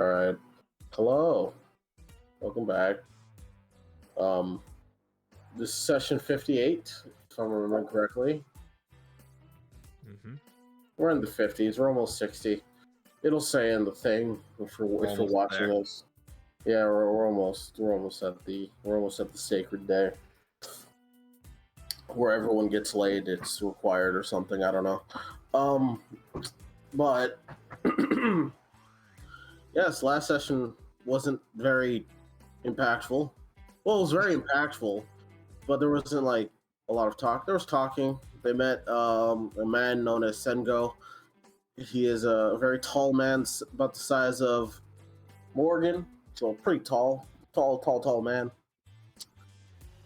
All right. Hello. Welcome back. This is session 58, if I'm remembering correctly. Mm-hmm. We're in the 50s. We're almost 60. It'll say in the thing if you're watching this. Yeah, we're almost at the sacred day where everyone gets laid. It's required or something. I don't know. But yes, last session wasn't very impactful. Well, it was very impactful, but there wasn't like a lot of talk. There was talking. They met a man known as Sengo. He is a very tall man, about the size of Morgan, so pretty tall man.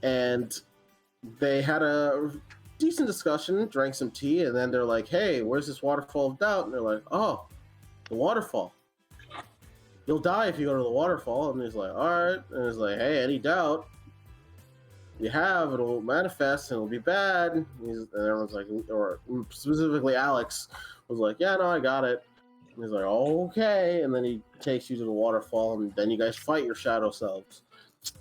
And they had a decent discussion, drank some tea, and then they're like, "Hey, where's this waterfall of doubt?" And they're like, "Oh, the waterfall. You'll die if you go to the waterfall." And he's like, "All right." And he's like, "Hey, any doubt you have, it'll manifest and it'll be bad." And everyone's like, or specifically Alex was like, "Yeah, no, I got it." And he's like, "Oh, okay." And then he takes you to the waterfall, and then you guys fight your shadow selves.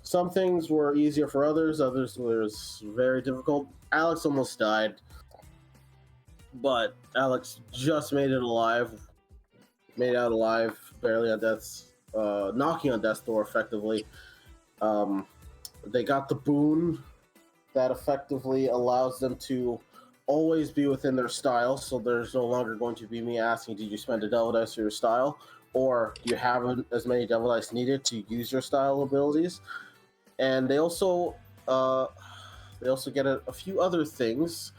Some things were easier for others was very difficult. Alex almost died, but Alex just made it out alive, barely on death's, knocking on death's door effectively. They got the boon that effectively allows them to always be within their style, so there's no longer going to be me asking, did you spend a devil dice for your style? Or do you have as many devil dice needed to use your style abilities? And they also get a few other things,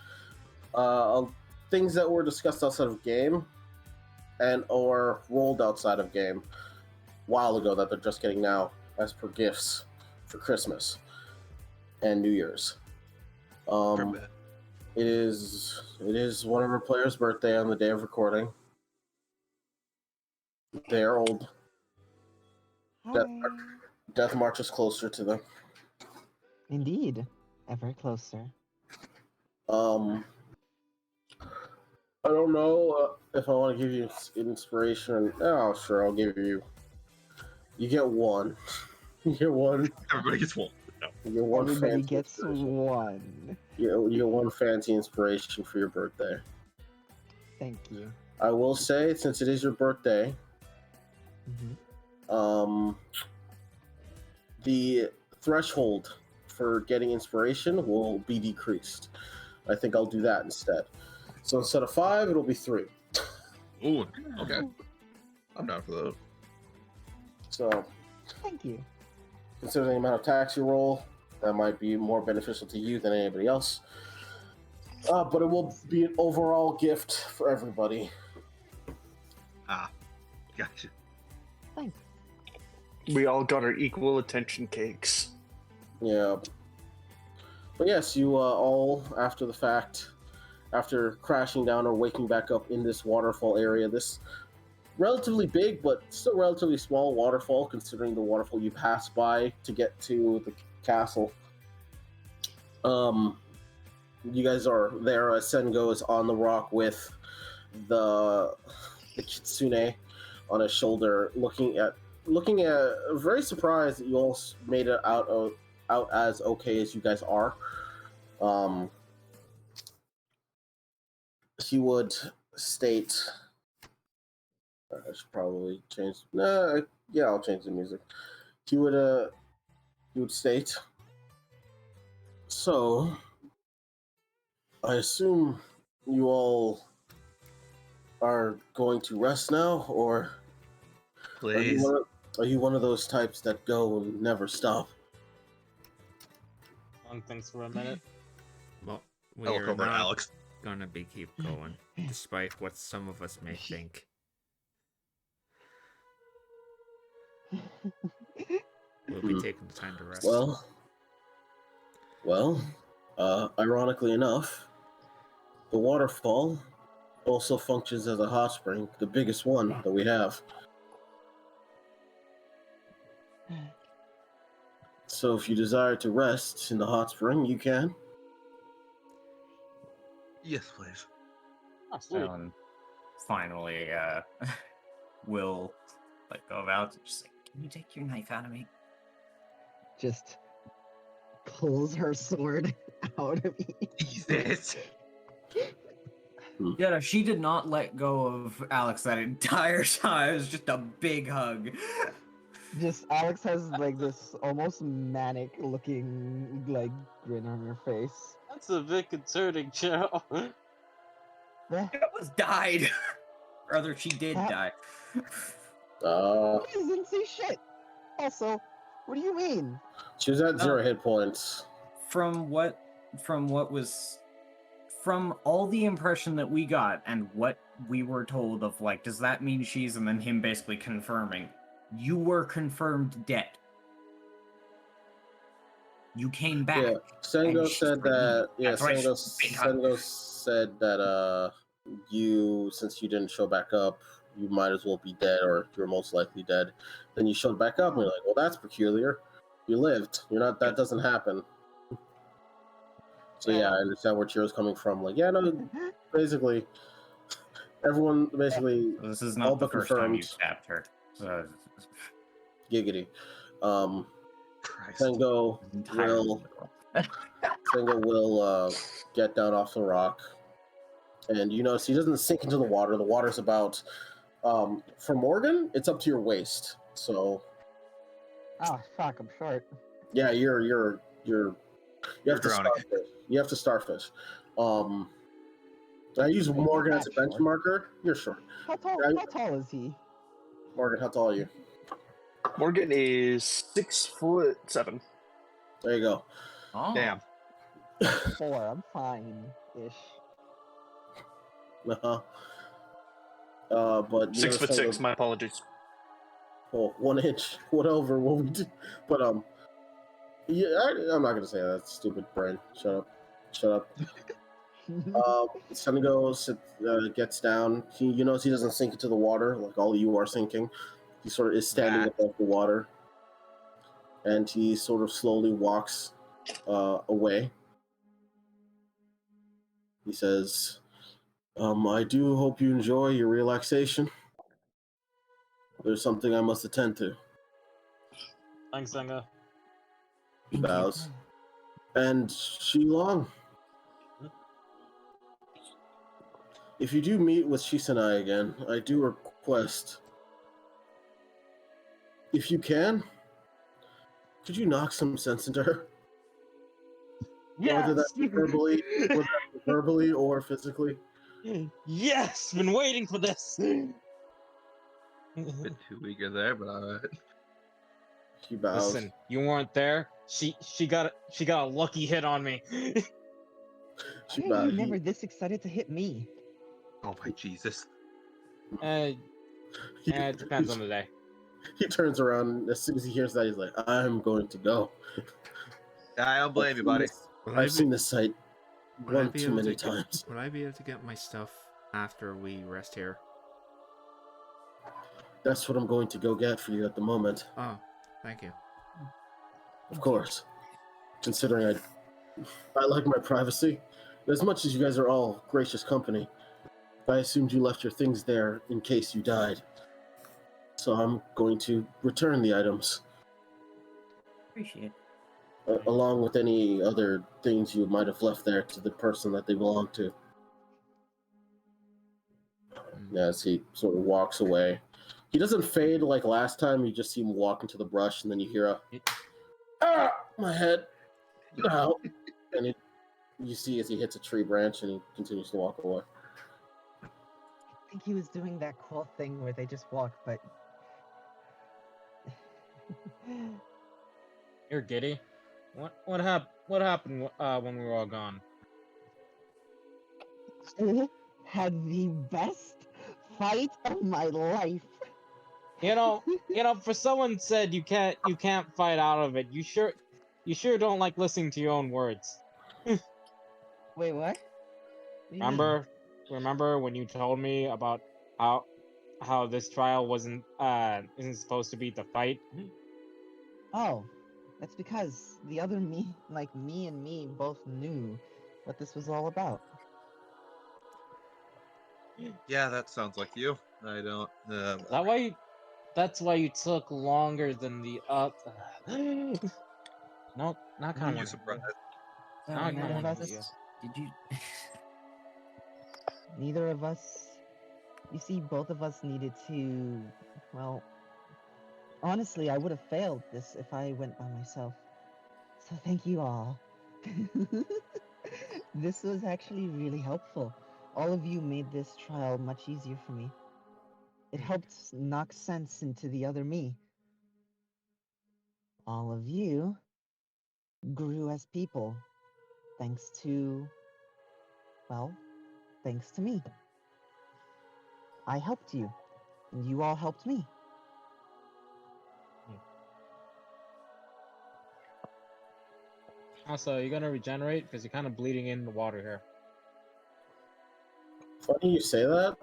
things that were discussed outside of game and or rolled outside of game a while ago that they're just getting now as per gifts for Christmas and New Year's. It is one of our players' birthday on the day of recording. They are old. Death marches closer to them. Indeed, ever closer. I don't know if I want to give you inspiration. Oh, sure, I'll give you. You get one. You get one. Everybody gets one. No. You get one. Everybody gets one. You get one fancy inspiration for your birthday. Thank you. I will say, since it is your birthday, the threshold for getting inspiration will be decreased. I think I'll do that instead. So instead of 5, it'll be 3. Ooh, okay. I'm down for that. So, thank you. Considering the amount of tax you roll, that might be more beneficial to you than anybody else. But it will be an overall gift for everybody. Gotcha. Thanks. We all got our equal attention cakes. Yeah. But yes, you all, after the fact, after crashing down or waking back up in this waterfall area, this relatively big but still relatively small waterfall, considering the waterfall you pass by to get to the castle. You guys are there as Sengo is on the rock with the kitsune on his shoulder, looking at very surprised that you all made it out as okay as you guys are. He would state, I should probably change. Yeah, I'll change the music. He would state, so I assume you all are going to rest now, or Please. are you one of those types that go and never stop? Thanks for a minute. Well, I'll we're cover not Alex. gonna keep going, despite what some of us may think. We'll be taking the time to rest. Well, ironically enough, the waterfall also functions as a hot spring, the biggest one that we have. So if you desire to rest in the hot spring, you can. Yes, please. Oh, sweet. Finally, will like go about it, just like, can you take your knife out of me? Just pulls her sword out of me. Jesus. Yeah, no, she did not let go of Alex that entire time. It was just a big hug. Just Alex has like this almost manic looking like grin on her face. That's a bit concerning, Joe. Eh, She almost died. Rather, she did Huh? die. She doesn't see shit. Also, what do you mean? She was at 0 hit points. From all the impression that we got and what we were told of, like, does that mean she's, and then him basically confirming, you were confirmed dead. You came back. Yeah, Sengo and she's said that. Yeah, That's why Sengo, she's big hug. Sengo said that. You, since you didn't show back up, you might as well be dead, or you're most likely dead. Then you showed back up, and you're like, well, that's peculiar. You lived. You're not. That doesn't happen. So yeah, I understand where Chiro's coming from. Like, yeah, no, basically, everyone basically This is all not the but first time you confirmed. stabbed her. So, Giggity. Christ. Sengo entirely will get down off the rock, and you notice he doesn't sink into the water. The water's about for Morgan, it's up to your waist. So Oh fuck, I'm short. yeah, you have You're to drowning. starfish. You have to starfish. I use Morgan as a Not short. benchmarker. You're short. How tall? Yeah, How tall is he? Morgan, how tall are you? Morgan is 6'7". There you go. Oh. Damn. 4. I'm fine-ish. Uh-huh. But you know, 6'6". My apologies. Oh, 1 inch, whatever. What we do, but yeah, I'm not gonna say that. That's stupid, brain. Shut up. Sengo gets down. You notice he doesn't sink into the water like all of you are sinking. He sort of is standing above the water, and he sort of slowly walks away. He says, I do hope you enjoy your relaxation. There's something I must attend to. Thanks, Senga. He bows. And Shilong, if you do meet with Shisanai again, I do request, if you can, could you knock some sense into her? Whether that's verbally or physically. Yes, been waiting for this. Bit too eager there, but alright. She bows. Listen, you weren't there. She got a lucky hit on me. She Why are you bows. never this excited to hit me? Oh my Jesus. It depends on the day. He turns around, and as soon as he hears that, he's like, I'm going to go. I don't blame you, buddy. I've seen this sight Would I one be too able many to get- times. Would I be able to get my stuff after we rest here? That's what I'm going to go get for you at the moment. Oh, thank you. Of course. Considering I like my privacy. As much as you guys are all gracious company, I assumed you left your things there in case you died. So I'm going to return the items, Appreciate along with any other things you might have left there to the person that they belong to. As he sort of walks away. He doesn't fade like last time, you just see him walk into the brush, and then you hear my head. Ow. And you see as he hits a tree branch, and he continues to walk away. I think he was doing that cool thing where they just walk, but You're giddy. What happened when we were all gone? I had the best fight of my life. You know, for someone said you can't fight out of it. You sure don't like listening to your own words. Wait, what? What do you mean? Remember when you told me about how this trial isn't supposed to be the fight? Oh, that's because the other me, like me and me, both knew what this was all about. Yeah, that sounds like you. I don't. Is that why That's why you took longer than the other. No, not kind of You one. surprised? Now I None kinda of wanna us. hear. Did you? Neither of us. You see, both of us needed to. Well, honestly, I would have failed this if I went by myself. So thank you all. This was actually really helpful. All of you made this trial much easier for me. It helped knock sense into the other me. All of you grew as people, thanks to, well, thanks to me. I helped you, and you all helped me. Also, you're gonna regenerate because you're kind of bleeding in the water here. Funny you say that.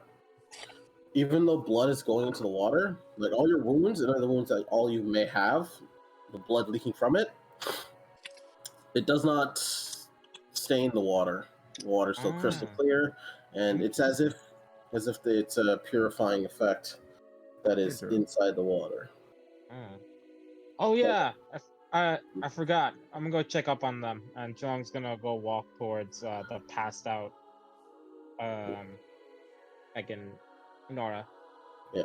Even though blood is going into the water, like all your wounds and other wounds that all you may have, the blood leaking from it, it does not stain the water. The water's still crystal clear, and it's as if it's a purifying effect that is True. inside the water. Oh yeah, I forgot. I'm gonna go check up on them, and Chong's gonna go walk towards the passed out, like in Nora. Yeah.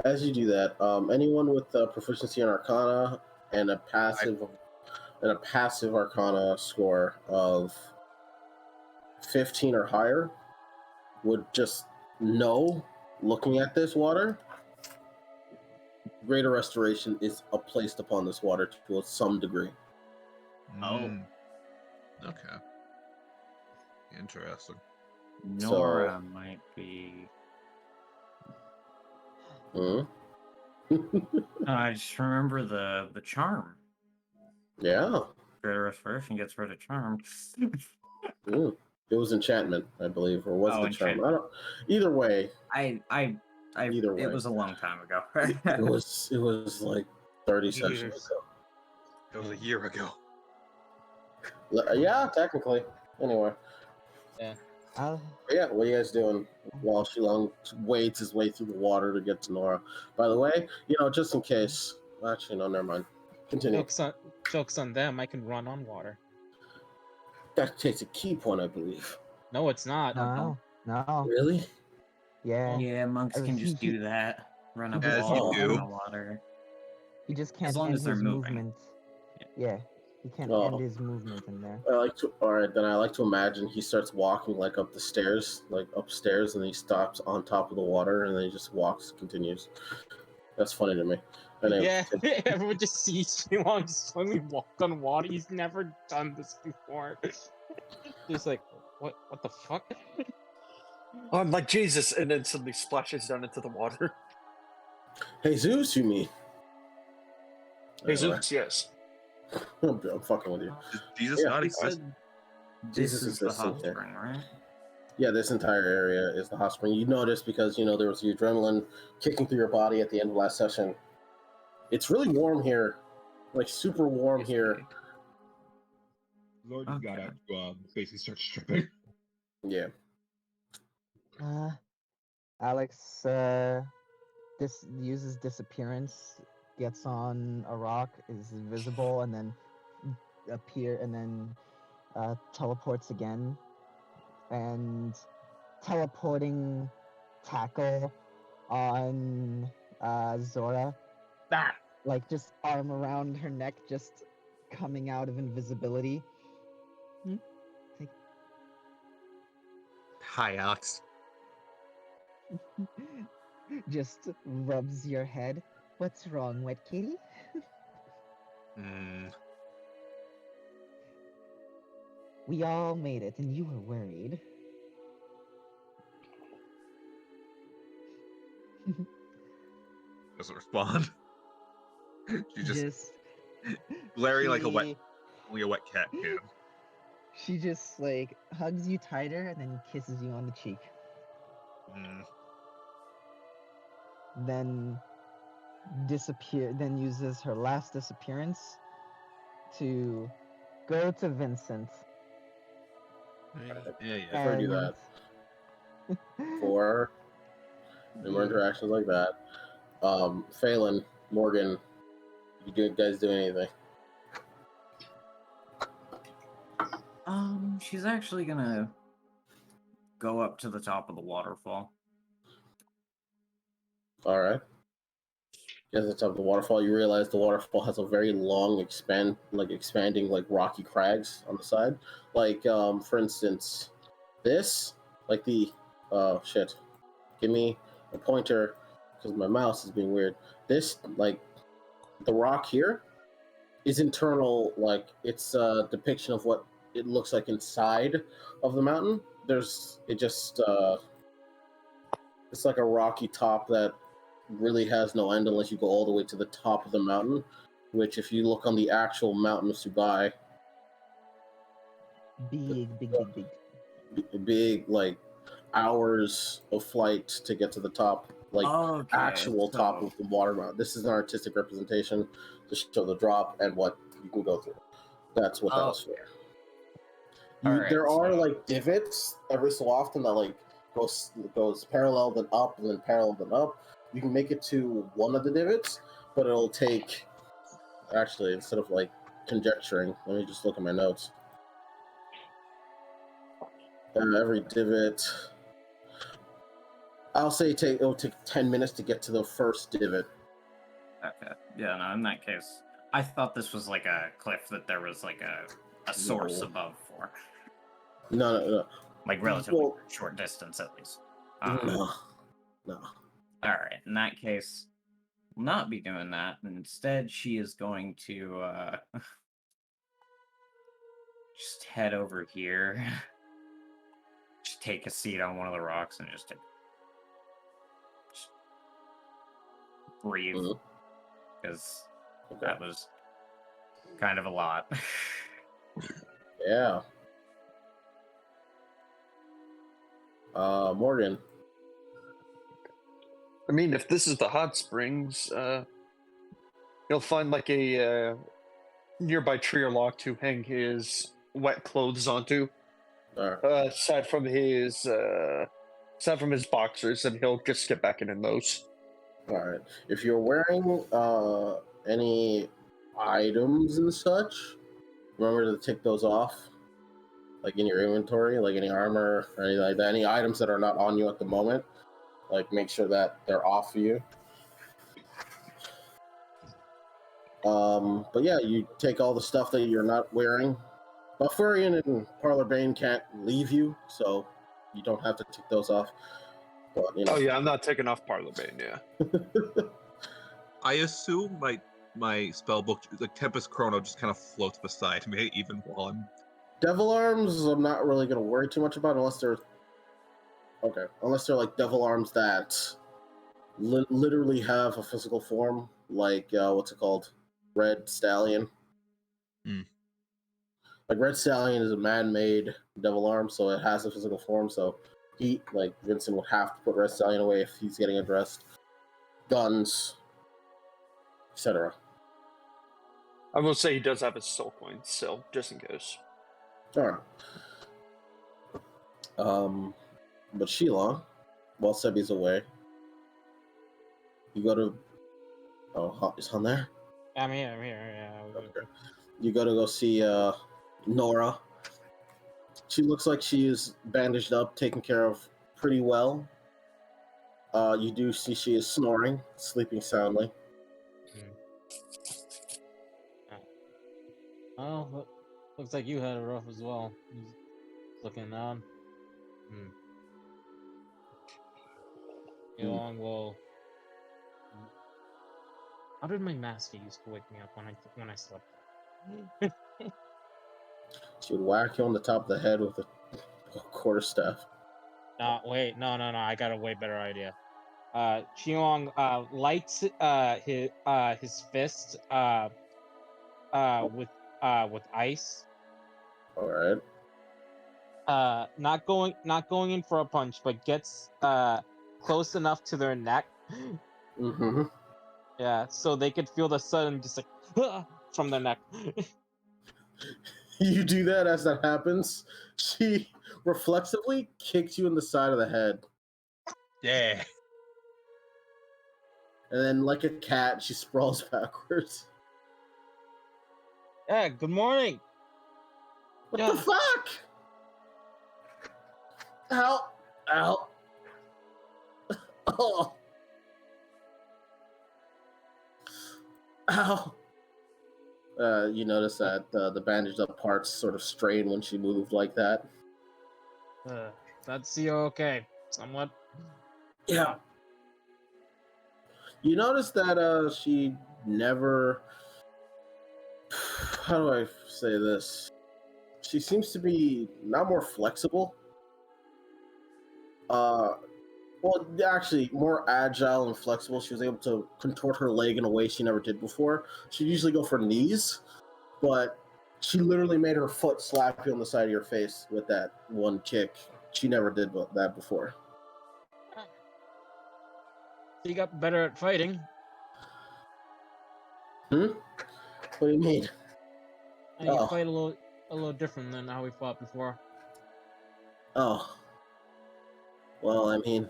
As you do that, anyone with proficiency in Arcana and a passive Arcana score of 15 or higher would just know, looking at this water, greater restoration is placed upon this water to some degree. Oh. Okay. Interesting. Nora might be. I just remember the charm. Yeah. Greater restoration gets rid of charm. Mm. It was enchantment, I believe, or was Oh, the charm? enchantment. I don't. Either way, Either way. It was a long time ago. it was like 30 sessions Years. ago. It was a year ago. Yeah, technically. Anyway. Yeah. I'll, But yeah, what are you guys doing while Shilong wades his way through the water to get to Nora? By the way, just in case. Actually, no, never mind. Continue. Jokes on them. I can run on water. That takes a key point, I believe. No, it's not. no. Really? Yeah. Yeah, monks can just do that. Run up As walls you in do. the water. He just can't As long end as they're his moving. movement. Yeah. He can't Oh. end his movement in there. All right, then I like to imagine he starts walking like up the stairs, like upstairs, and he stops on top of the water, and then he just walks, continues. That's funny to me. Yeah, everyone just sees Shilong just suddenly walk on water. He's never done this before. Just like, what the fuck? Oh, I'm like Jesus, and then suddenly splashes down into the water. Hey Zeus, you mean? Jesus, yes. I'm fucking with you. Does Jesus Yeah, not He exist? said this Jesus is the exists in hot here. spring, right? Yeah, this entire area is the hot spring. You notice because there was the adrenaline kicking through your body at the end of last session. It's really warm here, like super warm here. Lord just got Okay. out to basically start stripping. Yeah. Alex uses disappearance, gets on a rock, is invisible, and then teleports again, and teleporting tackle on Zora, like just arm around her neck, just coming out of invisibility. Hi, Alex. Just rubs your head. What's wrong, wet kitty? We all made it, and you were worried. Doesn't respond. She just she- glaring like only a wet cat can. She just like hugs you tighter and then kisses you on the cheek. Then uses her last disappearance to go to Vincent. Yeah. Before I do that, for more interactions like that, Phelan, Morgan, you guys do anything? She's actually gonna go up to the top of the waterfall. All right. At the top of the waterfall, you realize the waterfall has a very long expanding like rocky crags on the side. Like for instance, this like the shit. Give me a pointer because my mouse is being weird. This like the rock here is internal. Like it's a depiction of what it looks like inside of the mountain. It's like a rocky top that really has no end unless you go all the way to the top of the mountain, which if you look on the actual mountain of Subai, big like hours of flight to get to the top, like actual top of the water mountain. This is an artistic representation to show the drop and what you can go through. That's what that was for. There are like divots every so often that like goes parallel then up and then parallel then up. You can make it to one of the divots, but it'll take actually instead of like conjecturing. Let me just look at my notes. Every divot, I'll say it'll take 10 minutes to get to the first divot. Okay. Yeah, no, in that case, I thought this was like a cliff that there was like a source above for. No. Like relatively short distance at least. No. Alright, in that case, we'll not be doing that. Instead, she is going to just head over here. Just take a seat on one of the rocks and just breathe. Because that was kind of a lot. Yeah. Morgan. I mean, if this is the hot springs, you'll find like a nearby tree or log to hang his wet clothes onto. Aside from his boxers, and he'll just get back in those. All right. If you're wearing any items and such, remember to take those off, like in your inventory, like any armor or anything like that. Any items that are not on you at the moment, like make sure that they're off for you. But yeah, you take all the stuff that you're not wearing. Buffurian and Parlor Bane can't leave you, so you don't have to take those off. But, you know. Oh yeah, I'm not taking off Parlor Bane, yeah. I assume my spell book, like Tempest Chrono, just kind of floats beside me even while I'm... Devil Arms, I'm not really going to worry too much about unless they're like Devil Arms that literally have a physical form, like what's it called? Red Stallion. Like Red Stallion is a man-made Devil Arm, so it has a physical form. So Vincent would have to put Red Stallion away if he's getting addressed. Guns, etc. I will say he does have his soul coin still, just in case. Alright. But Sheila, while Sebi's away, you go to... Oh, is Han there? I'm here, yeah. Okay. You gotta go see Nora. She looks like she is bandaged up, taken care of pretty well. You do see she is snoring, sleeping soundly. Oh, looks like you had it rough as well. He's looking down. Yolong will... How did my master used to wake me up when I slept? She would whack you on the top of the head with a quarterstaff. Wait, no, I got a way better idea. Qilong lights his fist with ice. All right. Not going in for a punch, but gets close enough to their neck. Mm-hmm. Yeah, so they could feel the sudden just like from their neck. You do that as that happens. She reflexively kicks you in the side of the head. Yeah. And then, like a cat, she sprawls backwards. Yeah, good morning. What Yeah. the fuck? Ow! Ow! Oh! Ow! You notice that the bandaged up parts sort of strain when she moved like that. That's you okay. Somewhat. Yeah. You notice that she never. How do I say this? She seems to be not more flexible. Well, actually, more agile and flexible. She was able to contort her leg in a way she never did before. She'd usually go for knees, but she literally made her foot slap you on the side of your face with that one kick. She never did that before. You got better at fighting. What do you mean? And you fight a little different than how we fought before. Oh. Well, I mean,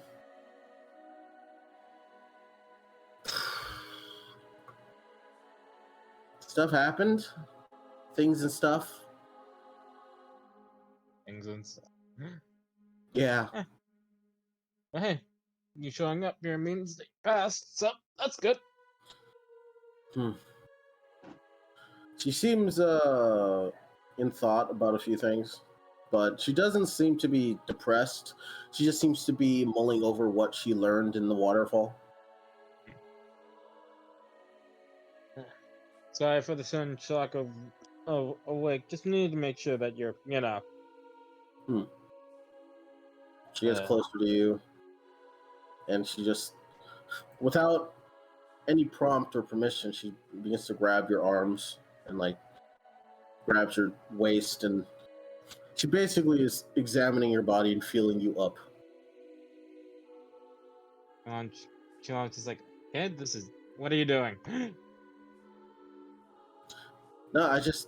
stuff happened. Things and stuff. Things and stuff. Yeah. But hey, you showing up here means that you passed, so that's good. She seems in thought about a few things, but she doesn't seem to be depressed. She just seems to be mulling over what she learned in the waterfall. Sorry for the sudden shock of awake. Just need to make sure that you're, She gets closer to you, and she just, without any prompt or permission, she begins to grab your arms and like grabs your waist, and she basically is examining your body and feeling you up. She's like, hey, what are you doing? No, the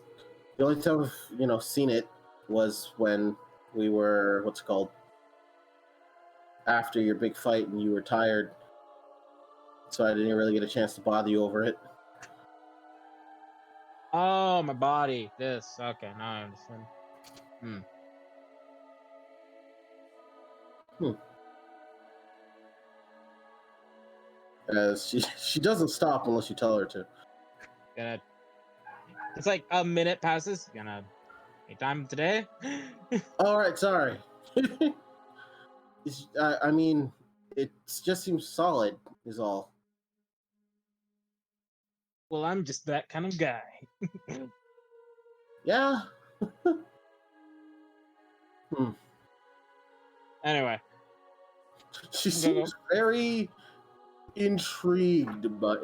only time I've, seen it was when we were, after your big fight and you were tired. So I didn't really get a chance to bother you over it. Oh, my body. This. Okay, now I understand. As she doesn't stop unless you tell her to. It's like a minute passes. Any time today? All right, sorry. I mean, it just seems solid, is all. Well, I'm just that kind of guy. Yeah. Anyway. She seems very intrigued, but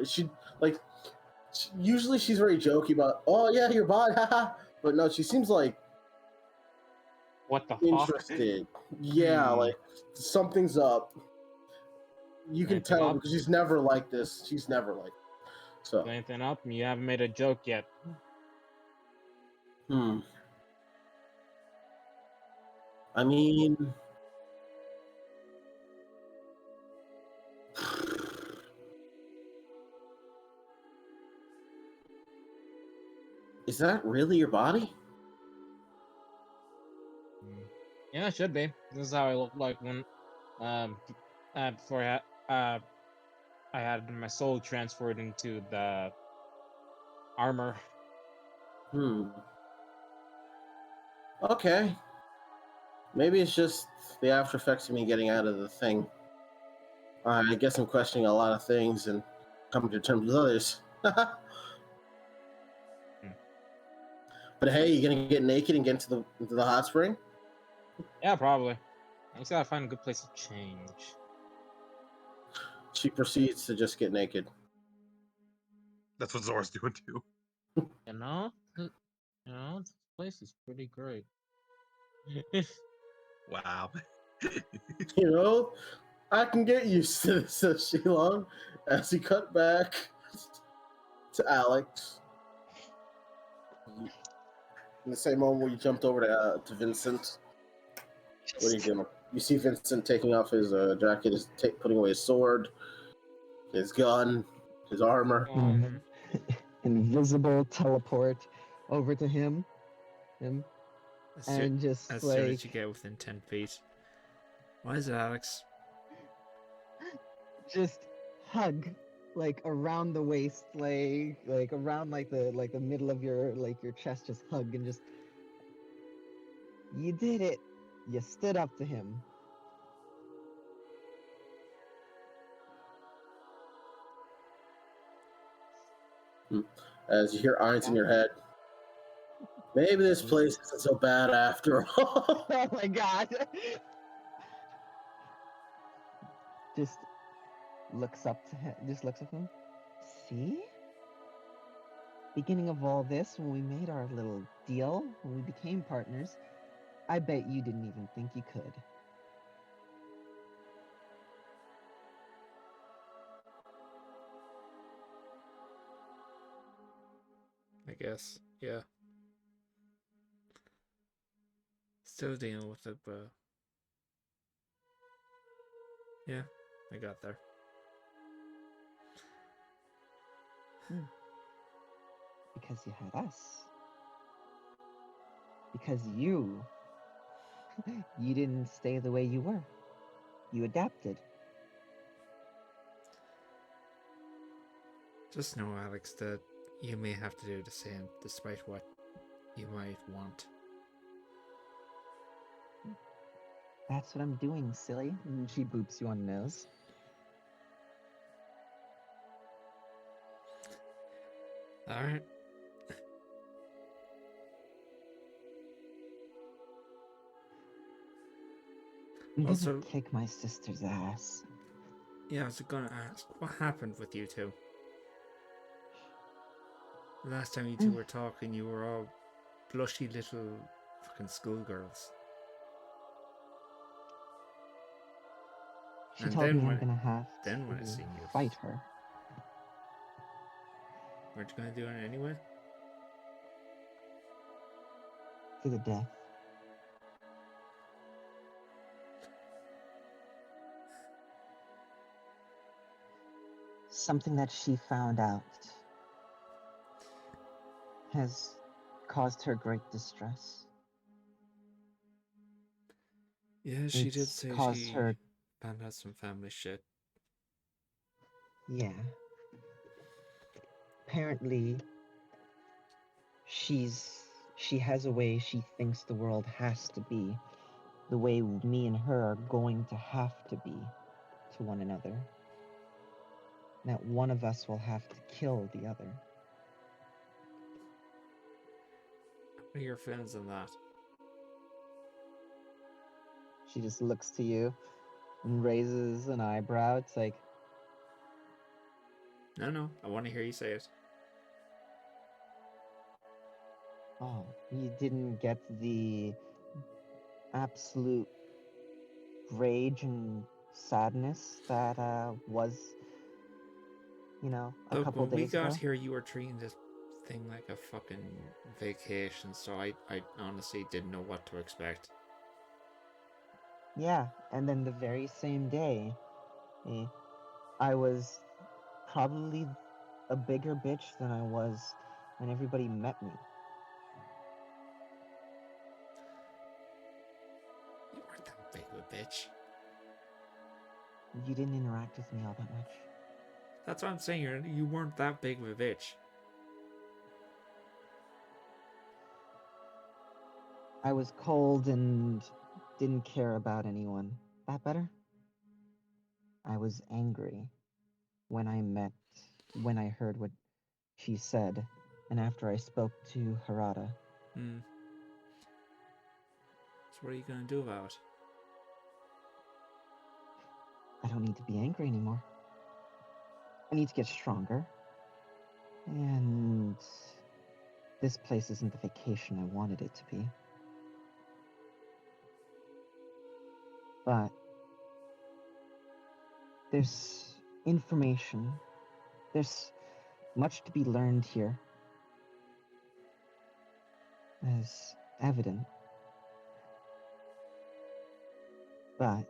usually she's very jokey about, oh yeah, your body, haha. But no, she seems like what the interested. Yeah, like something's up. You can tell because she's never like this. She's never like this. So anything up? You haven't made a joke yet. I mean, is that really your body? Yeah, it should be. This is how I look like when, before I had my soul transferred into the armor. Okay. Maybe it's just the after effects of me getting out of the thing. I guess I'm questioning a lot of things and coming to terms with others. But hey, you gonna get naked and get into the hot spring? Yeah, probably. I just gotta find a good place to change. She proceeds to just get naked. That's what Zora's doing too. This place is pretty great. Wow. I can get used to this, says Shilong, as he cut back to Alex. In the same moment where you jumped over to Vincent. What are you doing? You see Vincent taking off his jacket, putting away his sword. His gun, his armor. Um, Invisible teleport over to him. And just as like soon as you get within 10 feet. Why is it, Alex? just hug like around the waist, like around like the middle of your chest, just hug and just you did it. You stood up to him. As you hear Irons in your head. Maybe this place isn't so bad after all. Oh my god. Just looks up to him. Just looks at him. See? Beginning of all this, when we made our little deal, when we became partners, I bet you didn't even think you could. I guess. Yeah. Still dealing with it, but yeah, I got there. Because you had us. Because you didn't stay the way you were. You adapted. Just know, Alex, that you may have to do the same, despite what you might want. That's what I'm doing, silly. And she boops you on the nose. Alright. I'm gonna Also- kick my sister's ass. Yeah, I was gonna ask, what happened with you two? The last time you two were talking, you were all blushy little fucking schoolgirls. She And told then me I'm when- gonna have then when I to seen you- fight her. Weren't you gonna do it anyway? To the death. Something that she found out has caused her great distress. Yeah, she did It's say caused she her. found out some family shit. Yeah. Apparently, she has a way she thinks the world has to be, the way me and her are going to have to be to one another. That one of us will have to kill the other. What are your feelings on that? She just looks to you and raises an eyebrow. It's like, No, I want to hear you say it. oh, you didn't get the absolute rage and sadness that was, a Look, couple when we days got ago. here, you were treating this thing like a fucking vacation, so I honestly didn't know what to expect. Yeah, and then the very same day, I was probably a bigger bitch than I was when everybody met me. You weren't that big of a bitch. You didn't interact with me all that much. That's what I'm saying. You weren't that big of a bitch. I was cold and didn't care about anyone. That better? I was angry when I heard what she said, and after I spoke to Harada. So what are you gonna do about it? I don't need to be angry anymore. I need to get stronger. And this place isn't the vacation I wanted it to be. But there's information. There's much to be learned here. As evident. But,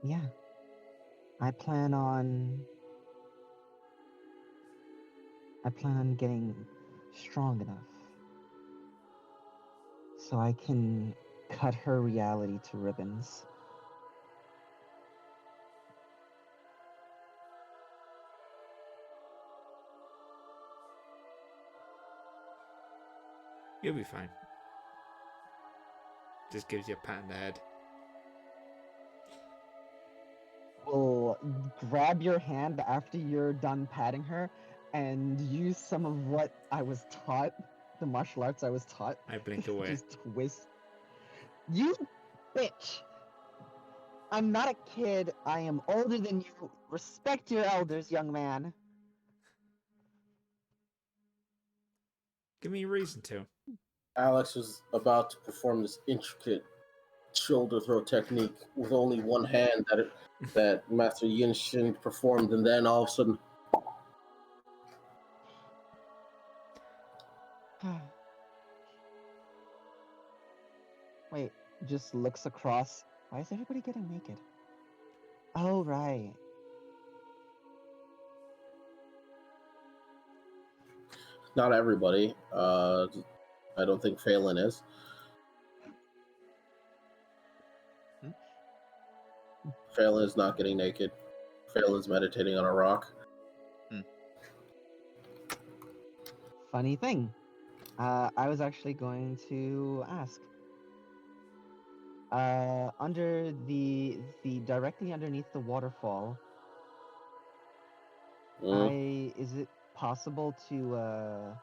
yeah. I plan on I plan on getting strong enough so I can cut her reality to ribbons. You'll be fine. Just gives you a pat on the head. Will grab your hand after you're done patting her and use some of what I was taught, the martial arts I was taught. I blink away. Just twist. You bitch! I'm not a kid. I am older than you. Respect your elders, young man. Give me a reason to. Alex was about to perform this intricate shoulder throw technique with only one hand that Master Yinshin performed, and then all of a sudden, Wait, just looks across. Why is everybody getting naked? Oh, right. not everybody. I don't think Phelan is. Phelan is not getting naked. Phelan's meditating on a rock. Funny thing. I was actually going to ask. Under the directly underneath the waterfall, is it possible to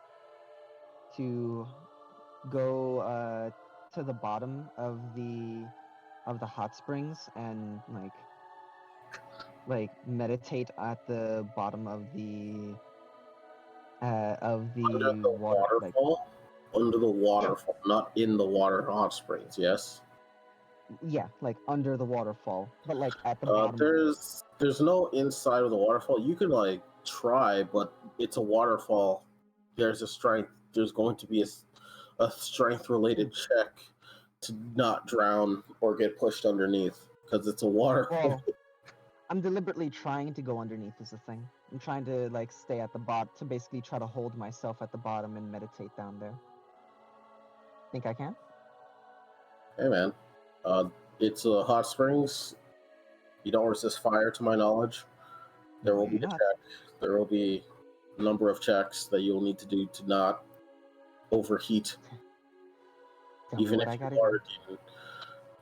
go to the bottom of the hot springs and like meditate at the bottom of the Under the water, waterfall? Under the waterfall, not in the water hot springs, yes? yeah, like under the waterfall, but like at the bottom. There's no inside of the waterfall. You can like try, but it's a waterfall. There's going to be a strength related check to not drown or get pushed underneath because it's a waterfall. Well, I'm deliberately trying to go underneath is the thing. I'm trying to like stay at the bottom to basically try to hold myself at the bottom and meditate down there. Think I can? Hey man, it's hot springs. You don't resist fire, to my knowledge. There will be a check. There will be a number of checks that you'll need to do to not overheat, even if you are a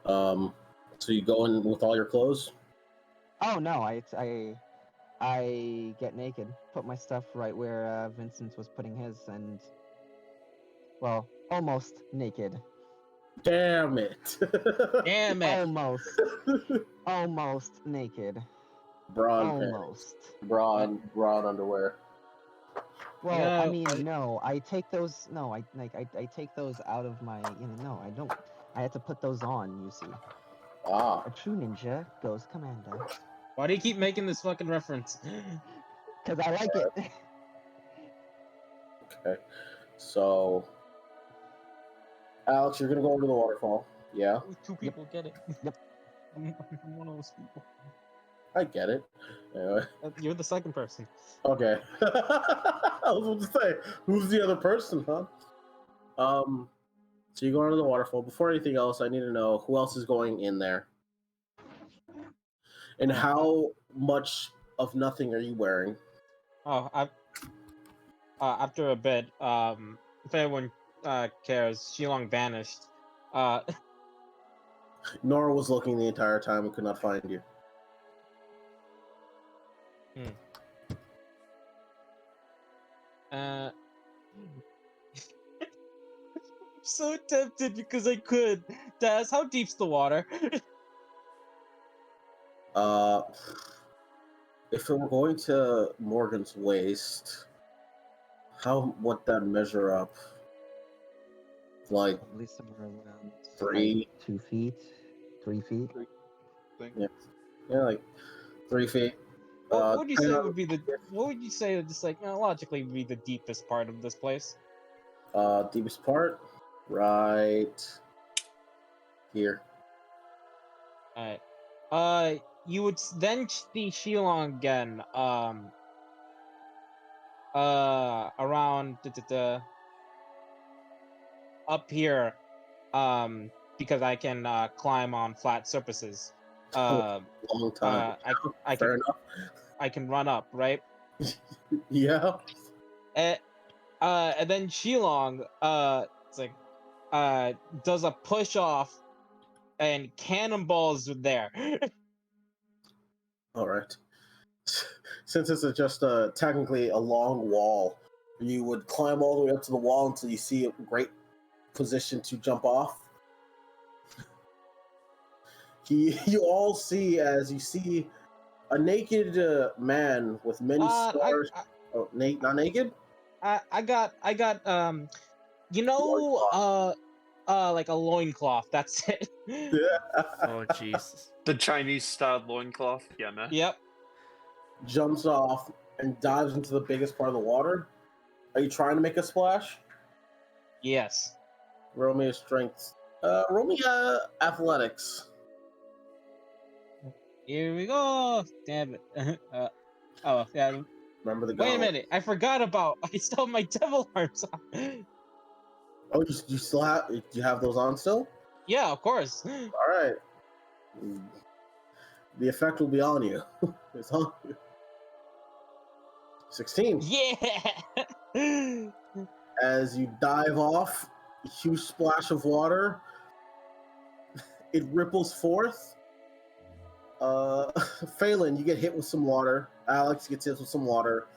demon. So you go in with all your clothes? Oh no, I get naked, put my stuff right where Vincent was putting his, and well, almost naked. Damn it! Damn it! Almost naked. Almost. Broad underwear. Well, Yeah, I mean, no, I take those. No, I take those out of my. No, I don't. I had to put those on. You see. Ah. A true ninja goes commando. Why do you keep making this fucking reference? Because I like it. Okay. So, Alex, you're gonna go over to the waterfall. Yeah. Two people get it. Yep. I'm one of those people. I get it. Anyway. You're the second person. Okay. I was about to say, who's the other person, huh? So you go into the waterfall. Before anything else, I need to know who else is going in there. And how much of nothing are you wearing? Oh, after a bit, if anyone cares, Shilong vanished. Nora was looking the entire time and could not find you. I'm so tempted because I could to ask how deep's the water. If it were going to Morgan's waist, how would that measure up? Like Probably somewhere around 3, 2 feet, 3 feet. Yeah, like 3 feet. What would you say would be the? What would you say just like logically would be the deepest part of this place? Deepest part, right here. Alright. You would then see Shilong again. around up here, because I can climb on flat surfaces. Long time. I Fair can enough. I can run up, right? Yeah. And then Shilong it's like does a push off and cannonballs there. All right. Since this is just technically a long wall, you would climb all the way up to the wall until you see a great position to jump off. You all see as you see a naked man with many scars. Not naked. I got you know like a loincloth. That's it. Oh Jesus. The Chinese style loincloth. Yeah, man. Yep. Jumps off and dives into the biggest part of the water. Are you trying to make a splash? Yes. Roll me a strength. Roll me athletics. Here we go. Damn it. Oh yeah. Remember the Wait a goal. minute. I forgot about. I still have my devil arms on. Oh, you still have? Do you have those on still? Yeah, of course. All right. The effect will be on you. It's on you. 16. Yeah. As you dive off, a huge splash of water. It ripples forth. Phelan, you get hit with some water. Alex gets hit with some water.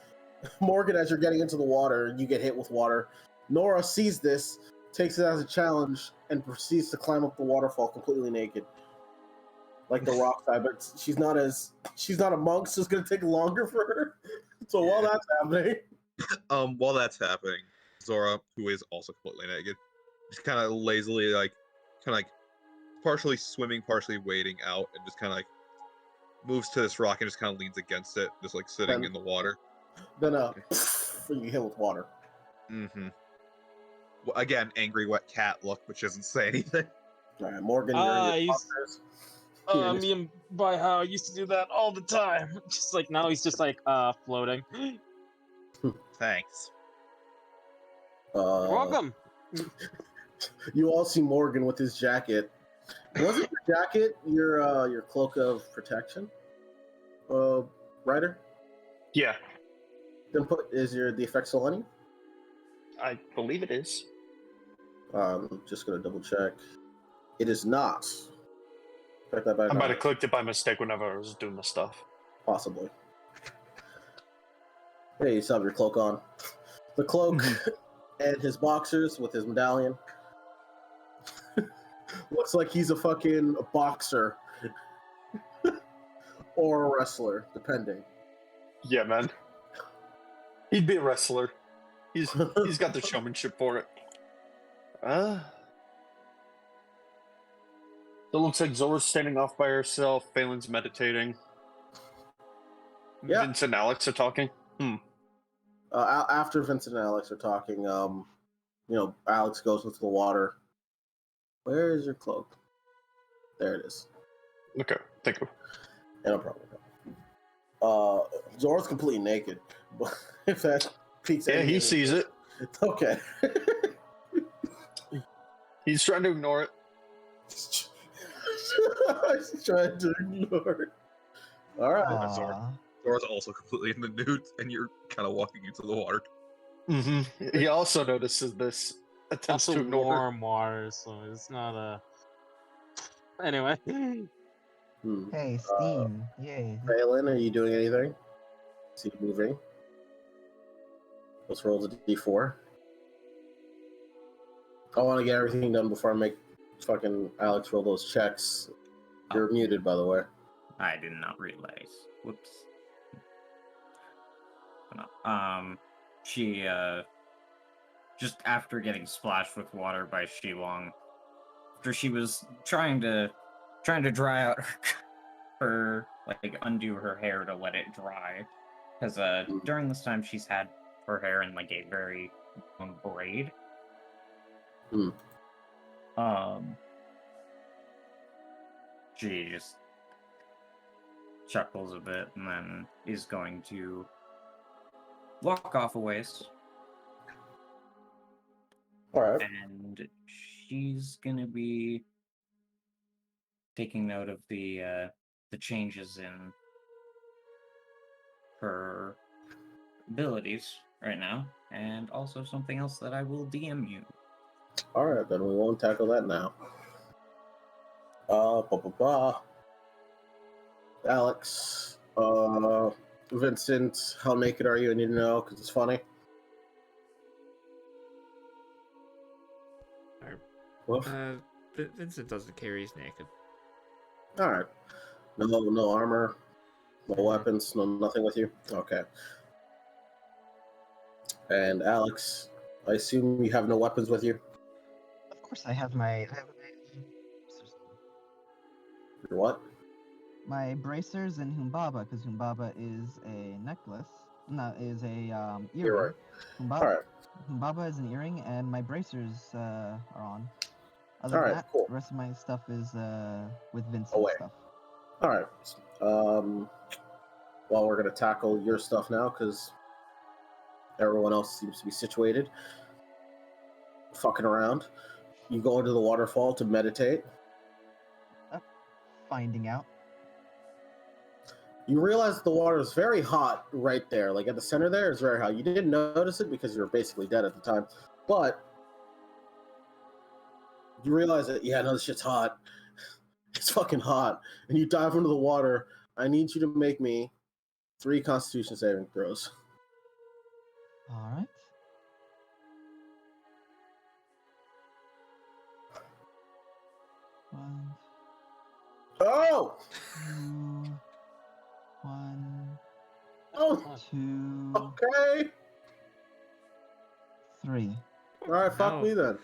Morgan, as you're getting into the water, you get hit with water. Nora sees this, takes it as a challenge, and proceeds to climb up the waterfall completely naked. Like the rock guy, but she's not a monk, so it's gonna take longer for her. So while that's happening. While that's happening, Zora, who is also completely naked, just kind of lazily, partially swimming, partially wading out, and just kind of moves to this rock and just kind of leans against it, just sitting in the water. Then you hit with water. Mm-hmm. Well, again, angry wet cat look, which doesn't say anything. All right, Morgan, you're in your Me and by how I used to do that all the time. Just like now he's just floating. Thanks. You're welcome. You all see Morgan with his jacket. Wasn't your jacket your cloak of protection, Ryder? Yeah, Then the effect still on you? I believe it is. Just gonna double check. It is not. Check that back. I might have clicked it by mistake whenever I was doing the stuff. Possibly. Hey, you still have your cloak on. The cloak and his boxers with his medallion. Looks like he's a fucking boxer. Or a wrestler, depending. Yeah, man. He'd be a wrestler. He's got the showmanship for it. It looks like Zora's standing off by herself. Phelan's meditating. Yeah. Vince and Alex are talking. After Vincent and Alex are talking, Alex goes into the water. Where is your cloak? There it is. Okay, thank you. Yeah, no problem. Zora's completely naked. If that piques Yeah, any he sees it. Okay. He's trying to ignore it. He's trying to ignore it. All right. Zora's also completely in the nude, and you're kind of walking into the water. Mm-hmm. He also notices this. Attempts to ignore warm water, so it's not a. Anyway. Hey, steam. Yay. Phelan, are you doing anything? Is he moving? Let's roll the d4. I want to get everything done before I make fucking Alex roll those checks. You're muted, by the way. I did not realize. Whoops. She just after getting splashed with water by Shilong, after she was trying to dry out her undo her hair to let it dry, because during this time she's had her hair in a very long braid. She just chuckles a bit and then is going to walk off a ways, All right. and she's gonna be taking note of the changes in her abilities right now, and also something else that I will DM you. All right, then we won't tackle that now. Blah, blah, blah. Alex, Vincent, how naked are you? I need to know because it's funny. Alright. Woof. Vincent doesn't care. He's naked. All right. No armor, no weapons, no nothing with you. Okay. And Alex, I assume you have no weapons with you. Of course, I have my Your what? my bracers and Humbaba, because Humbaba is a necklace. No, is a earring. You're right. Humbaba, All right. Humbaba is an earring, and my bracers are on. Other All than right, that, cool. the rest of my stuff is with Vincent's Away. stuff. All right. Well, we're gonna tackle your stuff now because everyone else seems to be situated. Fucking around. You go into the waterfall to meditate. Finding out. You realize the water is very hot right there. Like at the center there is very hot. You didn't notice it because you were basically dead at the time. But you realize that, yeah, no, this shit's hot. It's fucking hot. And you dive into the water. I need you to make me 3 Constitution saving throws. All right. One, Oh! 2, 1, Oh! 2, Okay! 3. Alright, fuck No. me then.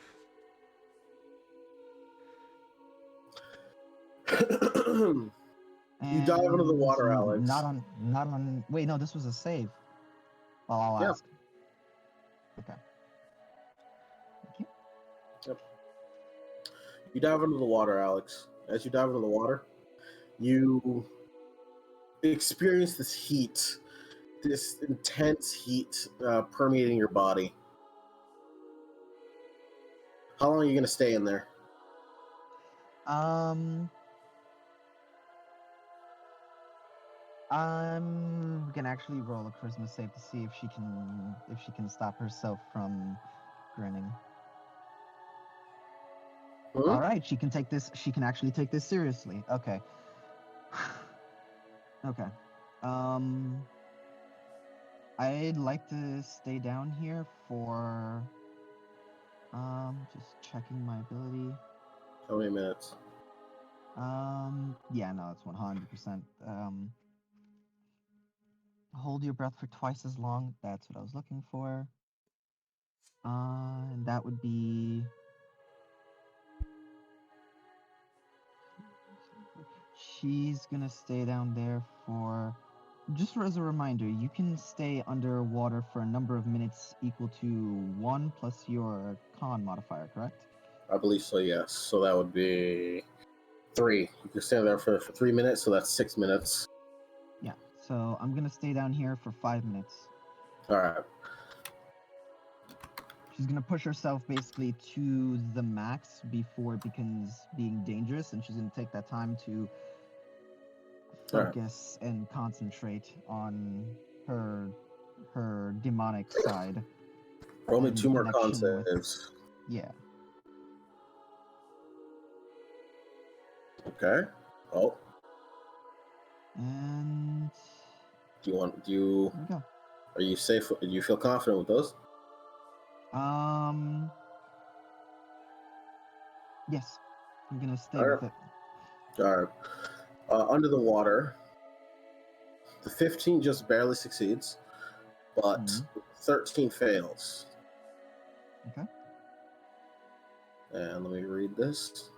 You dive into the water, And Alex. Not on. Wait, no, this was a save. Well, I'll Yeah. ask. Okay. Thank you. You dive into the water, Alex. As you dive into the water, you experience this heat, this intense heat permeating your body. How long are you going to stay in there? I'm gonna actually roll a charisma save to see if she can stop herself from grinning. Hmm? All right, she can take this. She can actually take this seriously. Okay. Okay. I'd like to stay down here for. Just checking my ability. How many minutes? Yeah, no, it's 100%. Hold your breath for twice as long. That's what I was looking for. And that would be. She's gonna stay down there for. Just as a reminder, you can stay underwater for a number of minutes equal to 1 plus your con modifier, correct? I believe so, yes. So that would be 3. You can stay there for 3 minutes, so that's 6 minutes. Yeah. So I'm gonna stay down here for 5 minutes. Alright. She's gonna push herself basically to the max before it becomes being dangerous, and she's gonna take that time to focus and concentrate on her demonic side. Roll me and 2 more con connection with- saves. Yeah. Okay. Oh, And do you there we go. are you safe? Do you feel confident with those? Yes. I'm gonna stay Alright. with it. Alright. Under the water, the 15 just barely succeeds, but Mhm. 13 fails. Okay. And let me read this.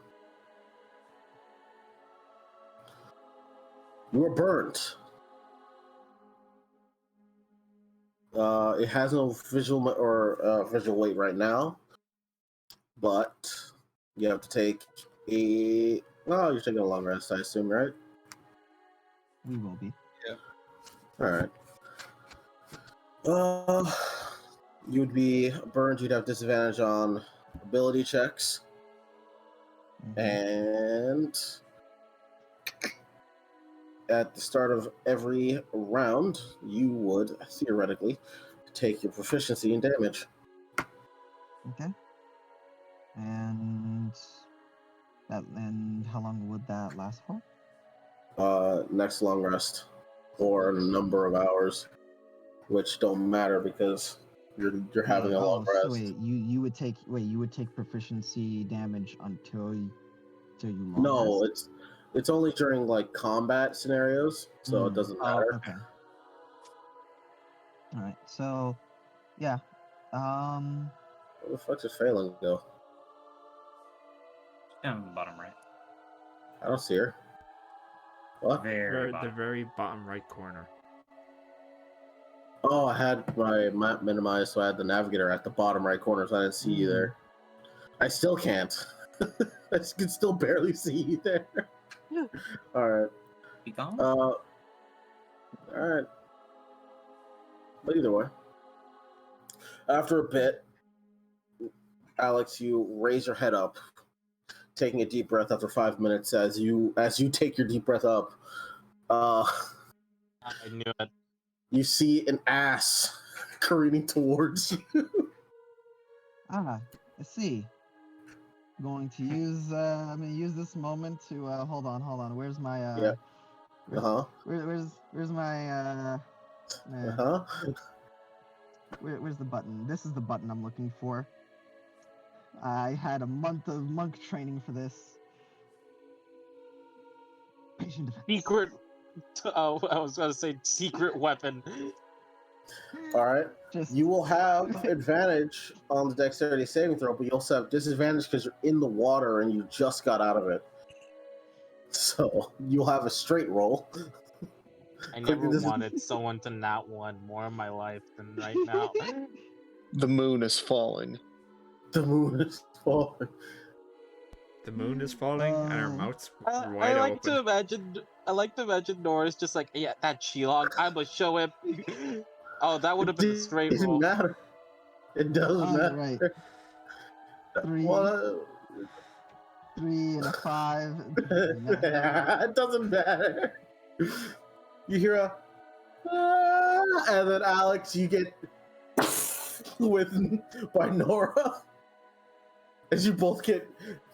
You are burnt. It has no visual visual weight right now, but you have to take a. Oh, you're taking a long rest, I assume, right? We will be. All right. Uh, you would be burned. You'd have disadvantage on ability checks, and at the start of every round, you would theoretically take your proficiency in damage. Okay. And how long would that last for? Next long rest, or a number of hours, which don't matter because you're having a long rest. So wait, you would take proficiency damage until you long No, rest? it's only during like combat scenarios, so it doesn't matter. Okay. All right. So, yeah. Where the fuck is Phelan go? Down in the bottom right. I don't see her. What? Very The bottom. very bottom right corner. Oh, I had my map minimized, so I had the navigator at the bottom right corner, so I didn't see you there. I still can't. I can still barely see you there. Yeah. All right. Be gone? All right. But either way, after a bit, Alex, you raise your head up, taking a deep breath after 5 minutes. As you take your deep breath up, I knew it. you see an ass careening towards you. I see. Going to use I'm gonna use this moment to hold on. Where's my Yep. Where's my where's the button? This is the button I'm looking for. I had a month of monk training for this. Patient defense. Secret. Oh, I was gonna say secret weapon. All right. Just You will have advantage on the dexterity saving throw, but you also have disadvantage because you're in the water and you just got out of it. So you'll have a straight roll. I never wanted someone to not win more in my life than right now. The moon is falling. The moon is falling. The moon is falling and her mouth's I wide like open. I like to imagine Nora's just like, yeah, that Shilong, I'm gonna show him. Oh, that would have been a straight It doesn't roll. matter. It doesn't matter. right. 3 and a 5. It doesn't matter. You hear a and then Alex, you get with by Nora as you both get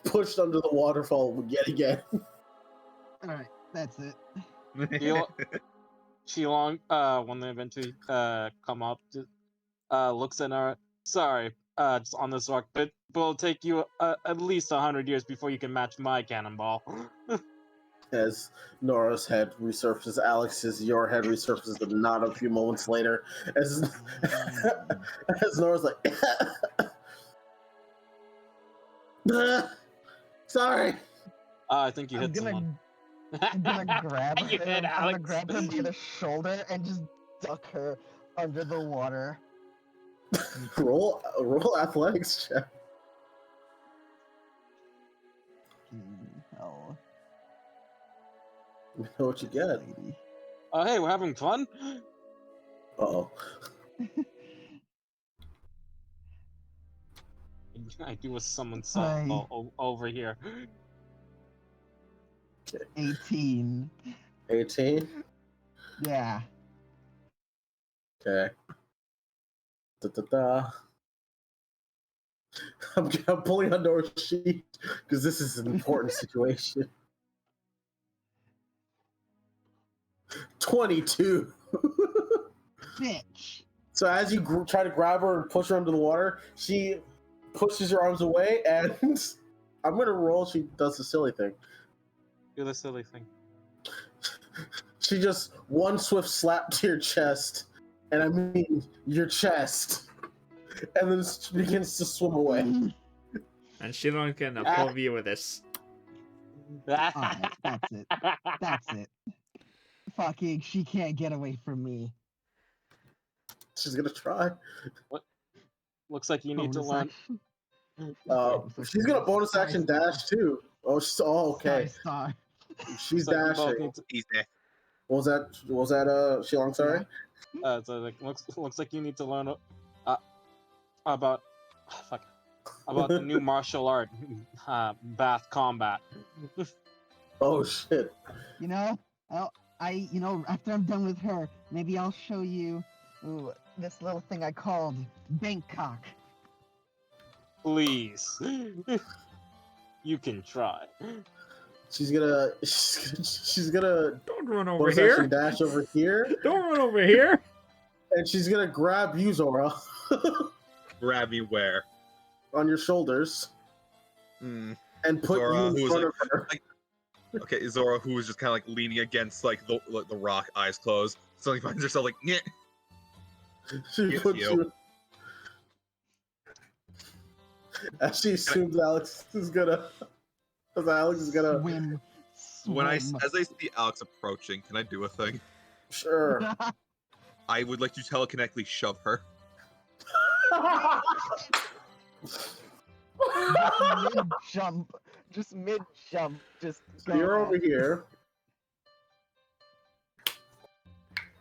pushed under the waterfall yet again. Alright, that's it. Shilong, when they eventually come up, looks at her. Sorry, just on this rock, but it'll take you at least 100 years before you can match my cannonball. As Nora's head resurfaces, your head resurfaces, but not a few moments later. As Nora's like, sorry. I think you hit someone. I'm gonna grab You hit her. I'm gonna Alex. grab her by the shoulder and just duck her under the water. roll athletics check. Hell, You know what you get. lady. Oh, hey, we're having fun. Uh-oh. I do a summon Hi. over here. 18. 18? Yeah. Okay. I'm pulling on Nora's sheet because this is an important situation. 22. Bitch. So as you try to grab her and push her under the water, she pushes your arms away, and I'm gonna roll. She does the silly thing. Do the silly thing. She just one swift slap to your chest, and I mean your chest, and then begins to swim away. And Shilong's getting a full view of this. Alright, that's it. That's it. Fucking, she can't get away from me. She's gonna try. Looks like you need to learn. She's gonna bonus action dash too. Oh, okay. Sorry. She's Looks like we both dashing. need to- He's there. What was that? Shilong, sorry? So like, looks like you need to learn about about the new martial art, bath combat. Oh shit. You know, after I'm done with her, maybe I'll show you this little thing I called Bangkok. Please, you can try. She's gonna Don't run over bonus here. action dash over here, Don't run over here. and she's gonna grab you, Zora, Grab me where? on your shoulders, Hmm. and put Zora, you who in was front like- of her. Okay, Zora, who was just kind of like leaning against like the rock, eyes closed, suddenly finds herself like, "Nyeh." She Yes, puts yo. you. As she assumes Alex is gonna. Because Alex is gonna. Swim. When I Swim. as I see Alex approaching, can I do a thing? Sure. I would like to telekinetically shove her. Just mid jump, just go. You're over here.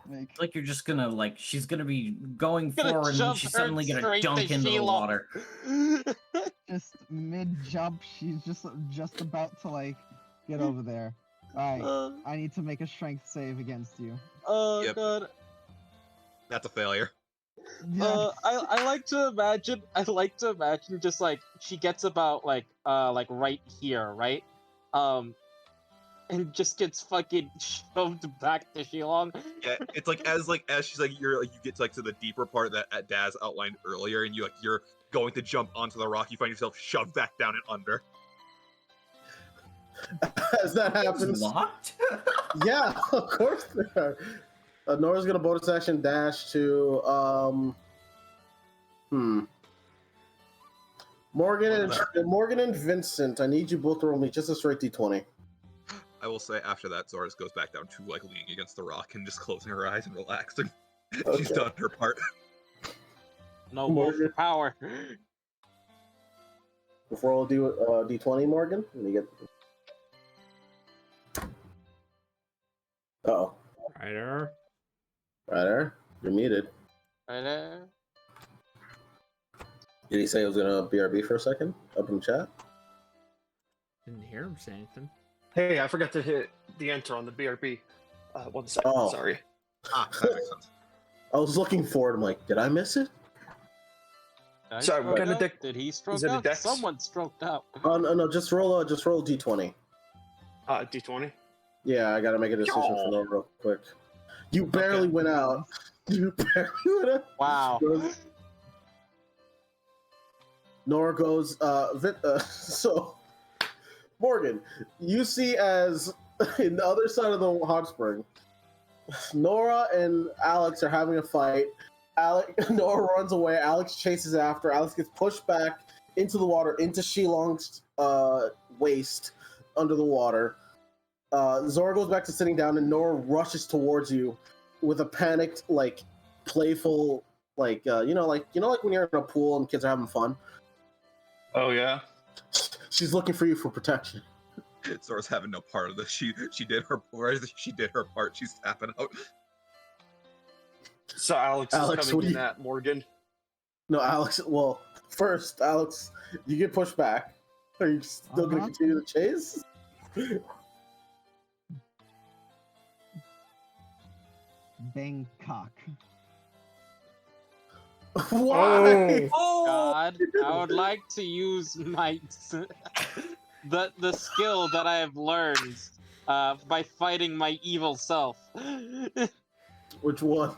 Like, Like you're just gonna like she's gonna be going Gonna forward and shove she's her suddenly gonna straight dunk to into the Sheila. water. just mid jump, she's just about to like get over there. Alright, I need to make a strength save against you. Oh Yep. god. That's a failure. Yeah. I like to imagine just like she gets about like right here, right? And just gets fucking shoved back to Shilong. Yeah, it's as she's like you get to, like to the deeper part that Daz outlined earlier, and you're going to jump onto the rock, you find yourself shoved back down and under. As that happens. Locked? Yeah, of course they are. Nora's gonna bonus action dash to Morgan and Vincent. I need you both to roll me just a straight d20. I will say after that, Zora's goes back down to like leaning against the rock and just closing her eyes and relaxing. She's Okay. done her part. No more Morgan. power. Before I'll do d20, Morgan. Let me get. Uh-oh. Right there. Right there. You're muted. Right there. Did he say he was gonna BRB for a second? Up in chat? Didn't hear him say anything. Hey, I forgot to hit the enter on the BRB. 1 second, Oh. sorry. Ah, that makes sense. I was looking for it. I'm like, did I miss it? Did I Sorry, what stroke kind of out? deck- Did he stroke is it a out? dex? Someone stroked out. Oh no, just roll d20. D20. Yeah, I gotta make a decision for Nora real quick. You barely went out. You barely went out. Wow. Nora goes, so, Morgan, you see as in the other side of the hot spring, Nora and Alex are having a fight. Nora runs away. Alex chases after. Alex gets pushed back into the water, into Shilong's waist under the water. Zora goes back to sitting down, and Nora rushes towards you with a panicked, like, playful, like, like when you're in a pool and kids are having fun. Oh yeah. She's looking for you for protection. Zora's having no part of this. She did her part. She's tapping out. So Alex is Alex, coming what do in you- at Morgan. No, Alex. Well, first, Alex, you get pushed back. Are you still going to continue the chase? Bangkok. Why? God, I would like to use my the skill that I have learned by fighting my evil self. Which one?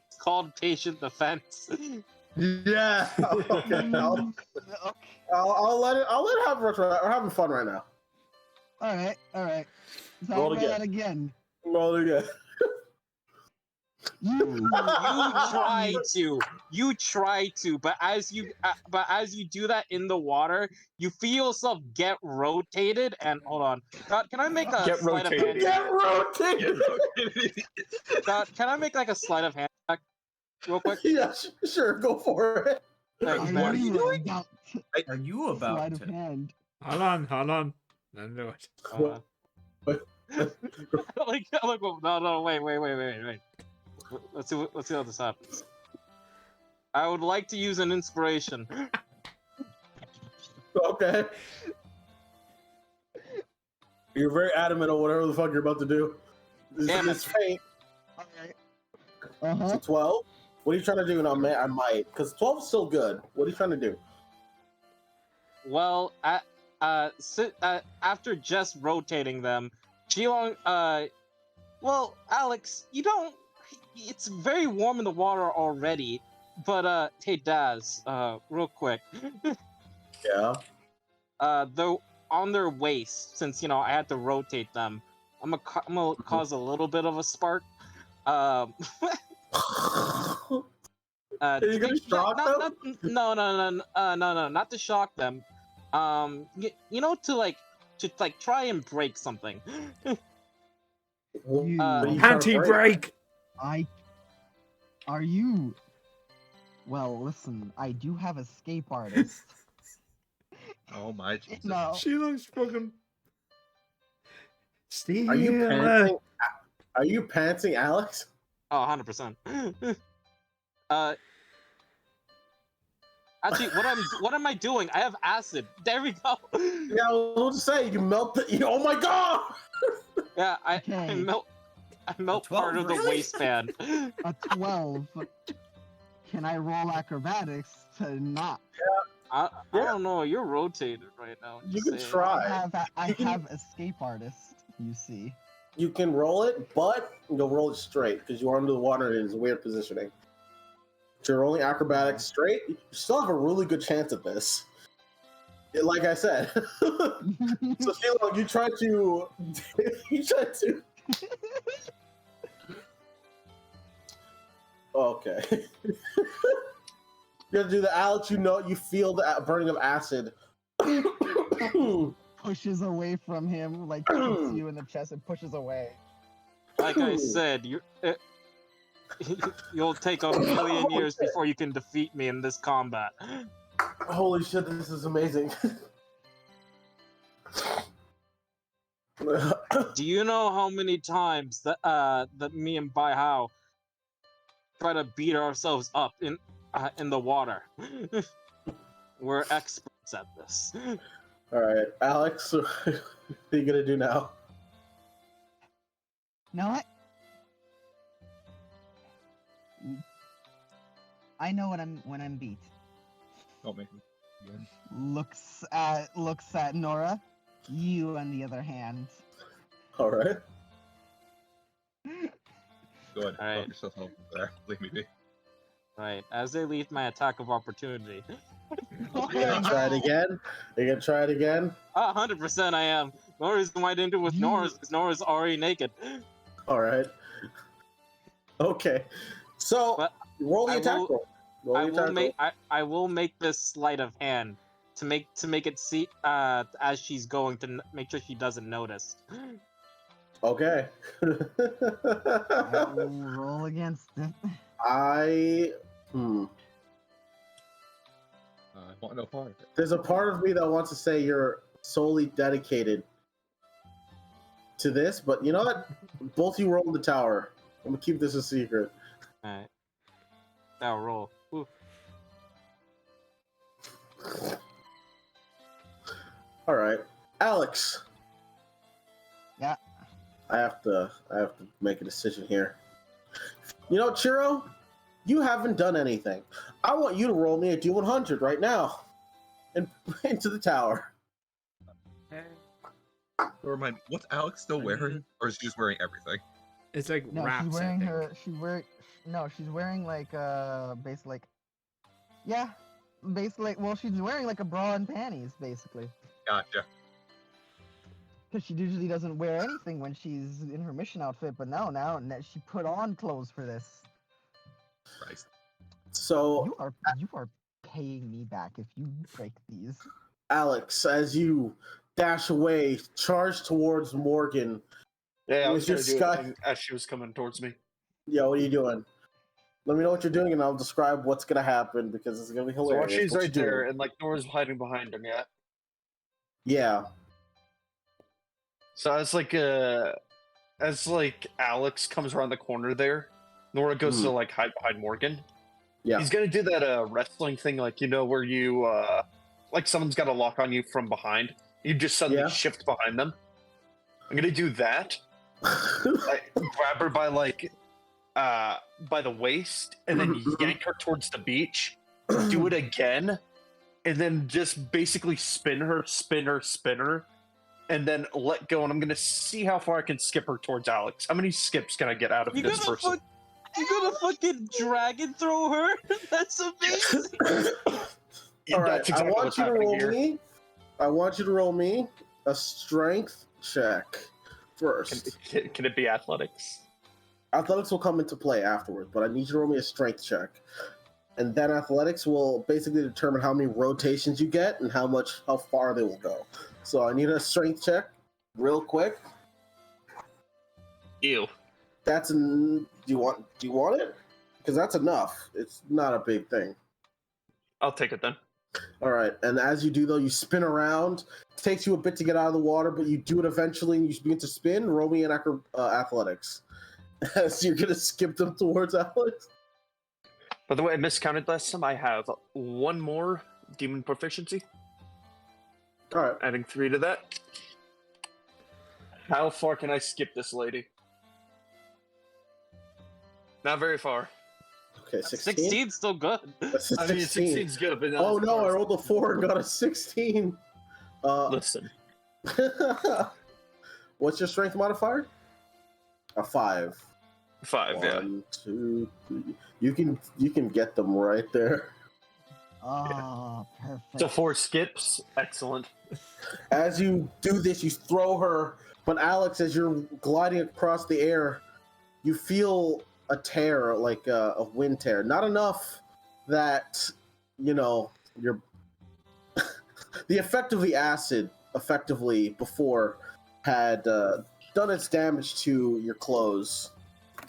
It's called patient defense. Yeah. Okay. I'll let it. I'll let it have rush. We're having fun right now. All right. So Roll I'll roll that again. Roll it again. You try to, but as you do that in the water, you feel yourself get rotated. And hold on, God, can I make a Get sleight of hand? rotated. Get rotated. God, can I make like a sleight of hand check real quick? Yeah, sure. Go for it. Thanks, Are man. you about to Are you about sleight of to? hand? Hold on. Let him do it. Like, no, wait. Let's see how this happens. I would like to use an inspiration. Okay. You're very adamant on whatever the fuck you're about to do. It's faint. Okay. So 12. What are you trying to do? No, man, I might, because 12 is still good. What are you trying to do? Well, after just rotating them, Shilong, well, Alex, you don't. It's very warm in the water already. But hey, Daz, real quick. Yeah. Though on their waist, since I had to rotate them, I'm gonna cause a little bit of a spark. Are you gonna shock them? No, not to shock them. To try and break something. Anti-break. Are you? Well, listen. I do have escape artist. Oh my Jesus. No. She looks fucking. Steve. Are you panting? Are you panting, Alex? Oh, 100%. Actually, what am I doing? I have acid. There we go. Yeah, I was about to say you melt the. Oh my god! Yeah, I melt part of the waistband. A 12. Can I roll acrobatics to not? I don't know. You're rotated right now. You can try. I have escape artist. You see. You can roll it, but you'll roll it straight because you are under the water and it's weird positioning. If you're rolling acrobatics straight, you still have a really good chance at this. Like I said. So Shilong, you try to. Okay. You have to do the Alex. You feel the burning of acid. Pushes away from him, like hits you in the chest and pushes away. Like I said, you'll take a million years before you can defeat me in this combat. Holy shit! This is amazing. Do you know how many times that me and Bai Hao try to beat ourselves up in the water? We're experts at this. All right, Alex, what are you gonna do now? You know what? I know when I'm beat. Don't make me. Again. Looks at Nora. You, on the other hand. All right. Go ahead. All right. Fuck yourself over there. Leave me be. Right, as they leave my attack of opportunity. You gonna try it again? You gonna try it again? 100% I am. The only reason why I didn't do it with Nora is because Nora's already naked. All right. Okay. So But roll the I attack will- roll. Roll the attack roll. I will make this sleight of hand to make it see as she's going to make sure she doesn't notice. Okay. I will roll against it. I want no part of it. There's a part of me that wants to say you're solely dedicated to this, but you know what? Both you roll in the tower. I'm gonna keep this a secret. Alright. Now roll. Ooh. All right, Alex. Yeah. I have to make a decision here. You know, Chiro, you haven't done anything. I want you to roll me a D100 right now, and into the tower. Remind me, what's Alex still wearing, or is she just wearing everything? It's like No, wraps. she's wearing I think. she's wearing like basically like, yeah, basically, well, she's wearing like a bra and panties basically. Gotcha. Because she usually doesn't wear anything when she's in her mission outfit, but now she put on clothes for this. Christ. So You are paying me back if you break these. Alex, as you dash away, charge towards Morgan. Yeah, I Was was your gonna do sky- it as she was coming towards me. Yeah, what are you doing? Let me know what you're doing, and I'll describe what's gonna happen because it's gonna be So hilarious. she's What right you there, doing? and like Nora's hiding behind him. Yeah. Yeah. So as like Alex comes around the corner there, Nora goes to like hide behind Morgan. Yeah. He's gonna do that wrestling thing, like where you like someone's got a lock on you from behind. You just suddenly shift behind them. I'm gonna do that. Grab her by by the waist, and then yank her towards the beach. Do it again, and then just basically spin her, and then let go. And I'm gonna see how far I can skip her towards Alex. How many skips can I get out of this person? You gonna fucking dragon throw her? That's amazing. All right, That's exactly I want what's you to happening roll here. me. I want you to roll me a strength check first. Can it be athletics? Athletics will come into play afterwards, but I need you to roll me a strength check. And then athletics will basically determine how many rotations you get and how far they will go. So I need a strength check real quick. Ew. Do you want it? Because that's enough. It's not a big thing. I'll take it then. All right, and as you do, though, you spin around. It takes you a bit to get out of the water, but you do it eventually, and you begin to spin. Roll me in athletics. So you're going to skip them towards Alex? By the way, I miscounted last time. I have one more demon proficiency. All right. Adding 3 to that. How far can I skip this lady? Not very far. Okay, 16? 16's still good. That's a I mean, 16. 16's good, but not Oh as no, far I as- rolled a 4 and got a 16. Listen. What's your strength modifier? A 5. 5, yeah. 1, 2, 3. You can get them right there. Oh, perfect. So 4 skips. Excellent. As you do this, you throw her, but Alex, as you're gliding across the air, you feel a tear, like a wind tear. Not enough that, you're... the effect of the acid, before, had done its damage to your clothes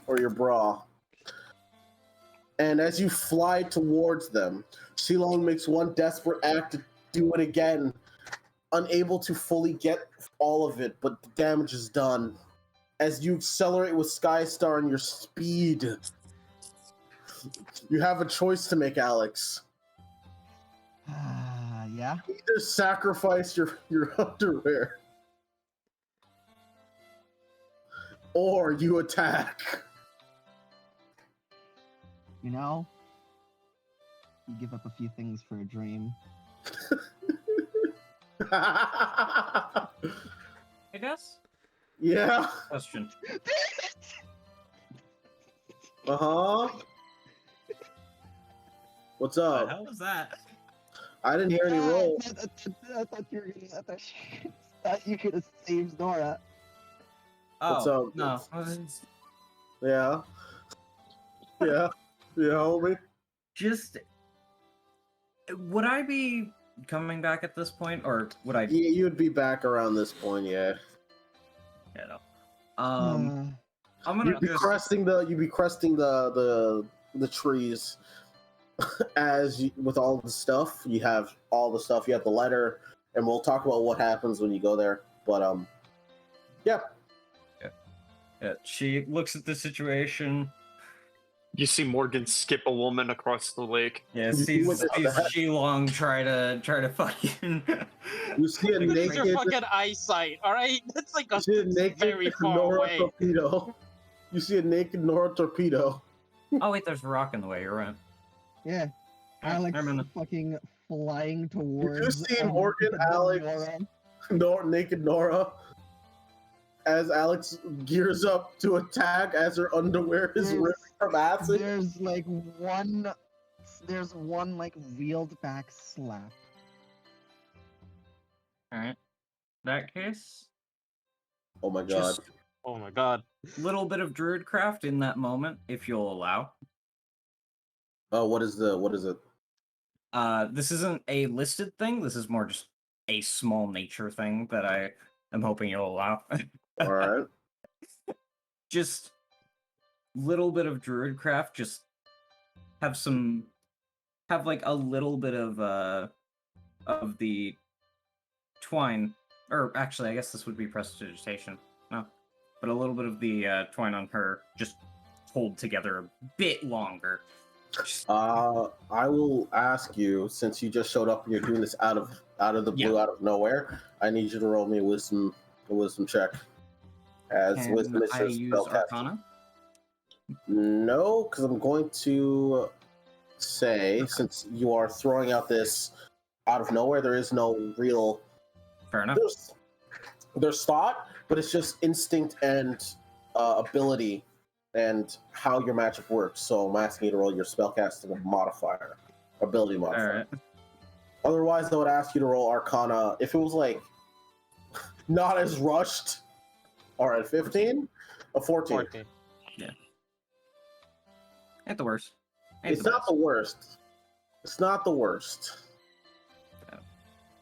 or your bra. And as you fly towards them, Shilong makes one desperate act to do it again, unable to fully get all of it, but the damage is done. As you accelerate with Skystar and your speed, you have a choice to make, Alex. Yeah? Either sacrifice your underwear, or you attack. You give up a few things for a dream. I guess. Yeah. Question. Uh-huh. What's What the up? hell was that? I didn't hear any roll. I thought you were thought you could have saved Nora. What's Oh, up? no. Yeah. Yeah. Yeah, homie. Just... Would I be coming back at this point, or would I... Yeah, you'd be back around this point, yeah. Yeah, no. I'm gonna You'd be just... cresting the trees with all the stuff. You have all the stuff. You have the letter, and we'll talk about what happens when you go there. But yeah. Yeah, she looks at the situation. You see Morgan skip a woman across the lake. Yeah, You sees would- Shilong try to fucking... You see a Look at naked, your fucking eyesight, alright? That's like you see a naked very far Nora away. torpedo. You see a naked Nora torpedo. Oh wait, there's a rock in the way, you're right. Yeah. Alex I'm in fucking flying towards... see Morgan, Alex? Naked Nora. As Alex gears up to attack, as her underwear is ripped from acid. There's one reeled back slap. Alright. That case, Oh my god. just Oh my god. little bit of druidcraft in that moment, if you'll allow. Oh, what is it? This isn't a listed thing, this is more just a small nature thing that I am hoping you'll allow. Alright. Just little bit of druidcraft, just have like a little bit of the twine, or actually I guess this would be prestidigitation. No. But a little bit of the twine on her just hold together a bit longer. I will ask you, since you just showed up and you're doing this out of the blue, Yeah. out of nowhere. I need you to roll me a wisdom check. As Can wisdom is I your use spellcasting. Arcana? No, because I'm going to say, since you are throwing out this out of nowhere, there is no real. Fair enough. There's thought, but it's just instinct and ability and how your magic works. So I'm asking you to roll your spellcasting modifier, ability modifier. All right. Otherwise, I would ask you to roll Arcana. If it was like not as rushed. All right, 15, a 14. 14. Ain't the worst. It's not the worst. It's not the worst.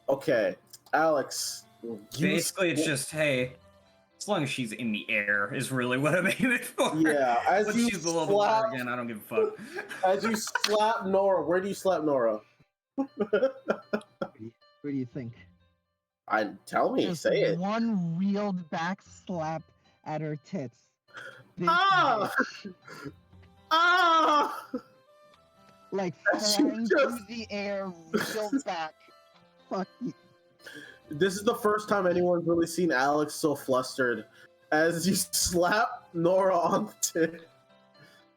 Okay, Alex. Basically, it's just, hey, as long as she's in the air is really what I'm aiming for. Yeah, as Once you she's below the water again, I don't give a fuck. As you slap Nora, where do you slap Nora? Where do you think? Tell me, Just say it. one real back slap at her tits. This Ah! bitch, Ah! like She flying through just- the air, real back. Fuck you. This is the first time anyone's really seen Alex so flustered. As you slap Nora on the tit,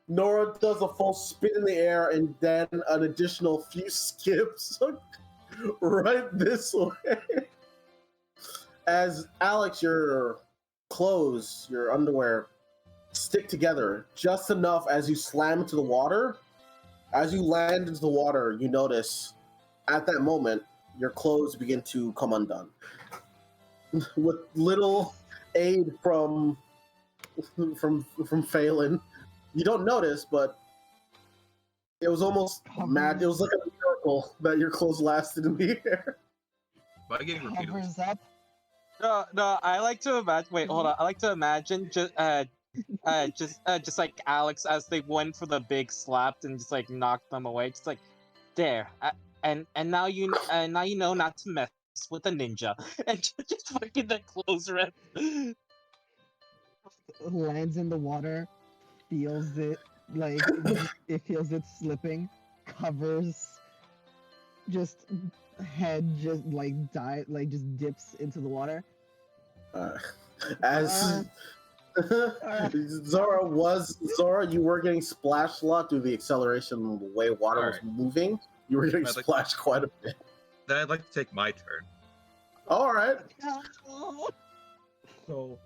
Nora does a full spin in the air and then an additional few skips right this way. As Alex, your clothes, your underwear stick together just enough as you slam into the water. As you land into the water, you notice at that moment your clothes begin to come undone. With little aid from Phelan. You don't notice, but it was almost mad. It was like a miracle that your clothes lasted in the air. Am I getting repeatedly? Covers up. No, I like to imagine. Wait, hold on. I like to imagine just like Alex as they went for the big slap and just like knocked them away. Just like, there, and now you know not to mess with a ninja, and just fucking the clothes rip. Lands in the water, feels it, like, it feels it slipping, covers, just head just like just dips into the water. As Zora, you were getting splashed a lot due to the acceleration of the way water was moving. You were getting I'd like- splashed quite a bit. Then I'd like to take my turn. All right. So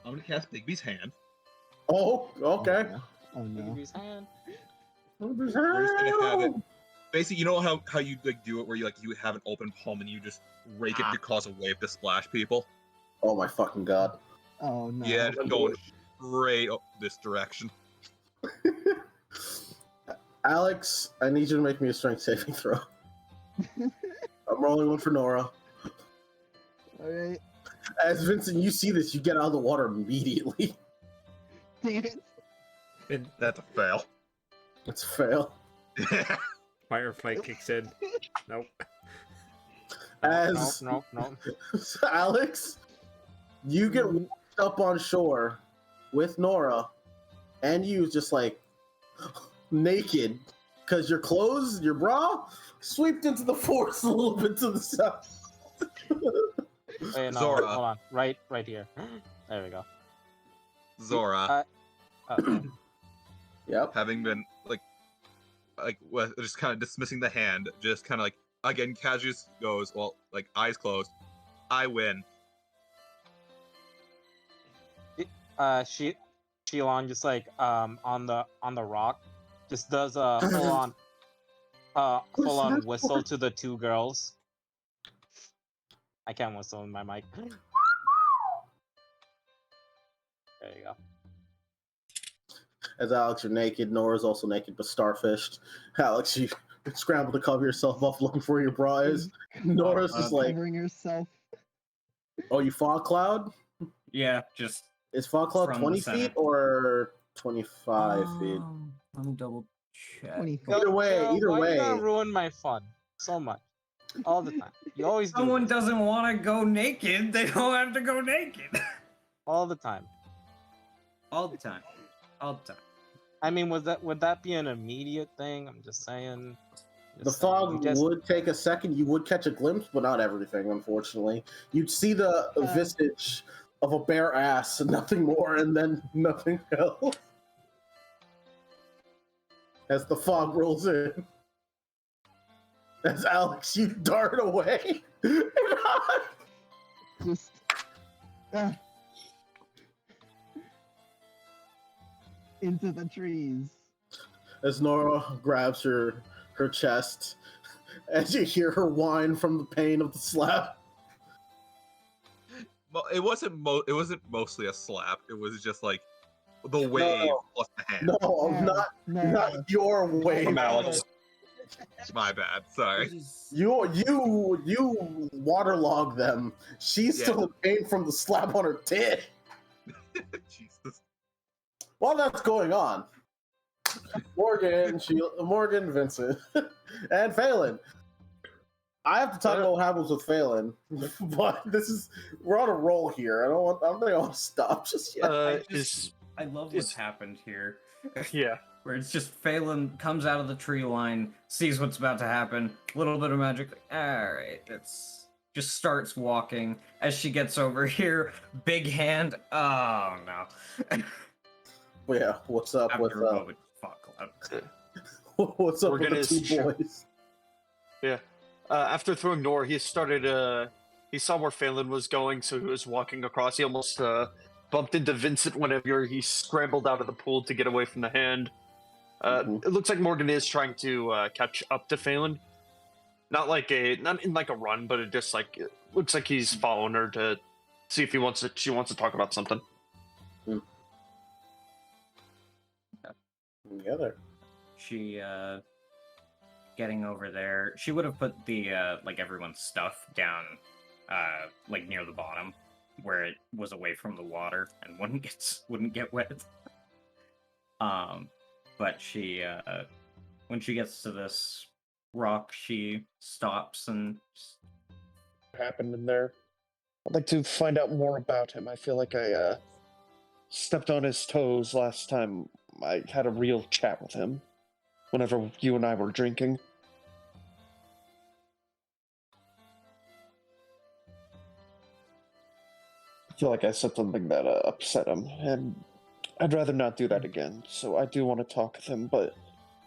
I'm gonna cast Bigby's hand. Oh, okay. Oh no. His hand. We're just gonna have it. Basically, you know how you like do it where you have an open palm and you just rake it to cause a wave to splash people. Oh my fucking god. Oh no. Yeah, just going straight up this direction. Alex, I need you to make me a strength saving throw. I'm rolling one for Nora. Alright. As Vincent, you see this, you get out of the water immediately. Damn it. That's a fail. It's a fail. Firefly kicks in. Nope. As Nope. Alex, you get washed up on shore with Nora, and you just like naked because your clothes, your bra, swept into the forest a little bit to the south. Wait, no, Zora. hold on. Right here. There we go. Zora, Okay. Yep. having been just kind of dismissing the hand, just kind of like again, Cassius goes, well, like eyes closed. I win. Shilon just like on the rock just does a full on whistle to the two girls. I can't whistle in my mic. There you go. As Alex, you're naked. Nora's also naked, but starfished. Alex, you scramble to cover yourself up looking for where your bra is. Nora's just like, Covering herself. oh, you fog cloud? Yeah, just Is fog cloud From the 20 center. feet or 25 feet? Let me double check. 20 feet. Either way, Girl, either why way. you gotta ruin my fun so much? All the time. You always do. Someone this. doesn't want to go naked, they don't have to go naked. All the time. All the time. All the time. I mean, would that be an immediate thing? I'm just saying. The fog you guys- would take a second. You would catch a glimpse, but not everything, unfortunately. You'd see the visage of a bare ass, nothing more, and then nothing else. As the fog rolls in. As Alex, you dart away. Just. Into the trees. As Nora grabs her chest, as you hear her whine from the pain of the slap. Well, it wasn't mostly a slap. It was just like the wave plus the hand. No, not your wave. From Alex. My bad. Sorry. You waterlog them. She's still in pain from the slap on her tit. Jesus. While that's going on, Morgan, Vincent, and Phelan. I have to talk about what happens with Phelan, but we're on a roll here. I don't think I want to stop just yet. I love what's happened here. Yeah. Where it's just Phelan comes out of the tree line, sees what's about to happen, little bit of magic. Alright, just starts walking. As she gets over here, big hand. Oh no. Yeah, what's up with what's up with the two boys? Yeah. After throwing Nor, he started. He saw where Phelan was going, so he was walking across. He almost bumped into Vincent whenever he scrambled out of the pool to get away from the hand. It looks like Morgan is trying to catch up to Phelan. Not in like a run, but it just like it looks like he's following her to see if she wants to talk about something. Together. She getting over there. She would have put the like everyone's stuff down like near the bottom where it was away from the water and wouldn't get wet. But she when she gets to this rock, she stops and What happened in there? I'd like to find out more about him. I feel like I stepped on his toes last time I had a real chat with him. Whenever you and I were drinking. I feel like I said something that upset him, and I'd rather not do that again. So I do want to talk with him, but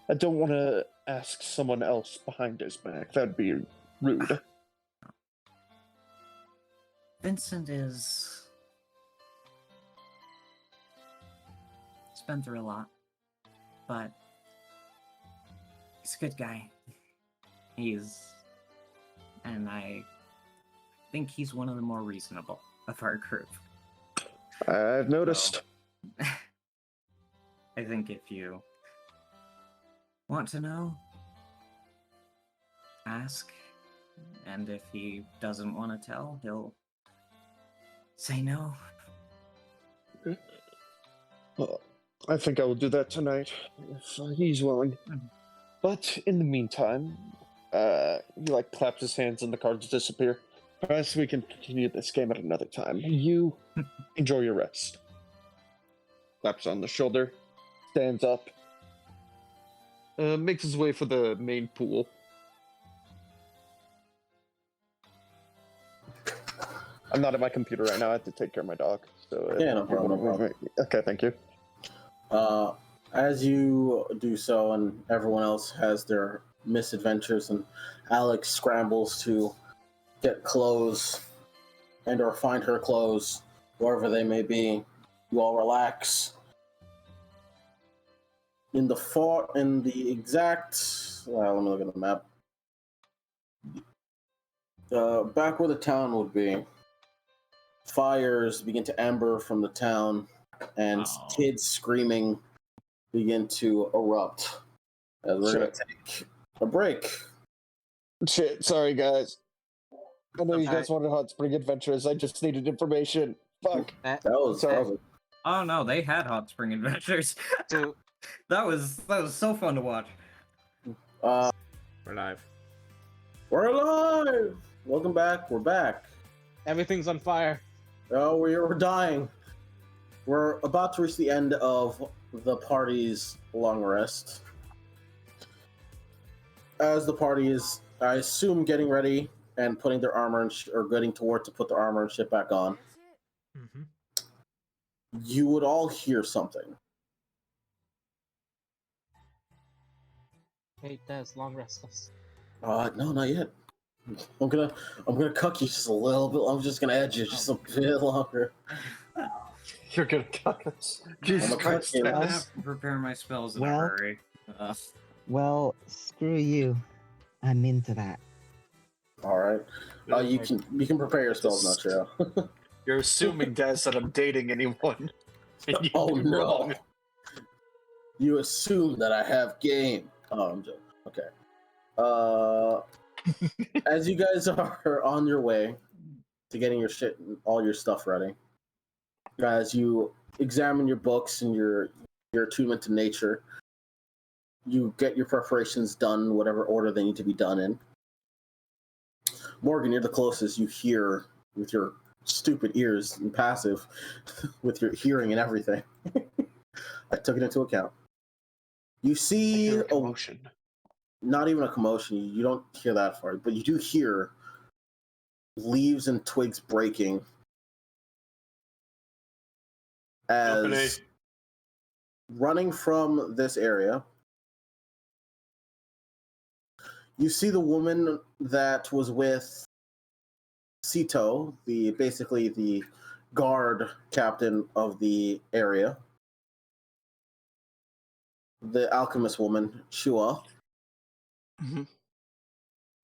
I don't want to ask someone else behind his back. That'd be rude. Vincent is... He's been through a lot, but he's a good guy. And I think he's one of the more reasonable of our group. I've noticed. So, I think if you want to know, ask. And if he doesn't want to tell, he'll say no. Well, I think I will do that tonight, if he's willing. But in the meantime, he like claps his hands and the cards disappear. Perhaps we can continue this game at another time. You enjoy your rest. Claps on the shoulder, stands up, makes his way for the main pool. I'm not at my computer right now. I have to take care of my dog. So Yeah, no problem. Okay, thank you. As you do so, and everyone else has their misadventures, and Alex scrambles to get clothes and or find her clothes, wherever they may be, you all relax. Let me look at the map. Back where the town would be, fires begin to ember from the town, and kids screaming begin to erupt. As we're going to take a break. Shit, sorry guys. I know you guys wanted Hot Spring Adventures. I just needed information. Fuck. That was sorry. Oh no, they had Hot Spring Adventures. that was so fun to watch. We're live. We're alive! Welcome back. We're back. Everything's on fire. Oh, we're dying. We're about to reach the end of the party's long rest. As the party is, I assume, getting ready and putting their armor or getting to work to put their armor and shit back on, Mm-hmm. you would all hear something. Hey, Des, long rest us. No, not yet. I'm gonna cuck you just a little bit. I'm just gonna edge you just a bit longer. You're gonna cut us. Jesus I'm a Christ. cuck you. I'm gonna have to prepare my spells in a Well- hurry. Well, screw you. I'm into that. All right. You can prepare your spells, not true. You're assuming, Des, that I'm dating anyone. And you'd Oh be no! wrong. You assume that I have game. Oh, I'm joking. Okay. As you guys are on your way to getting your shit, all your stuff ready, as you examine your books and your attunement to nature, you get your preparations done, whatever order they need to be done in. Morgan, you're the closest. You hear with your stupid ears and passive, with your hearing and everything. I took it into account. You see You're a commotion. not even a commotion. You don't hear that far, but you do hear leaves and twigs breaking as running from this area. You see the woman that was with Sito, basically the guard captain of the area, the alchemist woman, Shua. Mm-hmm.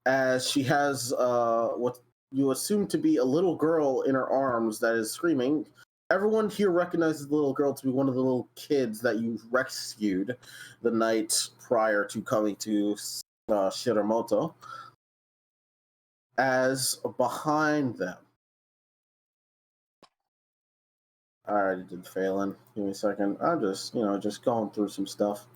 As she has what you assume to be a little girl in her arms that is screaming. Everyone here recognizes the little girl to be one of the little kids that you rescued the night prior to coming to Shiramoto. As behind them, I already did Phelan. Give me a second. I'm just going through some stuff.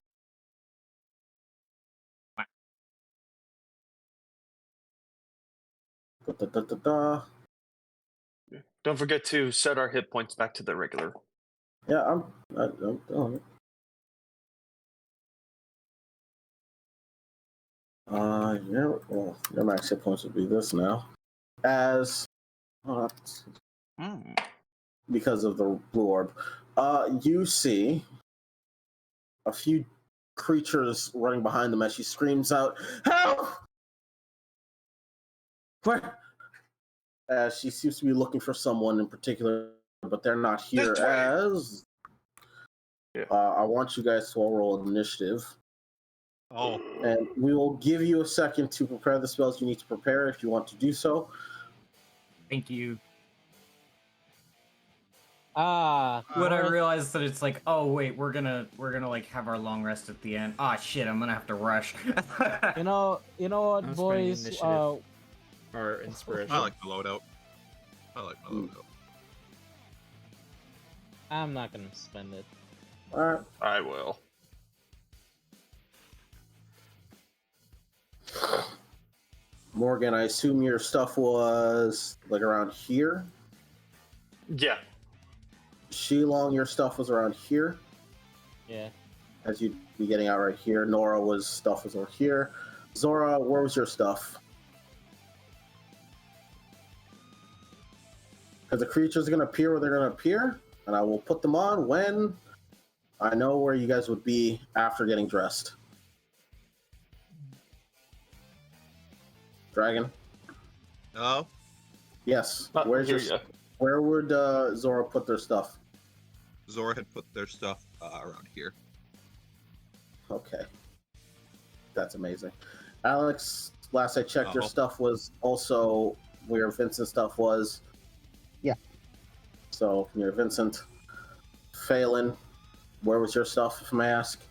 Don't forget to set our hit points back to the regular. Yeah, I'm doing it. Your max hit points would be this now. As because of the blue orb, you see a few creatures running behind them as she screams out, "Help!" Where? As she seems to be looking for someone in particular, but they're not here. As I want you guys to all roll initiative. Oh. And we will give you a second to prepare the spells you need to prepare if you want to do so. Thank you. When I realized that it's like, oh wait, we're gonna like have our long rest at the end. Ah shit, I'm gonna have to rush. you know what, I'm spending boys? initiative. Or inspiration. I like my loadout. I'm not gonna spend it. All right. I will. Morgan, I assume your stuff was like around here. Yeah. Shilong, your stuff was around here. Yeah. As you'd be getting out right here. Nora stuff was over here. Zora, where was your stuff? Because the creatures are going to appear where they're going to appear, and I will put them on when I know where you guys would be after getting dressed. Dragon? No. Yes. Where would Zora put their stuff? Zora had put their stuff around here. Okay. That's amazing. Alex, last I checked, your stuff was also where Vincent's stuff was. Yeah. So, near Vincent. Phelan, where was your stuff, if I may ask?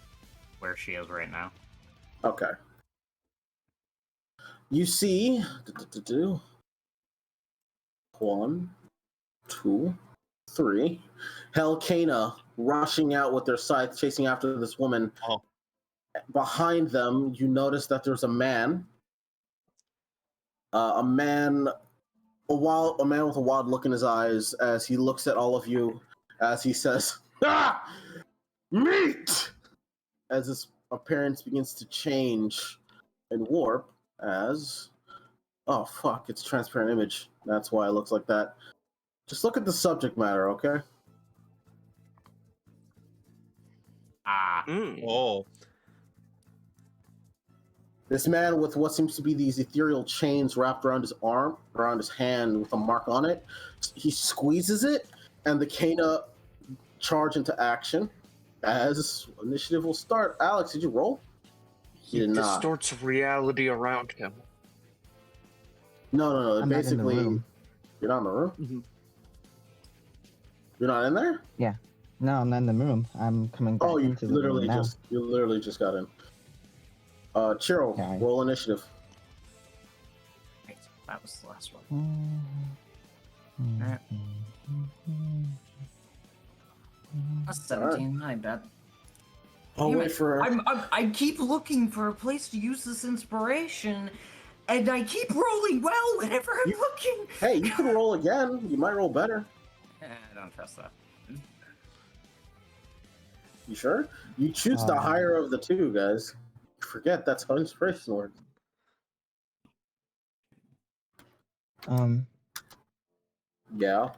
Where she is right now. Okay. You see... 1, 2, 3. Helcana rushing out with their scythe, chasing after this woman. Oh. Behind them, you notice that there's a man. A man with a wild look in his eyes as he looks at all of you as he says, "Ah! Meat!" as his appearance begins to change and warp as... Oh, fuck, it's a transparent image. That's why it looks like that. Just look at the subject matter, okay? Oh. This man with what seems to be these ethereal chains wrapped around his arm, around his hand with a mark on it. He squeezes it, and the Kana charge into action as initiative will start. Alex, did you roll? He distorts reality around him. No. I'm Basically, not in the room. you're not in the room? Mhm. You're not in there? Yeah. No, I'm not in the room. I'm coming back Oh, you into the room now. literally just got in. Chiro, Okay. roll initiative. Wait, that was the last one. Alright. That's 17. I bet. I'll Damn wait it. for... I keep looking for a place to use this inspiration, and I keep rolling well whenever I'm looking. Hey, you can roll again. You might roll better. I don't trust that. You sure? You choose the higher of the two, guys. Forget that's how inspiration works. Yeah.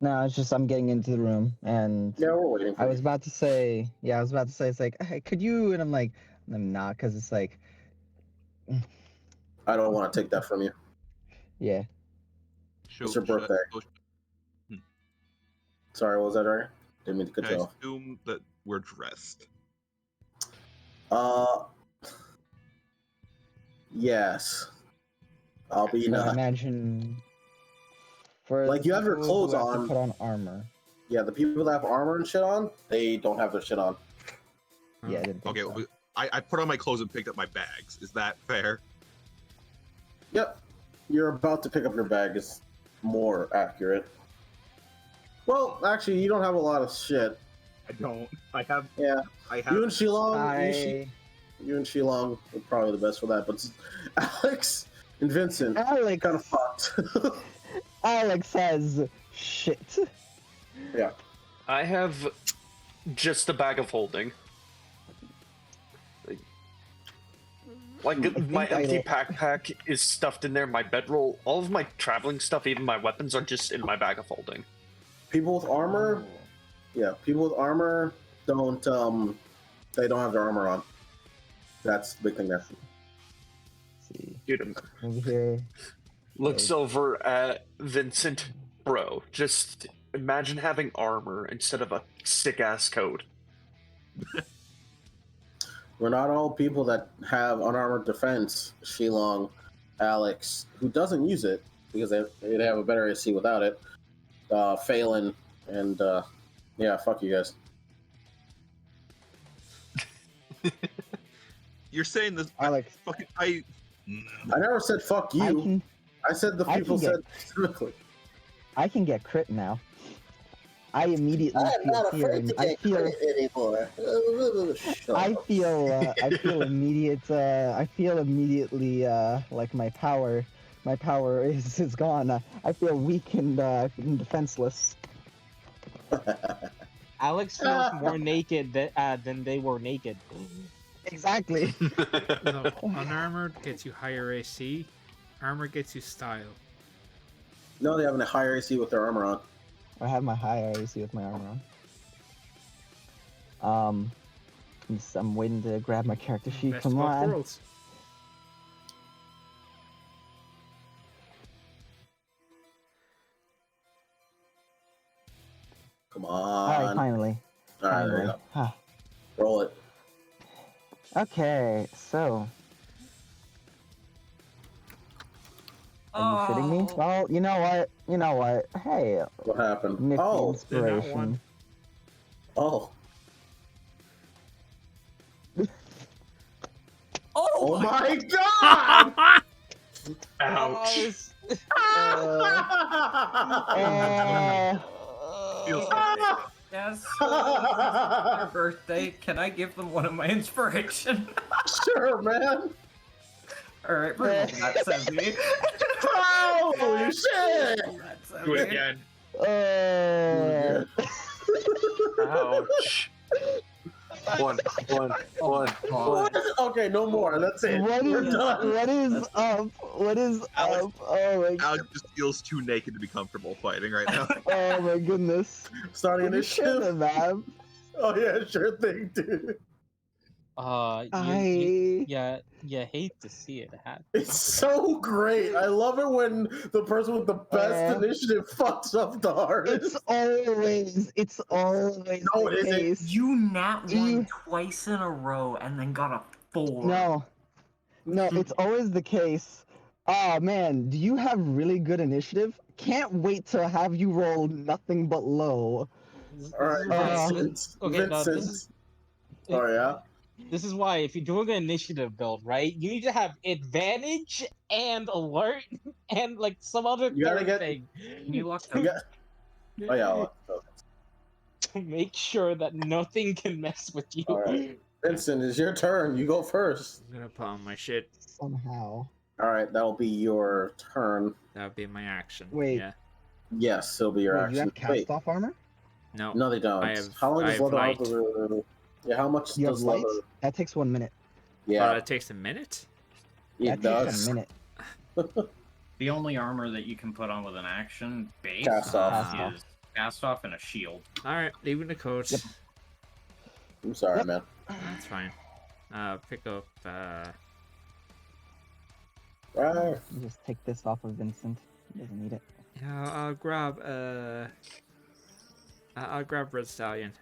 No, it's just I'm getting into the room, and Yeah, we're waiting for I you. was about to say, it's like, hey, could you? And I'm like, I'm not, because it's like, I don't want to take that from you. yeah. It's your birthday. Sorry, what was that, right? Didn't mean to cut I you off. assume that we're dressed. Yes. I'll be So not. imagine, for Like, the you have your people who clothes have to on. put on armor. Yeah, the people that have armor and shit on, they don't have their shit on. Yeah, I didn't think Okay, so. I put on my clothes and picked up my bags. Is that fair? Yep. You're about to pick up your bag is more accurate. Well, actually, you don't have a lot of shit. I don't. I have. Yeah. I have. You and Shilong, I... you and Shilong are probably the best for that, but Alex and Vincent Alex, kind of fucked. Alex has shit. Yeah. I have just a bag of holding. Like my empty backpack is stuffed in there, my bedroll, all of my traveling stuff, even my weapons are just in my bag of holding. People with armor, yeah, people with armor don't, they don't have their armor on. That's the big thing there. See, Dude, over here. looks over at Vincent. Bro, just imagine having armor instead of a sick-ass coat. We're not all people that have unarmored defense, Shilong, Alex, who doesn't use it because they have a better AC without it, Phelan, and yeah, fuck you guys. You're saying this, Alex, I never said fuck you. I said the people said specifically. I can get crit now. I immediately I'm feel not fear. afraid to get crit anymore. I feel immediate. I feel immediately like my power is gone. I feel weak and defenseless. Alex feels more naked than they were naked. Exactly. No, unarmored gets you higher AC. Armor gets you style. No, they have a higher AC with their armor on. I have my higher AC with my armor on. I'm waiting to grab my character sheet. Best Come of both on. worlds. Come All right, on. finally. All right, there you go. Huh. Roll it. Okay, so. Are you shitting me? Well, you know what? Hey, What happened? nifty Oh, inspiration. oh. Oh my god! Ouch. Feels Yes. Their birthday. Can I give them one of my inspiration? Sure, man. All right, we're rolling that 70. Holy shit! Do it again. Ouch. One. Okay, no more. That's it. We're done. What is up? What is Alex- up? Oh my, Alex just feels too naked to be comfortable fighting right now. oh my goodness. Starting Can you share the initiative. map? Oh yeah, sure thing, dude. You hate to see it happen. It's so great. I love it when the person with the best initiative fucks up the hardest. It's always No, the it isn't. case. You nat Do one you- twice in a row and then got a 4. No, it's always the case. Ah man, do you have really good initiative? Can't wait to have you roll nothing but low. All right, Vincent. Okay, no, Vincent. this is Oh yeah. this is why if you're doing an initiative build, right, you need to have advantage and alert and like some other You gotta third get- thing You lucked You out. got- Oh yeah. to make sure that nothing can mess with you. All right. Vincent, it's your turn. You go first. I'm gonna put on my shit. Somehow. All right, that'll be your turn. That'll be my action. Wait. Yeah. Yes, it'll be your Wait, you action. have cast off armor? No. No, they don't. I have- how long I does have leather light. armor? Yeah, how much You have does light? leather? That takes 1 minute. Yeah, It takes a minute? it That takes does. a minute. The only armor that you can put on with an action base Cast off. is cast off and a shield. Alright, leaving the coach. Yep. I'm sorry, Yep. man. That's fine. Pick up, Right. You just take this off of Vincent. He doesn't need it. yeah, I'll grab, I'll grab Red Stallion.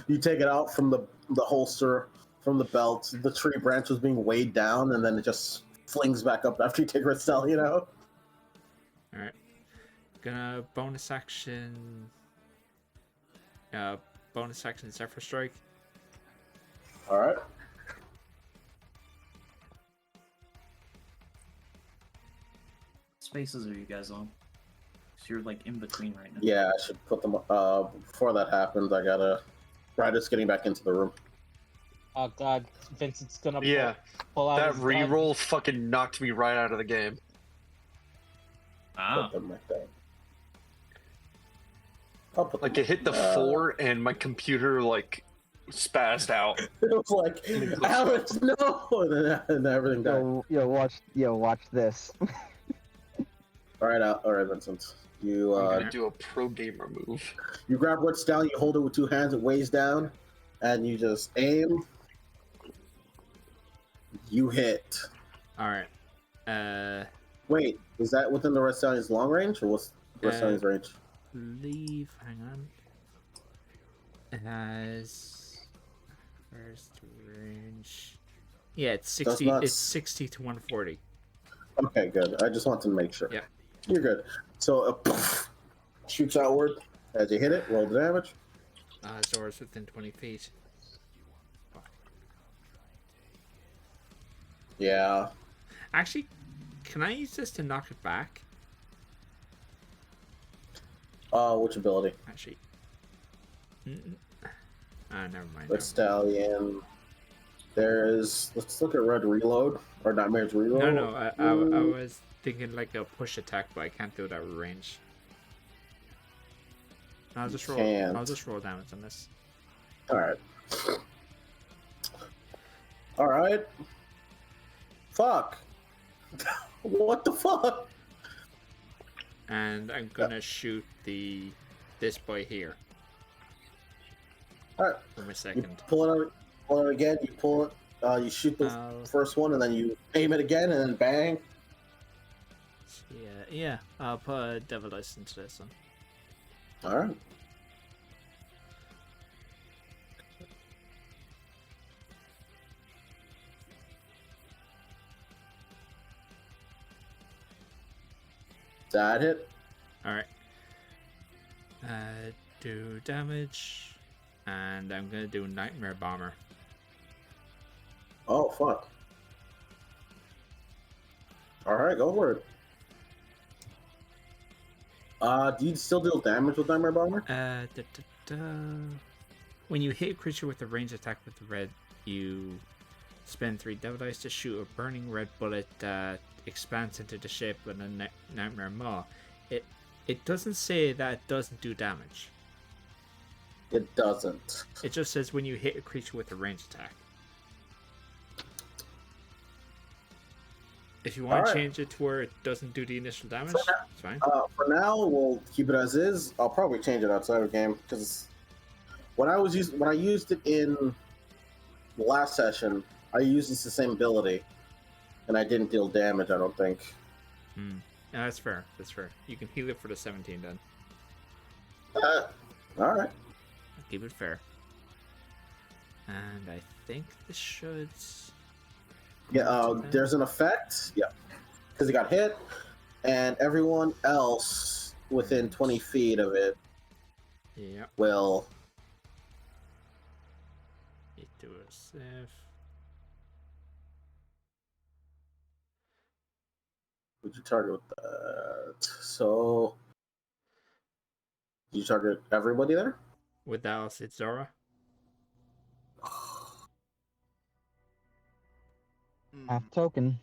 You take it out from the holster, from the belt. The tree branch was being weighed down, and then it just flings back up after you take Red Stallion out. Alright. Gonna bonus action, Zephyr Strike. All right. Spaces are you guys on? So you're like in between right now. Yeah, I should put them. Before that happens, I gotta. Ryder's getting back into the room. Oh god, Vincent's gonna Yeah, pull out that his gun. reroll fucking knocked me right out of the game. Ah, Put them like that. I'll put Like them- it hit the 4 and my computer like spazzed out. It was like, Alex, no! And then everything died. Watch this. All right, Vincent. You I'm gonna do a pro gamer move. you grab Red Stallion, you hold it with 2 hands, it weighs down, and you just aim. You hit. Alright. Wait, is that within the Red Stallion's long range, or what's Red Uh, Stallion's range? Leave, hang on. It has first range. Yeah, it's 60. not It's 60 to 140. Okay, good. I just wanted to make sure. Yeah. You're good. So shoots outward as you hit it. Roll the damage. Zora's within 20 feet. Yeah. Actually, can I use this to knock it back? Which ability? Actually. Never mind. Red Stallion. There's. Let's look at Red Reload or Nightmares Reload. No, I was thinking like a push attack, but I can't do that with range. I'll just roll. Can't. I'll just roll damage on this. All right. All right. Fuck. What the fuck? And I'm gonna shoot this boy here. All right. For my You second. pull it again. You pull it. You shoot the first one, and then you aim it again, and then bang. Yeah. I'll put a Devil Dice into this one. All right. That hit. All right. Do damage, and I'm gonna do Nightmare Bomber. Oh fuck. All right, go for it. Do you still deal damage with Nightmare Bomber? When you hit a creature with a ranged attack with the red, you spend 3 Devil Dice to shoot a burning red bullet that expands into the shape of a Nightmare Maw. It doesn't say that it doesn't do damage. It doesn't. It just says when you hit a creature with a ranged attack. If you want to change it to where it doesn't do the initial damage, it's fine. For now, we'll keep it as is. I'll probably change it outside of the game because when I used it in the last session, I used the same ability, and I didn't deal damage. I don't think. No, that's fair. That's fair. You can heal it for the 17 then. All right. Keep it fair. And I think this should. Yeah, there's an effect. Yeah, because he got hit, and everyone else within 20 feet of it will. Do a save. Would you target with that? So, did you target everybody there? With that, it's Zora. Half token.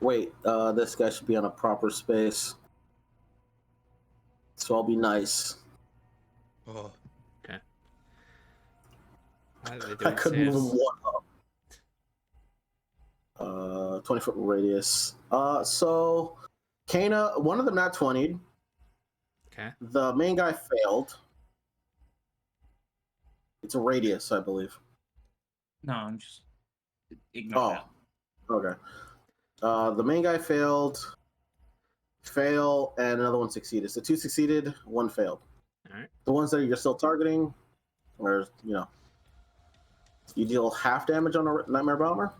Wait. This guy should be on a proper space. So I'll be nice. Oh. Okay. I could move him one up. 20-foot radius. So Kana, one of them not 20'd. Okay. The main guy failed. It's a radius, I believe. No, I'm just ignore that. Okay. The main guy failed. Fail, and another one succeeded. So 2 succeeded, 1 failed. All right. The ones that you're still targeting, or you deal half damage on a Nightmare Bomber.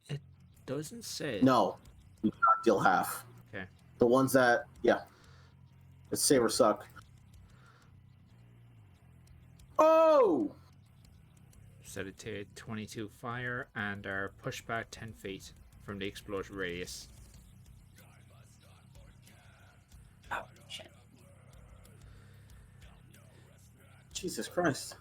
It doesn't say. No, you do not deal half. Okay. The ones that, it's save or suck. Oh! Set it to 22 fire and are pushed back 10 feet from the explosion radius. Oh, shit. Jesus Christ.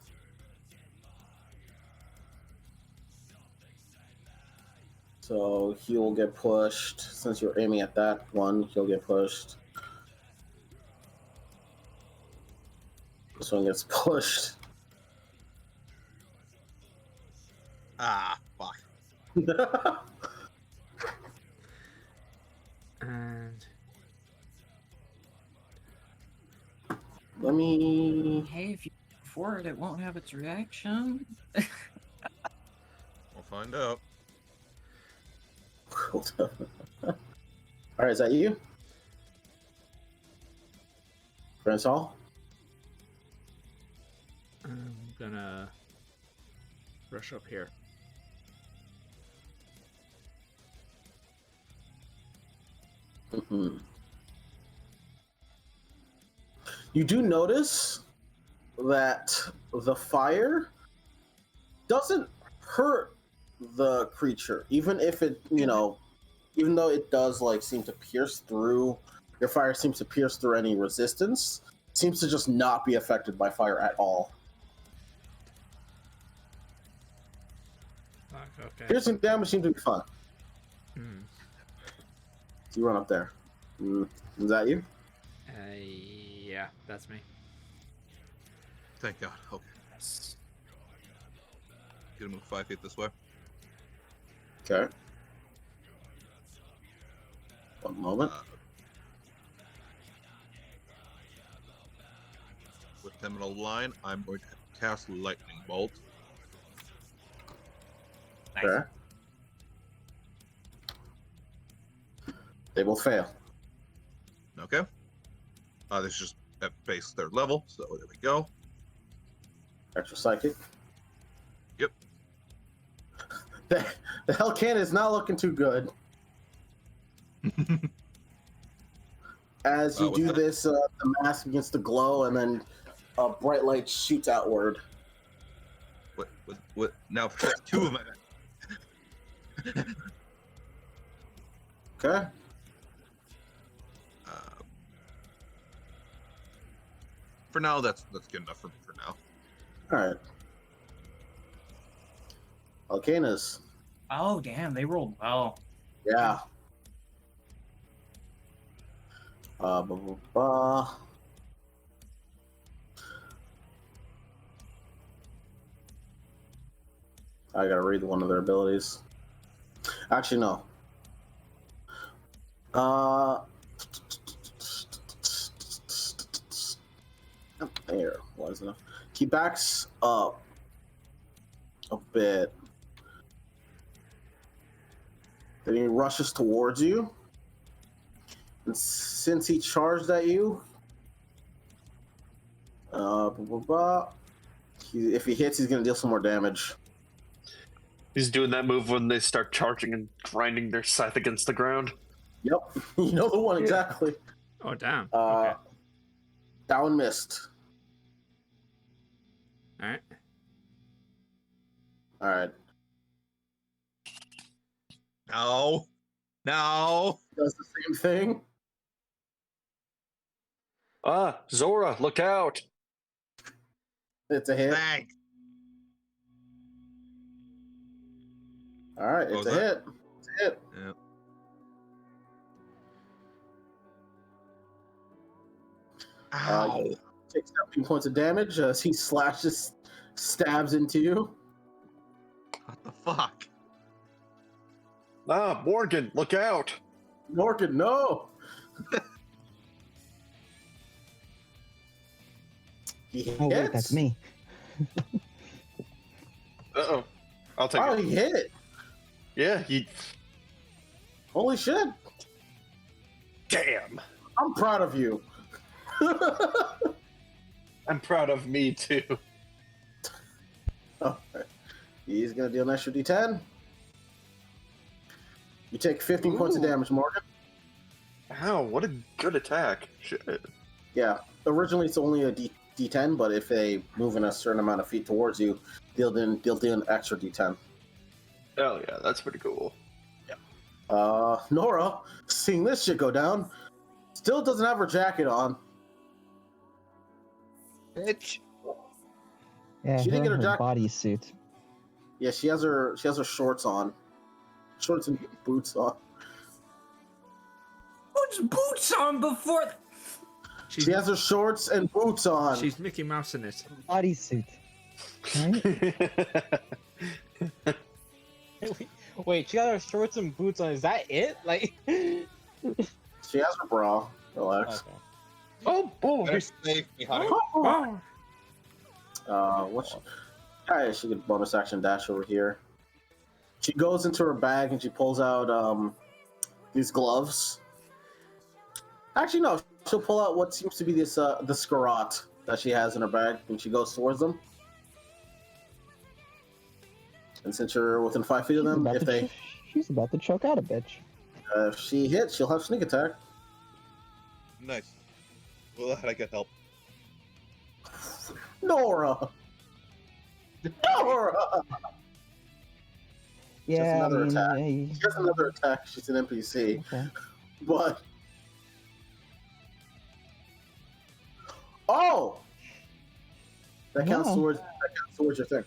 So he will get pushed. Since you're aiming at that one, he'll get pushed. This one gets pushed. Ah, fuck. And Let me. Hey, if you for it, it won't have its reaction. We'll find out. Alright, is that you? Prince Hall? I'm gonna rush up here. Mm-hmm. You do notice that the fire doesn't hurt the creature, even if it, even though it does seem to pierce through. Your fire seems to pierce through any resistance. It seems to just not be affected by fire at all. Okay. Piercing damage seems to be fun. Hmm. So you run up there. Is that you? Yeah, that's me. Thank God. Okay. Gonna move 5 feet this way. Okay. One moment. With them in a line, I'm going to cast Lightning Bolt. Nice. Okay. They will fail. Okay. This is just at base 3rd level, so there we go. Extra psychic. Yep. The Hellcan is not looking too good. As you what's do that? this, the mask begins to glow, and then a bright light shoots outward. What? Now protect 2 of my. Okay. For now, that's good enough for me for now. All right. Alcanas. Oh, damn, they rolled well. Yeah. Blah, blah, blah. I gotta read one of their abilities. Actually, no. There was enough. He backs up a bit. Then he rushes towards you. And since he charged at you, if he hits, he's gonna deal some more damage. He's doing that move when they start charging and grinding their scythe against the ground. Yep, you know the one exactly. Oh, damn. Okay. That one missed. All right. All right. No. No. Does the same thing. Zora, look out! It's a hit. Thanks. All right, What it's was a that? hit. It's a hit. Yeah. Ow. Takes 17 points of damage as he stabs into you. What the fuck? Morgan, look out! Morgan, no! He hits. Oh wait, that's me. Uh-oh. I'll take Oh, it. he hit! Yeah, he... Holy shit! Damn! I'm proud of you. I'm proud of me, too. Alright. He's gonna deal an extra D10. You take 15 points of damage, Morgan. Ow, what a good attack. Shit. Yeah. Originally it's only a D10, but if they move in a certain amount of feet towards you, they'll do an extra D10. Oh, yeah, that's pretty cool. Nora, seeing this shit go down, still doesn't have her jacket on. Bitch. Yeah, She didn't get her jacket. bodysuit. Yeah, she has her shorts on. Shorts and boots on. Who's boots on before? She has her shorts and boots on. She's Mickey Mouse in it. Bodysuit. Right? Wait, she got her shorts and boots on. Is that it? Like, She has her bra. Relax. okay. Oh, boy! Better save me, honey. What's Alright, she could bonus action dash over here. She goes into her bag and she pulls out these gloves. Actually, no. She'll pull out what seems to be this the scarot that she has in her bag when she goes towards them. And since you're within 5 feet of them, She's about to choke out a bitch. if she hits, she'll have sneak attack. Nice. Well, I get help. Nora! Nora! Yeah, another attack. hey, She has another attack. She's an NPC. okay. But... Oh! That counts Yeah. towards your thing.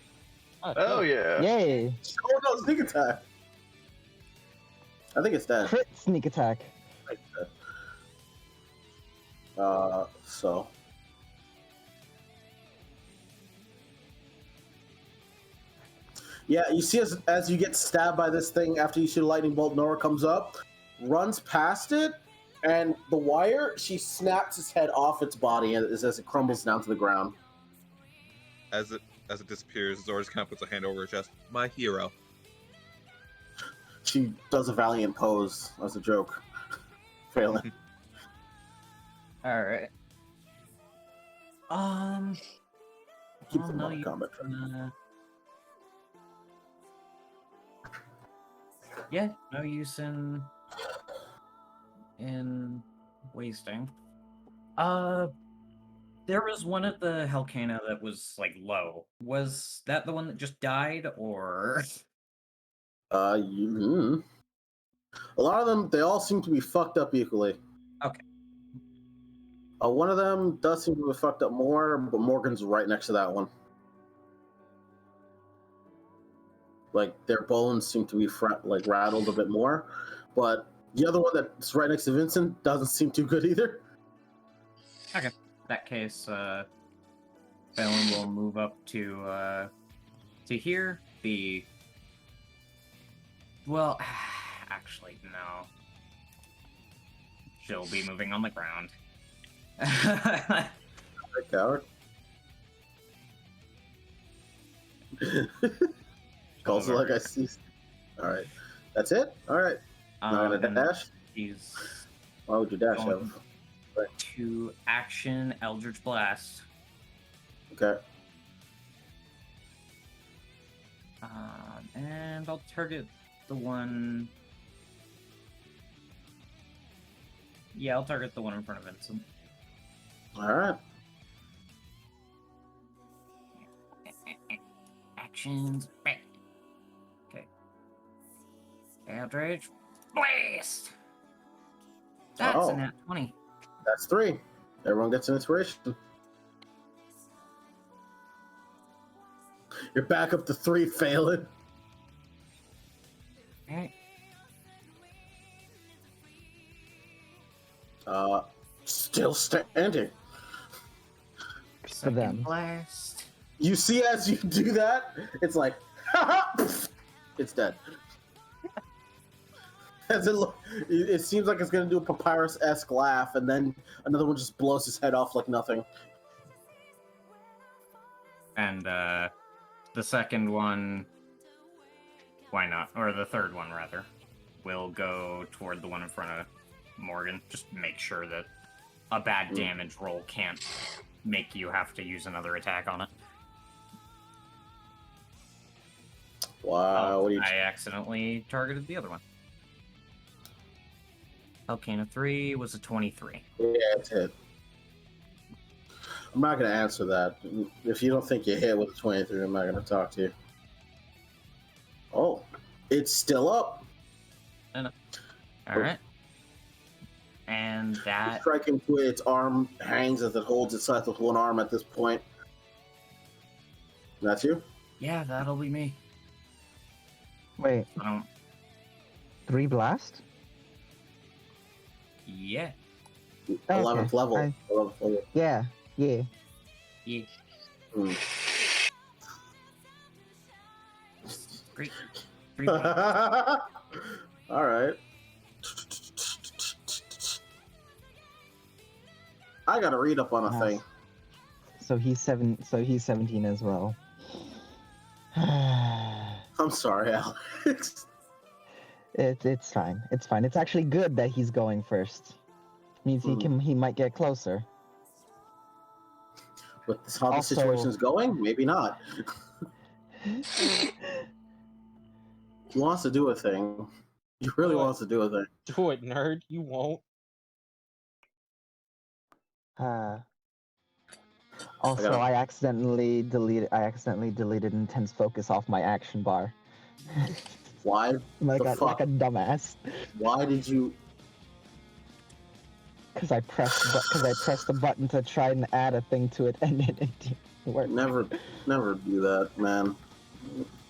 Oh, yeah. Yay! Oh no, sneak attack! I think it's dead. Crit sneak attack. So... Yeah, you see as you get stabbed by this thing after you shoot a lightning bolt, Nora comes up, runs past it, and the wire, she snaps its head off its body as it crumbles down to the ground. As it disappears, Zora just kind of puts a hand over her chest. My hero. She does a valiant pose as a joke. Failing. All right. Keep well, them no on use combat track. Yeah, no use in wasting. There was one at the Helcana that was like low. Was that the one that just died, or? A lot of them, they all seem to be fucked up equally. Okay. One of them does seem to be fucked up more, but Morgan's right next to that one. Like, their bones seem to be rattled a bit more. But the other one that's right next to Vincent doesn't seem too good either. Okay. In that case, Phelan will move up to here. Well, actually, no. She'll be moving on the ground. Coward. Also, like I see. All right, that's it. All right. Not gonna dash. She's Why would you dash? going to action Eldritch Blast. Okay. And I'll target the one. Yeah, I'll target the one in front of Vincent. All right. Actions. Okay. Eldritch Blast. That's a nat 20. That's 3. Everyone gets an inspiration. You're back up to 3, Phelan. Alright. Still standing. For them. Blast. You see, as you do that, it's like, it's dead. As it seems like it's gonna do a papyrus-esque laugh, and then another one just blows his head off like nothing. And the second one, why not? Or the third one, rather, will go toward the one in front of Morgan. Just make sure that a bad damage roll can't make you have to use another attack on it. Wow, what are you... I accidentally targeted the other one. Volcano 3 was a 23. Yeah, it's hit. I'm not going to answer that. If you don't think you hit with a 23, I'm not going to talk to you. Oh, it's still up. Alright. And that... Striking to it, its arm hangs as it holds itself with one arm at this point. That's you? Yeah, that'll be me. Wait, 3 blast? Yeah. 11th level. 11th level. Yeah. Yeah. Hmm. Great. 3 points. All right. I gotta read up on a thing. So he's 17 as well. I'm sorry, Alex. It's fine. It's fine. It's actually good that he's going first. Means he might get closer. With how the situation's going, maybe not. He wants to do a thing. He really wants to do a thing. Do it, nerd. You won't. Also, I accidentally deleted intense focus off my action bar. Why? like a dumbass. Why did you? Because I pressed the button to try and add a thing to it, and it didn't work. Never do that, man.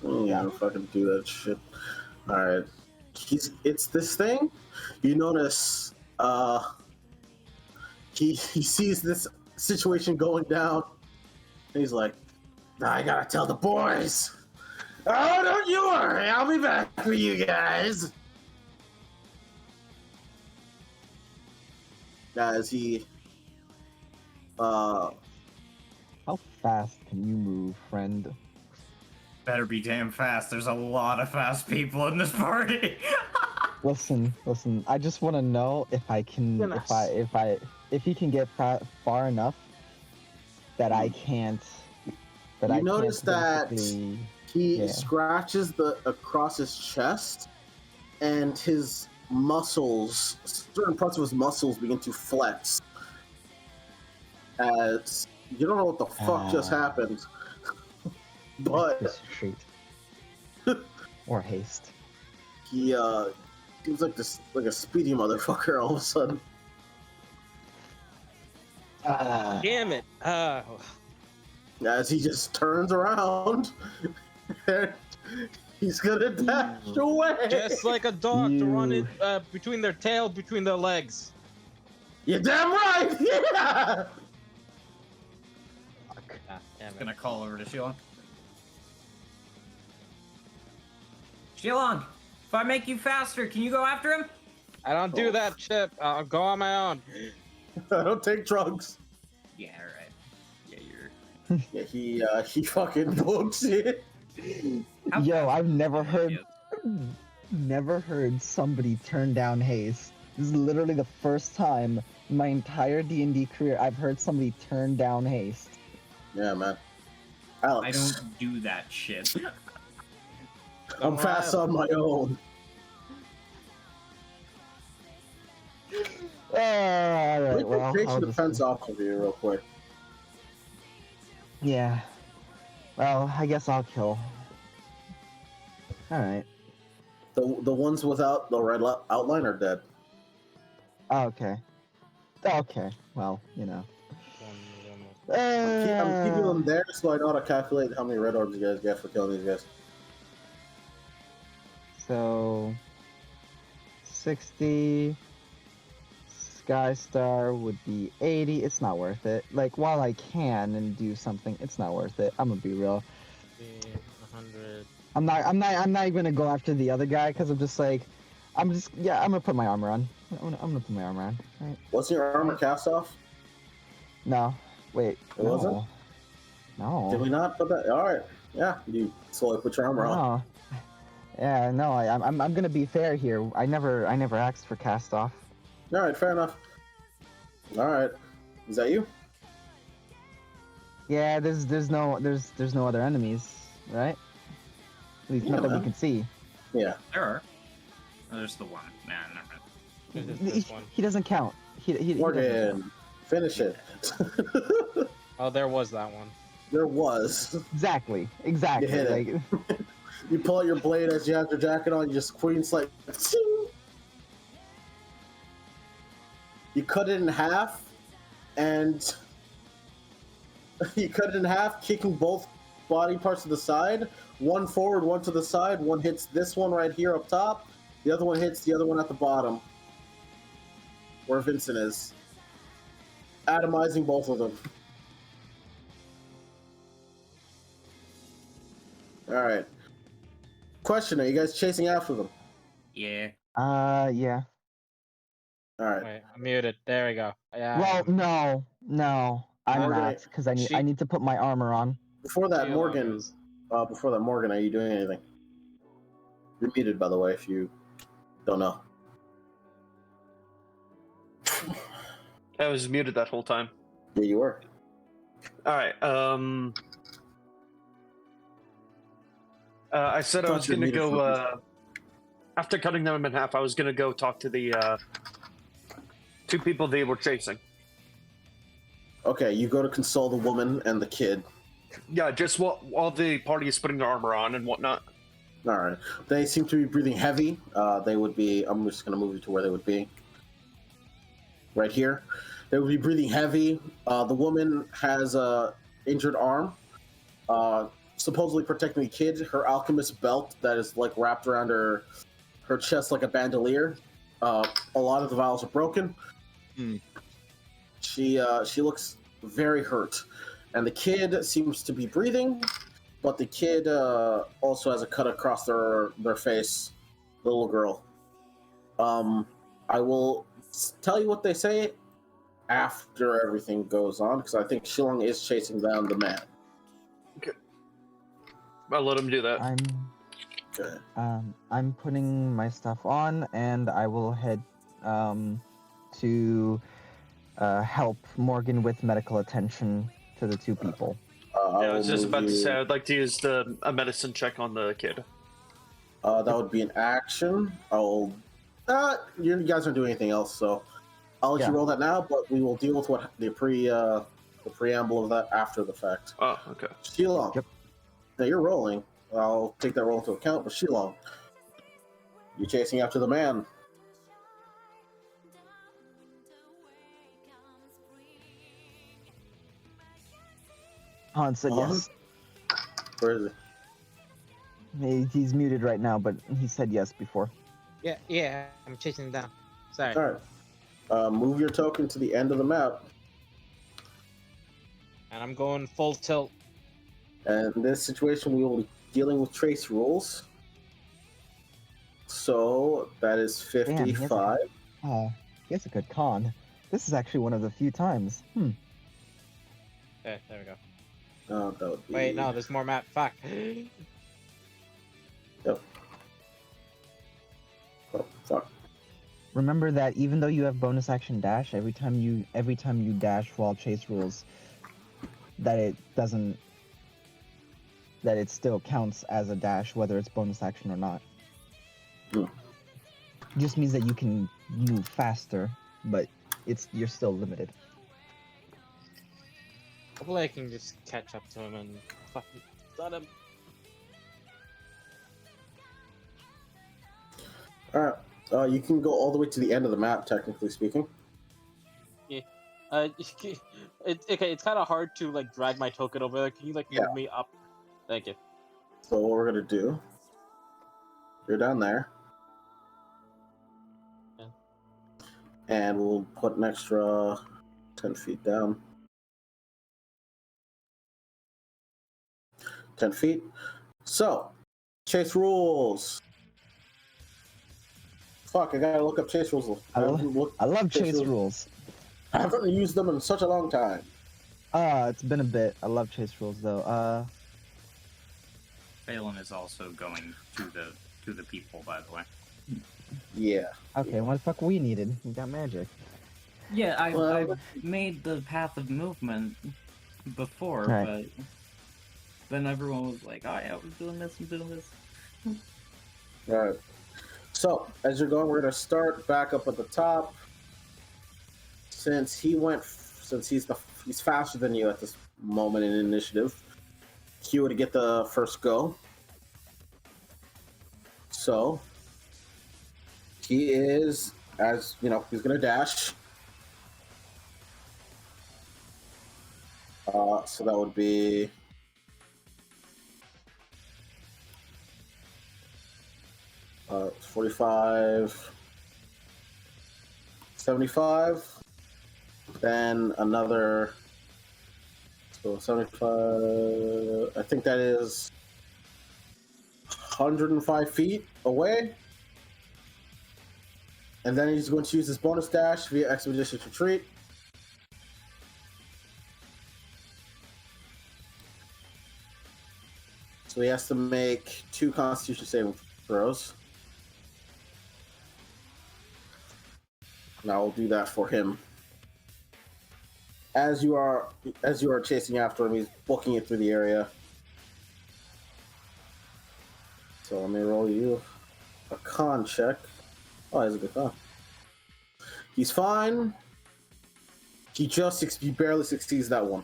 You gotta fucking do that shit. All right, it's this thing. You notice, he sees this situation going down, and he's like, I gotta tell the boys. Oh, don't you worry, I'll be back for you guys. As he, How fast can you move, friend? Better be damn fast. There's a lot of fast people in this party. Listen. I just want to know if I can, if he can get far enough that I can't. That you notice that he scratches across his chest, and his muscles, certain parts of his muscles, begin to flex. As you don't know what the fuck just happened, but retreat or haste. He was like a speedy motherfucker all of a sudden. Damn it! As he just turns around, and He's gonna dash away. Just like a dog to run You- it between their tail, between their legs. You're damn right. Yeah. Fuck. Ah, damn it. Gonna call over to Shilong. Shilong, if I make you faster, can you go after him? I don't do that, Chip. I'll go on my own. I don't take drugs. Yeah, right. Yeah, you're. Yeah, he fucking books it. How Yo, fast I've are never you? heard somebody turn down haste. This is literally the first time in my entire D&D career I've heard somebody turn down haste. Yeah, man. I Alex, don't do that shit. I'm fast on my own. Alright, Let me well, take I'll the just... defense off of you real quick. Yeah. Well, I guess I'll kill. Alright. The ones without the red outline are dead. Oh, okay. Okay, well, you know. I'm keeping them there so I know how to calculate how many red orbs you guys get for killing these guys. So 60 Skystar would be 80. It's not worth it. Like, while I can and do something, it's not worth it. I'm gonna be real. 100. I'm not even gonna go after the other guy because I'm just like, I'm gonna put my armor on. I'm gonna put my armor on. Right? Wasn't your armor cast off? No, wait. It wasn't? No. Did we not put that? All right. Yeah, you slowly put your armor on. No. Yeah, no. I'm gonna be fair here. I never asked for cast off. All right, fair enough. All right, is that you? Yeah, there's no other enemies, right? At least not that we man. can see. Yeah. There are. Oh, there's the one. Nah, never mind. This one. He doesn't count. He doesn't count. Morgan, finish it. Oh, there was that one. There was. Exactly. You hit it. Like, You pull out your blade as you have your jacket on. You just squeeze like. Ting! You cut it in half, and you cut it in half, kicking both body parts to the side. One forward, one to the side. One hits this one right here up top. The other one hits the other one at the bottom, where Vincent is. Atomizing both of them. All right. Question: are you guys chasing after them? Yeah. yeah. All right. Wait, I'm muted. There we go. Yeah. Well, no, I'm Morgan, not, because I need to put my armor on. Before that, Shilong Morgan. is- Morgan, are you doing anything? You're muted, by the way, if you don't know. I was muted that whole time. Yeah, you were. All right. I said I was Thought you going to muted go. After cutting them in half, I was going to go talk to the two people they were chasing. Okay, you go to console the woman and the kid. Yeah, just while the party is putting their armor on and whatnot. All right. They seem to be breathing heavy. They would be. I'm just going to move you to where they would be. Right here. They would be breathing heavy. The woman has a injured arm, supposedly protecting the kid. Her alchemist belt that is like wrapped around her chest like a bandolier. A lot of the vials are broken. She looks very hurt, and the kid seems to be breathing, but the kid also has a cut across their face. The little girl. I will tell you what they say after everything goes on, because I think Shilong is chasing down the man. Okay. I'll let him do that. Good. I'm putting my stuff on, and I will head to help Morgan with medical attention to the two people. I was just about to say I'd like to use a medicine check on the kid. That would be an action. You guys aren't doing anything else, so I'll let you roll that now. But we will deal with what the preamble of that after the fact. Oh, okay. Shilong. Yep. Now you're rolling. I'll take that roll into account. But Shilong, you're chasing after the man. Han said yes. Where is it? He's muted right now, but he said yes before. Yeah, I'm chasing him down. Sorry. All right. Move your token to the end of the map. And I'm going full tilt. And in this situation, we will be dealing with trace rules. So that is Damn, 55. he has a good con. This is actually one of the few times. Okay, there we go. That would be... Wait, no, there's more map. Fuck. Yep. Oh, fuck. Remember that even though you have bonus action dash, every time you dash while chase rules, that it still counts as a dash whether it's bonus action or not. Just means that you can move faster, but you're still limited. Hopefully I can just catch up to him and fucking stun him. Alright. You can go all the way to the end of the map, technically speaking. Yeah. It's kind of hard to like drag my token over there. Can you like move me up? Thank you. So what we're gonna do? You're down there. Yeah. And we'll put an extra 10 feet down. 10 feet. So, chase rules. Fuck, I gotta look up chase rules. I love chase rules. I haven't used them in such a long time. It's been a bit. I love chase rules though. Phelan is also going to the people, by the way. Yeah. Okay, what the fuck we needed? We got magic. Yeah, I made the path of movement before, Right. but then everyone was like, "Oh yeah, we're doing this, I'm doing this." Alright. So, as you're going, we're gonna start back up at the top. Since he's faster than you at this moment in initiative, he would get the first go. So he is, as you know, he's gonna dash. So that would be 45, 75, then another, so 75, I think that is 105 feet away. And then he's going to use his bonus dash via Expeditious Retreat. So he has to make 2 Constitution saving throws. And I will do that for him. As you are chasing after him, he's booking it through the area. So let me roll you a con check. Oh, he's a good con. He's fine. He barely succeeds that one.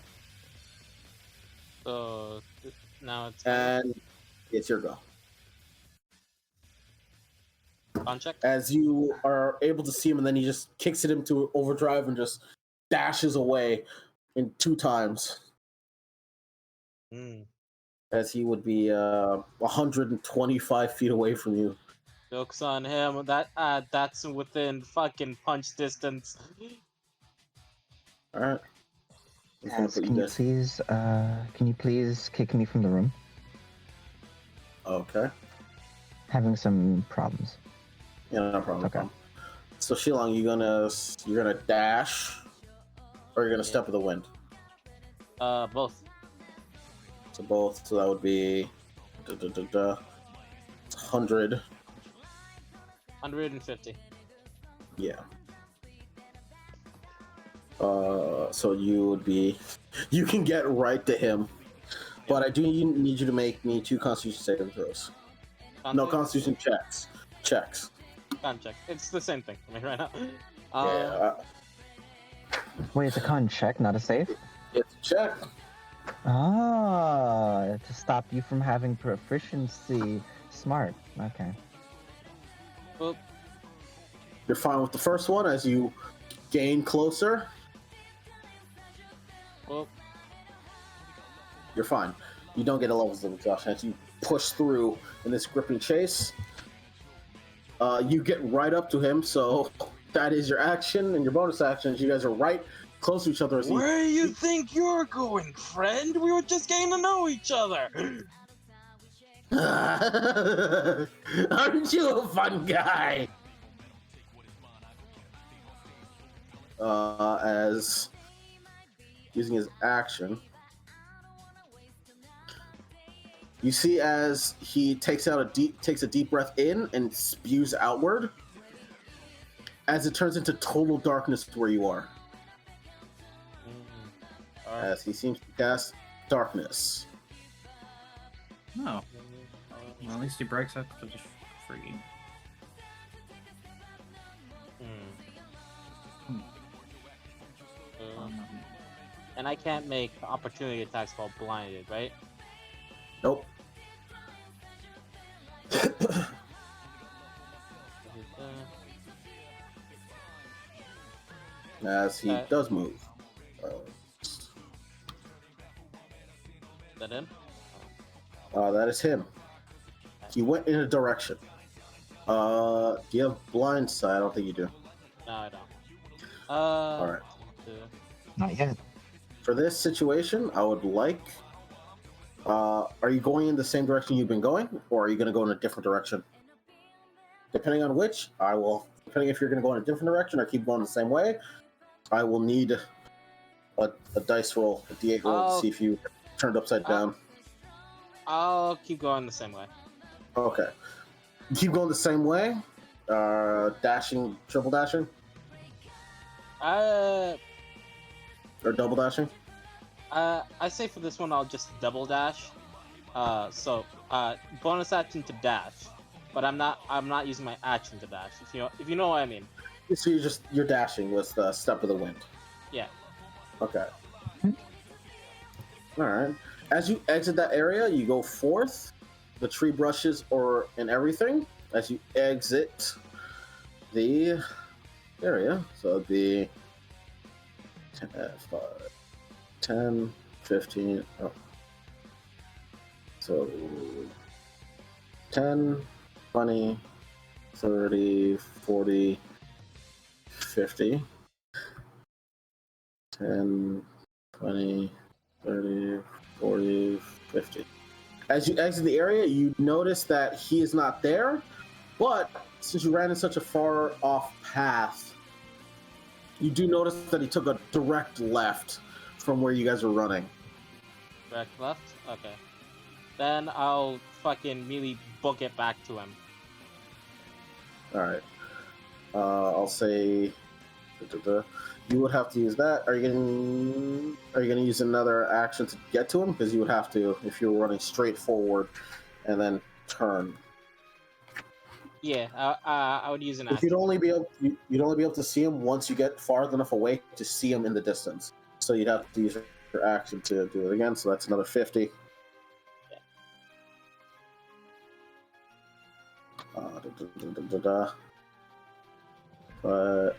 So now it's And it's your go. con check. As you are able to see him, and then he just kicks it into overdrive and just dashes away in 2 times. As he would be 125 feet away from you. Joke's on him. That's within fucking punch distance. All right. Can you please kick me from the room? Okay. Having some problems. Yeah, no problem. Okay. So Shilong, you're gonna dash, or you're gonna step with the wind. Both. So both. So that would be 100. 150. Yeah. So you can get right to him, but I do need you to make me 2 Constitution saving throws. No, Constitution checks. Con check. It's the same thing for me right now. Wait, it's a con check, not a save? It's a check. To stop you from having proficiency. Smart. Okay. Well, You're fine with the first one as you gain closer. well, You're fine. You don't get a levels of exhaustion as you push through in this gripping chase. You get right up to him, so that is your action and your bonus actions. You guys are right close to each other. As Where do you think you're going, friend? We were just getting to know each other. Aren't you a fun guy? As using his action, you see as he takes a deep breath in and spews outward, as it turns into total darkness where you are. As he seems to cast darkness. No. Well, at least he breaks up to the free. And I can't make opportunity attacks while blinded, right? Nope. As he does move. Is that him? That is him. He went in a direction. Do you have blind sight? I don't think you do. No, I don't. All right. Not yet. For this situation, I would like. Are you going in the same direction you've been going, or are you going to go in a different direction? Depending on which, I will. Depending if you're going to go in a different direction or keep going the same way, I will need a dice roll, a D8 roll, to see if you turned upside down. I'll keep going the same way. Okay. Keep going the same way. Dashing, triple dashing, or double dashing. I say for this one I'll just double dash. Bonus action to dash, but I'm not using my action to dash. If you know what I mean. So you're dashing with the step of the wind. Yeah. Okay. All right. As you exit that area, you go forth. The tree brushes and everything. As you exit the area, so the 10, 15. Oh. So 10, 20, 30, 40, 50. 10, 20, 30, 40, 50. As you exit the area, you notice that he is not there, but since you ran in such a far off path, you do notice that he took a direct left from where you guys were running. Direct left? Okay. Then I'll fucking really book it back to him. Alright. I'll say... You would have to use that. Are you gonna use another action to get to him? Because you would have to if you were running straight forward and then turn. Yeah, I would use an action. You'd only be able to see him once you get far enough away to see him in the distance. So you'd have to use your action to do it again. So that's another 50. Yeah.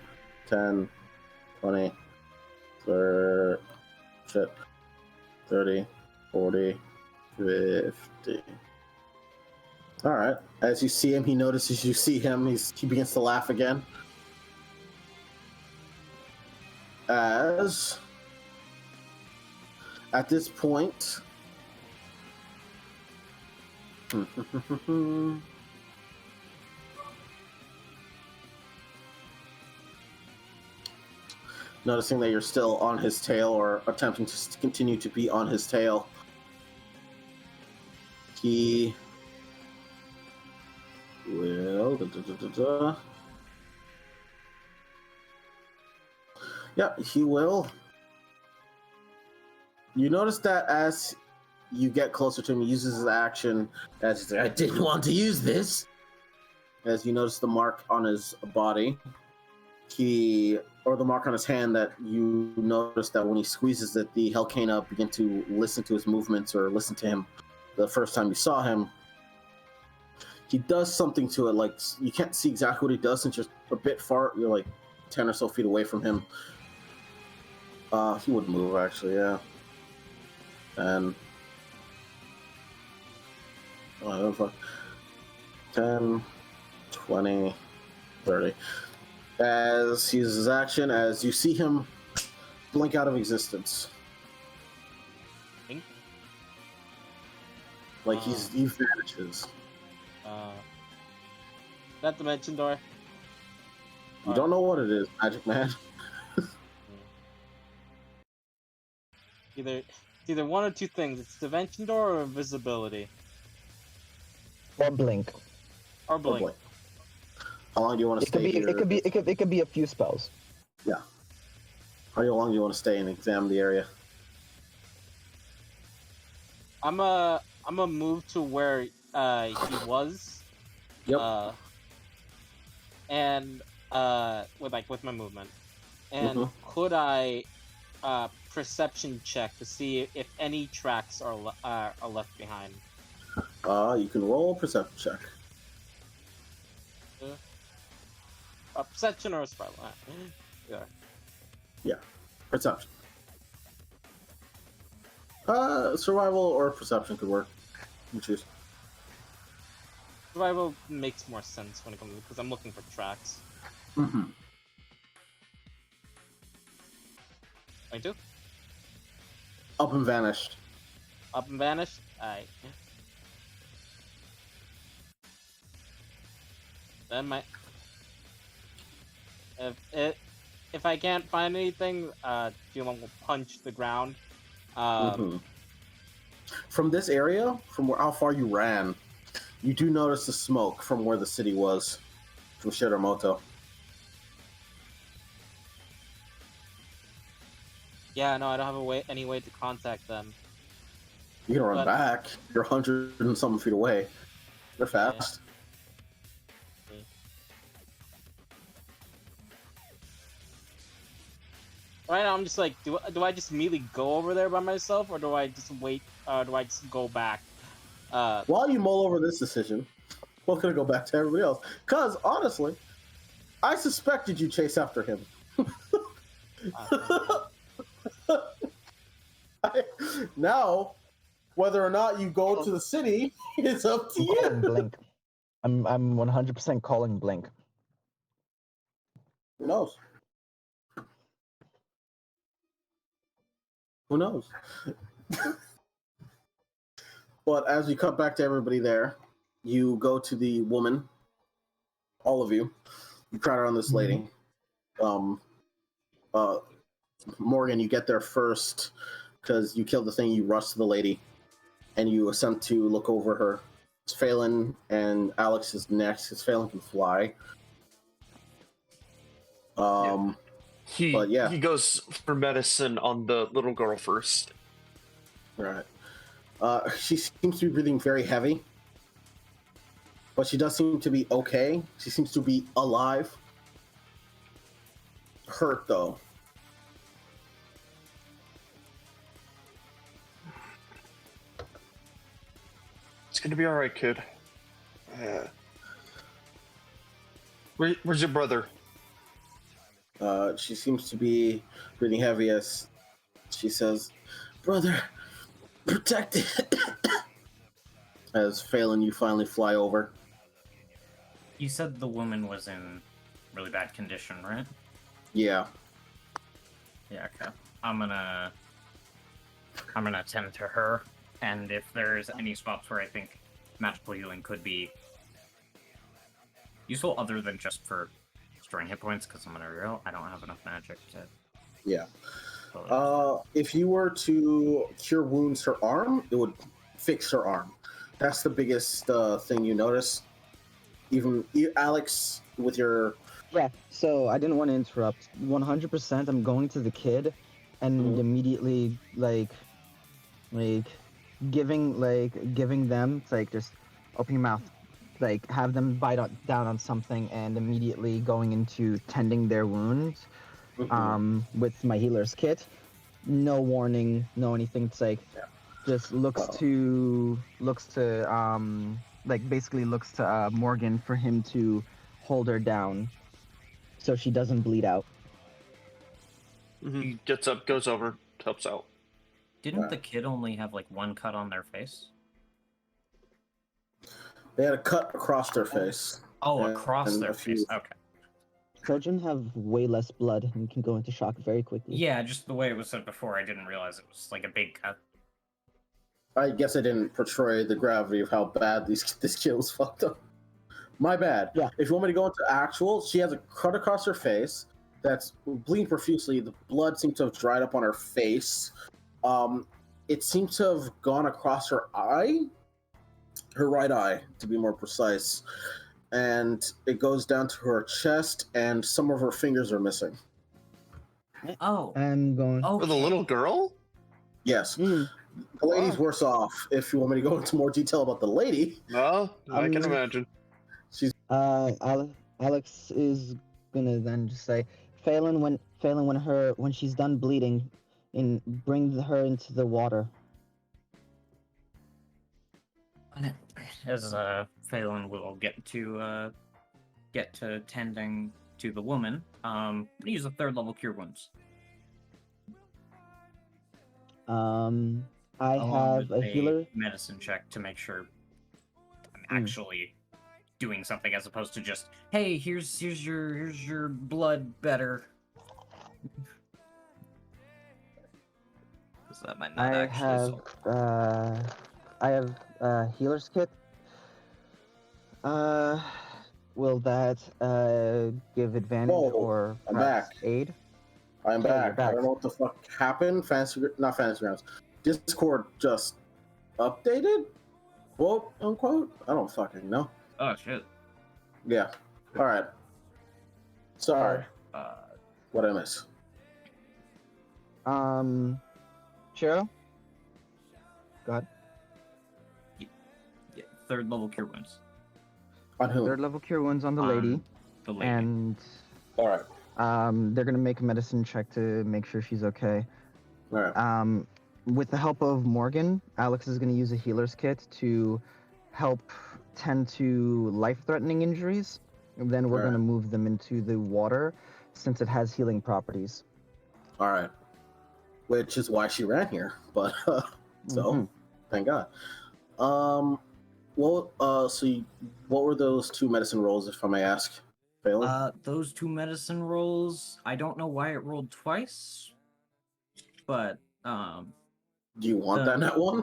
10, 20, 30, 40, 50. All right. As you see him, he notices you see him. He begins to laugh again. As at this point, noticing that you're still on his tail or attempting to continue to be on his tail, he will... Yep, he will. You notice that as you get closer to him, he uses his action as he's like, I didn't want to use this. As you notice the mark on his body, or the mark on his hand, that you notice that when he squeezes it, the Hellcana begin to listen to his movements or listen to him. The first time you saw him, he does something to it. Like, you can't see exactly what he does since you're a bit far. You're like 10 or so feet away from him. He would move, actually, yeah. And fuck. 10, 20, 30. As he uses his action, as you see him blink out of existence. Blink? Like he vanishes. That dimension door. You don't know what it is, Magic Man. Either one or two things. It's dimension door or invisibility. Or blink. Or blink. How long do you want to stay here? It could be a few spells. Yeah. How long do you want to stay and examine the area? I'm a move to where he was. Yep. And with my movement. And could I perception check to see if any tracks are left behind? You can roll a perception check. Perception or a survival? Yeah. Perception. Survival or perception could work. You choose. Survival makes more sense when it comes because I'm looking for tracks. Mm-hmm. 22? Up and vanished. Up and vanished? Alright. Then if I can't find anything, Gilon will punch the ground. From this area, from how far you ran, you do notice the smoke from where the city was, from Shiramoto. Yeah, no, I don't have any way to contact them. You can run back. You're 100 and something feet away. They're fast. Yeah. Right now, I'm just like, do I just immediately go over there by myself, or do I just wait? Do I just go back? While you mull over this decision, we're gonna go back to everybody else. Cause honestly, I suspected you chase after him. Now, whether or not you go to the city is up to you. Blink. I'm 100% calling blink. Who knows? Who knows? But as you cut back to everybody there, you go to the woman. All of you. You crowd around this lady. Morgan, you get there first because you killed the thing. You rush to the lady, and you attempt to look over her. It's Phelan, and Alex is next because Phelan can fly. He goes for medicine on the little girl first. Right. She seems to be breathing very heavy, but she does seem to be okay. She seems to be alive. Hurt though. It's gonna be all right, kid. Where's your brother? She seems to be breathing heavy as she says, "Brother, protect it." As Phelan, you finally fly over. You said the woman was in really bad condition, right? Yeah. Yeah, okay. I'm gonna attend to her, and if there's any spots where I think magical healing could be useful other than just for restoring hit points, because I'm gonna be real, I don't have enough magic to... Yeah. If you were to cure wounds her arm, it would fix her arm. That's the biggest thing you notice. Even Alex, with your... Yeah, so I didn't want to interrupt. 100% I'm going to the kid and immediately, giving them, just open your mouth, have them bite down on something and immediately going into tending their wounds with my healer's kit. No warning, no anything. It's just looks to Morgan for him to hold her down so she doesn't bleed out. He gets up, goes over, helps out. Didn't the kid only have one cut on their face? They had a cut across their face. Oh, and- across and their a few- face. Okay. Children have way less blood and can go into shock very quickly. Yeah, just the way it was said before, I didn't realize it was like a big cut. I guess I didn't portray the gravity of how bad this kid was fucked up. My bad. Yeah. If you want me to go into actual, she has a cut across her face that's bleeding profusely. The blood seems to have dried up on her face. It seems to have gone across her eye, her right eye, to be more precise. And it goes down to her chest, and some of her fingers are missing. Oh. I'm going. Oh. For the little girl? Yes. Mm. The lady's Wow. worse off. If you want me to go into more detail about the lady, No, I can imagine. she's Alex is gonna then just say, Phelan, when she's done bleeding, bring her into the water. As Phelan will get to tending to the woman, use a 3rd level cure wounds. I Along have with a healer. medicine check to make sure I'm actually doing something as opposed to just, hey, here's your blood better. 'Cause that might not actually solve. I have a healer's kit. Will that give advantage Whoa, or I'm perhaps back. aid? I'm Oh, you're back. I back. don't know what the fuck happened. Not fantasy grounds. Discord just updated, quote unquote. I don't fucking know. Oh shit. Yeah. All right. Sorry. What I miss? Chiro? Go ahead. Yeah, 3rd level cure wounds. On whom? 3rd level cure wounds on the lady. The lady. And All right. they're gonna make a medicine check to make sure she's okay. All right. With the help of Morgan, Alex is gonna use a healer's kit to help tend to life-threatening injuries. And then we're Alright. gonna move them into the water since it has healing properties. All right. Which is why she ran here. But so Mhm. thank God. What were those 2 medicine rolls, if I may ask? Phelan? Those 2 medicine rolls, I don't know why it rolled twice, but Do you want that net one?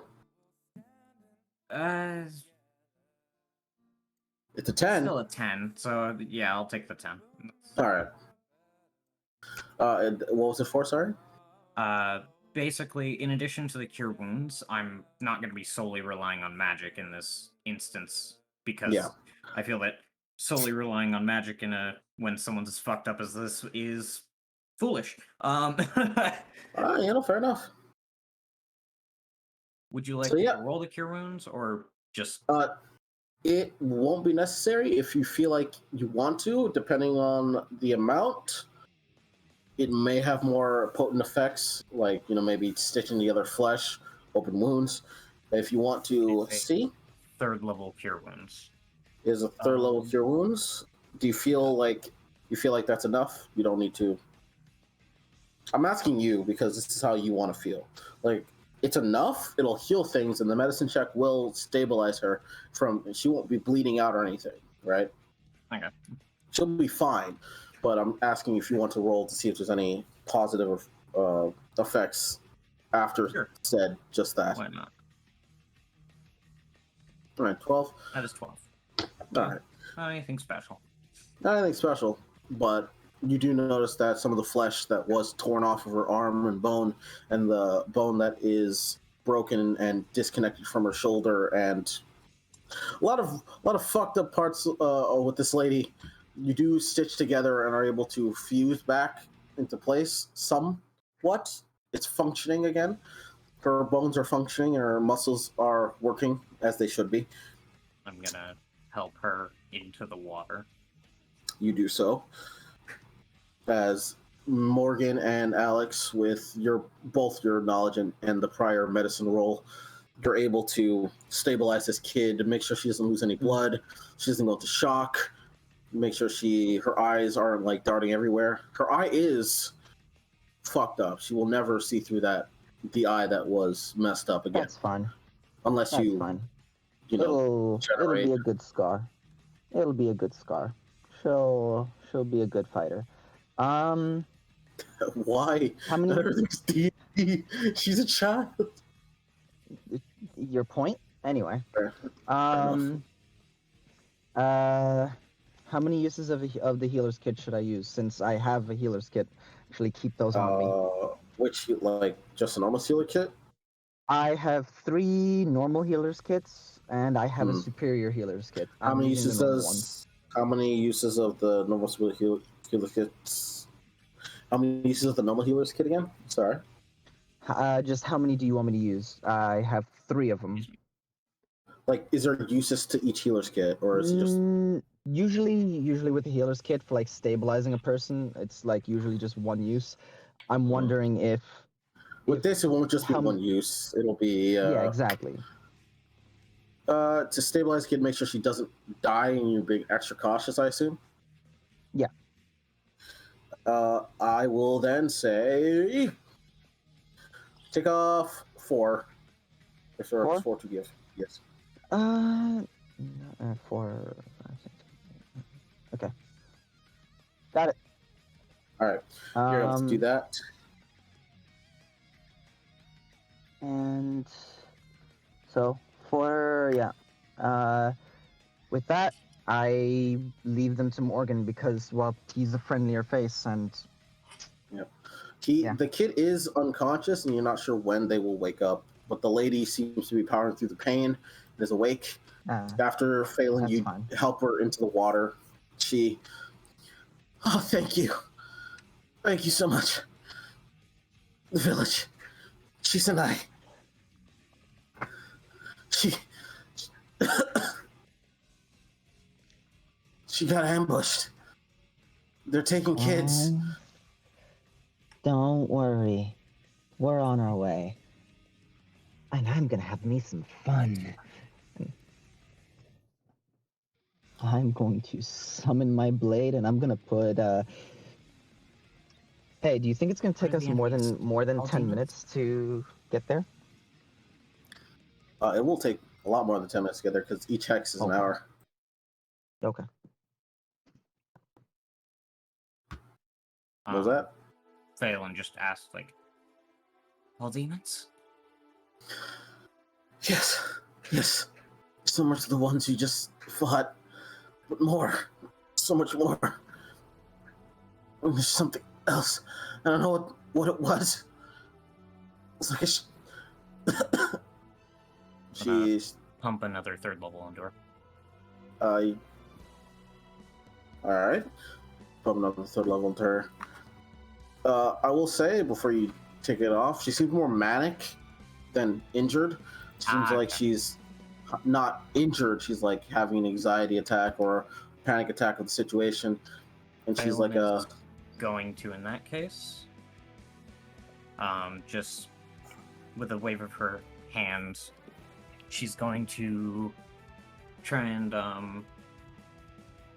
It's a 10. still a 10, so yeah, I'll take the 10. All right. And what was it for? Sorry. Basically, in addition to the cure wounds, I'm not going to be solely relying on magic in this instance because Yeah. I feel that solely relying on magic when someone's as fucked up as this is foolish. Fair enough. Would you like So, me yeah. to roll the cure wounds or just? It won't be necessary if you feel like you want to, depending on the amount. It may have more potent effects, like, maybe stitching together flesh, open wounds. If you want to see, 3rd level cure wounds. is a 3rd level cure wounds. Do you feel like that's enough? You don't need to. I'm asking you because this is how you want to feel. Like, it's enough. It'll heal things, and the medicine check will stabilize her she won't be bleeding out or anything, right? Okay. She'll be fine. But I'm asking if you want to roll to see if there's any positive effects after said just that. Why not? All right, 12. That is 12. All right. Not anything special. Not anything special, but you do notice that some of the flesh that was torn off of her arm and the bone that is broken and disconnected from her shoulder, and a lot of fucked up parts with this lady. You do stitch together and are able to fuse back into place somewhat. It's functioning again. Her bones are functioning and her muscles are working as they should be. I'm gonna help her into the water. You do so. As Morgan and Alex, with both your knowledge and the prior medicine roll, you're able to stabilize this kid to make sure she doesn't lose any blood. She doesn't go into shock. Make sure her eyes aren't like darting everywhere. Her eye is fucked up. She will never see through the eye that was messed up again. That's fine. Unless That's you fine. you know, It'll generate. be a good scar. It'll be a good scar. She'll be a good fighter. Why? How many? Everything's D&D. She's a child. Your point? Anyway. Fair enough. How many uses of the healer's kit should I use? Since I have a healer's kit, actually keep those on me. Which, like, just a normal healer kit? I have 3 normal healer's kits, and I have a superior healer's kit. How many using uses the normal one. How many uses of the normal healer kits? How many uses of the normal healer's kit again? Sorry. Just how many do you want me to use? I have 3 of them. Like, is there uses to each healer's kit, or is it just usually with the healer's kit for like stabilizing a person, it's like usually just one use. I'm wondering if with this it won't just be one use. It'll be yeah, exactly. To stabilize a kid, make sure she doesn't die, and you're being extra cautious, I assume. Yeah. I will then say take off 4. If there are 4 to give, yes. 4. Okay. Got it. All right. Here, let's do that. And so with that, I leave them to Morgan because, well, he's a friendlier face and. Yep. The kid is unconscious, and you're not sure when they will wake up. But the lady seems to be powering through the pain and is awake. After failing, you help her into the water. Oh, thank you. Thank you so much. The village. She and I. She got ambushed. They're taking kids. Don't worry. We're on our way. And I'm gonna have me some fun. I'm going to summon my blade and I'm gonna put Hey, do you think it's gonna take us more than 10 minutes to get there? It will take a lot more than 10 minutes to get there because each hex is an hour. Okay. What was that? Phelan just asked, like, all demons? Yes. Similar to the ones you just fought, but more. So much more. And there's something else. I don't know what it was. It's like she's pump another 3rd level into her. Alright. Pump another 3rd level into her. I will say, before you take it off, she seems more manic than injured. Seems like she's not injured. She's like having an anxiety attack or a panic attack of the situation. And she's like going to, in that case, just with a wave of her hand, she's going to try and,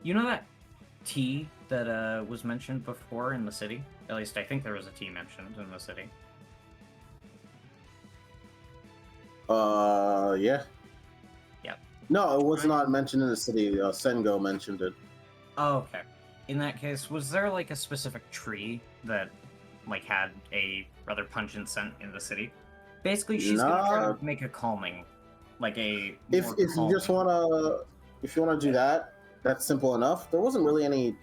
you know that tea that was mentioned before in the city? At least I think there was a tea mentioned in the city. Yeah. Yep. No, it was not mentioned in the city. Sengo mentioned it. Oh, okay. In that case, was there like a specific tree that like had a rather pungent scent in the city? Basically, she's gonna try to make a calming, like a. If you just wanna do that, that's simple enough. There wasn't really any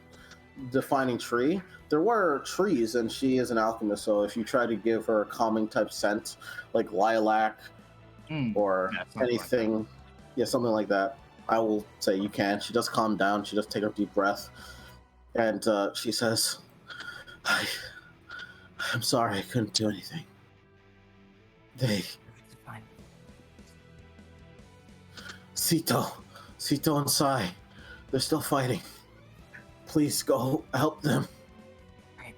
defining tree. There were trees, and she is an alchemist, so if you try to give her a calming type scent, like lilac or anything, something like that, I will say you can. She does calm down. She does take a deep breath, and she says, I'm sorry, I couldn't do anything. Sito and Sai, they're still fighting. Please go help them. Right.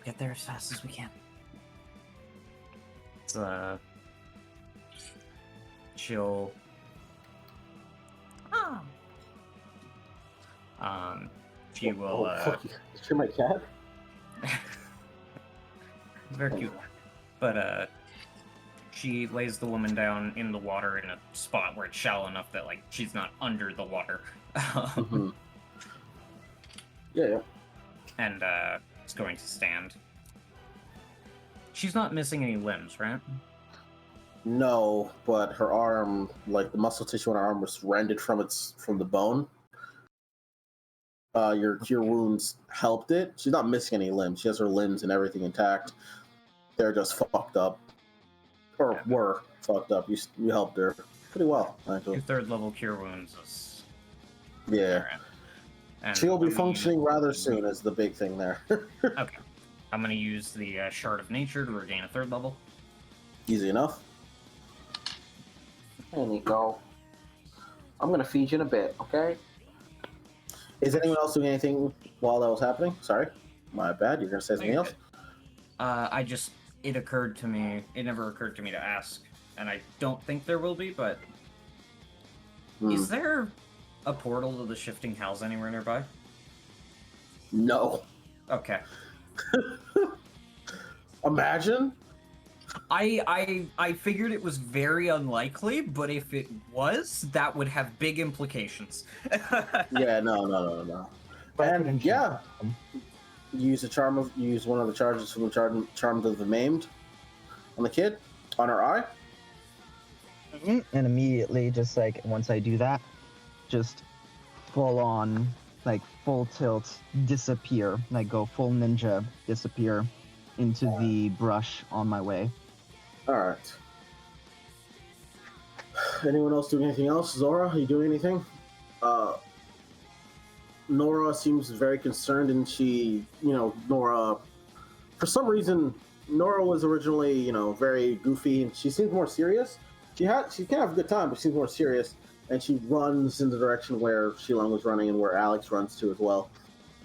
Get there as fast as we can. She'll. She will. Fuck you. You're my cat. Very cute. But she lays the woman down in the water in a spot where it's shallow enough that like she's not under the water. Mhm. Yeah. And is going to stand. She's not missing any limbs, right? No, but her arm, like the muscle tissue on her arm, was rended from the bone. Your cure wounds helped it. She's not missing any limbs. She has her limbs and everything intact. They're just fucked up, or were fucked up. You helped her pretty well, actually. Your third level cure wounds is Yeah. And She'll be functioning rather soon. Is the big thing there. Okay. I'm gonna use the Shard of Nature to regain a third level. Easy enough. There you go. I'm gonna feed you in a bit, okay? Is anyone else doing anything while that was happening? Sorry, my bad. You're gonna say something else? It occurred to me. It never occurred to me to ask, and I don't think there will be. But is there a portal to the Shifting Hells anywhere nearby? No. Okay. Imagine. I figured it was very unlikely, but if it was, that would have big implications. Yeah, no. And yeah, use one of the charges from the charm of the maimed on the kid, on her eye. And immediately, just like once I do that, just full on, like full tilt, disappear, like go full ninja, disappear into the brush on my way. All right. Anyone else doing anything else? Zora, are you doing anything? Nora seems very concerned, and Nora, for some reason, Nora was originally, very goofy, and she seems more serious. She can have a good time, but she seems more serious, and she runs in the direction where Shilong was running and where Alex runs to as well.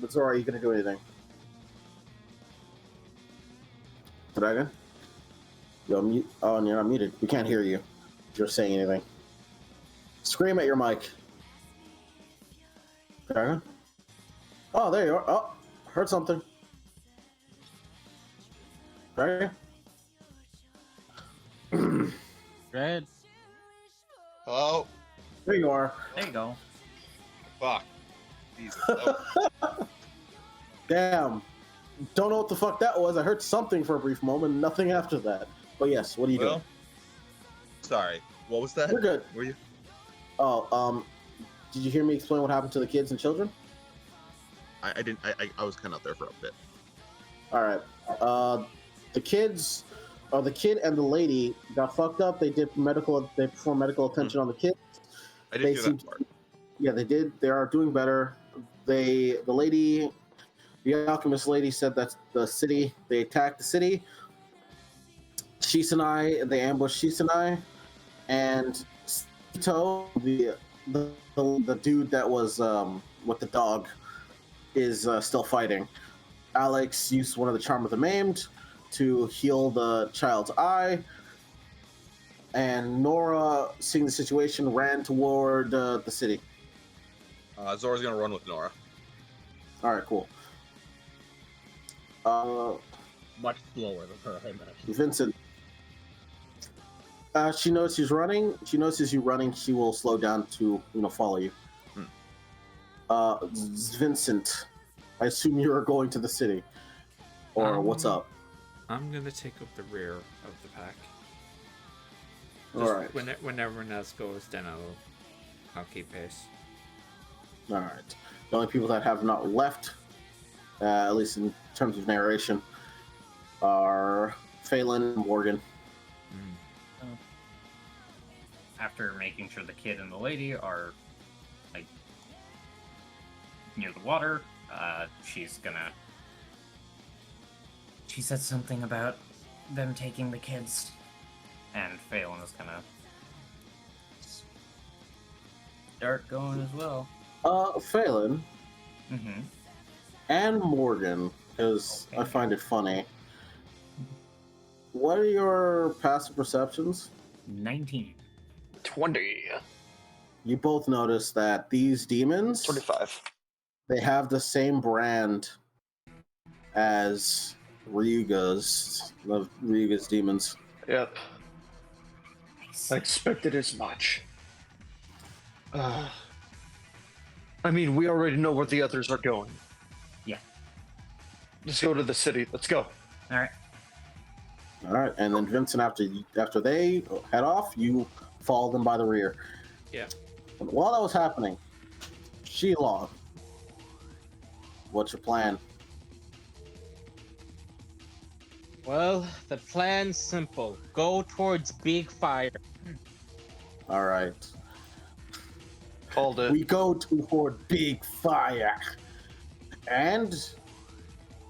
But Zora, are you going to do anything? Dragon? You're mute. Oh, and you're not muted. We can't hear you if you're saying anything. Scream at your mic. Dragon? Oh, there you are. Oh, heard something. Dragon? Red. Hello? There you are. There you go. Fuck. Jesus. Oh. Damn. Don't know what the fuck that was. I heard something for a brief moment, nothing after that. But yes, what are you doing? Sorry. What was that? You're good. Were you? Oh, did you hear me explain what happened to the kids and children? I didn't. I was kind of out there for a bit. All right. The kid and the lady got fucked up. They performed medical attention on the kids. I didn't do that part. Yeah, they did. They are doing better. The alchemist lady said that they attacked the city. They ambushed Shisanai, and Sito, the dude that was with the dog, is still fighting. Alex used one of the Charm of the Maimed to heal the child's eye, and Nora, seeing the situation, ran toward the city. Zora's gonna run with Nora. All right, cool. Much slower than her, I imagine. Vincent. She notices you running. She will slow down to follow you. Vincent, I assume you are going to the city, or what's up? I'm gonna take up the rear of the pack. All right. When everyone else goes, then I'll keep pace. All right. The only people that have not left, at least in terms of narration, are Phelan and Morgan. After making sure the kid and the lady are like near the water, she said something about them taking the kids, and Phelan is gonna start going as well. Phelan Mm-hmm. and Morgan, because I find it funny. What are your passive perceptions? 19. 20. You both notice that these demons, 25. they have the same brand as Ryuga's demons. Yep. I expected as much. I mean, we already know where the others are going. Yeah. Let's go to the city. Let's go. All right. All right, and then Vincent, after they head off, you follow them by the rear. Yeah. And while that was happening, Sheila, what's your plan? Well, the plan's simple. Go towards Big Fire. All right. Called it. We go toward Big Fire. And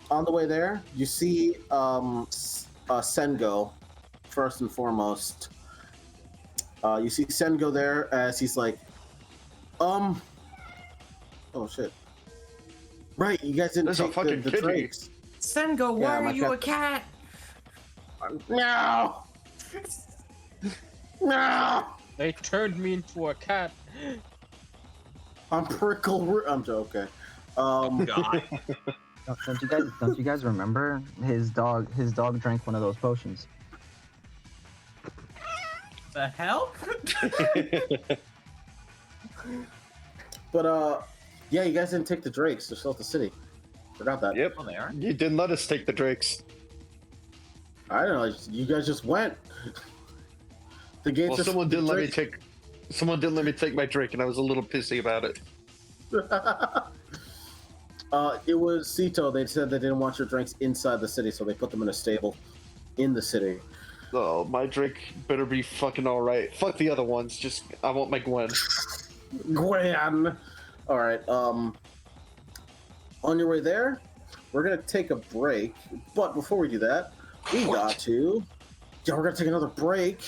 on the way there, you see Sengo, first and foremost. You see Sengo there as he's like, oh shit. Right, you guys didn't There's a take fucking the kitty. drinks. Sengo, why Yeah, are you a cat- cat? No! No! They turned me into a cat. I'm I'm joking. God. Don't you guys remember his dog drank one of those potions? The hell? But yeah, you guys didn't take the drakes. They're still at the city. Forgot that. Yep. Oh, they are. You didn't let us take the drakes. I don't know. You guys just went. The gates. Well, someone didn't let me take my drink, and I was a little pissy about it. It was Sito. They said they didn't want your drinks inside the city, so they put them in a stable in the city. Oh, my drink better be fucking all right. Fuck the other ones. Just I want my Gwen. Gwen. All right. On your way there, we're gonna take a break. But before we do that, we're gonna take another break.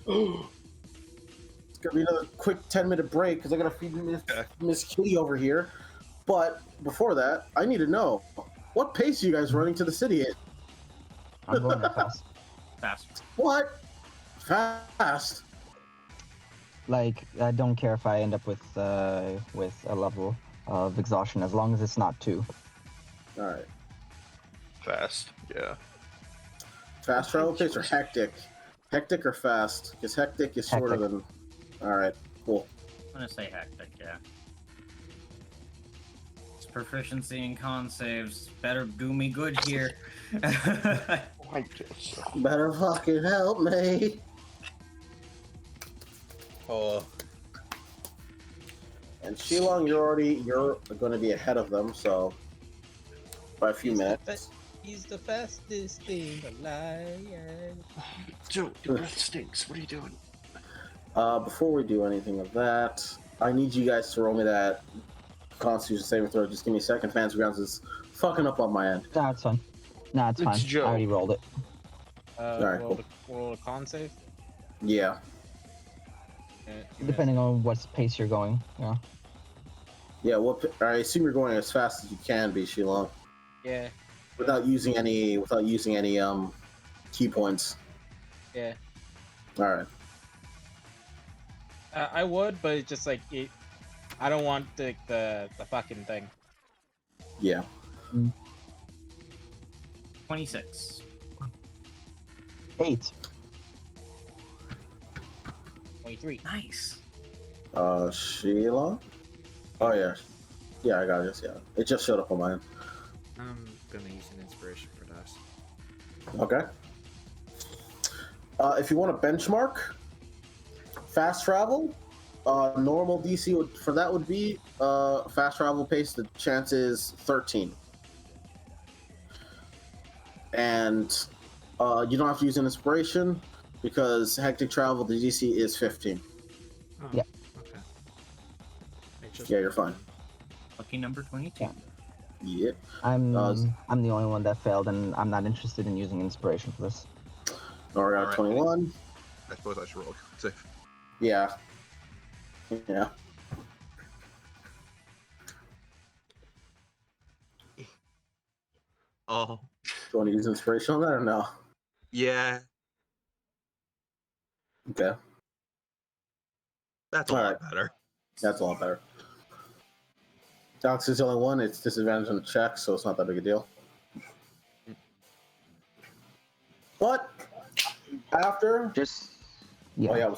It's gonna be another quick 10-minute break because I gotta feed Miss Kitty over here. But before that, I need to know what pace are you guys running to the city at? I'm going that fast. Fast. What? Fast? Like, I don't care if I end up with a level of exhaustion as long as it's not 2. All right. Fast. Yeah. Fast travel pace or hectic? Hectic or fast? Because hectic is shorter Hectic. than. All right. Cool. I'm gonna say hectic, yeah. It's proficiency in con saves. Better do me good here. I guess. Better fucking help me. Oh, And Shilong, you're going to be ahead of them, so by a few minutes. He's the fastest thing alive. Joe, your breath stinks. What are you doing? Before we do anything of that, I need you guys to roll me that Constitution saving throw. Just give me a second. Fancy Grounds is fucking up on my end. Nah, it's fine. Nah, it's fine. Joe. I already rolled it. Alright, Roll a con save. Yeah. Depending on what pace you're going. Yeah. Yeah, I assume you're going as fast as you can be, Shilong. Yeah. Without using any key points. Yeah. Alright. I would, but it's just like I don't want the fucking thing. Yeah. 26. 8. 23. Nice. Sheila? Oh, yeah. Yeah, I got it. Yeah. It just showed up on mine. I'm gonna use an inspiration for that. Okay. If you want a benchmark, fast travel, normal DC for that would be fast travel pace. The chance is 13. And you don't have to use an inspiration because hectic travel, the DC is 15. Oh, Yeah. Okay. Yeah, you're fine. Lucky number 22. Yeah. Yep. I'm the only one that failed, and I'm not interested in using inspiration for this. Alright, Alright. 21. I suppose I should roll a save. Yeah. Yeah. Oh, Do you want to use inspiration on that or no? yeah, Okay. that's a Alright. lot better. That's a lot better. Alex is the only one. It's disadvantage on the check, so it's not that big a deal. But after, Just Yeah. Oh yeah,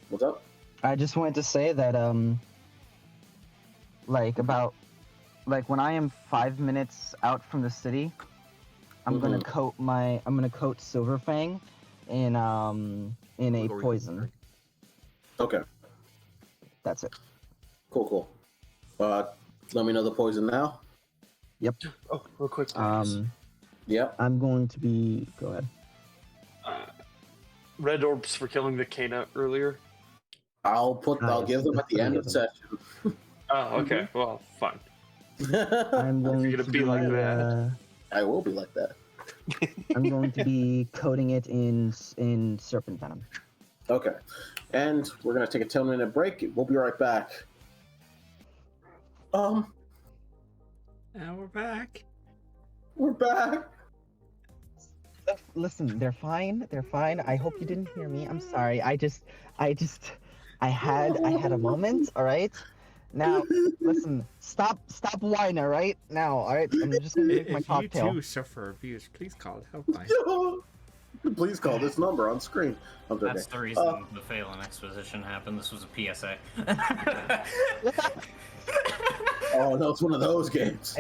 what's up? I just wanted to say that like when I am 5 minutes out from the city, I'm gonna coat Silverfang in a poison. Okay. That's it. Cool. Let me know the poison now. Yep. Oh, real quick. Yep. I'm going to be. Go ahead. Red orbs for killing the Kana earlier. I'll give them at the end of the session. Oh, okay. Well, fine. I'm going You're to gonna be like that. I will be like that. I'm going to be coating it in serpent venom. Okay. And we're gonna take a 10-minute break. We'll be right back. Now we're back. We're back. Listen, they're fine. They're fine. I hope you didn't hear me. I'm sorry. I had a moment. All right. Now, listen. Stop whining. All right. Now, all right. I'm just gonna make my cocktail. If you too suffer abuse, please call the helpline. Please call this number on screen. That's the reason the Phelan exposition happened. This was a PSA. Oh no, it's one of those games.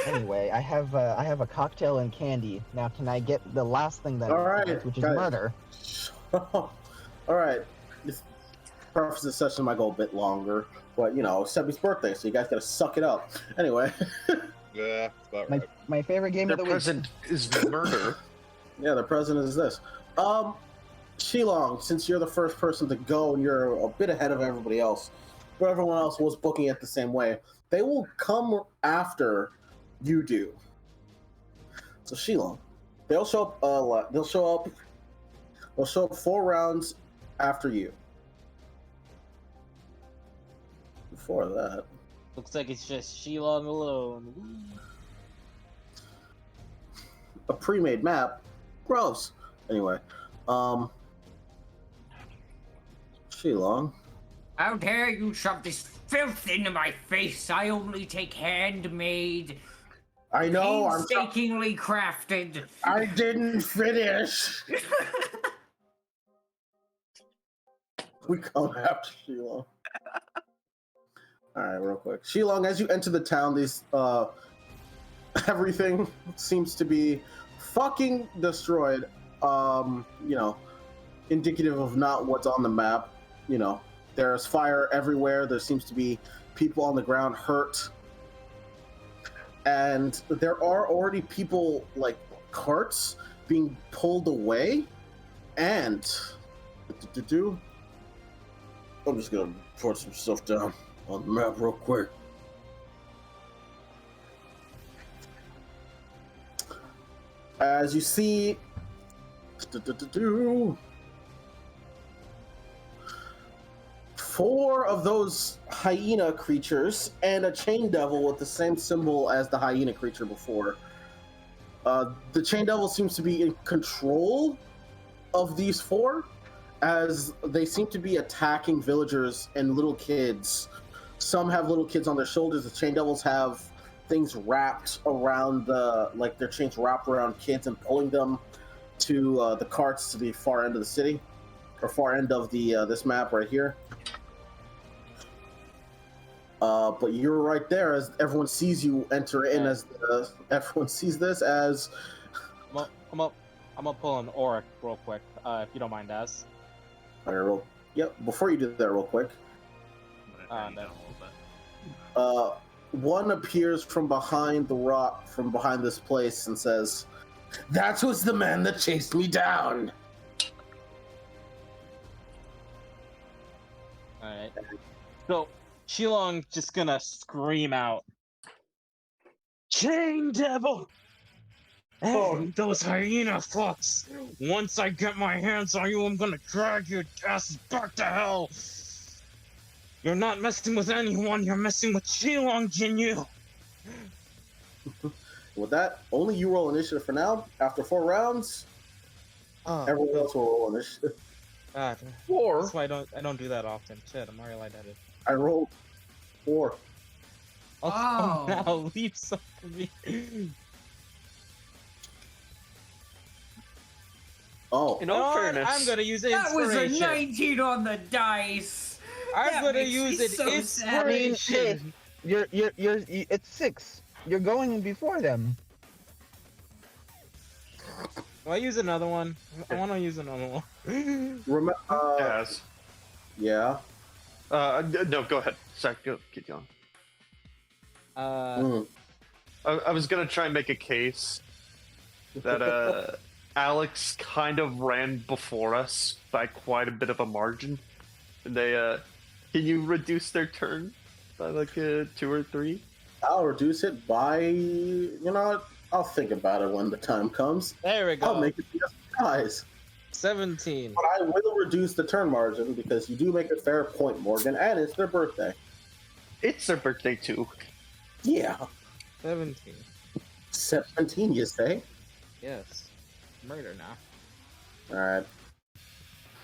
Anyway, I have a cocktail and candy. Now, can I get the last thing that I want, which is murder? All right. This preface this session might go a bit longer, but you know, it's Sebby's birthday, so you guys gotta suck it up. Anyway. Yeah, that's about right. My favorite game of the week. The present is murder. Yeah, the present is this. Shilong, since you're the first person to go and you're a bit ahead of everybody else, but everyone else was booking it the same way, they will come after you do. So Shilong, they'll show up. They'll show up 4 rounds after you. Before that, Looks like it's just Shilong alone. a pre-made map. Gross. Anyway, Shilong. How dare you shove this filth into my face? I only take handmade, I know. painstakingly crafted. I didn't finish. We come after Shilong. All right, real quick. Shilong, as you enter the town, these everything seems to be fucking destroyed. Indicative of not what's on the map. You know, there's fire everywhere. There seems to be people on the ground hurt. And there are already people, like, carts being pulled away. And I'm just gonna put some stuff down on the map real quick. As you see, 4 of those hyena creatures and a chain devil with the same symbol as the hyena creature before. The chain devil seems to be in control of these 4, as they seem to be attacking villagers and little kids. Some have little kids on their shoulders. The chain devils have things wrapped around their chains wrapped around kids and pulling them to the carts to the far end of the city, or far end of the this map right here. But you're right there as everyone sees you enter in. As everyone sees this as I'm gonna pull an Auric real quick, if you don't mind, Az. Yep. Before you do that, real quick. One appears from behind the rock, from behind this place, and says, "That was the man that chased me down." Alright. So, Shilong just gonna scream out, "Chain Devil! Hey, those hyena fucks! Once I get my hands on you, I'm gonna drag your asses back to hell! You're not messing with anyone, you're messing with Shilong Jinyu!" With that, only you roll initiative for now. After 4 rounds, everyone else will roll initiative. God, 4? that's why I don't do that often. Shit, I'm already light at it. I rolled 4. Oh, now leave some for me. Oh. In You know all what? fairness, I'm gonna use That was a inspiration. 19 on the dice. I'm That gonna makes use me an so sad. I mean, hey, inspiration. it's 6. You're going before them. Will I use another one? I want to use another one. yes. Yeah. No, go ahead. Zach, go. Keep going. Mm. I was gonna try and make a case that Alex kind of ran before us by quite a bit of a margin. And they can you reduce their turn by like 2 or 3? I'll reduce it by, you know what? I'll think about it when the time comes. There we go. I'll make it be a surprise. 17. But I will reduce the turn margin because you do make a fair point, Morgan, and it's their birthday. It's their birthday too. Yeah. 17. 17, you say? Yes. Murder now. Alright.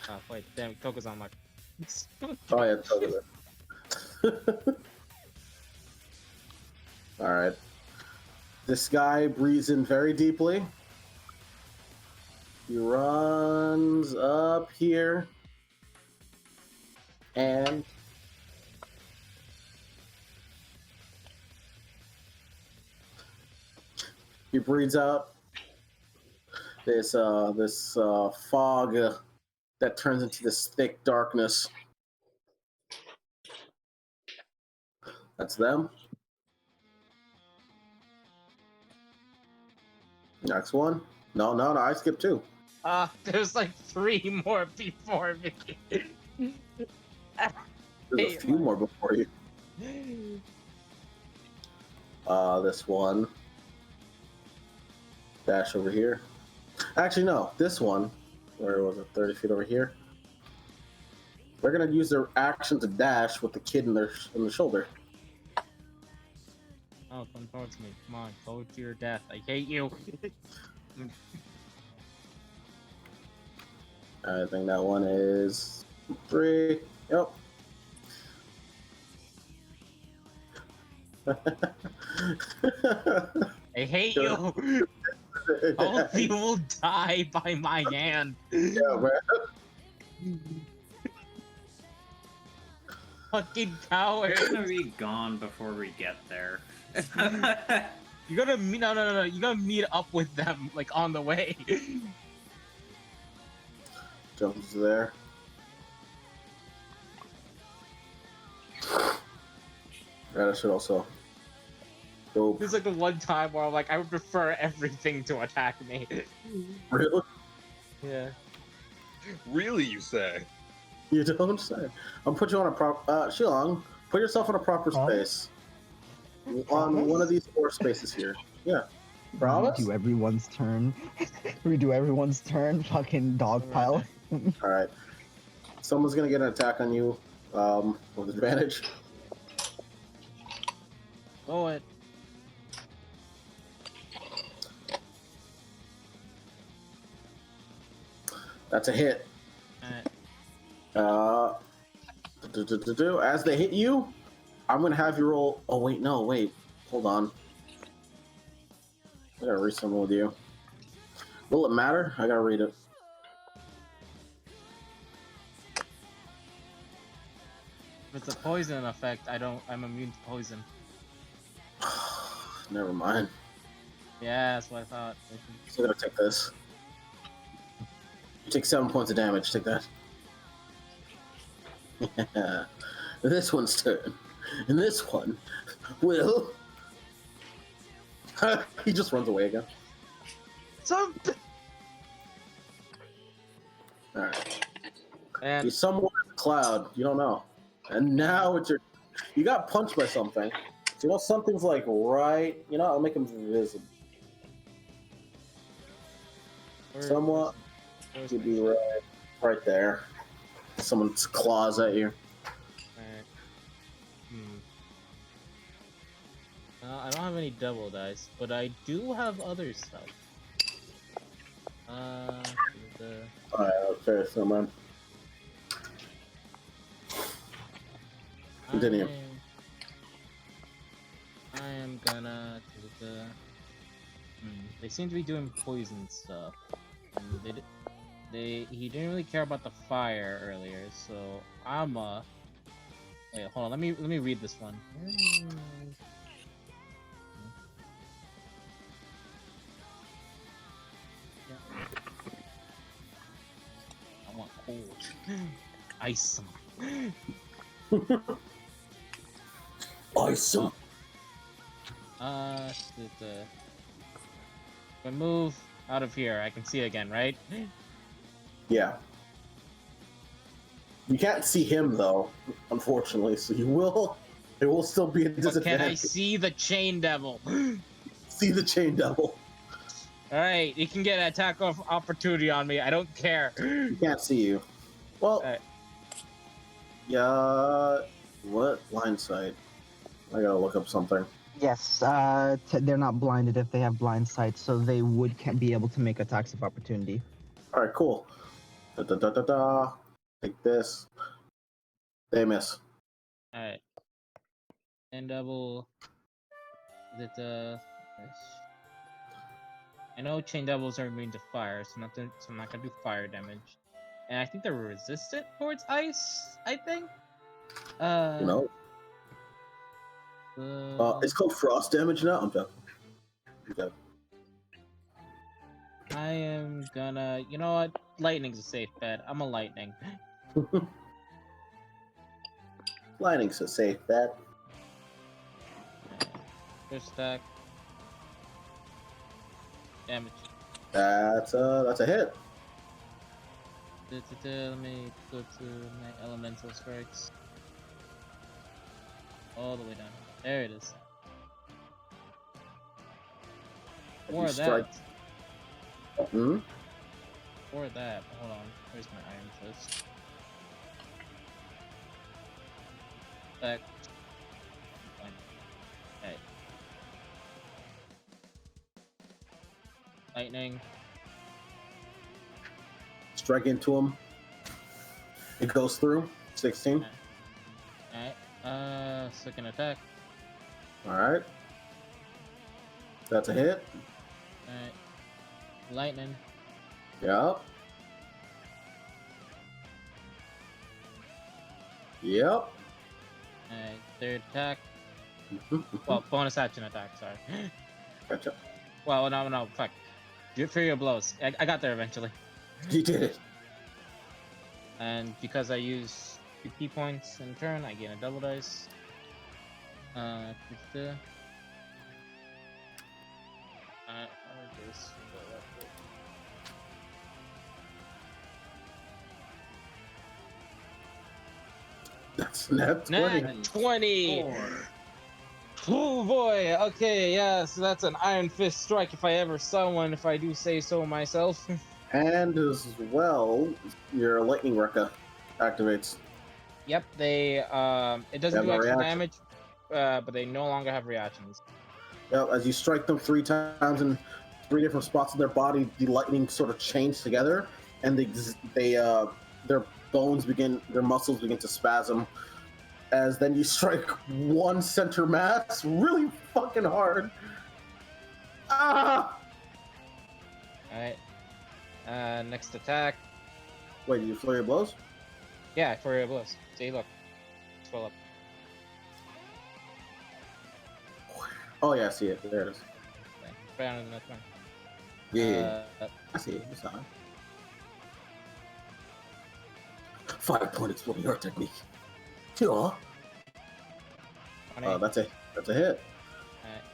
Oh, wait, damn, Coco's on my. Oh, yeah, totally. Alright. This guy breathes in very deeply. He runs up here. And he breathes out this fog that turns into this thick darkness. That's them. Next one. No, I skipped 2. There's like 3 more before me. There's a few more before you. This one. Dash over here. Actually, no. This one. Where was it? 30 feet over here. They're gonna use their action to dash with the kid in the shoulder. Oh, come towards me. Come on, go to your death. I hate you. I think that one is 3. Yep. I hate you. All of you will die by my hand. Yeah, man. Fucking coward. It's gonna be gone before we get there. You gotta meet. No. You gotta meet up with them, like on the way. Jumps there. Yeah, I should also go. This is like the one time where I'm like, I would prefer everything to attack me. Really? Yeah. Really, you say? You don't say. I'll put you on a Shilong, put yourself in a proper Huh? space. On one of these 4 spaces here. Yeah. Promise? Redo everyone's turn. Redo everyone's turn. Fucking dogpile. Alright. Someone's gonna get an attack on you with advantage. Go it. That's a hit. As they hit you, I'm gonna have you roll. Oh wait, no, wait, hold on. I gotta read something with you. Will it matter? I gotta read it. If it's a poison effect, I'm immune to poison. Never mind. Yeah, that's what I thought. Still gotta take this. You take 7 points of damage. Take that. This one's turn. And this one will. He just runs away again. Alright. And You're somewhere in the cloud. You don't know. And now it's your. You got punched by something. So you know something's like right. You know, I'll make him visible. Somewhat. You'd be right there. Someone's claws at you. I don't have any double dice, but I do have other stuff. Alright, okay, so man. Continue. I am gonna do the. They seem to be doing poison stuff. He didn't really care about the fire earlier, so wait, hold on. Let me read this one. I want cold. Ice them. Ice them. If I move out of here, I can see it again, right? Yeah. You can't see him though, unfortunately. So you will. It will still be a But disadvantage. can I see the chain devil? See the chain devil. All right, he can get an attack of opportunity on me. I don't care. He can't see you. Well, Alright. yeah. What blind sight? I gotta look up something. Yes, they're not blinded if they have blind sight, so they would be able to make attacks of opportunity. All right, cool. Da, da, da, da, da. Take this. They miss. All right. And double. Is it yes. I know chain devils are immune to fire, so I'm not gonna do fire damage. And I think they're resistant towards ice. I think. You know. It's called frost damage now. I'm done. Okay. I am gonna. You know what? Lightning's a safe bet. I'm a lightning. Lightning's a safe bet. First attack. Damage. That's a hit. Let me go to my elemental strikes. All the way down. There it is. Or that. Hmm? Or that. Hold on. Where's my iron fist? Back. Alright. Lightning. Strike into him. It goes through. 16. Alright. Second attack. Alright. That's a hit. Alright. Lightning. Yep. Yep. Alright. Third attack. Well, bonus action attack, sorry. Gotcha. Well, no, fuck. For your blows. I got there eventually. You did it. And because I use 2 key points in turn, I gain a double dice. That's net 20. Nat 20! Oh boy, okay, yeah, so that's an Iron Fist strike if I ever saw one, if I do say so myself. And as well, your lightning Rekka activates. Yep, it doesn't do no extra reaction. damage, but they no longer have reactions. Yep, as you strike them 3 times in 3 different spots of their body, the lightning sort of chains together, and their muscles begin to spasm. As then you strike one center mass really fucking hard. Ah! Alright. Next attack. Wait, did you flurry of blows? Yeah, for your blows. See, look. Scroll up. Oh yeah, I see it. There it is. Okay. Right on the next one. Yeah, I see it. It's fine. 5-point exploding heart technique. Yeah. That's a hit.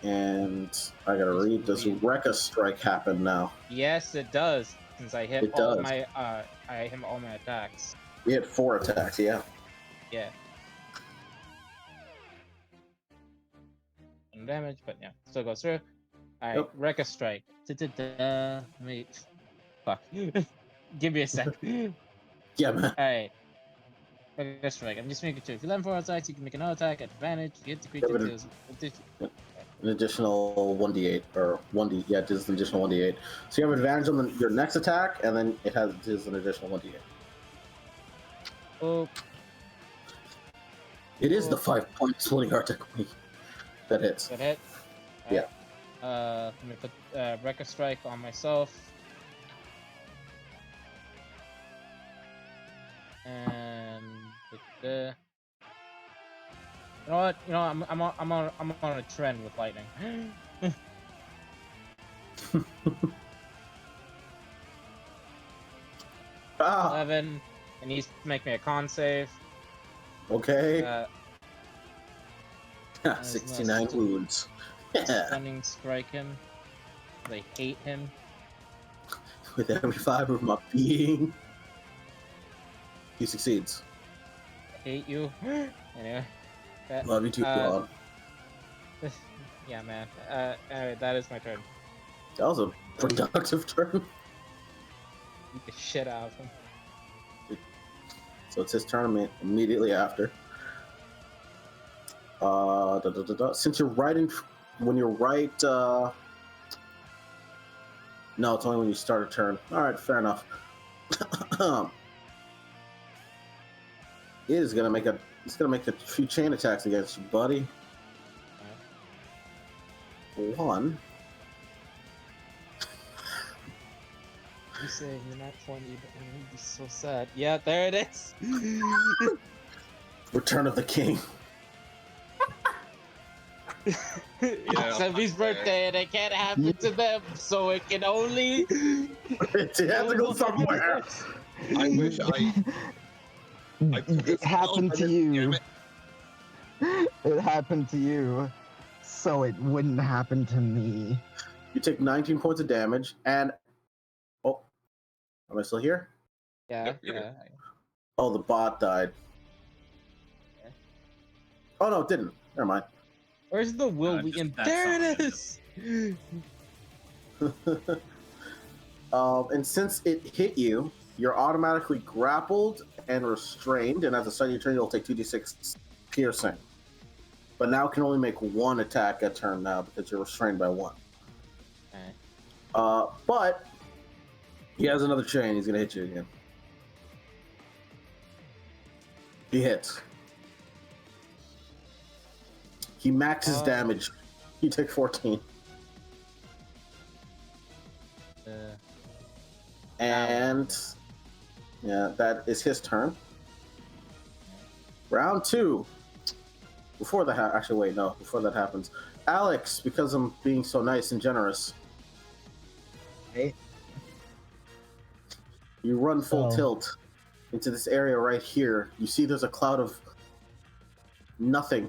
And I gotta read. Does Rekka strike happen now? Yes, it does. Since I hit all my attacks. You hit 4 attacks, yeah. Yeah. Some damage, but yeah, still goes through. All right, Yep. Rekka strike. Wait, fuck. Give me a sec. Yeah, man. All right. Rekka strike. I'm just making sure. If you land 4 attacks, you can make another attack at advantage. You hit the creature deals an additional 1d8 or 1d. Yeah, it is an additional 1d8. So you have advantage on your next attack, and then it is an additional 1d8. Oh. It is the 5-point exploding heart technique that hits. That hit. Yeah. Let me put Rekka strike on myself. You know what? You know, I'm on a trend with lightning. Ah, 11. It needs to make me a con save. okay. That is 69 not wounds. Yeah. stunning strike him. They hate him. With every fiber of my being. He succeeds. I hate you. Anyway. Love you too, Claude. Yeah, man. Anyway, that is my turn. That was a productive turn. Beat the shit out of him. So it's his turn immediately after. Since you're right when you're right, no, it's only when you start a turn. All right, fair enough. It's gonna make a few chain attacks against you, buddy. One. You saying you're not 20, but I'm gonna be so sad. Yeah, there it is. Return of the King. It's Emmy's birthday and it can't happen to them, so it can only. It has to go somewhere. I wish I It happened to you. It happened to you, so it wouldn't happen to me. You take 19 points of damage, and oh, am I still here? Yeah, Yep, you're yeah. Oh, the bot died. Yeah. Oh no, it didn't. Never mind. Where's the Will Wheaton? that's There it something. is. And since it hit you, you're automatically grappled and restrained, and at the start of your turn, you'll take 2d6 piercing. But now can only make one attack a turn now because you're restrained by one. Okay. But he has another chain. He's gonna hit you again. He hits. He maxes damage. You take 14. And yeah, that is his turn. Round 2. Before that, actually, wait, no. Before that happens, Alex, because I'm being so nice and generous, Right? you run full Oh. tilt into this area right here. You see, there's a cloud of nothing.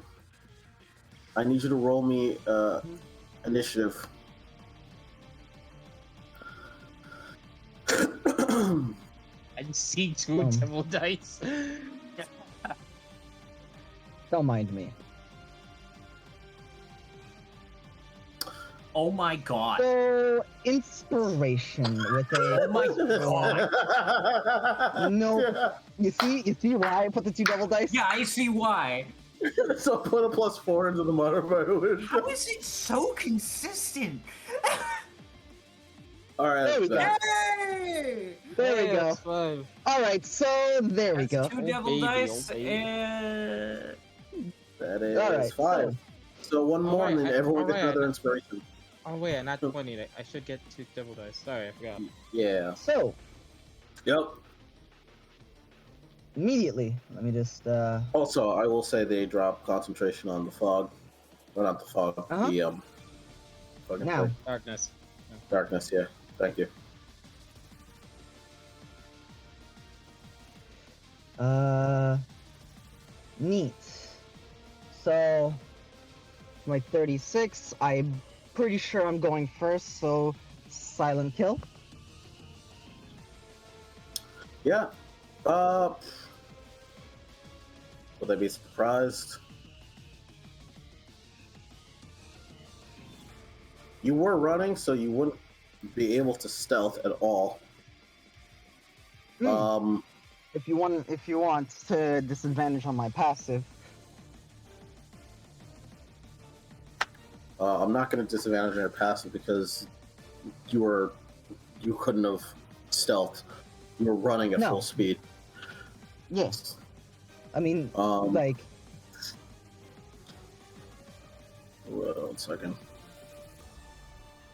I need you to roll me initiative. I see two devil dice. Don't mind me. Oh my god. So, inspiration with a. Oh my god. No. You see why I put the two devil dice? Yeah, I see why. So put a +4 into the modifier. How is it so consistent? All right. There we go. Hey! There we go. That's fine. All right, so there we go. Two devil baby, dice oh baby. and That is All right, 5. So one more, Alright, and then everyone gets alright. another inspiration. Oh wait, I'm not 20. I should get two devil dice. Sorry, I forgot. Yeah. So, Yep. immediately, let me just. Also, I will say they drop concentration on the fog. Well, not the fog. Uh-huh. The fucking Now. thing. Darkness. Darkness. Yeah. Thank you. Neat. So, my 36, I'm pretty sure I'm going first, so silent kill. Yeah. Will they be surprised? You were running, so you wouldn't be able to stealth at all. If you want to disadvantage on my passive. I'm not going to disadvantage on your passive because you couldn't have stealthed. You were running at No. full speed. Yes. I mean, One like, second.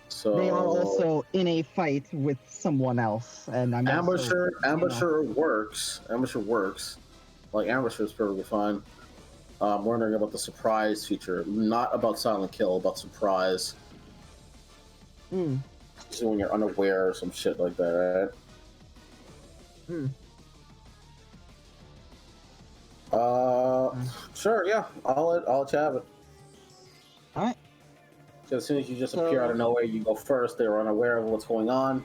So they are also in a fight with someone else, and I'm also in a- Ambusher works. Ambusher works. Like ambush is perfectly fine. I'm wondering about the surprise feature, not about silent kill, about surprise. Hmm. So when you're unaware or some shit like that, right? Sure, yeah. I'll let you have it. All right. So as soon as you just appear out of nowhere, you go first. They're unaware of what's going on.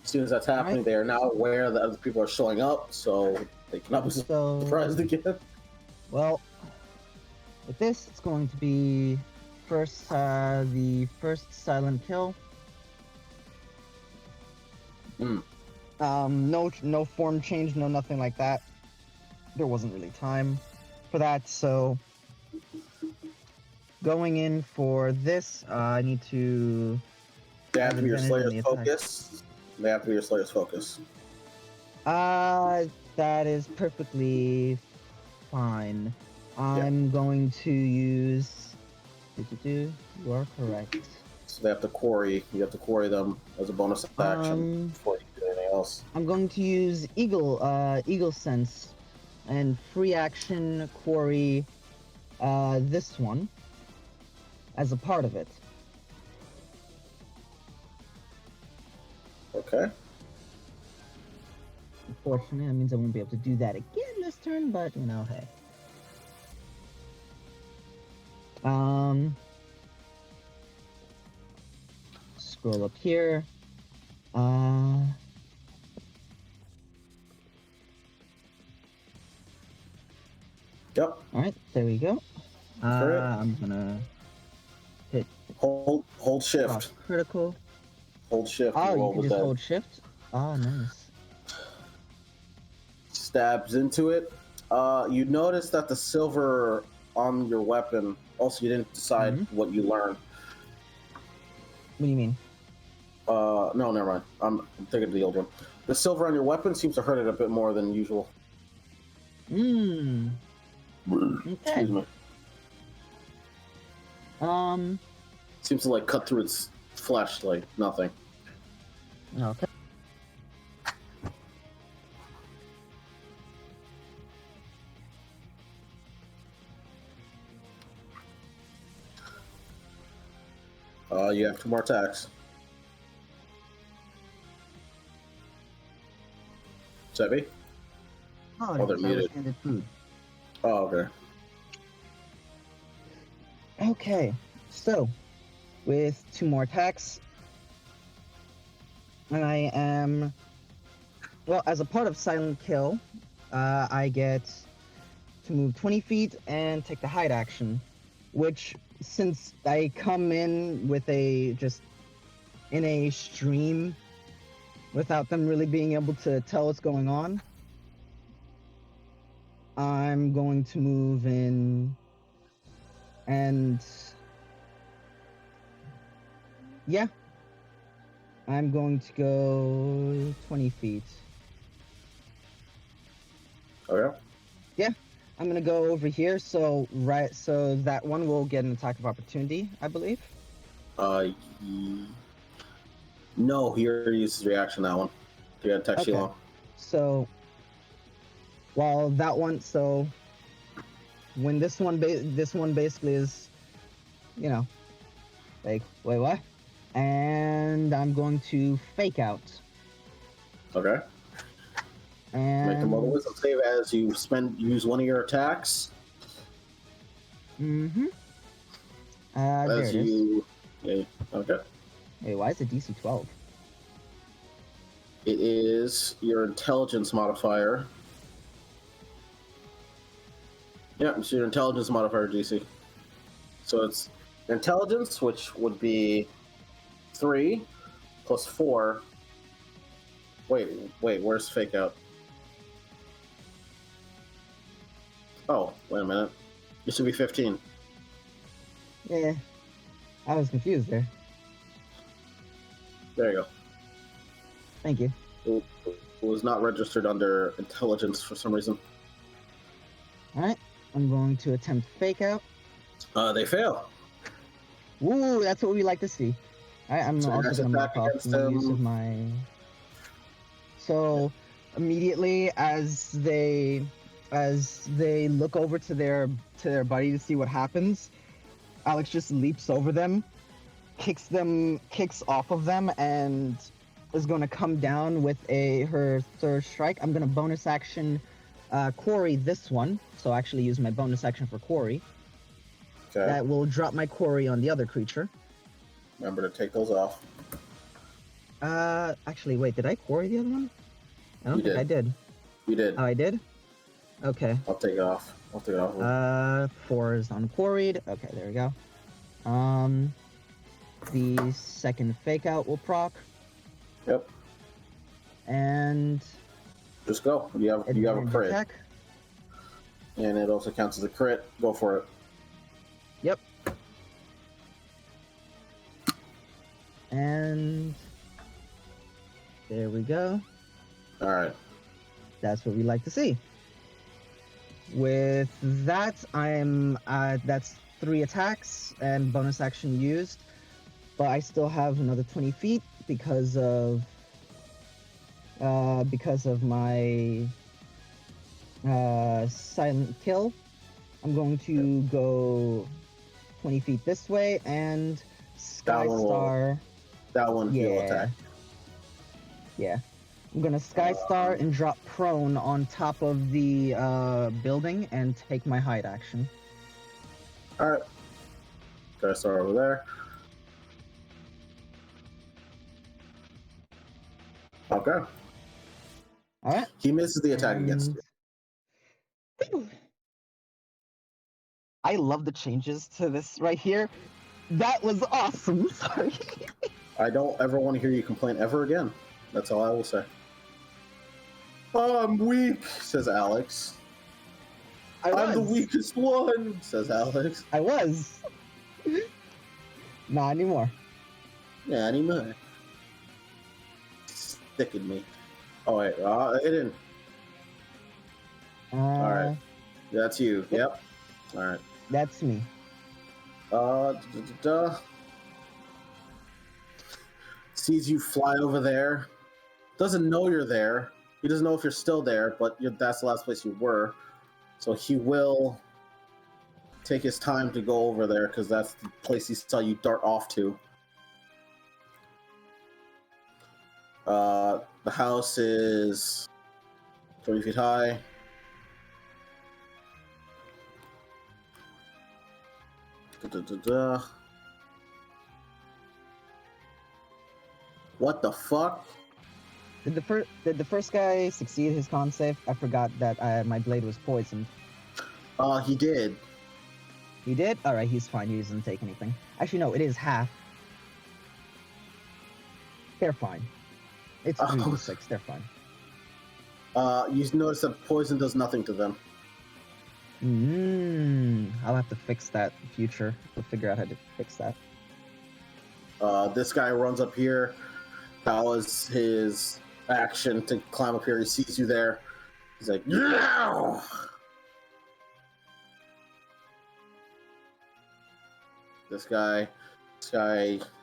As soon as that's happening, they are now aware that other people are showing up, so they cannot be surprised again. Well, with this, it's going to be first the first silent kill. No form change, no nothing like that. There wasn't really time for that, so going in for this, I need to. They have to be your Slayer's focus. They have to be your Slayer's focus. That is perfectly fine. I'm going to use. You are correct. So they have to quarry. You have to quarry them as a bonus action before you do anything else. I'm going to use Eagle Sense, and free action quarry this one as a part of it. Okay. Unfortunately, that means I won't be able to do that again this turn, but you know, hey. Scroll up here. Yep. Alright, there we go. I'm gonna hit hold shift. Critical. Hold shift. Oh, you can just hold shift? Oh, nice. Stabs into it. You notice that the silver on your weapon, also you didn't decide what you learned. What do you mean? No, never mind. I'm thinking of the old one. The silver on your weapon seems to hurt it a bit more than usual. Okay. Excuse me. Seems to like cut through its flesh like nothing. Okay. You have 2 more attacks. Sebi? Oh, they're muted. Food. Oh, okay. Okay, so with 2 more attacks, I am, well, as a part of Silent Kill, I get to move 20 feet and take the hide action, which, since I come in with in a stream without them really being able to tell what's going on, I'm going to move in and yeah, I'm going to go 20 feet. Okay. Yeah, I'm gonna go over here. So that one will get an attack of opportunity, I believe. No, he already used his reaction. That one. You got attack Shilong. So, while that one, so when this one basically is, you know, like, wait, what? And I'm going to fake out. Okay. And make a roll wisdom save as you use one of your attacks. Mm-hmm. As there it is. Yeah, okay. Wait, why is it DC 12? It is your intelligence modifier. Yeah, it's your intelligence modifier DC. So it's intelligence, which would be 3 plus 4. Wait, where's fake out? Oh, wait a minute. It should be 15. Yeah, I was confused there. There you go. Thank you. It was not registered under intelligence for some reason. Alright, I'm going to attempt fake out. They fail. Woo, that's what we like to see. Alright, I'm So also next going to attack mark off against one use them. of my... So, immediately as they look over to their buddy to see what happens. Alex just leaps over them, kicks off of them, and is going to come down with her third strike. I'm going to bonus action quarry this one, so I'll actually use my bonus action for quarry. Okay. That will drop my quarry on the other creature. Remember to take those off. Actually, wait, did I quarry the other one? I don't You think I did. You did. Oh, I did? Okay. I'll take it off. 4 is unquarried. Okay, there we go. The second fake out will proc. Yep. And just go. You have a crit. Attack. And it also counts as a crit. Go for it. Yep. And there we go. All right. That's what we like to see. With that, that's 3 attacks and bonus action used, but I still have another 20 feet because of my silent kill. I'm going to go 20 feet this way and Skystar. That one heal attack. Yeah. I'm gonna Skystar and drop prone on top of the building and take my hide action. Alright. Skystar over there. Okay. Alright. He misses the attack against you. I love the changes to this right here. That was awesome. Sorry. I don't ever want to hear you complain ever again. That's all I will say. Oh, I'm weak, says Alex. I'm the weakest one, says Alex. I was. Not anymore. Not anymore. Sticking me. Oh, wait. It didn't. Alright. That's you. Yep. Alright. That's me. Sees you fly over there. Doesn't know you're there. He doesn't know if you're still there, but that's the last place you were. So he will take his time to go over there because that's the place he saw you dart off to. The house is 30 feet high. What the fuck? Did the first guy succeed his con save? I forgot that my blade was poisoned. He did. He did? Alright, he's fine. He doesn't take anything. Actually, no, it is half. They're fine. It's 3d6. They're fine. You notice that poison does nothing to them. I'll have to fix that in future. We'll figure out how to fix that. This guy runs up here. That was his action to climb up here. He sees you there. He's like, yeah! This guy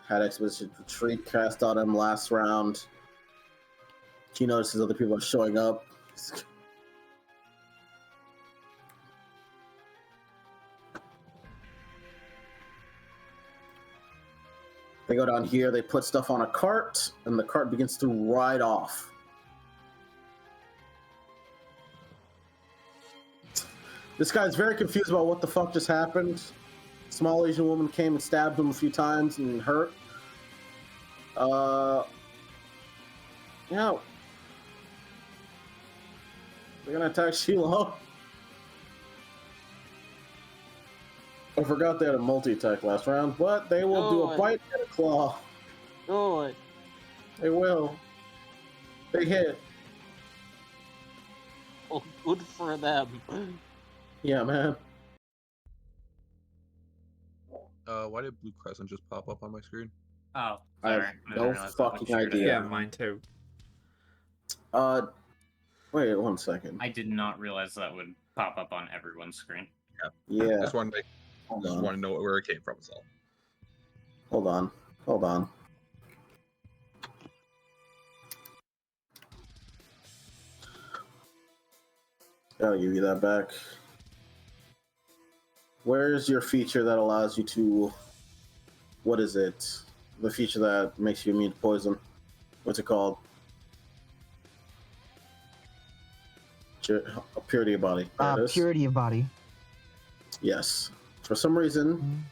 had Expedition Retreat cast on him last round. He notices other people are showing up. They go down here, they put stuff on a cart, and the cart begins to ride off. This guy's very confused about what the fuck just happened. Small Asian woman came and stabbed him a few times and hurt. Yeah. They're gonna attack Sheila. I forgot they had a multi-attack last round, but they will do a bite and a claw. Good. They will. Big hit. Oh, good for them. Yeah, man. Why did Blue Crescent just pop up on my screen? Oh, I sorry. have I no didn't realize that fucking was shared. idea. Yeah, mine too. Wait 1 second. I did not realize that would pop up on everyone's screen. Yeah. Just want to know where it came from. Is all. Hold on. I'll give you that back. Where's your feature that allows you to... What is it? The feature that makes you immune to poison. What's it called? Purity of body. Purity of body. Yes. For some reason,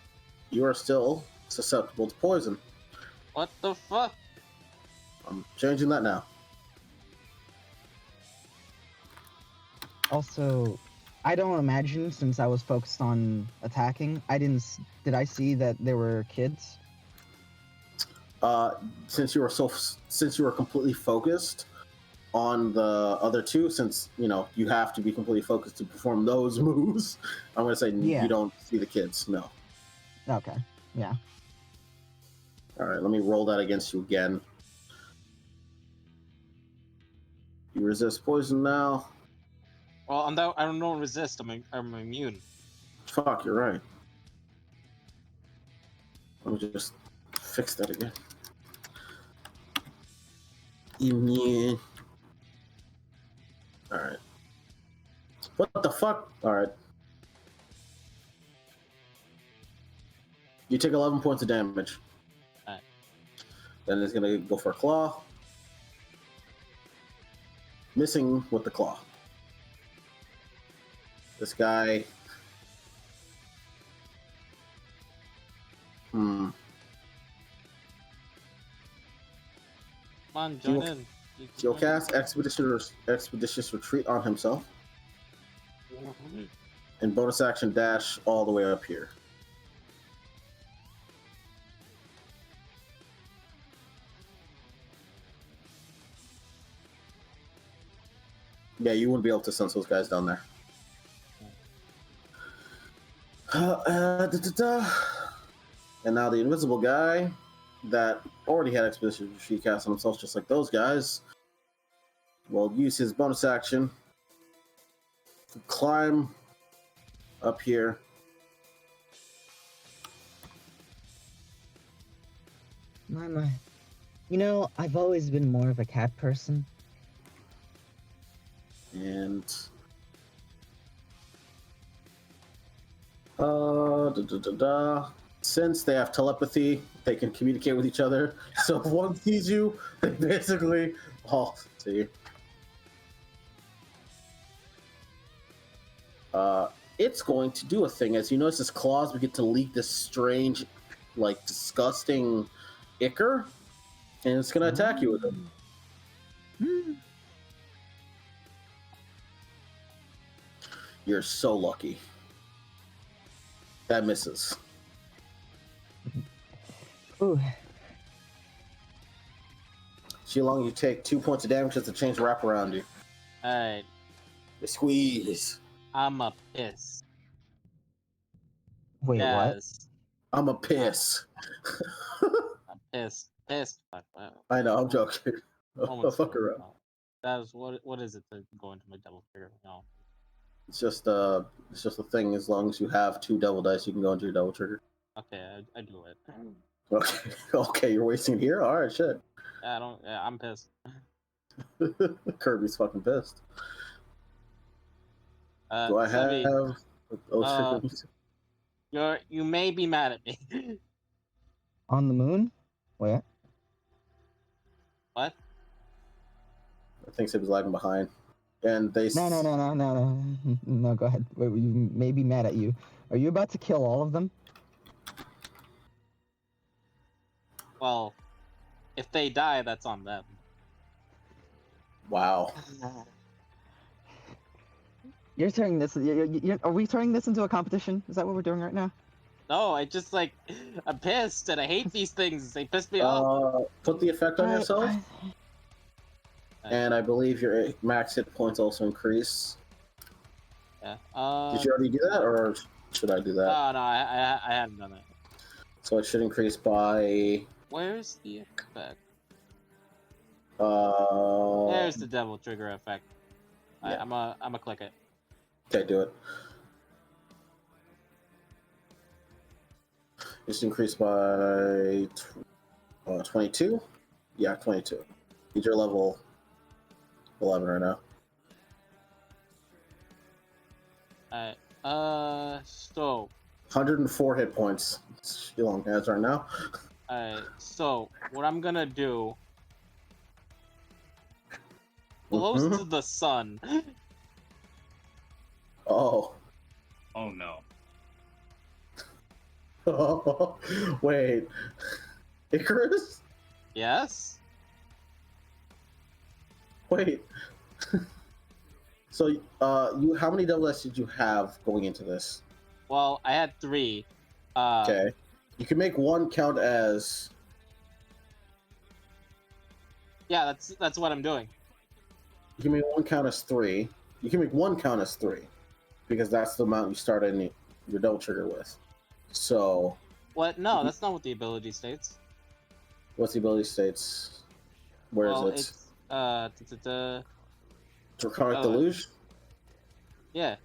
you are still susceptible to poison. What the fuck? I'm changing that now. Also, I don't imagine, since I was focused on attacking, did I see that there were kids? Since you were completely focused on the other two, since you have to be completely focused to perform those moves, I'm gonna say you don't see the kids. No. Okay. Yeah. All right. Let me roll that against you again. You resist poison now. Well, I don't resist. I'm immune. Fuck, you're right. Let me just fix that again. Immune. Alright. What the fuck? Alright. You take 11 points of damage. Alright. Then it's gonna go for a claw. Missing with the claw. This guy... Come on, join in. He'll cast Expeditious Retreat on himself. And bonus action dash all the way up here. Yeah, you wouldn't be able to sense those guys down there. And now the invisible guy that already had Expeditious Retreat cast on himself, just like those guys, will use his bonus action to climb up here. Mama, I've always been more of a cat person. And since they have telepathy, they can communicate with each other. So if one sees you, they basically all see you. It's going to do a thing. As you notice, his claws begin to leak this strange, disgusting ichor, and it's going to attack you with it. You're so lucky. That misses. Ooh. Shilong, you take 2 points of damage as the chains wrap around you. Alright. They squeeze. I'm a piss. Wait, yes. I'm a piss. I'm pissed. Pissed. I know, I'm joking. I'll fuck around. That is what is it to go into my double trigger? No. It's just a thing. As long as you have 2 devil dice, you can go into your double trigger. Okay, I do it. Okay, okay, you're wasting here. All right, shit. I'm pissed. Kirby's fucking pissed. Do I Sebby, have? You may be mad at me. On the moon? Where? What? I think Sebby's lagging behind. And they. No, go ahead. Wait, you may be mad at you. Are you about to kill all of them? Well, if they die, that's on them. Wow. You're turning this. Are we turning this into a competition? Is that what we're doing right now? No, I'm pissed and I hate these things. They piss me off. Put the effect on yourself. And I believe your max hit points also increase. Yeah. Did you already do that, or should I do that? No, I hadn't done it. So it should increase by. Where's the effect? Uh. There's the devil trigger effect. Yeah. I'm a click it. Okay, do it. It's increased by 22. Yeah, 22. You're level 11 right now. So 104 hit points. Shilong has right now. so what I'm gonna do, close to the sun. Oh. Oh no. Wait. Icarus? Yes. Wait. So, you how many double dice did you have going into this? Well, I had 3. Okay. You can make one count as. Yeah, that's what I'm doing. You can make one count as 3. You can make one count as 3, because that's the amount you start in your double trigger with. So. What? No, that's not what the ability states. What's the ability states? Where is it? It's Draconic Deluge? Yeah.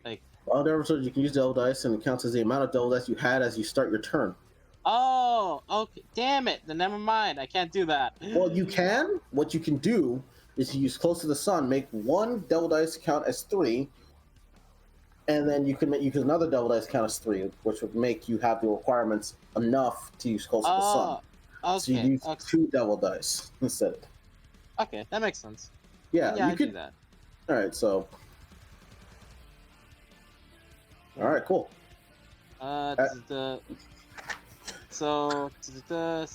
Like. While the episode, you can use double dice, and it counts as the amount of double dice you had as you start your turn. Oh, okay. Damn it. Then never mind. I can't do that. Well, you can. What you can do is you use close to the sun, make one double dice count as 3, and then you can use another double dice count as 3, which would make you have the requirements enough to use close to the sun. Okay. So you use 2 double dice instead. Okay, that makes sense. Yeah, Yeah, you I could. do that. All right, so. All right, cool. So the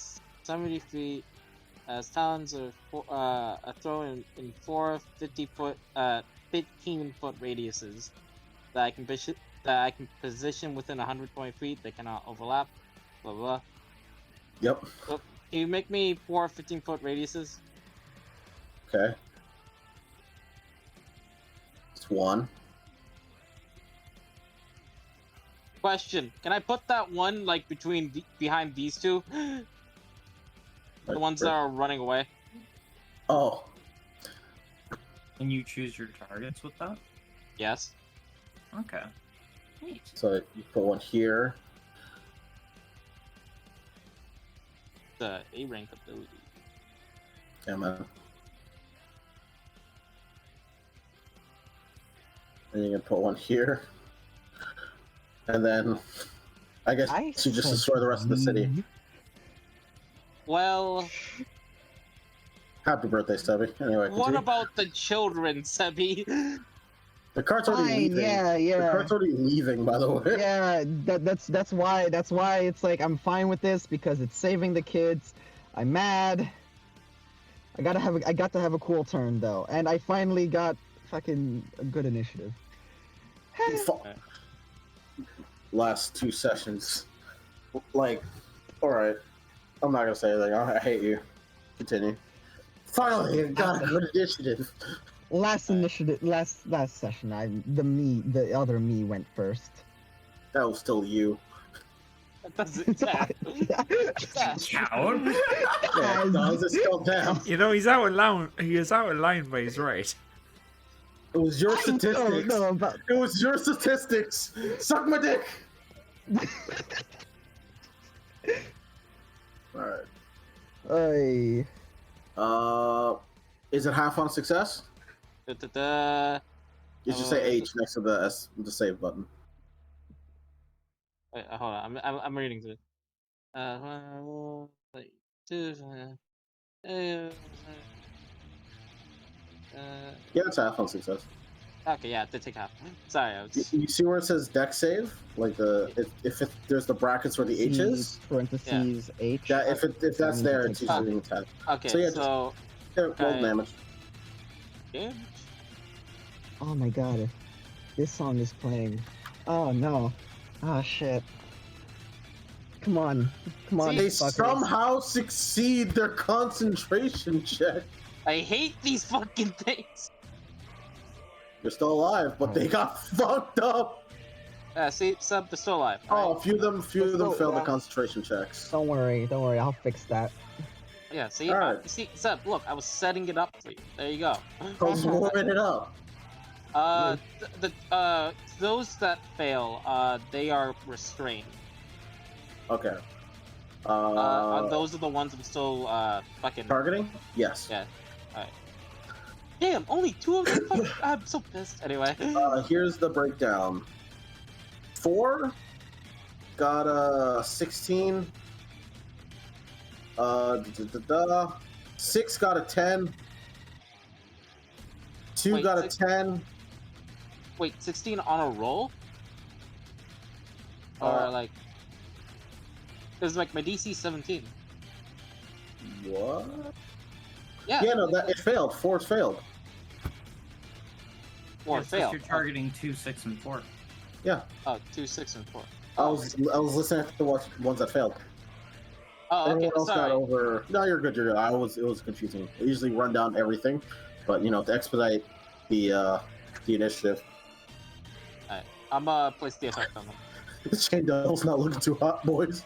70 feet as talons are thrown in 4 50-foot 15-foot radiuses that I can position within 120 feet. They cannot overlap. Blah blah. Yep. So, can you make me 4 15-foot radiuses? Okay. It's 1. Question: can I put that one like behind these two? The ones that are running away. Oh. Can you choose your targets with that? Yes. Okay. Neat. So you put one here. The A rank ability. Yeah, man. And you can put one here. And then I guess you just destroy the rest of the city. Well, happy birthday, Sebby. Anyway, what about the children, Sebby? The cart's already leaving. Yeah. The cart's already leaving, by the way. Yeah, that's why it's like I'm fine with this because it's saving the kids. I'm mad. I got to have a cool turn though, and I finally got fucking a good initiative. Last 2 sessions, like, all right, I'm not gonna say anything. I hate you. Continue. Finally, I got a good initiative. Last session, the other me went first. That was still you. That doesn't count. Count? Yeah, no, it's still down. You know, he's out of line. He is out of line, but he's right. It was your statistics. It was your statistics. Suck my dick. All right. Is it half on success? You should say H next to the save button. Wait, hold on. I'm reading through. Yeah, it's half on success. Okay, yeah, they take half. Sorry, I was... You see where it says deck save? Like if there's the brackets where the H is. Parentheses H. Yeah, if that's there, it's usually 10. Okay, so yeah, so roll damage. Yeah. Oh my god, this song is playing. Oh no. Oh shit. Come on. They fuckers. somehow succeed their concentration check. I hate these fucking things. They're still alive, but they got fucked up. See, Sub, they're still alive. Oh, a few of them failed the concentration checks. Don't worry, I'll fix that. Yeah, see, right. See, Sub, look, I was setting it up for you. There you go. I was warming it up. Those that fail, they are restrained. Okay. Those are the ones I'm still fucking targeting. Yes. Yeah. All right. Damn, only 2 of them. I'm so pissed. Anyway. Here's the breakdown. 4 got a 16. 6 got a 10. 2 Wait, got a 10. Wait, 16 on a roll? Or like, because like my DC 17. What? Yeah. Yeah, no, that it failed. 4's failed. 4 It's 'cause failed. You're targeting 2, 6, and 4. Yeah. Oh, 2, 6, and 4. I was listening to the ones that failed. Oh, okay. Everyone else got Sorry. over. No, you're good. You're good. It was confusing. I usually run down everything, but you know, to expedite the initiative. Alright. I'm place the effect on them. Chain Devil's not looking too hot, boys.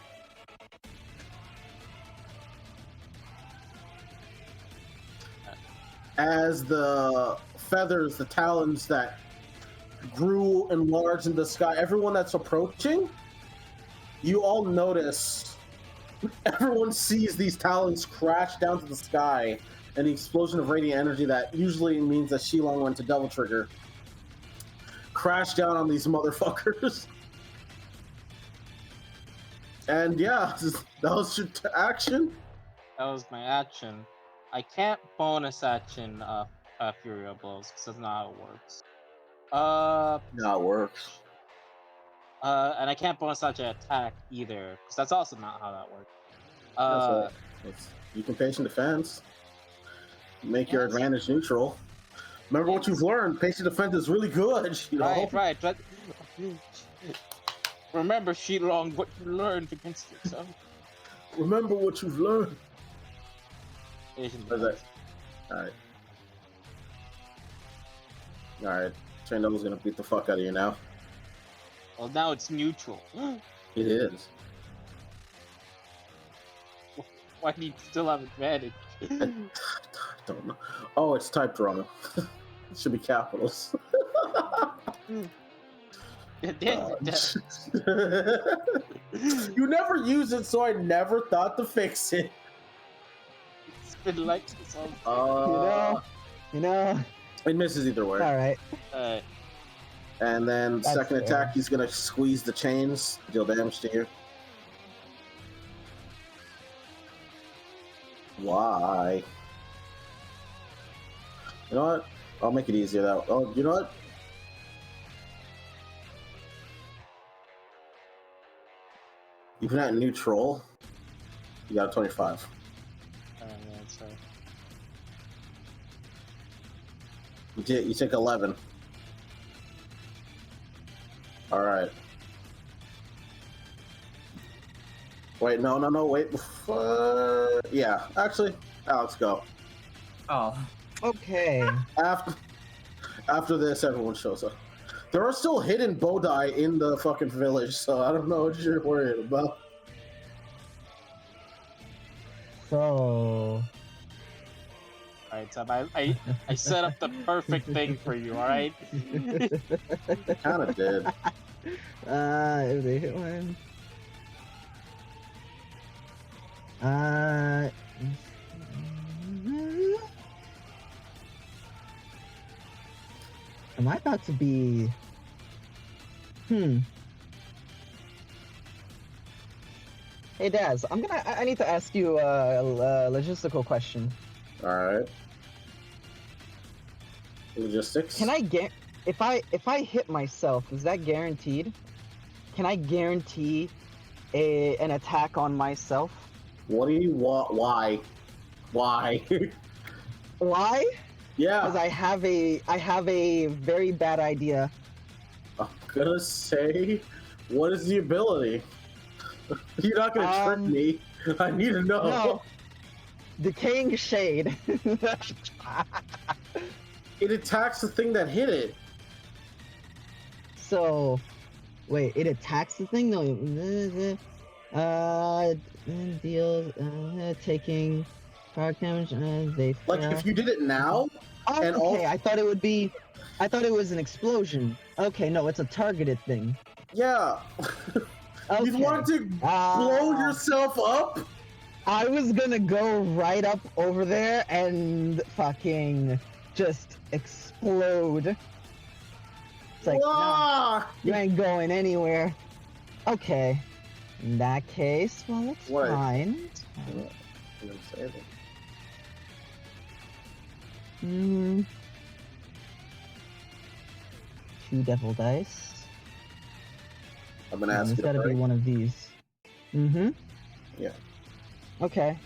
As the feathers, the talons that grew enlarged in the sky, everyone that's approaching, you all notice, everyone sees these talons crash down to the sky, and the explosion of radiant energy that usually means that Shilong went to Devil Trigger crash down on these motherfuckers. And yeah, that was your action. That was my action. I can't bonus action Furio Blows, because that's not how it works. No, it works. And I can't bonus action attack either, because that's also not how that works. You can patient defense. Make your Yes. advantage neutral. Remember what you've learned. Patient defense is really good. You know? Right. Remember, Shilong, what you learned against yourself. Remember what you've learned. Patient How's that? defense. Alright. Chain Devil's gonna beat the fuck out of you now. Well, now it's neutral. It is. Why do you still have advantage? I don't know. Oh, it's typed wrong. It should be capitals. Damn You never use it, so I never thought to fix it. It's been like this all You know. It misses either way. All right. Alright. And then That's second fair. attack, he's gonna squeeze the chains, deal damage to you. Why? You know what? I'll make it easier that. Oh, you know what? Even at neutral, you got a 25. Yeah, that's right. You take 11. Alright. Wait, no, wait. Yeah, actually, Alex, go. Oh. Okay. After this, everyone shows up. There are still hidden Bodai in the fucking village, so I don't know what you're worried about. So. Alright, Sam, I set up the perfect thing for you, alright? Kinda did. If they hit one. Am I about to be? Hey Daz, I need to ask you a logistical question. Alright. Logistics. Can I get if I hit myself, is that guaranteed? Can I guarantee an attack on myself? What do you want? Why? Why? Why? Because Yeah, I have a very bad idea. I'm gonna say, what is the ability? You're not gonna trick me. I need to know. No. Decaying Shade. It attacks the thing that hit it. So, wait, it attacks the thing? No. Deals taking fire damage as they Like, fail. if you did it now, Oh, and okay, all- I thought it was an explosion. Okay, no, it's a targeted thing. yeah. Okay. You want to blow yourself up? I was gonna go right up over there and fucking just explode. It's like, nah, you ain't going anywhere. Okay. In that case, well, let's find. Two devil dice. I'm gonna ask you. It's gotta be one of these. Mm-hmm. Yeah. Okay.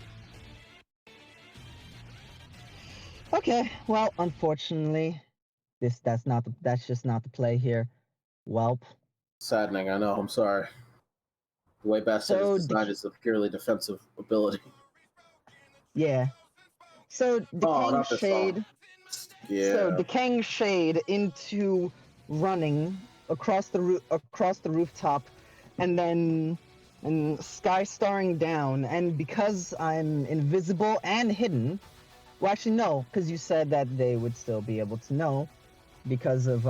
Okay. Well, unfortunately, that's just not the play here. Welp. Saddening. I know. I'm sorry. The way Bastet is designed is a purely defensive ability. Yeah. So decaying shade. Yeah. So decaying shade into running across the rooftop, and then sky starring down. And because I'm invisible and hidden, well, actually no, because you said that they would still be able to know because of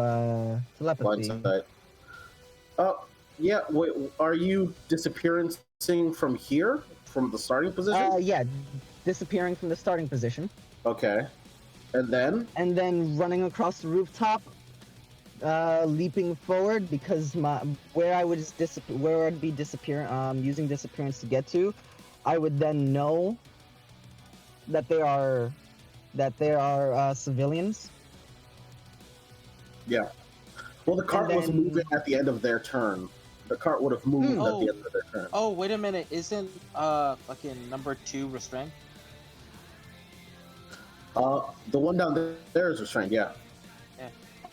telepathy. Oh, yeah. Wait, are you disappearing from here, from the starting position? Yeah, disappearing from the starting position. Okay. And then running across the rooftop, leaping forward because where I'd be disappearing, using disappearance to get to, I would then know that they are civilians. Yeah. Well, the cart was moving at the end of their turn. The cart would have moved at the end of their turn. Oh, wait a minute! Isn't fucking number 2 restrained? The one down there is restrained, yeah.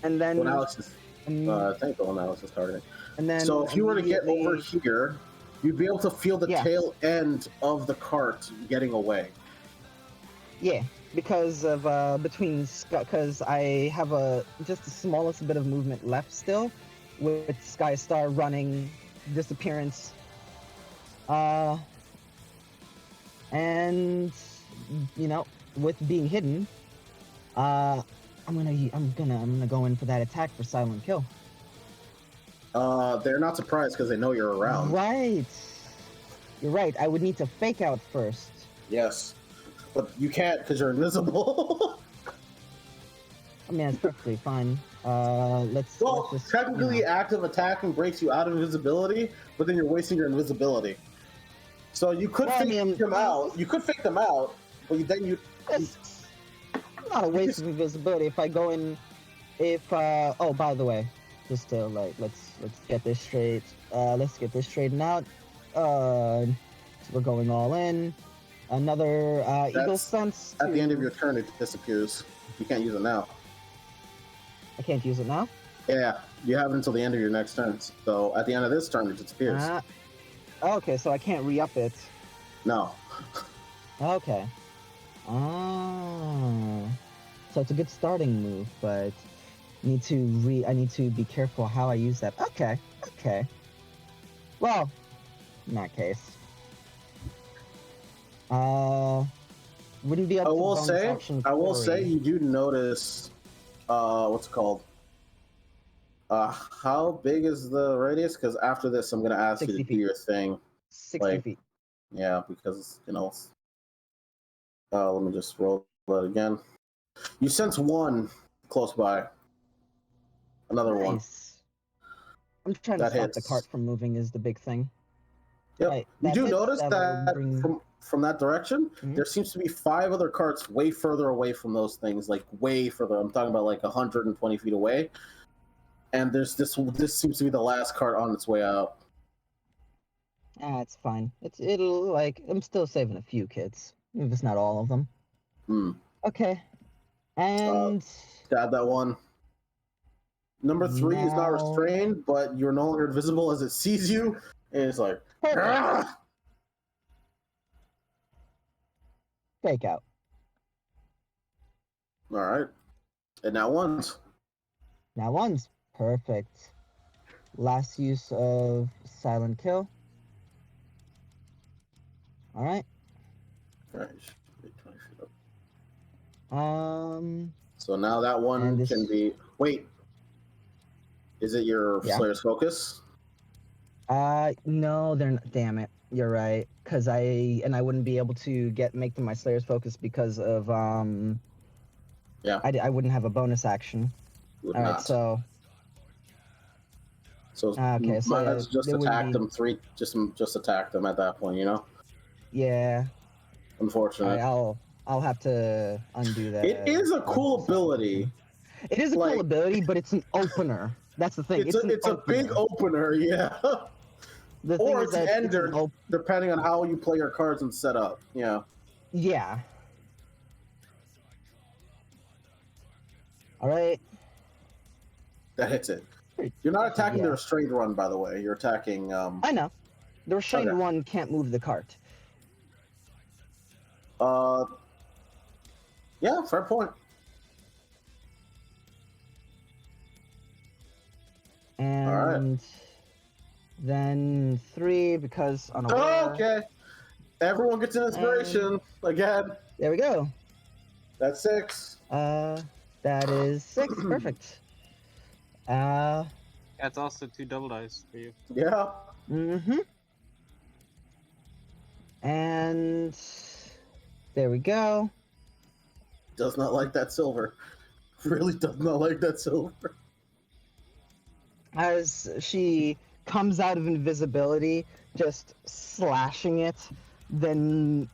And then when Alex is, I think the one Alex is targeting. And then so if you were to get over here, you'd be able to feel the tail end of the cart getting away. Yeah, because of because I have just the smallest bit of movement left still, with Skystar running, disappearance, and with being hidden, I'm gonna go in for that attack for silent kill. They're not surprised because they know you're around. Right. You're right. I would need to fake out first. Yes, but you can't because you're invisible. I mean, it's perfectly fine. Let's just, technically, active attacking breaks you out of invisibility, but then you're wasting your invisibility. So you could fake them out. You could fake them out, but then you. It's not a waste of invisibility if I go in. Oh, by the way, just to let's get this straight. Let's get this straightened out. So we're going all in. Another Eagle Sense. At the end of your turn, it disappears. You can't use it now. I can't use it now? Yeah, you have it until the end of your next turn. So at the end of this turn, it disappears. Okay, so I can't re-up it. No. Okay. So it's a good starting move, but I need to be careful how I use that. Okay. Well, in that case. Wouldn't be up to I will say you do notice what's it called? How big is the radius? Because after this, I'm gonna ask you to do your thing. 60 feet. Yeah, because let me just roll that again. You sense one close by. Another one. I'm trying to stop the cart from moving is the big thing. Yep. Right, you do notice that from that direction, there seems to be 5 other carts way further away from those things, like way further. I'm talking about like 120 feet away. And there's this seems to be the last cart on its way out. It's fine. It'll I'm still saving a few kids, if it's not all of them. Okay. And stab that one. Number 3 is not restrained, but you're no longer invisible as it sees you, and it's like fake out. All right. And now one's. Perfect. Last use of silent kill. All right. So now that one can be. Wait. Is it your Slayer's Focus? No, they're not. Damn it. You're right. Because I wouldn't be able to make them my Slayer's Focus because of Yeah. I wouldn't have a bonus action. Would All right, not. so okay, so might as well just there would attack be- them just attack them at that point, you know? yeah. Unfortunate. I'll have to undo that. It is a cool ability. It is a Like- cool ability, but it's an opener. That's the thing. It's a big opener, yeah. The thing Or is it's that an it's an ender, op- depending on how you play your cards and set up. Yeah. Yeah. All right. That hits it. You're not attacking the Yeah. restrained run, by the way. You're attacking. I know. The restrained Okay. one can't move the cart. Yeah, fair point. And then 3 because unaware. Oh, okay. Everyone gets an inspiration again. There we go. That's 6. That is 6. Perfect. That's also 2 double dice for you. Yeah. Mm-hmm. And there we go. Does not like that silver. Really does not like that silver. As she comes out of invisibility, just slashing it, then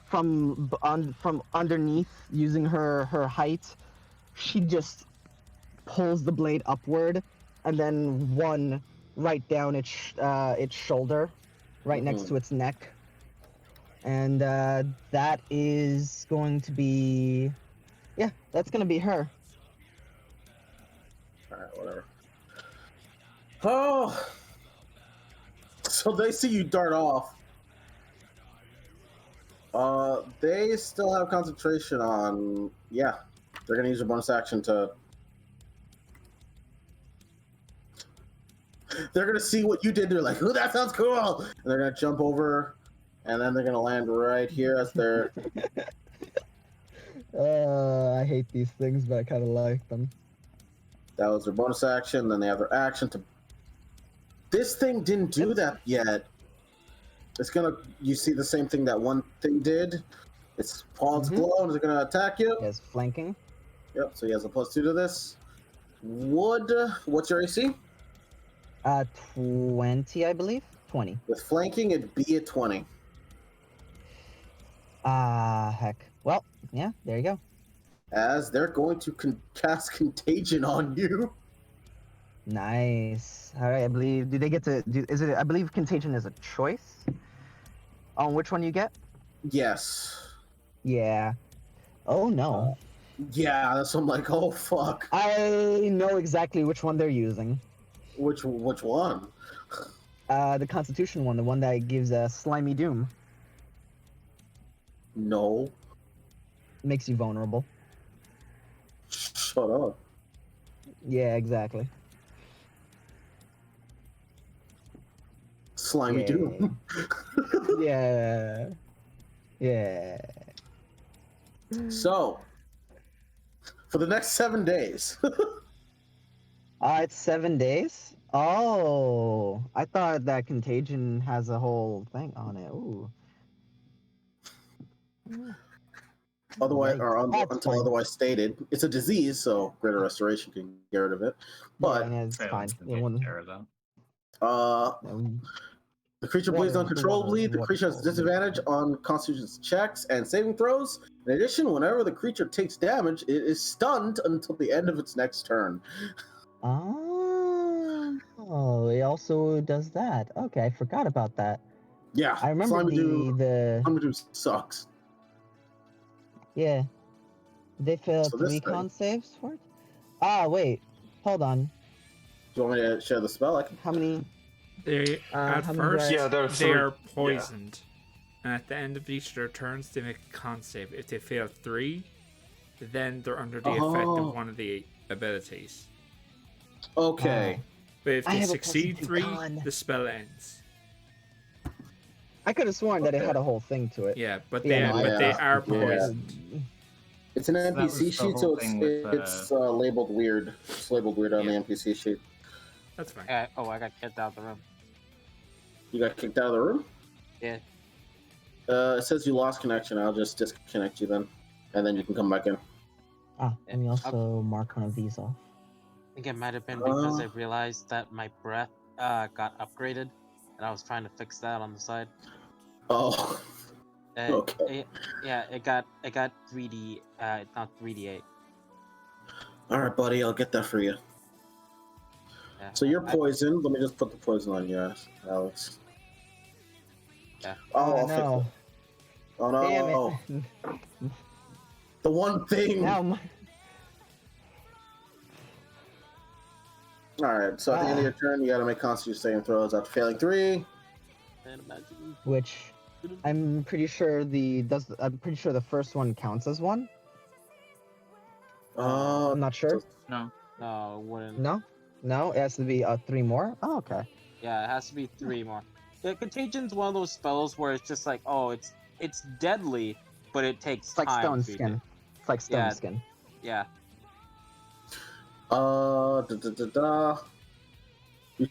from underneath, using her height, she just pulls the blade upward, and then one right down its shoulder, right next to its neck, and that is going to be, yeah, that's going to be her. All right, whatever. Oh, so they see you dart off. They still have concentration on. Yeah, they're gonna use a bonus action to. They're gonna see what you did. They're like, "Ooh, that sounds cool!" And they're gonna jump over, and then they're gonna land right here as they're. I hate these things, but I kind of like them. That was their bonus action. Then they have their action to. This thing didn't do that yet. It's gonna. You see the same thing that one thing did. Its paws glow and it's gonna attack you. Yes, flanking. Yep. So he has a +2 to this. What's your AC? 20, I believe. 20. With flanking, it'd be a 20. Heck. Well, yeah, there you go. As they're going to cast Contagion on you. Nice. All right, I believe. Do they get to? Is it? I believe Contagion is a choice. On which one you get? Yes. Yeah. Oh no. Yeah, that's what I'm like, oh fuck. I know exactly which one they're using. Which one? The Constitution one, the one that gives a slimy doom. No. Makes you vulnerable. Shut up. Yeah, exactly. Slimy doom. Yeah. Yeah. So, for the next 7 days. It's 7 days? Oh, I thought that Contagion has a whole thing on it. Ooh. Otherwise, Yikes. or That's until fine. otherwise stated. It's a disease, so Greater Restoration can get rid of it. But, yeah, it's fine. Yeah, one- the creature bleeds uncontrollably. The creature has disadvantage on Constitution checks and saving throws. In addition, whenever the creature takes damage, it is stunned until the end of its next turn. Oh, it also does that. Okay, I forgot about that. Yeah, I remember Slimy Doom sucks. Yeah. They fail So this 3 thing- con saves for it? Wait. Hold on. Do you want me to share the spell? I can. How many? They at how many first dice? there are they are 3. poisoned, and at the end of each of their turns they make a con save. If they fail 3, then they're under the effect Oh. of one of the abilities. Okay. But if I they have a succeed +2 3, con. the spell ends. I could have sworn that it Okay. had a whole thing to it. Yeah, but Yeah, they no, they yeah. are Yeah. poisoned. It's an that was NPC the sheet, whole so thing with, it's labeled weird. It's labeled weird on the Yeah. NPC sheet. That's fine. I got kicked out of the room. You got kicked out of the room? Yeah. It says you lost connection. I'll just disconnect you then, and then you can come back in. Let me also mark one of these off. I think it might have been because I realized that my breath got upgraded, and I was trying to fix that on the side. Oh. Okay. It got 3D. Not 3D8. All right, buddy. I'll get that for you. Yeah, So you're poisoned. Let me just put the poison on you, Alex. Yeah. Oh, I'll no. fix it. Oh no. Damn it. The one thing. Now Alright, so at the end of your turn, you gotta make Constitution saving throws after failing 3. Which I'm pretty sure I'm pretty sure the first one counts as one. I'm not sure. No. No, it wouldn't. No, it has to be 3 more. Oh, okay. Yeah, it has to be 3 more. The Contagion's one of those spells where it's just like, oh, it's deadly, but it takes It's like time. stone skin. It's like stone skin. Yeah. You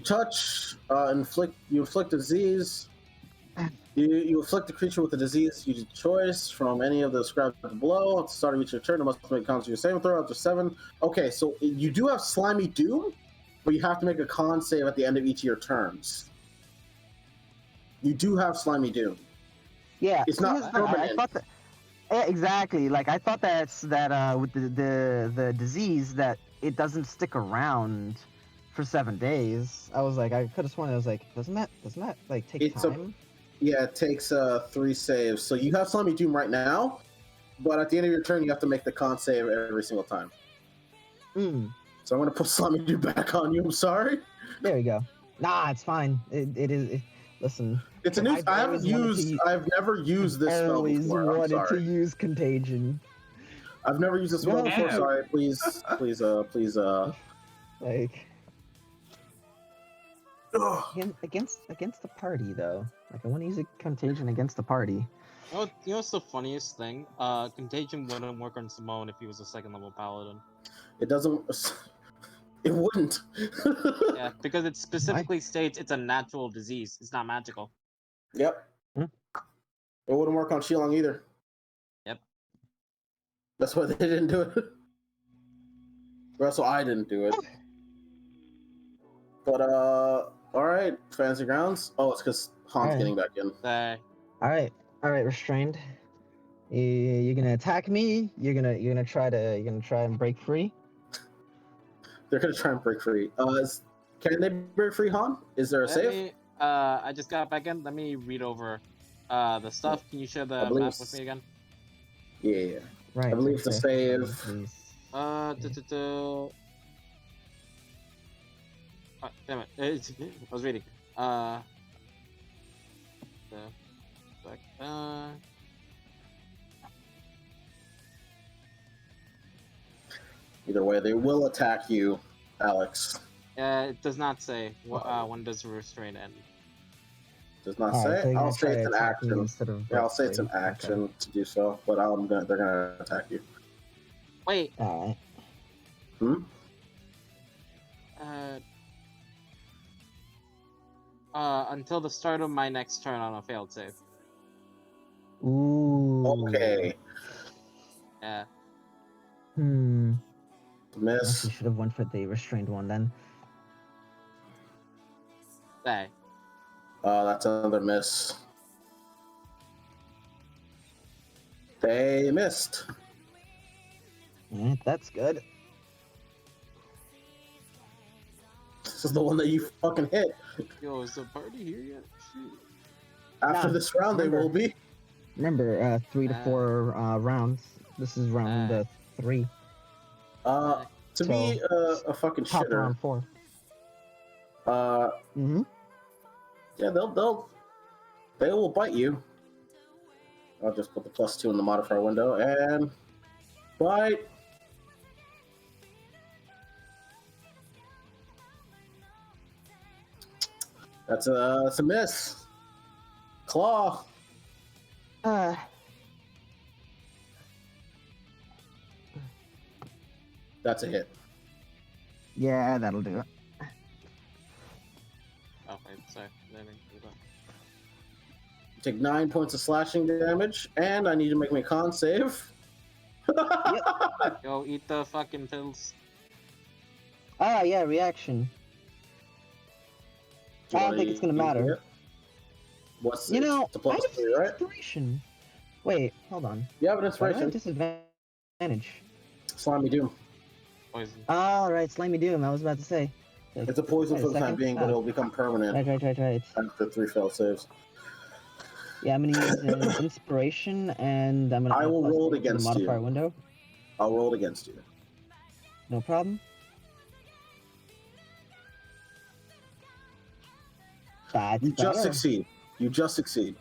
touch, you inflict a disease. You afflict the creature with a disease you choice from any of the described below. At the start of each turn, it must make a Constitution saving throw after 7. Okay, so you do have Slimy Doom, but you have to make a con save at the end of each of your turns. You do have Slimy Doom. Yeah, it's not permanent. I thought that. Yeah, exactly. Like I thought that with the disease that it doesn't stick around for 7 days. I was like, I could have sworn. I was like, doesn't that like take time? Yeah, it takes 3 saves. So you have Slimy Doom right now, but at the end of your turn, you have to make the con save every single time. So I'm gonna put Slimy Doom back on you. I'm sorry. There we go. Nah, it's fine. Listen. It's a new. I've never used this spell before. I always wanted to use Contagion. I've never used this spell before. Sorry. Please. Like. Against the party though. Like I want to use a Contagion against the party. You know what's the funniest thing? Contagion wouldn't work on Simone if he was a 2nd level paladin. It doesn't. It wouldn't. Yeah, because it specifically states it's a natural disease. It's not magical. Yep. It wouldn't work on Shilong either. Yep. That's why they didn't do it. That's why I didn't do it. But alright, Fantasy Grounds. Oh, it's because Han's getting back in. Alright, restrained. You're gonna attack me. You're gonna try and break free. They're gonna try and break free. Can they break free, Han? Is there a save? I just got back in. Let me read over the stuff. Can you share the map with me again? Yeah. Right. I believe the save. Damn it! I was reading. Either way, they will attack you, Alex. It does not say when does the restraint end. Does not say. So I'll say it's an action. Yeah, I'll say it's an Okay. action to do so, but they're gonna attack you. Wait. Alright. Until the start of my next turn on a failed save. Ooh. Okay. Yeah. Miss. We should have went for the restrained one then. Hey. That's another miss. They missed. Yeah, that's good. This is the one that you fucking hit. Yo, is the party here yet? Shoot. After this round, they will be. Remember, 3 to 4 rounds. This is round 3. To be a fucking top shitter. round 4. Yeah, they will bite you. I'll just put the +2 in the modifier window and bite. That's a miss. Claw. That's a hit. Yeah, that'll do it. Oh, wait, sorry. Take 9 points of slashing damage, and I need to make my con save. Go eat the fucking pills. Ah, yeah, reaction. I don't think it's gonna matter. What's You know, it's a I plus have 3, right? inspiration. Wait, hold on. You have an Why do I have inspiration. disadvantage? Slimy Doom. Poison. All right, Slimy Doom. I was about to say. Like, It's a poison wait for a the time second. being, but Oh. it'll become permanent Right. after 3 failed saves. Yeah, I'm gonna use an inspiration, and I'm gonna I add will plus roll it 3 to the against modifier you. window. I'll roll it against you. No problem. That's You just better. succeed. You just succeed.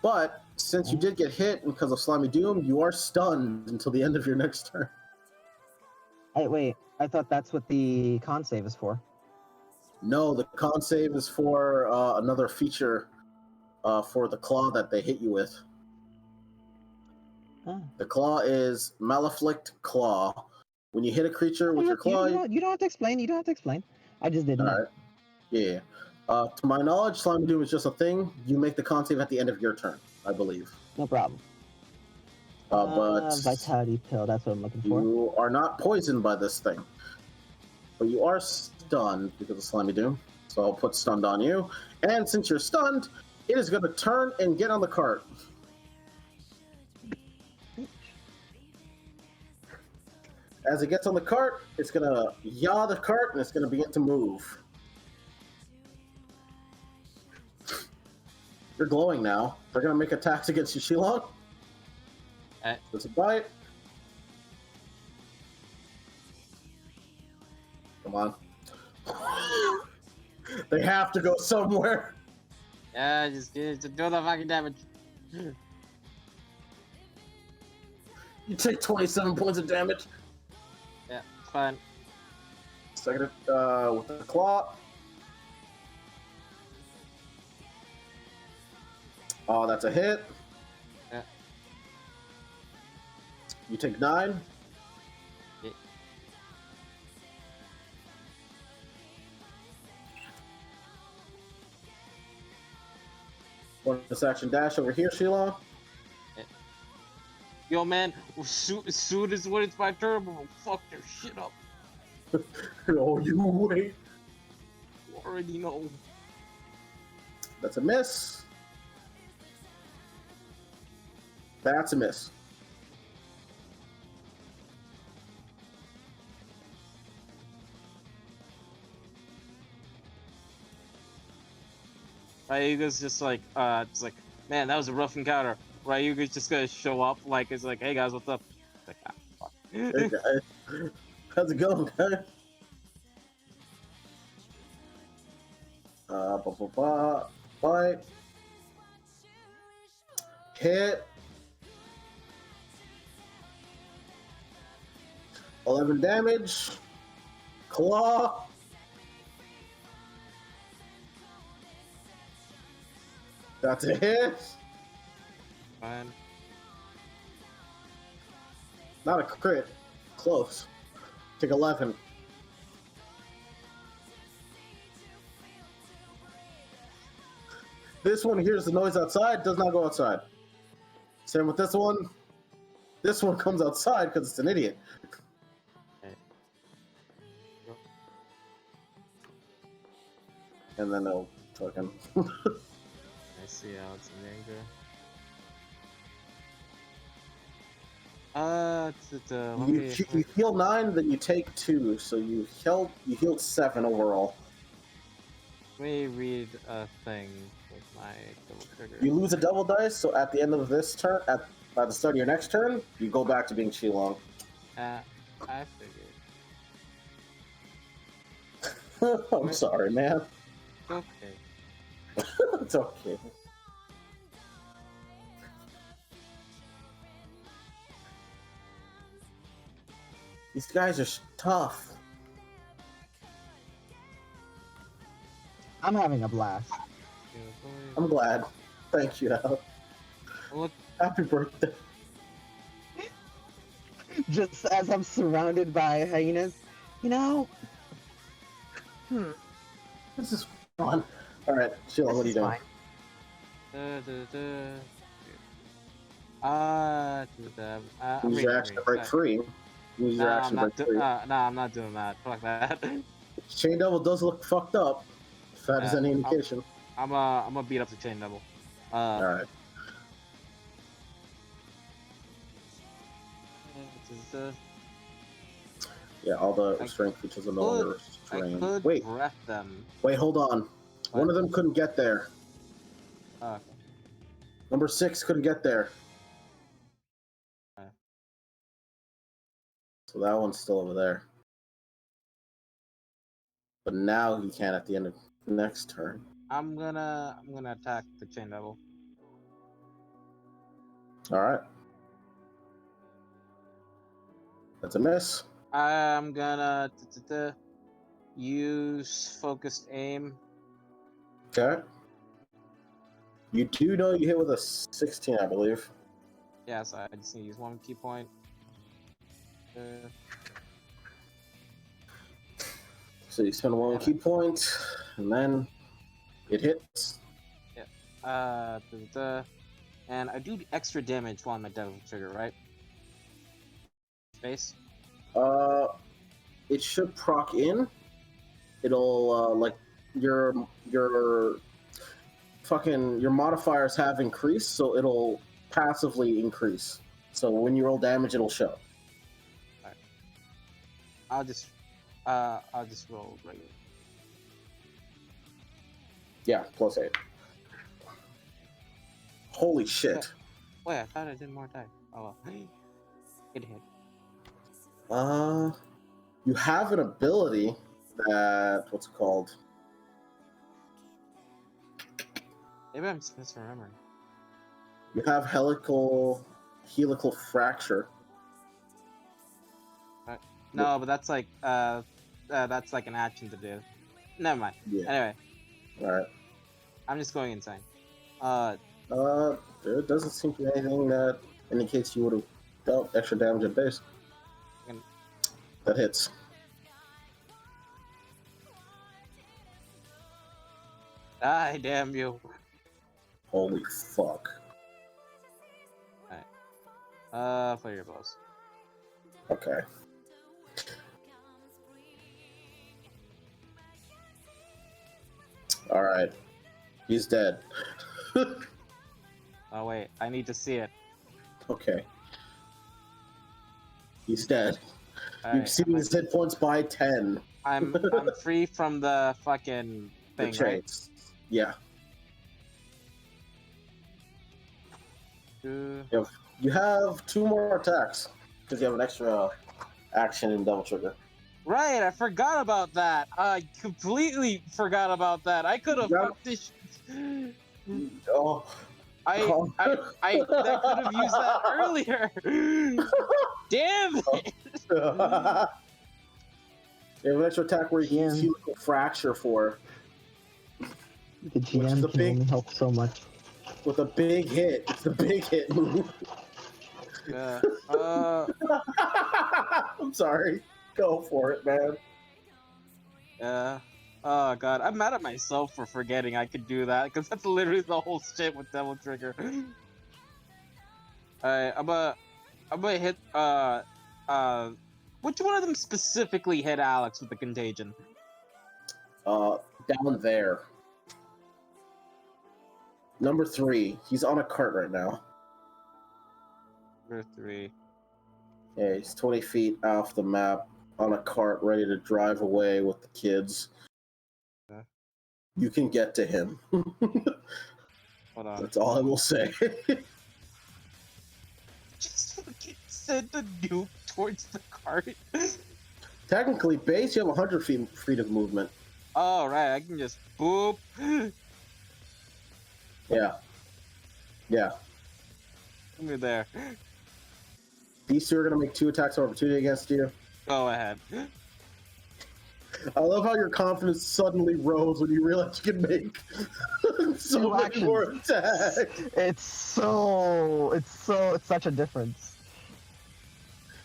But since you did get hit because of Slimy Doom, you are stunned until the end of your next turn. Hey, wait. I thought that's what the con save is for. No, the con save is for another feature for the claw that they hit you with. Ah. The claw is Malefict Claw. When you hit a creature with your claw... You don't have to explain. You don't have to explain. I just didn't know. Alright. Yeah. To my knowledge, Slimy Doom is just a thing. You make the con save at the end of your turn, I believe. No problem. But Vitality Pill. That's what I'm looking for. you are not poisoned by this thing. But you are stunned because of Slimy Doom. So I'll put stunned on you. And since you're stunned, it is going to turn and get on the cart. As it gets on the cart, it's going to yaw the cart and it's going to begin to move. You're glowing now. They're going to make attacks against you, Shilong. Does it bite? Come on. They have to go somewhere. Yeah, just do the fucking damage. You take 27 points of damage. Yeah, it's fine. Second with the claw. Oh, that's a hit. Yeah. You take 9. Yeah. Bonus action dash over here, Sheila. Yo, man, as soon as when it's my turn, I'm gonna fuck their shit up. Oh, you wait. You already know. That's a miss. That's a miss. Ryuga's just like, man, that was a rough encounter. Ryuga's just gonna show up, like, it's like, hey guys, what's up? It's like, fuck. Hey guys. How's it going, guys? Bite. Hit. 11 damage. Claw. That's a hit. Fine. Not a crit. Close. Take 11. This one hears the noise outside, does not go outside. Same with this one. This one comes outside because it's an idiot. And then they'll fucking... I see how it's in danger. You heal 9, then you take 2, so you healed 7 overall. Let me read a thing with my double trigger. You lose a double dice, so at the end of this turn, by the start of your next turn, you go back to being Shilong. I figured. I'm sorry, man. Okay. It's okay. These guys are tough. I'm having a blast. I'm glad. Thank you, Al. Look. Happy birthday. Just as I'm surrounded by hyenas, you know. This is fun. All right, Sheila, what are you doing? Fine. Use your action to break free. Use your action to break free. Nah, I'm not doing that. Fuck that. Chain Devil does look fucked up, if that is any indication. I'm gonna beat up the Chain Devil. Alright. Yeah, all the restraint features are no longer restrained. I could breath them. Wait, hold on. What? One of them couldn't get there. Okay. Number 6 couldn't get there. Okay. So that one's still over there. But now he can at the end of the next turn. I'm gonna attack the Chain Devil. Alright. That's a miss. I'm gonna use focused aim. Okay. You do know you hit with a 16, I believe. Yeah, so I just need to use 1 key point. So you spend 1 key point, and then it hits. Yeah. And I do extra damage while I'm at Devil Trigger, right? Space? It should proc in. It'll, like, your modifiers have increased, so it'll passively increase. So when you roll damage, it'll show. Alright. I'll just roll regular. Yeah, +8. Holy shit. Wait, I thought I did more die. Oh well. It hit. You have an ability that, what's it called? Maybe I'm just misremembering. You have helical fracture. No, but that's like an action to do. Never mind. Yeah. Anyway, Alright. I'm just going insane. There doesn't seem to be anything that indicates you would have dealt extra damage at base. That hits. Die, damn you. Holy fuck. Alright. Flare your blows. Okay. Alright. He's dead. Oh wait, I need to see it. Okay. He's dead. All You've seen his hit points by 10. I'm free from the fucking thing, The right? chains. Yeah. You have 2 more attacks because you have an extra action in Double Trigger. Right, I forgot about that. I completely forgot about that. I could have fucked this. Oh. I could have used that earlier. Damn it! You have an extra attack where you can use helical fracture for. The GM can only help so much. With a big hit. It's the big hit move. Yeah. I'm sorry. Go for it, man. Yeah. Oh god, I'm mad at myself for forgetting I could do that, because that's literally the whole shit with Devil Trigger. Alright, I'm gonna hit which one of them specifically hit Alex with the contagion? Down there. Number 3. He's on a cart right now. Number 3. Yeah, he's 20 feet off the map on a cart ready to drive away with the kids. Okay. You can get to him. Hold on. That's all I will say. Just fucking send the nuke towards the cart. Technically, base, you have 100 feet of movement. Oh, right, I can just boop. Yeah. Yeah. Give me there. These 2 are going to make 2 attacks of opportunity against you. Go ahead. I love how your confidence suddenly rose when you realized you can make so many more attacks. It's such a difference.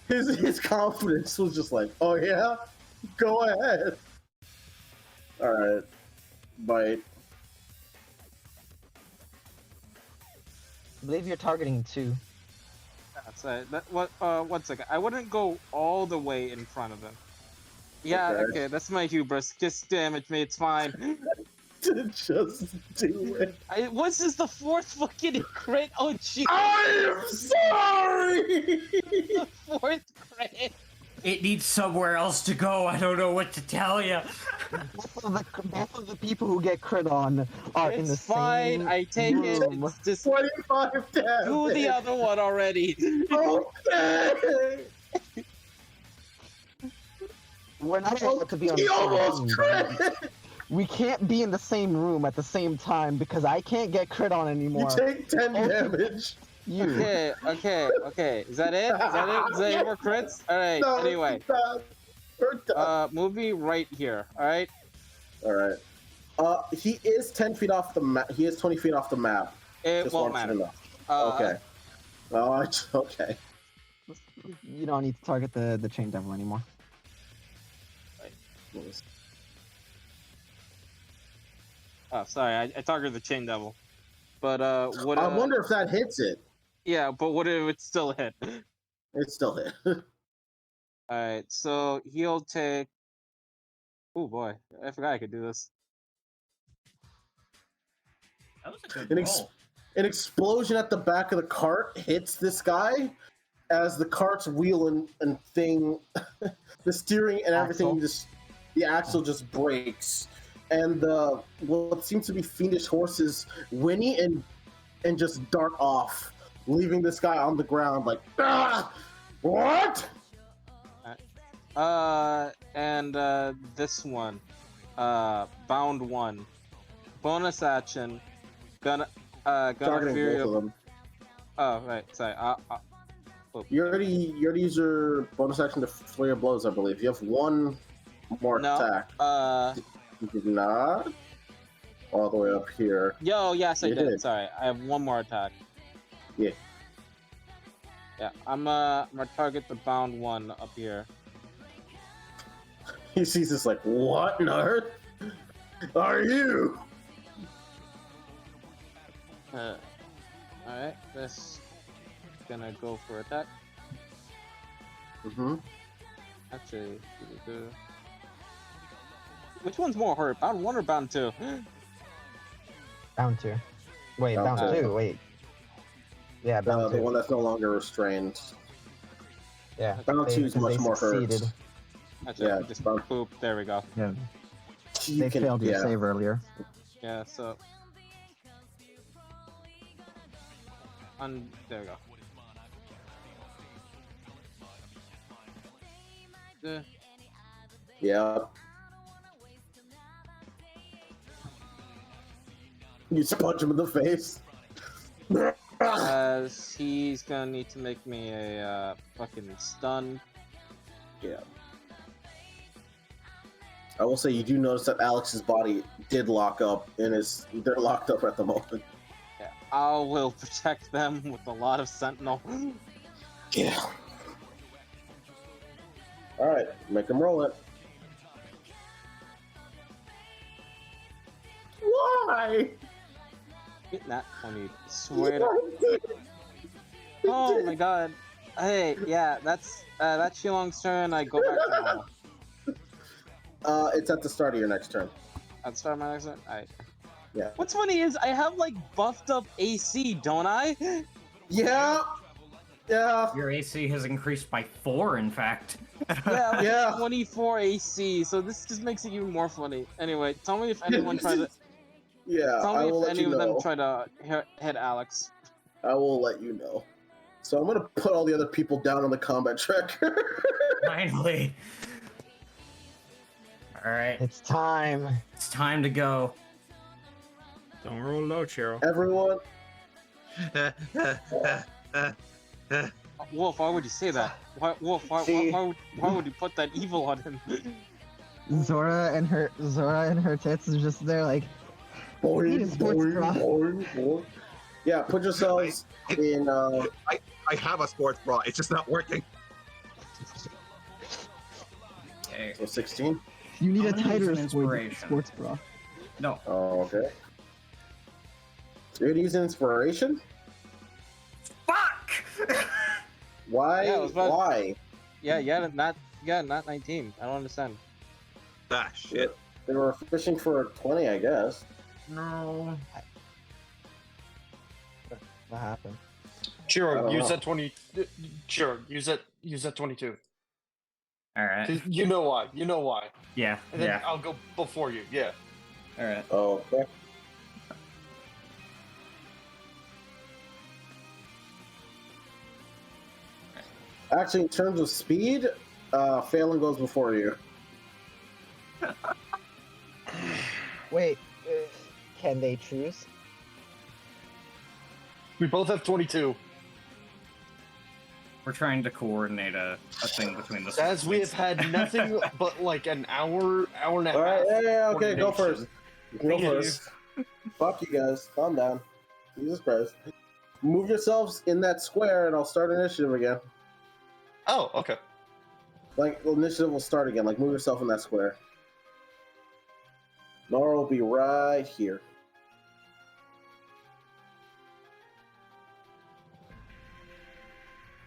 His confidence was just like, oh yeah? Go ahead. Alright. Bite. I believe you're targeting 2. So what? 1 second. I wouldn't go all the way in front of him. Yeah, okay, that's my hubris. Just damage me. It's fine. Just do it. What's this? The 4th fucking crit? Oh, jeez. I'm sorry. The 4th crit. It needs somewhere else to go. I don't know what to tell you. Both of the people who get crit on are in the It's fine. same I take room. it. It's just 25 damage. do the other one already. Okay. We're not allowed to be on the He same almost room. crit. We can't be in the same room at the same time because I can't get crit on You anymore. take 10 damage. You. Okay. Is that it? Is that any more crits? Alright, No, anyway. we're done. Movie right here, alright? Alright. He is 10 feet off the map. He is 20 feet off the map. It Just won't want you to matter. know. Okay. Oh, okay. You don't need to target the chain devil anymore. Oh, sorry, I targeted the chain devil. But, what, I wonder if that hits it. yeah, but what if it still hit? It still hit. Alright, so he'll take... Oh boy, I forgot I could do this. That was a good An, roll. an explosion at the back of the cart hits this guy as the cart's wheel and thing, the steering and everything, the axle just breaks. And what seems to be fiendish horses whinny and just dart off, leaving this guy on the ground like, ah! What? And this one, bound 1, bonus action, gonna Targeting fear both of them. Oh right, sorry. You already used your bonus action to flare your blows, I believe. You have one more attack. You did not. All the way up here. Yes, I You did. did. Sorry, I have one more attack. Yeah. Yeah, I'm gonna target the bound 1 up here. He sees this like, what on earth are you? Alright, this gonna go for attack. Mm-hmm. Actually, which one's more hurt, bound 1 or bound 2? Bound 2. Wait, Bound bound two. 2. Wait. Yeah, bound 2. The one that's no longer restrained. Yeah. Bound 2 is much more hurt. succeeded. Actually, Yeah, just bound- boop. There we go. Yeah. You They can- failed your yeah. save earlier. Yeah, so there we go. Yeah. You just punch him in the face. He's gonna need to make me a fucking stun. Yeah. I will say you do notice that Alex's body did lock up and they're locked up at the moment. Yeah, I will protect them with a lot of sentinel. Yeah. Alright, make him roll it. Why? Get that 20. Swear to... Oh my god. Hey, yeah, that's Shilong's turn. I go back to normal. It's at the start of your next turn. At the start of my next turn? Alright. Yeah. What's funny is I have like buffed up AC, don't I? Yeah. Yeah. Your AC has increased by 4, in fact. Yeah, like Yeah. 24 AC, so this just makes it even more funny. Anyway, tell me if anyone tried to... Yeah, Tell I me will if let any you of them know. try to hit Alex. I will let you know. So I'm gonna put all the other people down on the combat tracker. Finally. Alright, It's time. it's time to go. Don't roll low, Cheryl. Everyone. Wolf, why would you say that? Wolf, why would you put that evil on him? Zora and her tits is just there like, Boing, Need a sports boing, bra. boing, boing. Yeah, put yourselves in. I have a sports bra. It's just not working. Okay. So 16. you need a I'm gonna use tighter an inspiration. sports bra. No. Oh, okay. You're gonna use an inspiration? Fuck! Why? Yeah, it was about- Why? Yeah, not 19. I don't understand. Ah, shit. They were fishing for 20, I guess. No. What happened? I Chiro, don't use know. that 20. Chiro, use that 22. All right. 'Cause you know why. You know why. Yeah. And then Yeah. I'll go before you. Yeah. All right. Oh, okay. Actually, in terms of speed, Phelan goes before you. Wait, can they choose? We both have 22. We're trying to coordinate a thing between the. As we have had nothing but like an hour and a half. All right, yeah, okay, go first. coordination. You can go Thank you. first. Fuck you guys. Calm down. Jesus Christ. Move yourselves in that square, and I'll start initiative again. Oh, okay. Like, the initiative will start again. Like, move yourself in that square. Nora will be right here.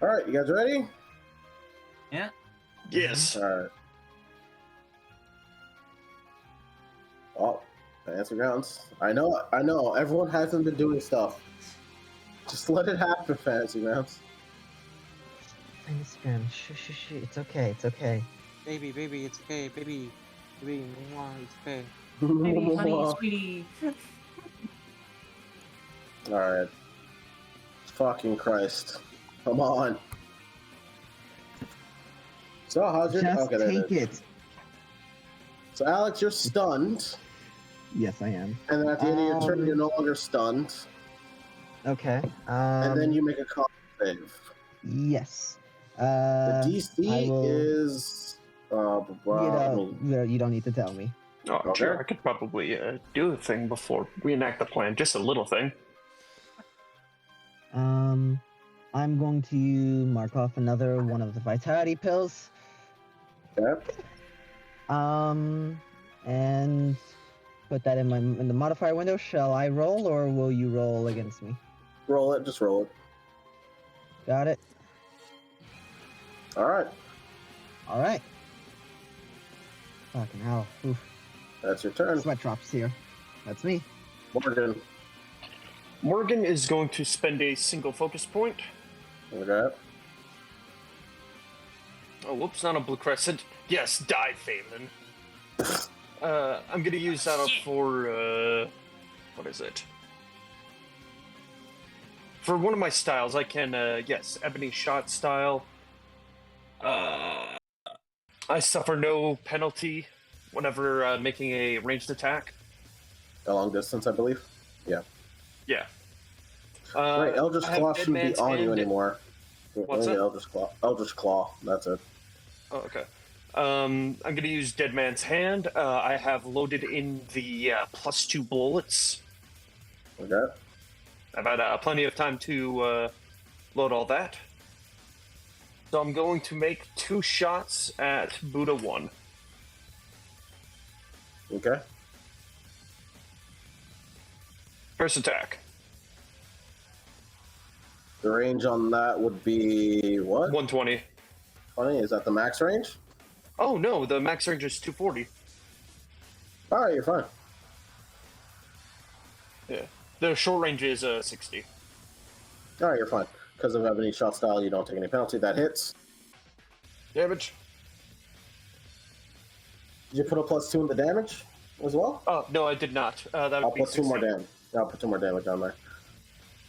All right, you guys ready? Yeah. Yes. All right. Oh, fancy rounds. I know. Everyone hasn't been doing stuff. Just let it happen, fancy rounds. Instagram. Shh. It's okay. It's okay. Baby, it's okay. Baby, mwah, it's okay. Baby, honey, sweetie. All right. Fucking Christ. Come on. So, how's your... Just okay, there take it is. it. So, Alex, you're stunned. Yes, I am. And then at the end of your turn, you're no longer stunned. Okay. And then you make a con save. Yes. The DC I will- is... you don't need to tell me. Oh, Okay. sure. I could probably do a thing before we enact the plan. Just a little thing. I'm going to mark off another one of the vitality pills. Okay. And put that in the modifier window. Shall I roll, or will you roll against me? Roll it. Just roll it. Got it. All right. All right. Fucking hell. Oof. That's your turn. Sweat drops here. That's me. Morgan. Morgan is going to spend a single focus point. Okay. Oh, whoops, not a blue crescent. Yes, die, Phelan. I'm gonna use that up for, what is it? For one of my styles, I can, yes, ebony shot style. I suffer no penalty whenever making a ranged attack. A long distance, I believe. Yeah. Yeah. Right, Eldritch I have Claw Dead shouldn't be Man's on you Hand. anymore. What's Only that? Eldritch Claw. Eldritch Claw. That's it. Oh, okay. I'm gonna use Dead Man's Hand. I have loaded in the +2 bullets. Okay. I've had plenty of time to load all that. So I'm going to make 2 shots at Buddha 1. Okay. First attack. The range on that would be what? 120. 20? Is that the max range? Oh no, the max range is 240. All right, you're fine. Yeah. The short range is 60. All right, you're fine. Because of ebony shot style, you don't take any penalty. That hits. Damage. Did you put a +2 in the damage as well? Oh, no, I did not. That would I'll be put 2 more 16. damage. I'll put 2 more damage on there.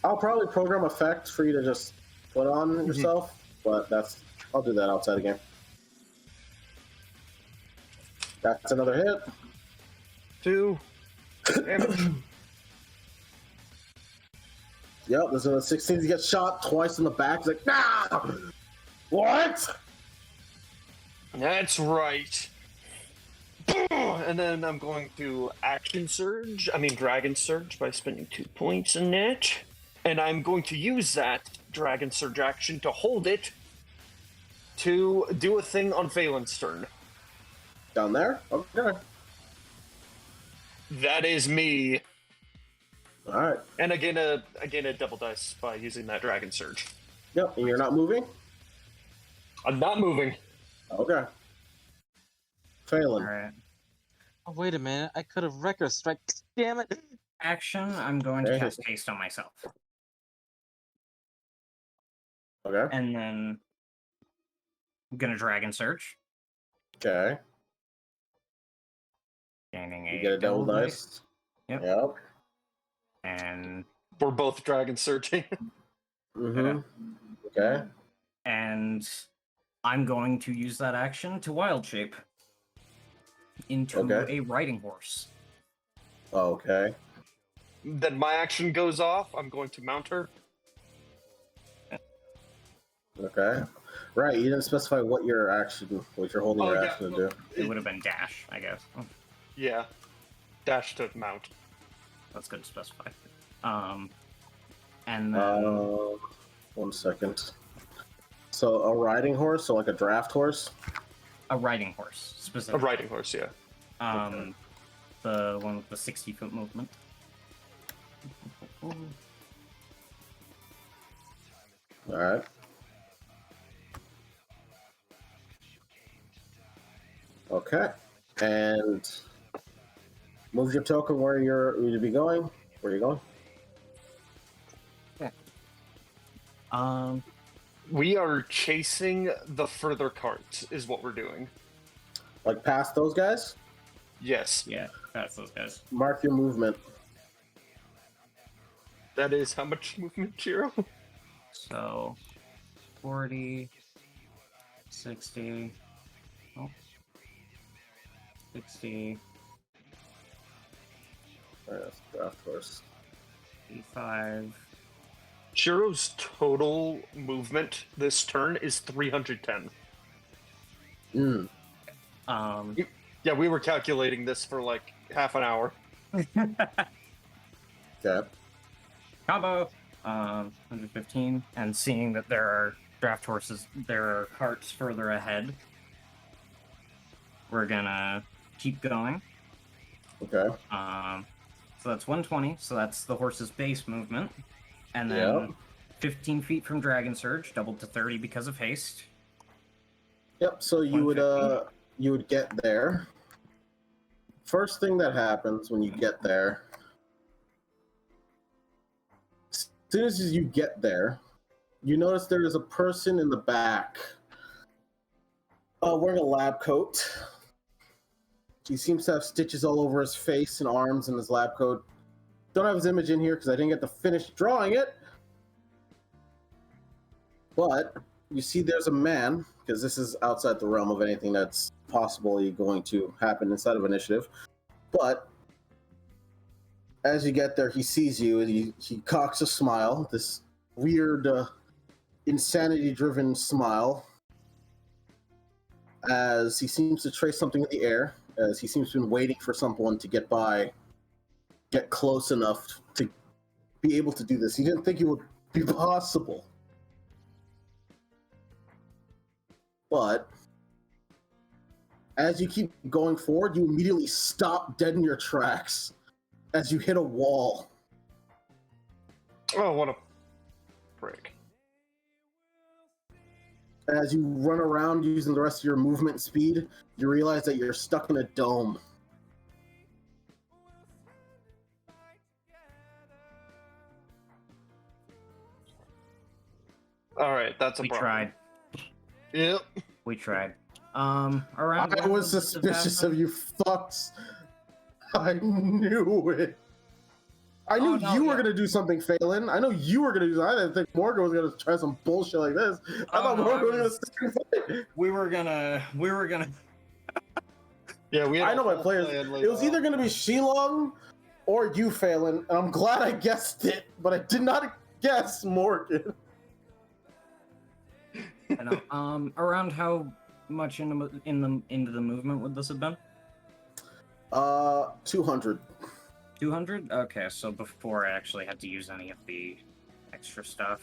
I'll probably program effects for you to just put on yourself, but I'll do that outside again. That's another hit. 2 damage. Yep, there's another 16. He gets shot twice in the back. He's like, nah! What? That's right. And then I'm going to Dragon Surge by spending 2 points in it. And I'm going to use that Dragon Surge action to hold it to do a thing on Phelan's turn. Down there? Okay. That is me. Alright. And again a double dice by using that Dragon Surge. Yep, and you're not moving? I'm not moving. Okay. Phelan. Alright. Oh, wait a minute. I could have record strike. Damn it. Action, I'm going to Okay. cast haste on myself. Okay. And then I'm gonna Dragon Surge. Okay. Gaining You a get a double dice. dice. Yep. And We're both dragon searching. Mm-hmm. Okay. and I'm going to use that action to wild shape into Okay. a riding horse. Okay. Then my action goes off. I'm going to mount her. Okay. Right, you didn't specify what your holding your action to do. It would have been dash, I guess. Oh, Yeah. Dash to mount. that's good to specify. And then 1 second. So a riding horse, so like a draft horse? a riding horse, A specifically. riding horse, yeah. Um, the one with the 60-foot movement. Alright. Okay. And move your token where you're to be going. Where are you going? We are chasing the further carts, is what we're doing. Like past those guys? Yes. Yeah, that's those guys. Mark your movement. That is how much movement, Jiro? So, 40, 60, 60, Alright, that's draft horse. 85. Jiro's total movement this turn is 310. Yeah, we were calculating this for like half an hour. Okay. Combo, 115, and seeing that there are draft horses, there are carts further ahead, we're gonna keep going. Okay. So that's 120, so that's the horse's base movement. And then Yep. 15 feet from Dragon Surge, doubled to 30 because of haste. Yep, so you would 150. you would get there. First thing that happens when you get there, as soon as you get there, you notice there is a person in the back wearing a lab coat. He seems to have stitches all over his face and arms in his lab coat. Don't have his image in here because I didn't get to finish drawing it. But you see there's a man, because this is outside the realm of anything that's possibly going to happen inside of initiative. But as you get there, he sees you and he cocks a smile, this weird, insanity-driven smile, as he seems to trace something in the air, as he seems to have been waiting for someone to get close enough to be able to do this. He didn't think it would be possible. But as you keep going forward, you immediately stop dead in your tracks as you hit a wall. Oh, what a prick. As you run around using the rest of your movement speed, you realize that you're stuck in a dome. Alright, that's a We problem. tried. Yep. We tried. Around I was suspicious of you fucks. I knew it. I knew you were gonna do something, Phelan. I know you were gonna do something. I didn't think Morgan was gonna try some bullshit like this. I thought Morgan was gonna stick and fight. We were gonna. Yeah, we had I know my players. It was either gonna be Shilong or you, Phelan, and I'm glad I guessed it, but I did not guess Morgan. I know. Around how much into the movement would this have been? 200. 200? Okay, so before I actually had to use any of the extra stuff.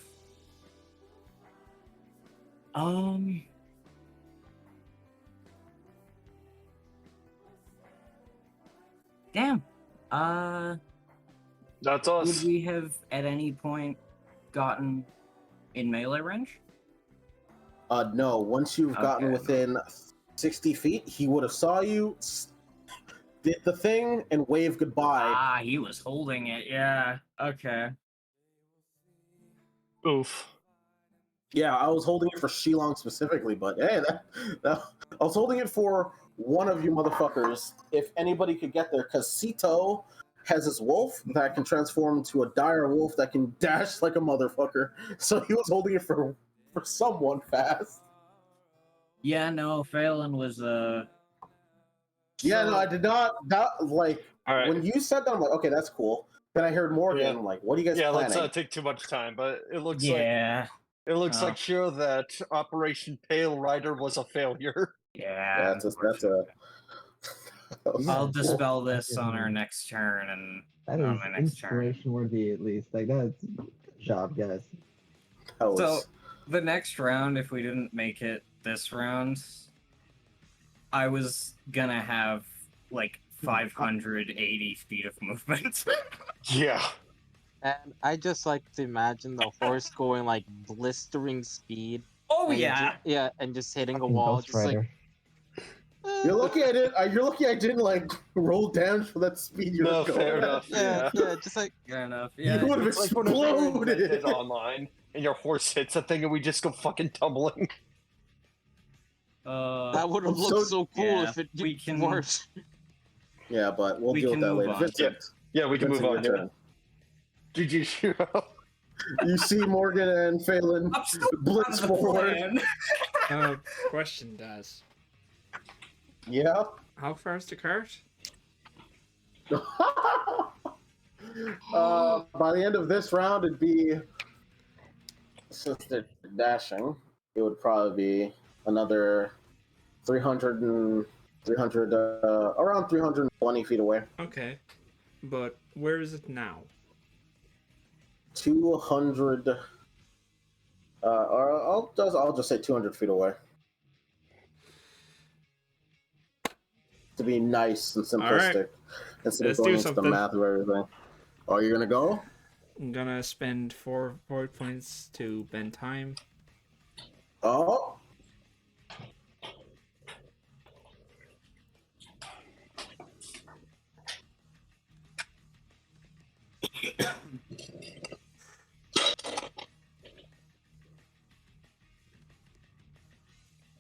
Damn. That's us. Would we have at any point gotten in melee range? No. Once you've gotten Okay. within 60 feet, he would have saw you, did the thing, and waved goodbye. Ah, he was holding it. Yeah. Okay. Oof. Yeah, I was holding it for Shilong specifically, but hey, I was holding it for one of you motherfuckers. If anybody could get there, because Sito has his wolf that can transform into a dire wolf that can dash like a motherfucker. So he was holding it for someone fast. Yeah. No, Phelan was Yeah, no, I did not. That like All right. when you said that, I'm like, okay, that's cool. Then I heard Morgan. Yeah. I'm like, what are you guys Yeah, let's planning? not take too much time, but it looks Yeah. like sure that Operation Pale Rider was a failure. Yeah. That's a I'll Yeah, dispel that's this on our fucking- next turn and That on is my next turn. inspiration worthy, at least. Like, that's good job, guys. that was, So the next round, if we didn't make it this round, I was gonna have like 580 feet of movement. Yeah. And I just like to imagine the horse going like blistering speed. Oh and yeah. yeah, and just hitting a Fucking wall, Ghost just like. Rider. you're lucky I did. You're lucky I didn't like roll damage for that speed you're No, going fair at. enough. Yeah, yeah, just like. Fair enough. You Yeah. would have It's like whenever you exploded. invented online and your horse hits a thing and we just go fucking tumbling. That would have I'm looked so- so cool yeah, if it we did can- worse. Yeah, but we'll We deal with can that move later. on. Vincent, Yeah, we can move Vincent, on. your Yeah. turn. GG Shiro. You see Morgan and Phelan I'm still blitz on the forward. plan. Question, Daz. Yeah. How far is the cart? By the end of this round, it'd be, since they're dashing, it would probably be another 300 around 320 feet away. Okay. But where is it now? 200, or I'll just say 200 feet away. To be nice and simplistic, Alright. instead Let's of do going into the something. math of everything. Are you gonna go? I'm gonna spend 4 forward points to bend time. Oh.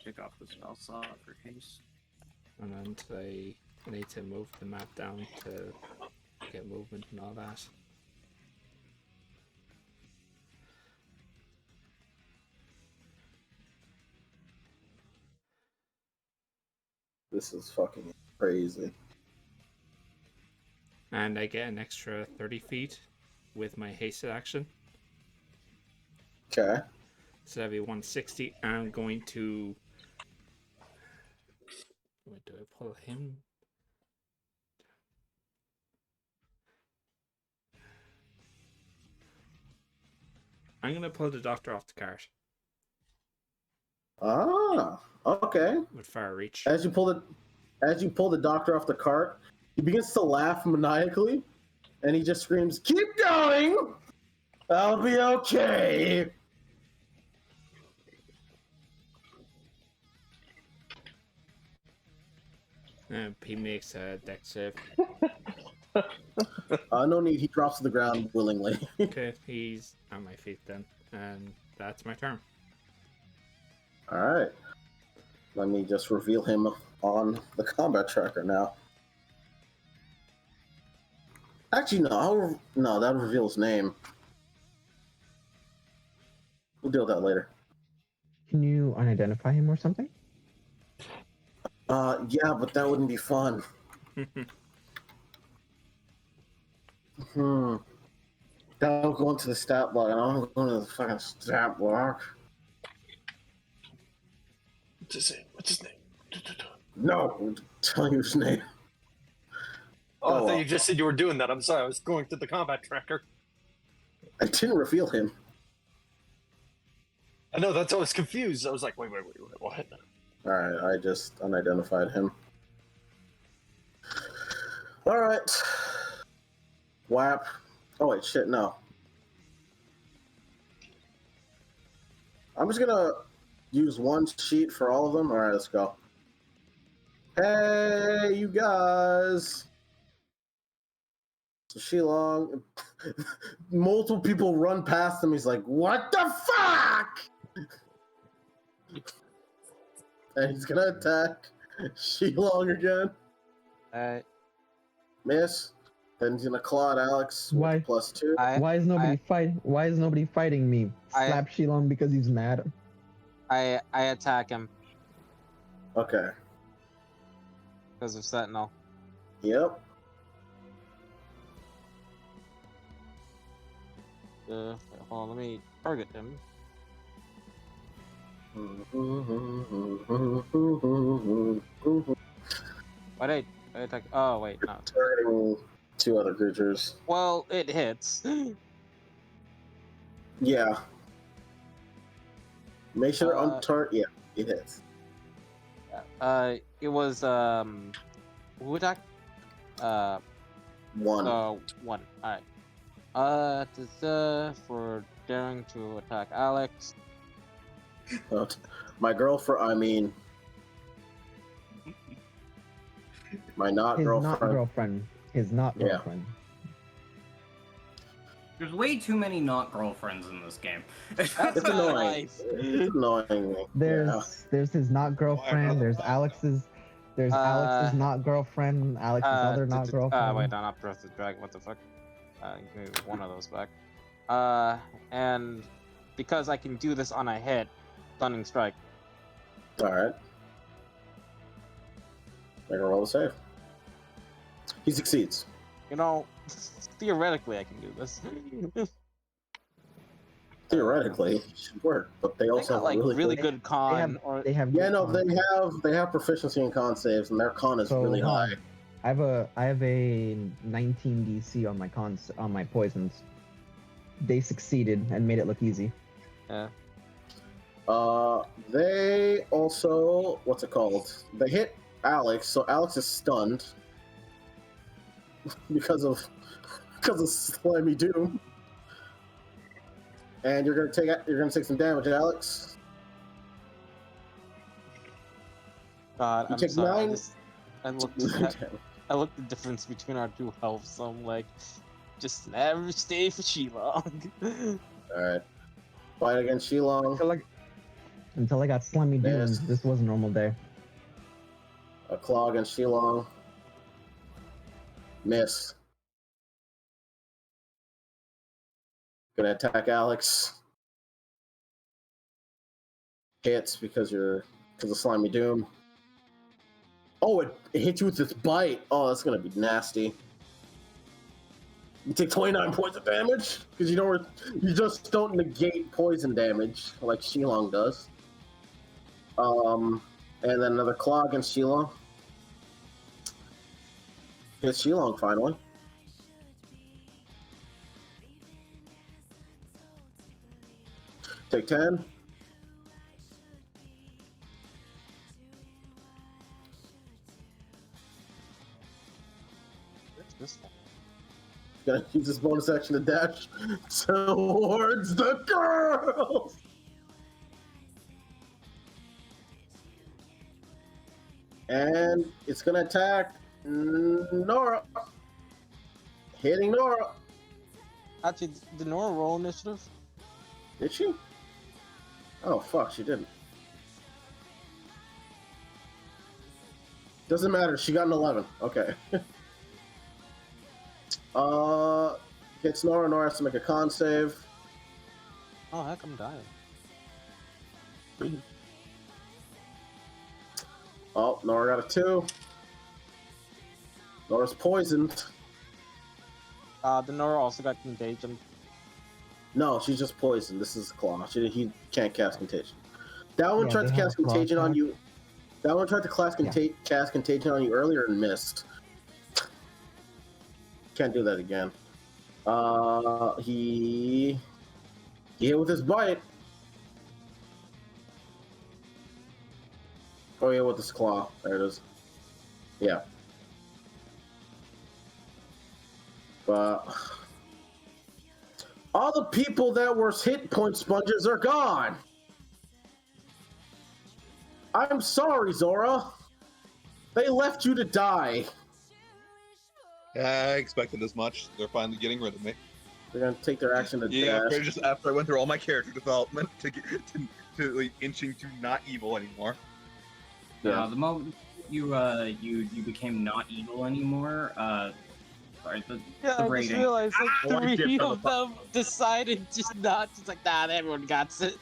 Pick off the spell slot for haste. And then I need to move the map down to get movement and all that. This is fucking crazy. And I get an extra 30 feet with my hasted action. Okay. So that'd be 160. And I'm going to... Wait, do I pull him? I'm going to pull the doctor off the cart Ah, okay. with far reach. As you pull the doctor off the cart, he begins to laugh maniacally, and he just screams, "Keep going! I'll be okay!" He makes a dex save. No need, he drops to the ground willingly. Okay, he's on my feet then. And that's my turn. Alright. Let me just reveal him on the combat tracker now. Actually, no, that'll reveal his name. We'll deal with that later. Can you unidentify him or something? Yeah, but that wouldn't be fun. That'll go into the stat block, and I'm going to the fucking stat block. What's his name? No, I'm telling you his name. Oh, I Oh, thought you just said you were doing that. I'm sorry. I was going through the combat tracker. I didn't reveal him. I know, that's why I was confused. I was like, wait, what? Alright, I just unidentified him. Alright. WAP. Oh wait, shit, no. I'm just gonna use one sheet for all of them? Alright, let's go. Hey, you guys! So Shilong, multiple people run past him. He's like, "What the fuck?" And he's gonna attack Shilong again. Alright. Miss. Then he's gonna claw at Alex with Why? +2. Why is nobody fighting? Why is nobody fighting me? Slap Shilong because he's mad. I attack him Okay. because of Sentinel. Yep. Wait, hold on, let me target him. Why did I attack? Oh wait, no. Targeting 2 other creatures. Well, it hits. Yeah. Make sure yeah, it hits. It was who attacked? 1. 1. Alright. For daring to attack Alex. My girlfriend, I mean, my His not girlfriend. His not girlfriend. There's way too many not girlfriends in this game. It's annoying. It's annoying me. There's his not girlfriend. There's Alex's. There's Alex's not girlfriend. Alex's other not girlfriend. Wait, no, not Breath of the Dragon. What the fuck? Give me one of those back. And because I can do this on a hit, Stunning Strike. Alright. Make a roll to save. He succeeds. You know, theoretically I can do this. Theoretically, it should work, but they also got, like, have really good con. They have they have proficiency in con saves, and their con is really high. I have a 19 DC on my poisons. They succeeded and made it look easy. Yeah. They also, what's it called? They hit Alex, so Alex is stunned because of Slimy Doom. And you're gonna take some damage, Alex. God, you I'm take sorry. 9. I looked the difference between our 2 healths, so I'm like, just never stay for Shilong. Alright. Fight against Shilong. Until I got Slimy Doom, Yes. this was a normal day. A claw against Shilong. Miss. Gonna attack Alex. Hits because of Slimy Doom. Oh, it hits you with its bite. Oh, that's gonna be nasty. You take 29 points of damage because you just don't negate poison damage like Shilong does. And then another claw against Shilong. Hits Shilong finally. Take 10. What's this one? Gonna use this bonus action to dash towards the girls. And it's gonna attack Nora. Hitting Nora. Actually, did Nora roll initiative? Did she? Oh fuck, she didn't. Doesn't matter, she got an 11. Okay. Hits Nora. Nora has to make a con save. Oh heck, I'm dying. Oh, Nora got a 2. Nora's poisoned. The Nora also got contagion. No, she's just poisoned. This is Claw. He can't cast Contagion. That one Yeah, tried to they have cast a claw Contagion on attack. you. That one tried to cast Contagion on you earlier and missed. Can't do that again. He hit with his bite. Oh yeah, with his claw. There it is. Yeah. But all the people that were hit point sponges are gone. I'm sorry, Zora. They left you to die. I expected as much. They're finally getting rid of me. They're gonna take their action to Yeah, dash. just after I went through all my character development to get to like, inching to not evil anymore. Yeah. The moment you became not evil anymore, sorry, the Yeah, I just rating. realized like I three dipped on of the them decided just not. Just like, nah, everyone got it.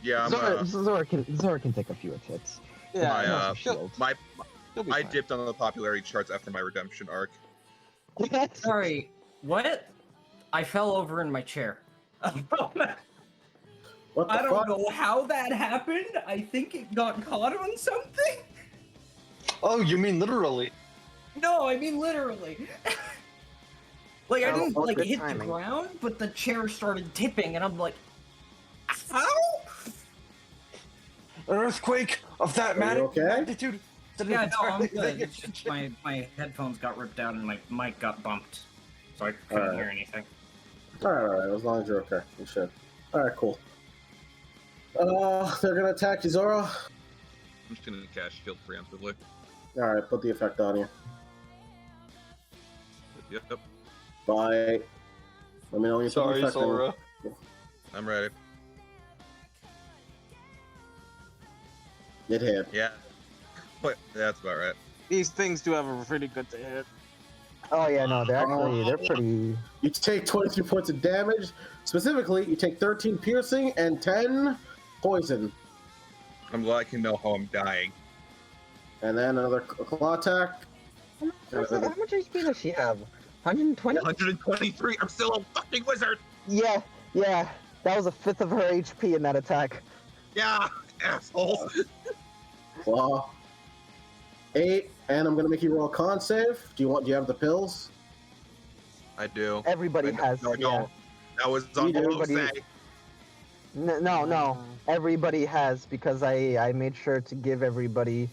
Yeah, Zora can take a few hits. Yeah, my she'll be I fine. dipped on the popularity charts after my redemption arc. Sorry, what? I fell over in my chair. What the I don't fuck? know how that happened. I think it got caught on something. Oh, you mean literally? No, I mean literally. Like I didn't like good hit timing. the ground, but the chair started tipping, and I'm like, how? An earthquake of that Are you okay? magnitude? Yeah, no, I'm good. It's just my headphones got ripped out and my mic got bumped, so I couldn't Alright. hear anything. Alright, as long as you're okay. You should. Alright, cool. They're gonna attack you, Zora. I'm just gonna cast shield preemptively. Alright, put the effect on you. Yep, Bye. Let me know when you put the Sorry, effect on. Zora. I'm ready. It hit. Yeah, but that's about right. These things do have a pretty good hit. Oh yeah, no, they're pretty. You take 22 points of damage. Specifically, you take 13 piercing and 10 poison. I'm glad I can know how I'm dying. And then another claw attack. How much HP does she have? 120? 123. I'm still a fucking wizard. Yeah. That was a fifth of her HP in that attack. Yeah, asshole. Claw. 8, and I'm gonna make you roll a con save. Do you have the pills? I do. Everybody has. No, I Yeah. don't. That was on below Everybody- say. No. Everybody has because I made sure to give everybody.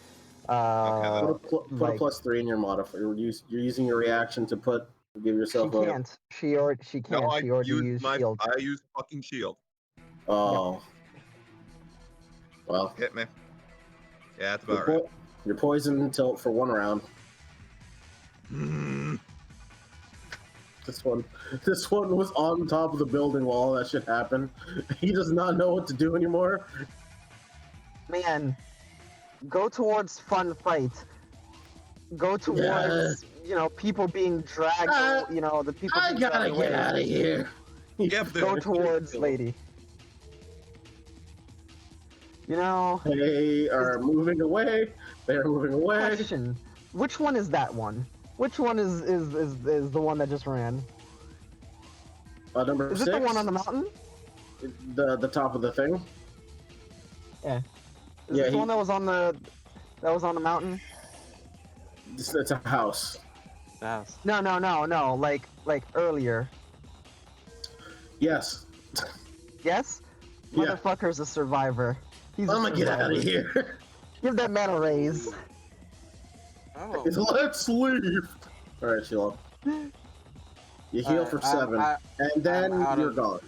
Put a Like- +3 in your modifier. You're using your reaction to give She yourself a. can't. She can't. No, I She already used used my. shield. I used fucking shield. Oh. Well, Hit me. Yeah, that's you're, about right. you're poisoned until for 1 round. This one was on top of the building while all that shit happened. He does not know what to do anymore. Man, go towards fun fight. Go towards people being dragged. The people. I being gotta dragged away. get out of here. Yeah, but Go towards lady. They are moving away. They are moving away. Question: which one is that one? Which one is the one that just ran? Number Is 6. it the one on the mountain? The top of the thing. Yeah. Is Yeah, it the one that was on the mountain? It's a house. That's No. Like earlier. Yes. Yes. Yeah. Motherfucker's a survivor. He's I'm a gonna get out of survivor. here. Give that man a raise. oh. Let's leave. All right, Sheila. You heal for 7, and then I'm out you're of- gone.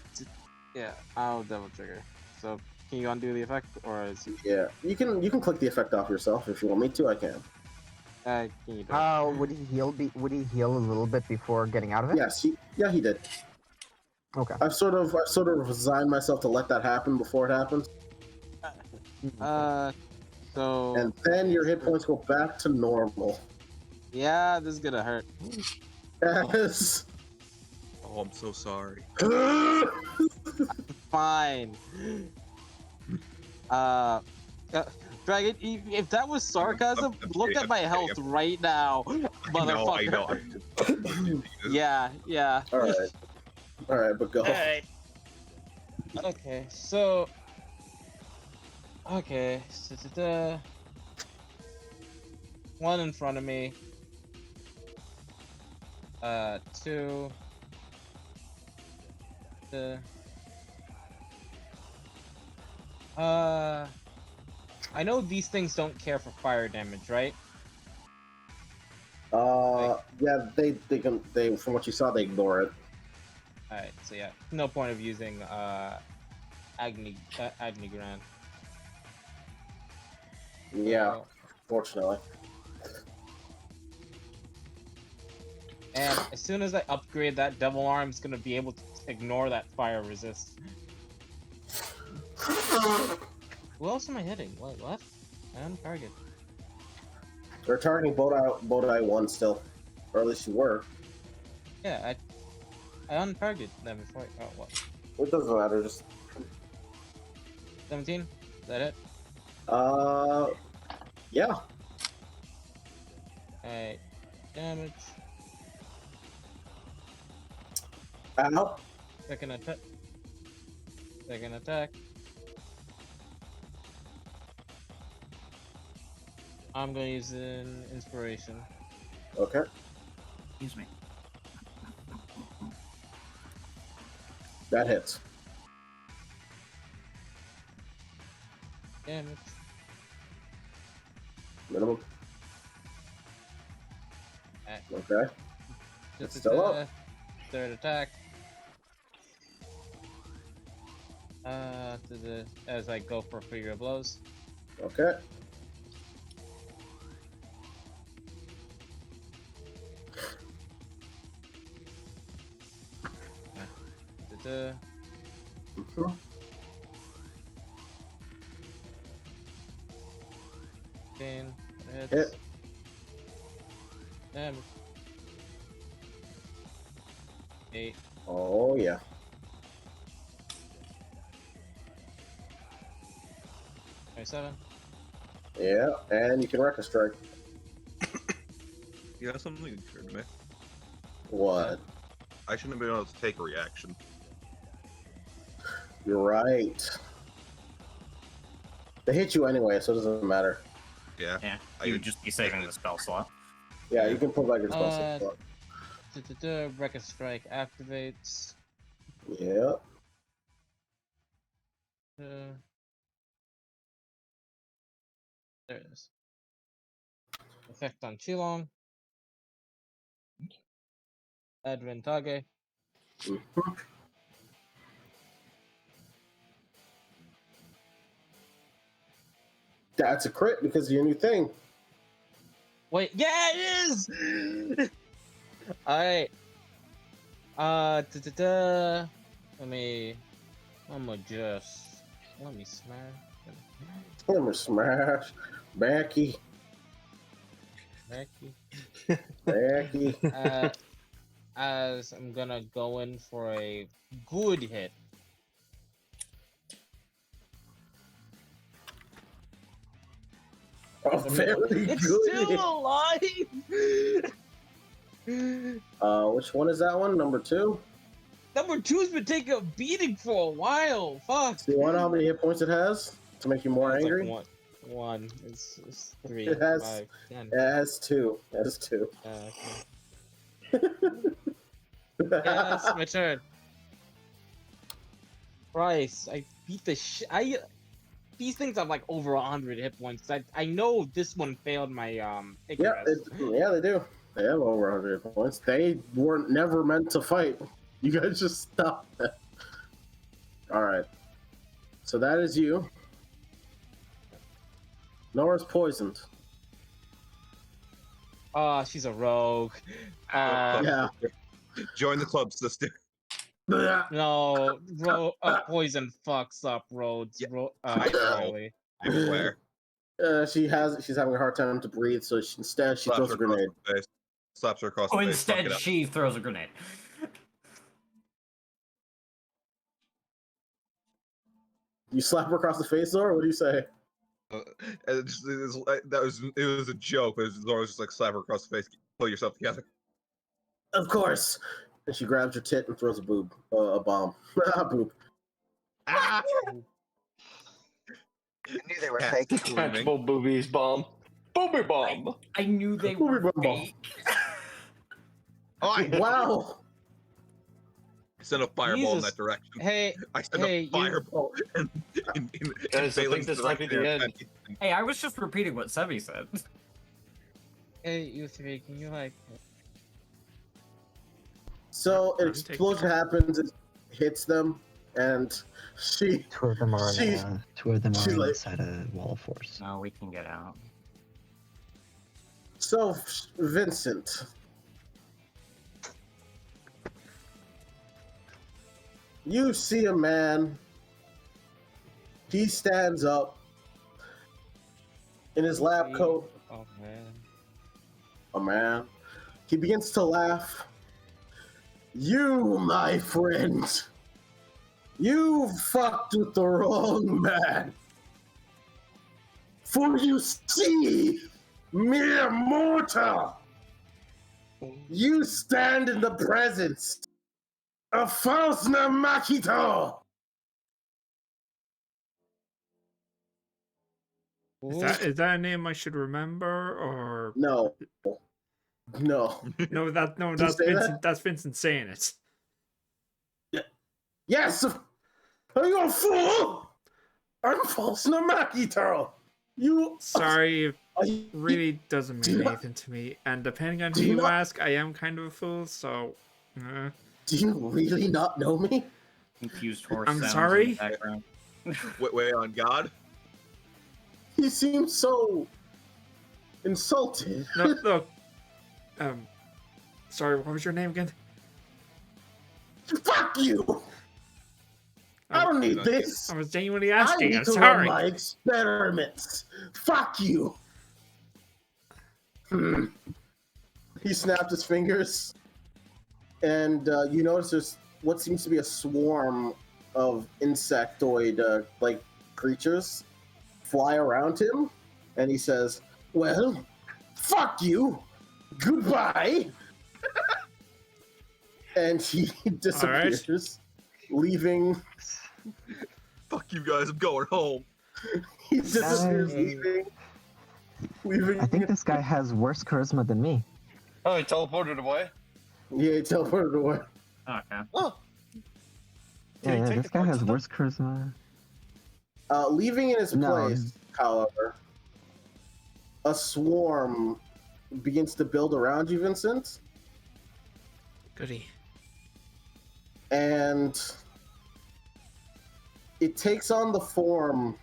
Yeah, I'll double trigger. So can you undo the effect, or is Yeah, you can click the effect off yourself if you want me to. I can. can you do it? Would he heal? Would he heal a little bit before getting out of it? Yes, he did. Okay. I've sort of resigned myself to let that happen before it happens, So and then your hit points go back to normal. yeah, this is gonna hurt. Yes. Oh, I'm so sorry. Fine. Dragon, if that was sarcasm, I'm look kidding, at my I'm health kidding. right now, motherfucker. I know. Yeah. All right, but go. Alright. Okay, so. Okay. One in front of me. 2. I know these things don't care for fire damage, right? Yeah, they from what you saw, they ignore it. Alright, so yeah, no point of using Agni Grand. Yeah, fortunately. And as soon as I upgrade that devil arm, it's gonna be able to ignore that fire resist. Who else am I hitting? What? Left? I'm target. They're targeting Bodai 1 still. Or at least you were. Yeah, I untargeted them before. Oh, what? It doesn't matter, just... 17? Is that it? Yeah. Alright. Damage. Ow. Second attack. Second attack. I'm gonna use an inspiration. Okay. Excuse me. That hits. Damage. Minimum. Okay. Just Still up. Third attack. As I go for figure blows. Okay. Mhm. 15 hits. Hit. Damage. 8. Oh, yeah. 27. Yeah, and you can wreck a strike. You know something that occurred to me? What? I shouldn't have been able to take a reaction. You're right. They hit you anyway, so it doesn't matter. Yeah. Yeah, you would just be saving the spell slot. Yeah, you can pull back your spell slot. Wreck a strike activates. Yeah. There it is. Effect on Chilong. Adventage. Mhm. That's a crit because of your new thing. Wait, yeah, it is! Alright. Let me smash. Let me smash. Backy. Backy. As I'm gonna go in for a good hit. Oh, very It's good. still alive! Which one is that one? Number 2? Number 2's been taking a beating for a while. Fuck. Do you want to know how many hit points it has to make you more It's angry? like one. It's 3, It has 5, 10. It has 2. It has 2. Okay. Yes, my turn. Christ, I beat the shit. These things have like over 100 hit points. I know this one failed my Yeah, Icarus. yeah, they do. They have over 100 hit points. They weren't never meant to fight. You guys just stop that. Alright. So that is you. Nora's poisoned. Oh, she's a rogue. Yeah. Join the club, sister. No, poison fucks up roads. Yeah, I know. I swear. She's having a hard time to breathe, so instead she throws a grenade. Slaps her across the face. Instead, she throws a grenade. You slap her across the face, Zora? What do you say? It was a joke, but Zora was just like slap her across the face, pull yourself together. Of course. And she grabs her tit and throws a bomb. Boob. Ah! I knew they were Cat fake. screaming. Catchable boobies bomb. Booby bomb. I knew they were Booby bomb. fake. Oh, Wow. I sent a fireball in Jesus. that direction. Hey, I sent hey, a fireball in Guys, I think this might be the end. Hey, I was just repeating what Sebi said. Hey, you three, can you like? So an explosion happens, it hits them, and she Two of them are she's like, inside a wall of force. No, we can get out. so Vincent, you see a man. He stands up in his lab coat. Oh man. A man. He begins to laugh. You, my friend, you fucked with the wrong man. For you see, mere mortal, you stand in the presence of Faustna Makito. Is that a name I should remember, or No. no? That's you Vincent. say that? That's Vincent saying it. Yes! Are you a fool? I'm Faustna Makito. You. Sorry, it you really doesn't do mean not- anything to me. And depending on who do you you not- ask, I am kind of a fool. So, Do you really not know me? Confused horse I'm sounds sorry? in the background. Wait, on God? He seems so insulted. no, look. Sorry, what was your name again? Fuck you! I don't need this. I was genuinely I asking. need I'm to run sorry. my experiments. Fuck you. He snapped his fingers, and you notice there's what seems to be a swarm of insectoid like creatures fly around him, and he says, "Well, fuck you. Goodbye." And he disappears, leaving. Fuck you guys, I'm going home. He disappears, Hey. leaving. I think this guy has worse charisma than me. Oh, he teleported away. Yeah, he teleported away. Okay. Oh. Did Yeah, he yeah, take this the guy parts has of them? worse charisma. Leaving in his No. place, however, a swarm begins to build around you, Vincent, Goody. and it takes on the form.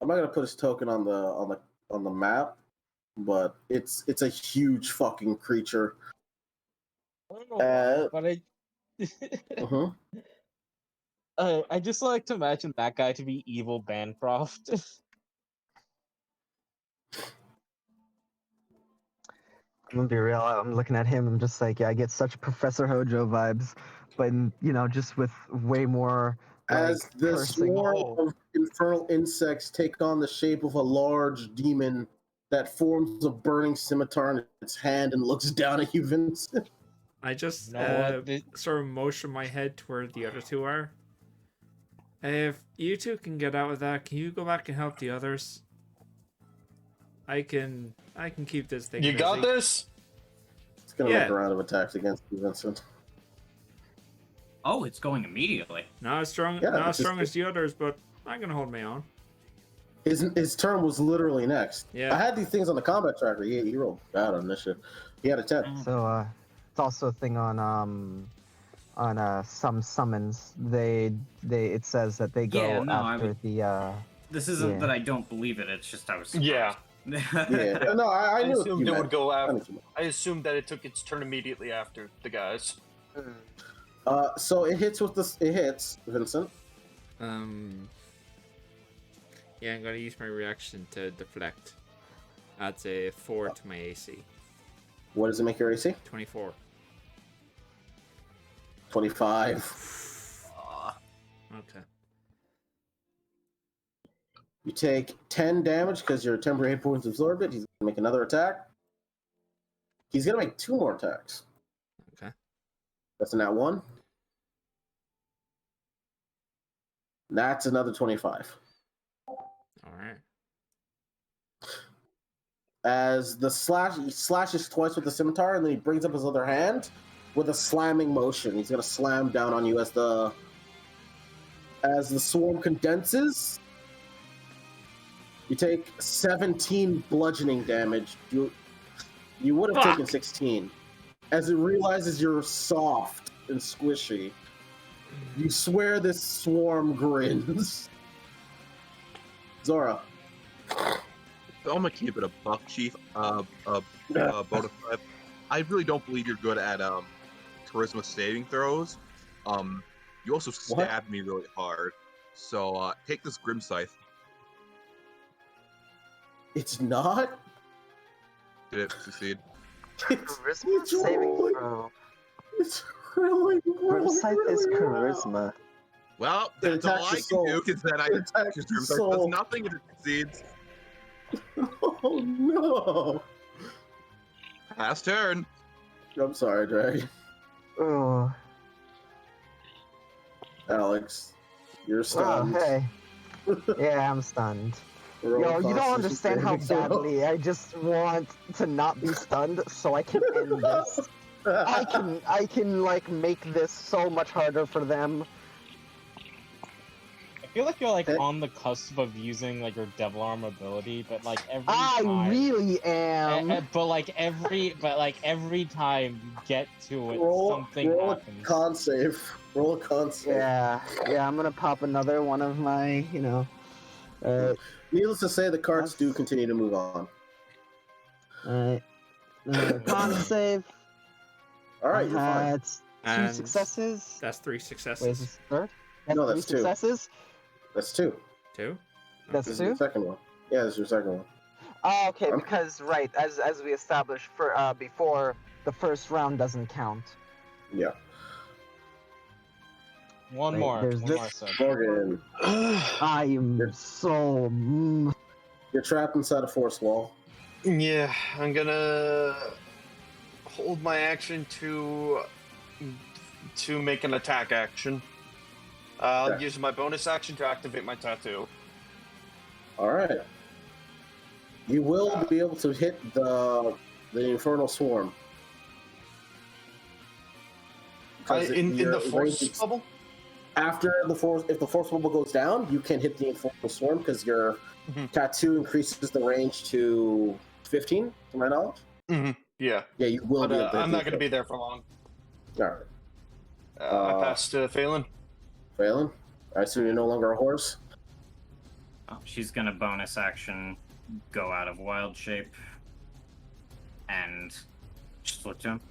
I'm not gonna put his token on the map, but it's a huge fucking creature. I don't know why, but Uh-huh. I just like to imagine that guy to be evil Bancroft. I'm gonna be real. I'm looking at him. I'm just like, yeah, I get such Professor Hojo vibes, but just with way more. As like, the cursing. swarm Oh. of infernal insects take on the shape of a large demon that forms a burning scimitar in its hand and looks down at you, Vincent. I just No, sort of motion my head to where the other two are. If you two can get out of that, can you go back and help the others? I can keep this thing. You got busy. this? It's gonna Yeah. make a round of attacks against you, Vincent. Oh, it's going immediately. Not as strong, Yeah, not as it's just- strong as the others, but I'm gonna hold my own. His turn was literally next. Yeah. I had these things on the combat tracker. He rolled bad on this shit. He had a 10. So it's also a thing on some summons. It says that they go Yeah, no, after the This isn't Yeah. that I don't believe it. It's just I was. Yeah. Yeah. No, I I knew what assumed you it meant. would go I knew after. what you meant. I assumed that it took its turn immediately after the guys. So it hits with this. It hits Vincent. Yeah, I'm gonna use my reaction to deflect. That's a 4 to my AC. What does it make your AC? 24. 25. Okay. You take 10 damage because your temporary hit points absorbed it. He's gonna make another attack. He's gonna make 2 more attacks. Okay. That's a nat 1. That's another 25. All right. As the he slashes twice with the scimitar, and then he brings up his other hand with a slamming motion. He's gonna slam down on you as the swarm condenses. You take 17 bludgeoning damage. You would have taken 16. As it realizes you're soft and squishy, You swear this swarm grins. Zora. I'm gonna keep it a buck, Chief. Bona fide. I really don't believe you're good at charisma saving throws. You also stabbed me really hard. So take this Grim Scythe. It's not? Did it succeed? Charisma saving throw. It's really, Grim Scythe is charisma. Well, that's all I can do, because then I just Grim Scythe does nothing if it succeeds. Oh no! Last turn. I'm sorry, Dragon. Oh. Alex, you're stunned. Oh, hey. Yeah, I'm stunned. Yo, you don't understand how badly I just want to not be stunned so I can end this. I can like make this so much harder for them. I feel like you're like on the cusp of using like your Devil Arm ability, but like every time, I really am. but like every time you get to it, something roll happens. A con save. Roll a con save. Yeah, I'm gonna pop another one of my, Needless to say, the cards do continue to move on. Alright. Con save. Alright, you're fine. That's two successes. That's 3 successes. Wait, is this third? No, that's three successes. That's 2. 2? That's This is 2? your second one. Yeah, this is your second one. Oh, okay, because right, as we established for before, the first round doesn't count. Yeah. One Wait, more. there's One this- more sub. Morgan, I am so. you're trapped inside a force wall. Yeah, I'm gonna hold my action to make an attack action. I'll Okay. use my bonus action to activate my tattoo. Alright. You will be able to hit the Infernal Swarm. Because In the your force range- bubble? After the force, if the force bubble goes down, you can hit the Infernal Swarm because your tattoo increases the range to 15, to my knowledge. Yeah. Yeah, you will But be able to I'm not going to be there for long. Alright. I passed Phelan. Phelan? I assume you're no longer a horse? Oh, she's gonna bonus action, go out of wild shape, and just look to him.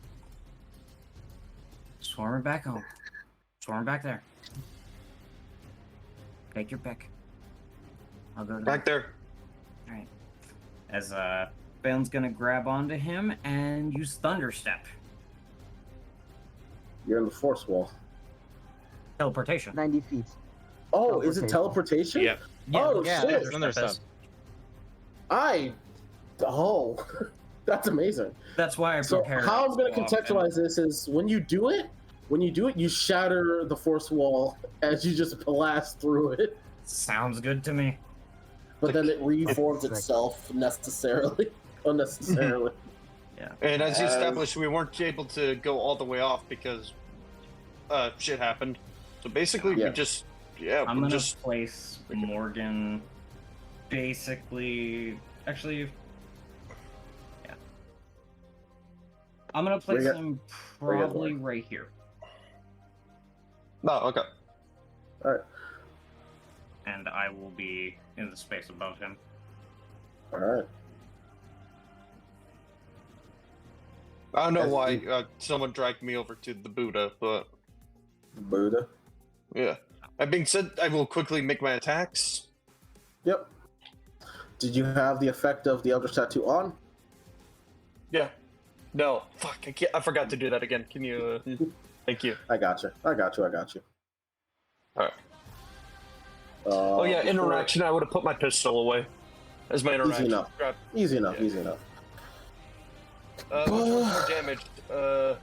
Swarm her back home. Swarm her back there. Take your pick. I'll go Back there. Alright. As Phelan's gonna grab onto him and use Thunder Step. You're in the force wall. Teleportation. 90 feet. Oh, is it teleportation? Yeah. Oh, yeah, shit. Thunder Step. Oh, that's amazing. That's why I So prepared. how I'm going to so often. contextualize this is when you do it, you shatter the force wall as you just blast through it, Sounds good to me. but then it reforms itself unnecessarily. Yeah. And as you established, we weren't able to go all the way off because shit happened. So basically, Yeah. we just, I'm we're gonna just place Morgan basically. Actually, yeah. I'm gonna place Bring it- him bring it, probably right here. no, okay. All right, And I will be in the space above him. all right. I don't know As why you- someone dragged me over to the Buddha, but Buddha. yeah. That being said, I will quickly make my attacks. Yep. Did you have the effect of the Elder Tattoo on? Yeah. No, fuck, I forgot to do that again. Can you? Thank you. I got you. All right. Oh yeah, before- interaction. I would have put my pistol away as my interaction. enough. Grab. Easy enough. Yeah. Easy enough. Which one's more damaged? The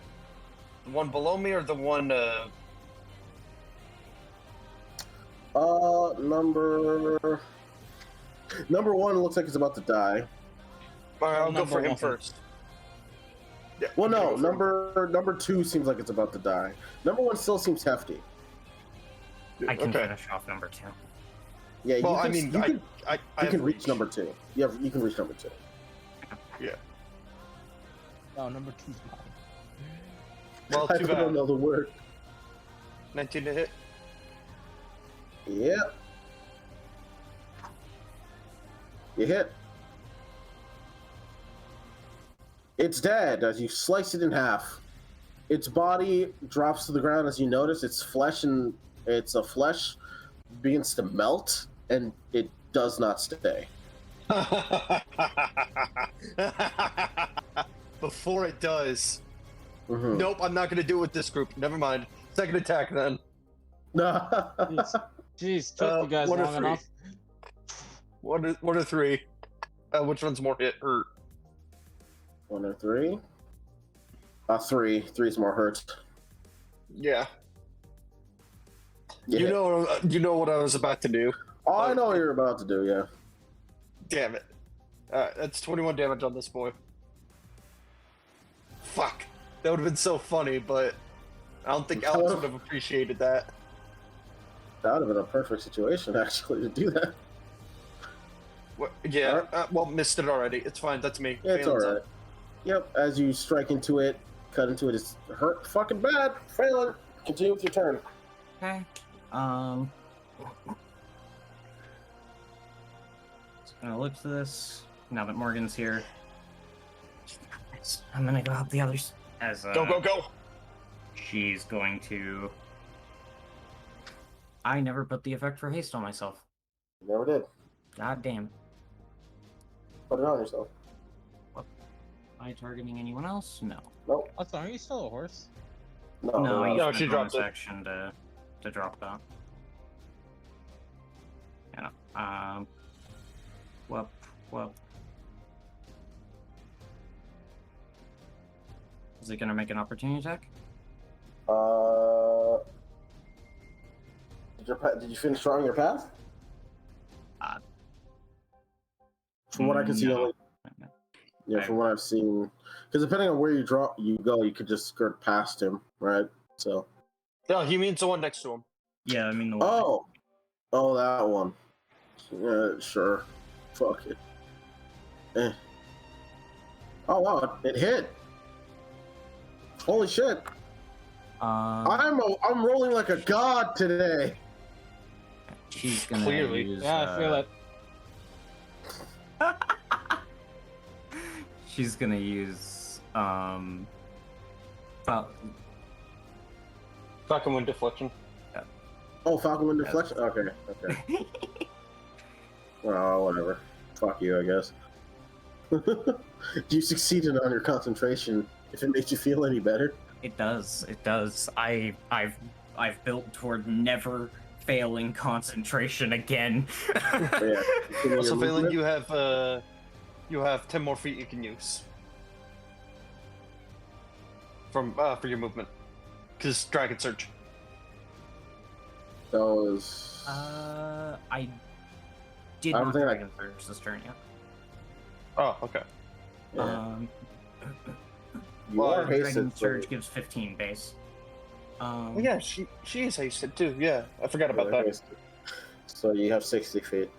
one below me or the one? Number one looks like it's about to die. All right, I'll go for Number him one. first. Yeah, Well, no, go for him. number two seems like it's about to die. Number one still seems hefty. I can Okay. finish off number 2. Yeah, Well, you can, I mean, you can, I you have can reach reach. number two. You can reach number two. Oh, number 2's mine. Well, I too don't bad. know the word. 19 to hit. Yep. You hit. It's dead as you slice it in half. Its body drops to the ground as you notice its flesh begins to melt, and it does not stay. Before it does. Mm-hmm. Nope, I'm not going to do it with this group. Never mind. Second attack then. Jeez, took you guys long enough. One or three. Which one's more hurt? 1 or 3? 3. 3's more hurt. Yeah. You know what I was about to do. Oh, I know what you're about to do, yeah. Damn it. Alright, that's 21 damage on this boy. Fuck. That would have been so funny, but I don't think Alex would have appreciated that. That would have been a perfect situation, actually, to do that. What, yeah, Right. Well, missed it already. It's fine, that's me. Yeah, it's alright. Yep, as you strike into it, cut into it, it's hurt fucking bad. Phelan, continue with your turn. Okay. Just gonna look to this now that Morgan's here. I'm gonna go help the others. As Go! She's going to. I never put the effect for haste on myself. You never did. God damn. Put it on yourself. Am I targeting anyone else? No. Nope. Also, are you still a horse? No, I No, used she my dropped bonus it. action to drop that. Yeah. Whoop. Is it gonna make an opportunity attack? Did you finish drawing your path? From what I can see, no. only. Yeah, from what I've seen, because depending on where you go, you could just skirt past him, right? So. No, he means the one next to him. Yeah, I mean the one. Oh, that one. Yeah, sure. Fuck it. Oh wow, it hit. Holy shit! I'm rolling like a god today. She's gonna Clearly. use. Yeah, I feel it. She's gonna use Falcon Wind Deflection. Oh, Falcon Wind Deflection? Okay. Well, whatever. Fuck you, I guess. You succeeded on your concentration, if it makes you feel any better. It does. I've built toward never failing concentration again. Yeah. Also, Phelan, you have 10 more feet you can use for your movement, because Dragon Surge. That was. I did I don't not think Dragon Surge this turn yet. Oh, okay. Yeah. You Well, are hasted. Dragon Surge gives 15 base. Well, yeah, she is hasted too. Yeah, I forgot about that. Hasted. So you have 60 feet.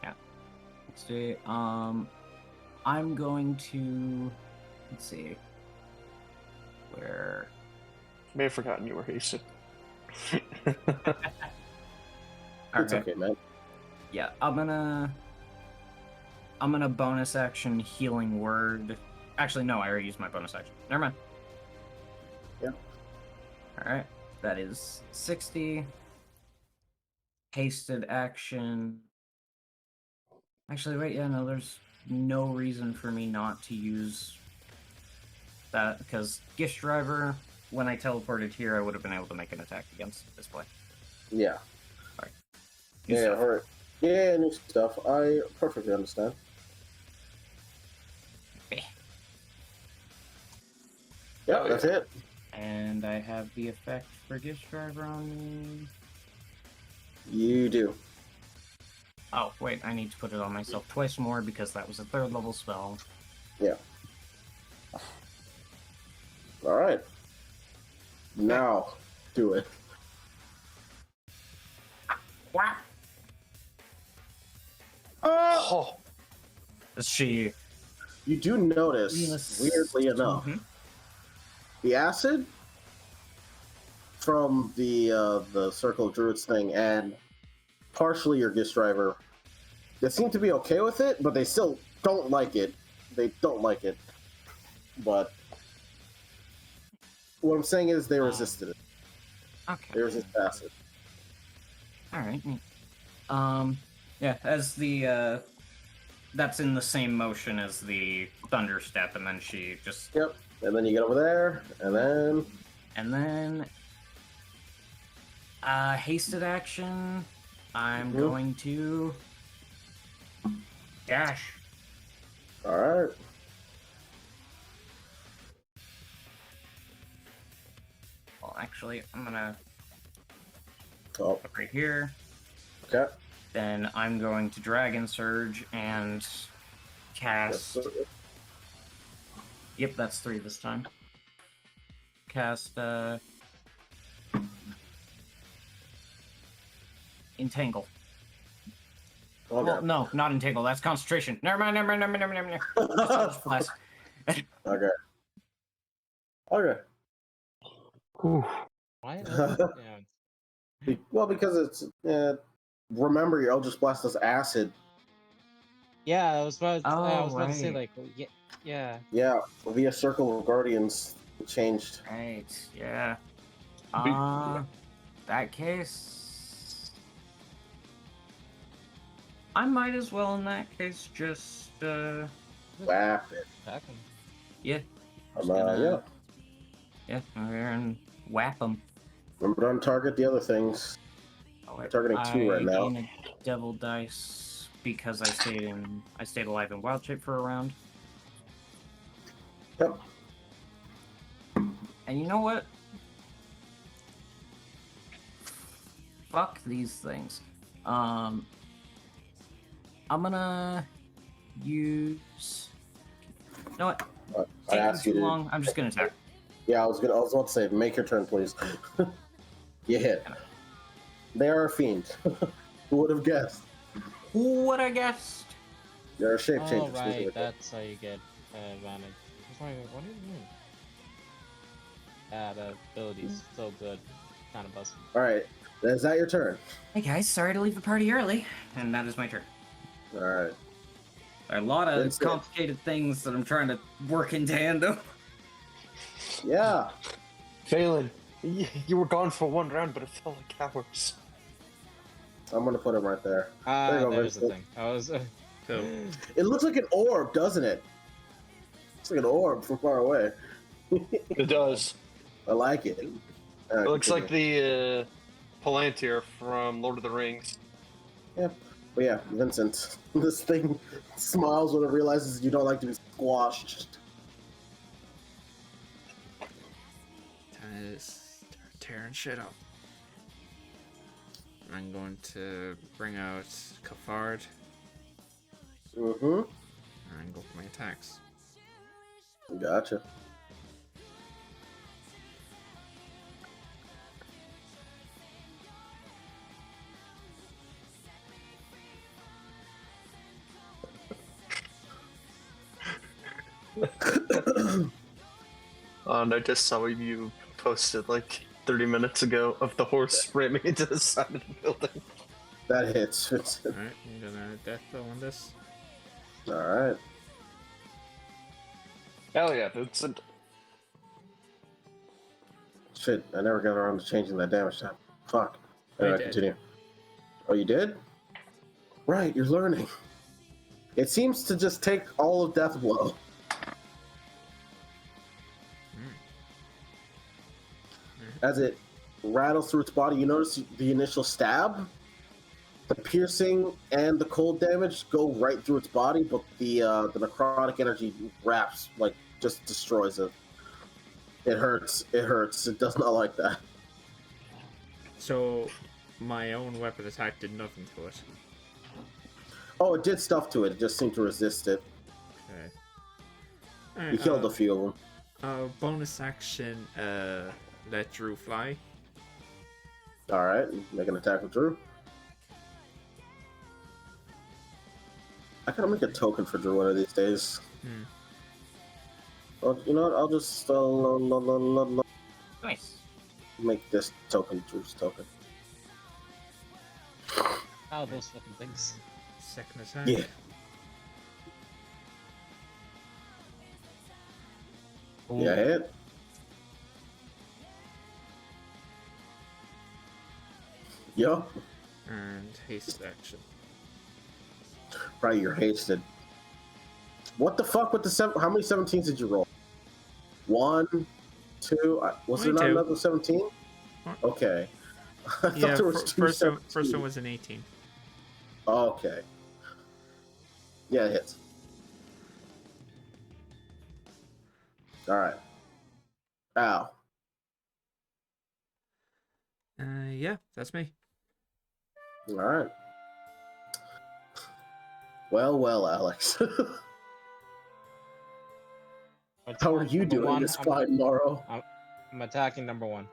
Let's see. I'm going to. Let's see. Where? May have forgotten you were hasted. It's okay, man. Yeah, I'm gonna bonus action healing word. Actually, no, I already used my bonus action. Never mind. Yeah. All right, that is 60. Hasted action. Actually, wait, yeah, no, there's no reason for me not to use that, because Gift Driver, when I teleported here, I would have been able to make an attack against this play. Yeah. Alright. Yeah, alright. Yeah, new stuff. I perfectly understand. Yeah, that's it. And I have the effect for Gift Driver on me. You do. Oh, wait, I need to put it on myself twice more because that was a 3rd level spell. Yeah. Alright. Now, do it. Wow. Oh, She. You do notice, weirdly enough, the acid from the Circle of Druids thing, and partially your Gist Driver. They seem to be okay with it, but they still don't like it. They don't like it. But what I'm saying is they resisted it. Okay. They resist acid. All right. Yeah, as the that's in the same motion as the Thunder Step, and then she just. Yep. And then you get over there, and then. And then. Hasted action. I'm going to. Dash. All right. Well, actually, I'm gonna. Oh. Right here. Okay. Then I'm going to Dragon Surge and cast. Yes, Yep, that's 3 this time. Cast Entangle. Okay. Well, no, not Entangle. That's Concentration. Never mind. Blast. Okay. Okay. Why? Yeah. Well, because it's remember your Eldritch Blast does acid. Yeah, I was about to say right. like yeah. Yeah, via Circle of Guardians it changed. Right. Yeah. That case, I might as well in that case just Whap it. Attack him. yeah. Yeah. Yeah, over there and whap them. Remember to untarget the other things. Oh, I'm targeting 2 right now. gain a devil dice because I stayed alive in wild shape for a round. Yep. And you know what? Fuck these things. I'm gonna use. You know what? I asked Taking you too to. long. I'm just gonna attack. Yeah, I was about to say, make your turn, please. You hit. They are a fiend. Who would have guessed? Who would I guessed? They're a shape Oh changer. right, that's how you get advantage. What do you mean? The ability's so good. Kind of busted. All right, is that your turn? Hey guys, sorry to leave the party early, and that is my turn. All right. There are a lot of That's it. complicated things that I'm trying to work in tandem. Yeah. Phelan, you were gone for 1 round, but it felt like hours. I'm gonna put him right there. There you go, There's the Vincent. thing. I was. It looks like an orb, doesn't it? It's like an orb from far away. It does. I like it. All right, It looks like continue. the Palantir from Lord of the Rings. Yep. But yeah, Vincent. This thing smiles when it realizes you don't like to be squashed. Time to start tearing shit up. I'm going to bring out Kafard Mm-hmm. and go for my attacks. Gotcha. And I just saw you posted like 30 minutes ago of the horse ramming into the side of the building. That hits, Vincent. Alright, I'm gonna death blow on this. Alright. Hell yeah, Vincent. Shit, I never got around to changing that damage time. Fuck. Alright, did. continue. Oh, you did? Right, you're learning. It seems to just take all of Death Blow. As it rattles through its body, you notice the initial stab, the piercing, and the cold damage go right through its body, but the necrotic energy wraps, like, just destroys it. It hurts. It hurts. It does not like that. So, my own weapon attack did nothing to it. Oh, it did stuff to it. It just seemed to resist it. Okay. You Alright, killed a few of them. bonus action, let Drew fly. Alright, make an attack with Drew. I gotta make a token for Drew one of these days. Well, you know what? I'll just... Nice. Make this token Drew's token. How those fucking things. Second attack. Yeah. Yeah, hit. Yup. And haste action. Right, you're hasted. What the fuck with the seven? How many 17s did you roll? 1, 2. Was there Only not two. another 17? Okay. I thought Yeah, there was two first one 17s. was an 18. Okay. Yeah, it hits. All right. Ow. Yeah, that's me. All right. Well, Alex. How are you Number doing one, this fight, Morrow? I'm attacking number one.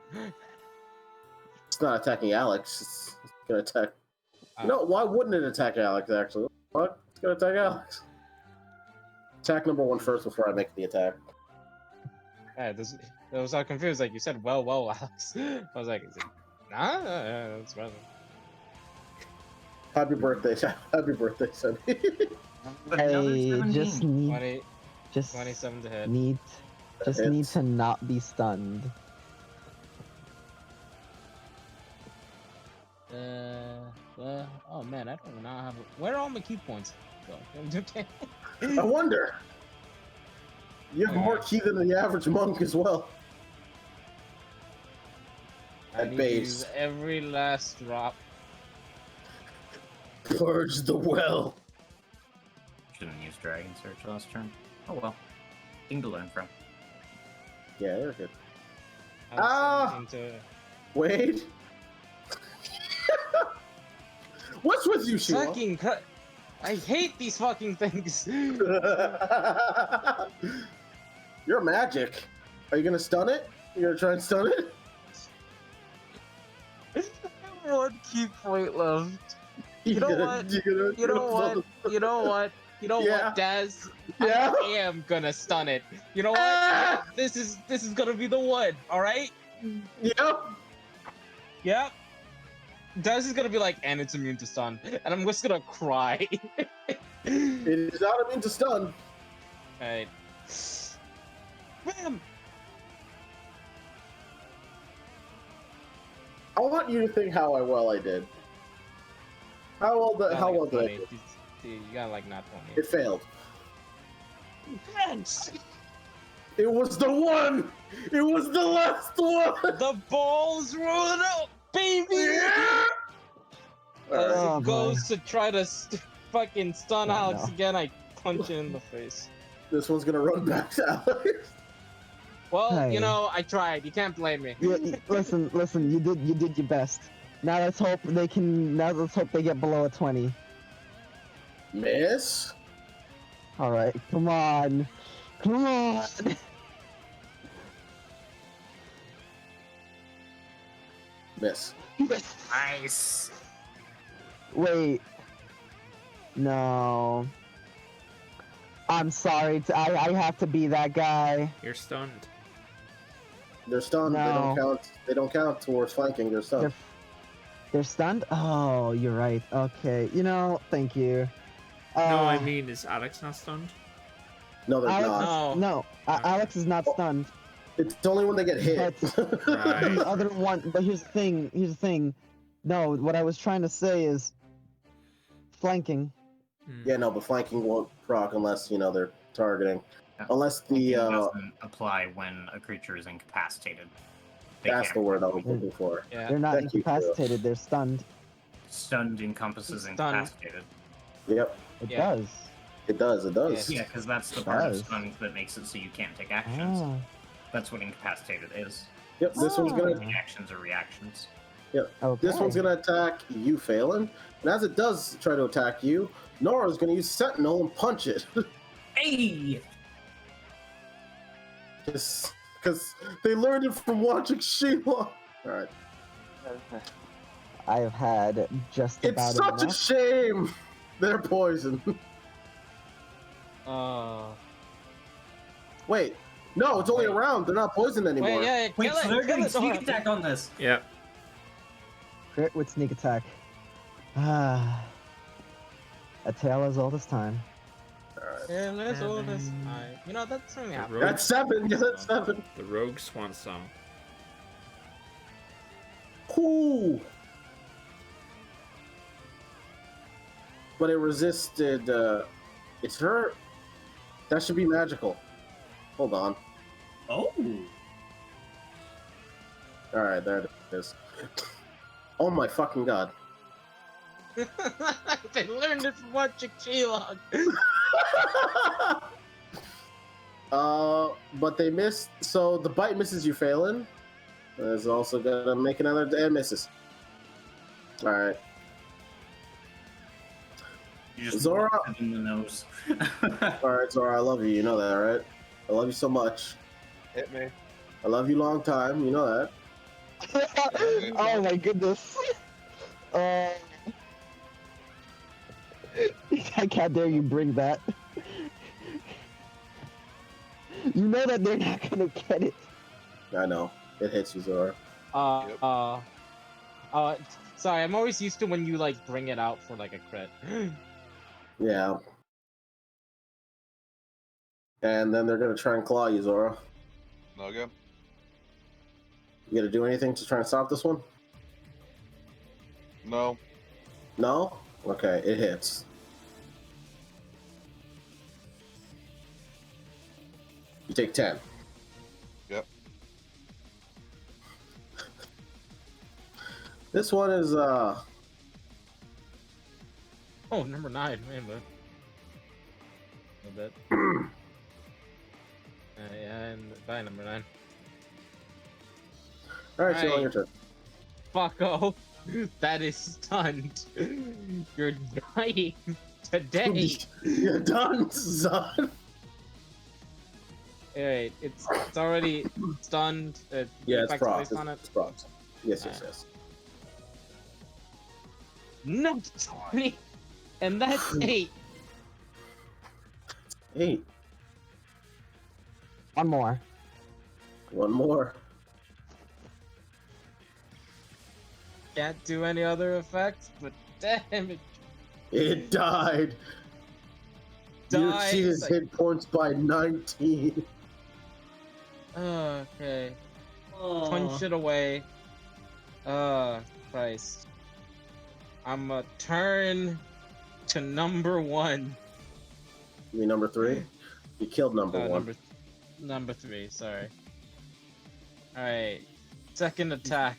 It's not attacking Alex. It's gonna attack. Oh. No, why wouldn't it attack Alex? Actually, what? It's gonna attack Alex. Attack number 1 first before I make the attack. Yeah, I was all confused. Like you said, well, Alex. I was like, is it nah? That's rather. Happy birthday! Happy birthday, Sonny. I just need 20, just 27 to hit. need That need hits. to not be stunned. Oh man, I don't now have. Where are all my key points? Okay. I wonder. You have more ki than the average monk as well. I At need to base. use every last drop. Purge the well. Shouldn't use Dragon Search last turn. Oh well. Thing to learn from. Yeah, they're good. I have Ah! 17 to... Wait. What's with you, Sheila? Fucking I hate these fucking things. You're magic. Are you gonna stun it? You gonna try and stun it? One key point left. You know what? You You know what? You know what? You know Yeah. what, Daz? Yeah. I am gonna stun it. You know what? Ah! This is gonna be the one. All right? Yep. Yep. Daz is gonna be like, and it's immune to stun, and I'm just gonna cry. It is not immune to stun. Alright. Bam! I want you to think how well I did. How well did I do? You got like not 20. It failed. Yes! It was the one. It was the last one. The balls rolling out, baby! Yeah! As Oh, it boy. goes to try to fucking stun Oh, Alex no. again, I punch it in the face. This one's gonna run back to Alex. Well, Hey. you know, I tried. You can't blame me. Listen, you did your best. Now let's hope they get below a 20. Miss. All right, come on. Miss. Nice. Wait. No. I'm sorry. I have to be that guy. You're stunned. They're stunned. They don't No. count. They don't count towards flanking. They're stunned. They're stunned? Oh, you're right. Okay. Thank you. No, I mean, is Alex not stunned? No, they're Alex, not. No. Alex is not stunned. It's only when they get hit. Right. The other one, but here's the thing. No, what I was trying to say is flanking. Yeah, no, but flanking won't proc unless they're targeting. Unless the doesn't apply when a creature is incapacitated. They that's can't. the word I was looking for. Yeah. They're not Thank you, Kiro. incapacitated, they're stunned. Stunned encompasses Stunned. incapacitated. Yep, It Yeah. does. it does. It does. Yeah, because that's the It part of does. stunned that makes it so you can't take actions. Ah. That's what incapacitated is. Yep. This one's gonna. The actions are reactions. Okay. This one's gonna attack you, Phelan. And as it does try to attack you, Nora's gonna use Sentinel and punch it. Hey! Because they learned it from watching Sheila. Alright. I've had just It's about such a enough. shame! They're poison. Uh, Wait, No, it's only a round. They're not poisoned anymore. Wait, yeah, Wait, kill so it, they're kill getting it, sneak Zora. attack on this. Yeah. Crit with sneak attack. Ah. A tale as old as time. Yeah, let's all this. Alright, you know that's something happened. That's 7. Yeah, that's 7. The rogue swan song. Cool. But it resisted. It's hurt. That should be magical. Hold on. Oh. All right, there it is. Oh my fucking god. They learned it from watching Sheilong. But they missed. So the bite misses you, Phelan. Is also gonna make another and misses. All right. You just Zora. walked in the nose. All right, Zora. I love you. You know that, right? I love you so much. Hit me. I love you long time. You know that. Oh my goodness. I can't dare you bring that. You know that they're not gonna get it. I know. It hits you, Zora. Sorry, I'm always used to when you like bring it out for like a crit. Yeah. And then they're gonna try and claw you, Zora. Okay. You gonna do anything to try and stop this one? No. No? Okay, it hits. You take 10. Yep. This one is Oh, number 9. Wait a minute. A bit. And bye, number 9. Alright, Right. Sheila, your turn. Fucko. That is stunned. You're dying today. You're done, son. Wait, it's already stunned. Yeah, it's effects proc. based on it. It's proc. Yes, yes, yes. No, 20, and that's 8. 8. One more. One more. Can't do any other effects, but damn it. It died. You Dies, exceed his like- hit points by 19. Okay. Oh. Punch it away. Christ. I'ma turn to number 1. You mean number 3? You killed number 1. Number 3, sorry. Alright. Second attack.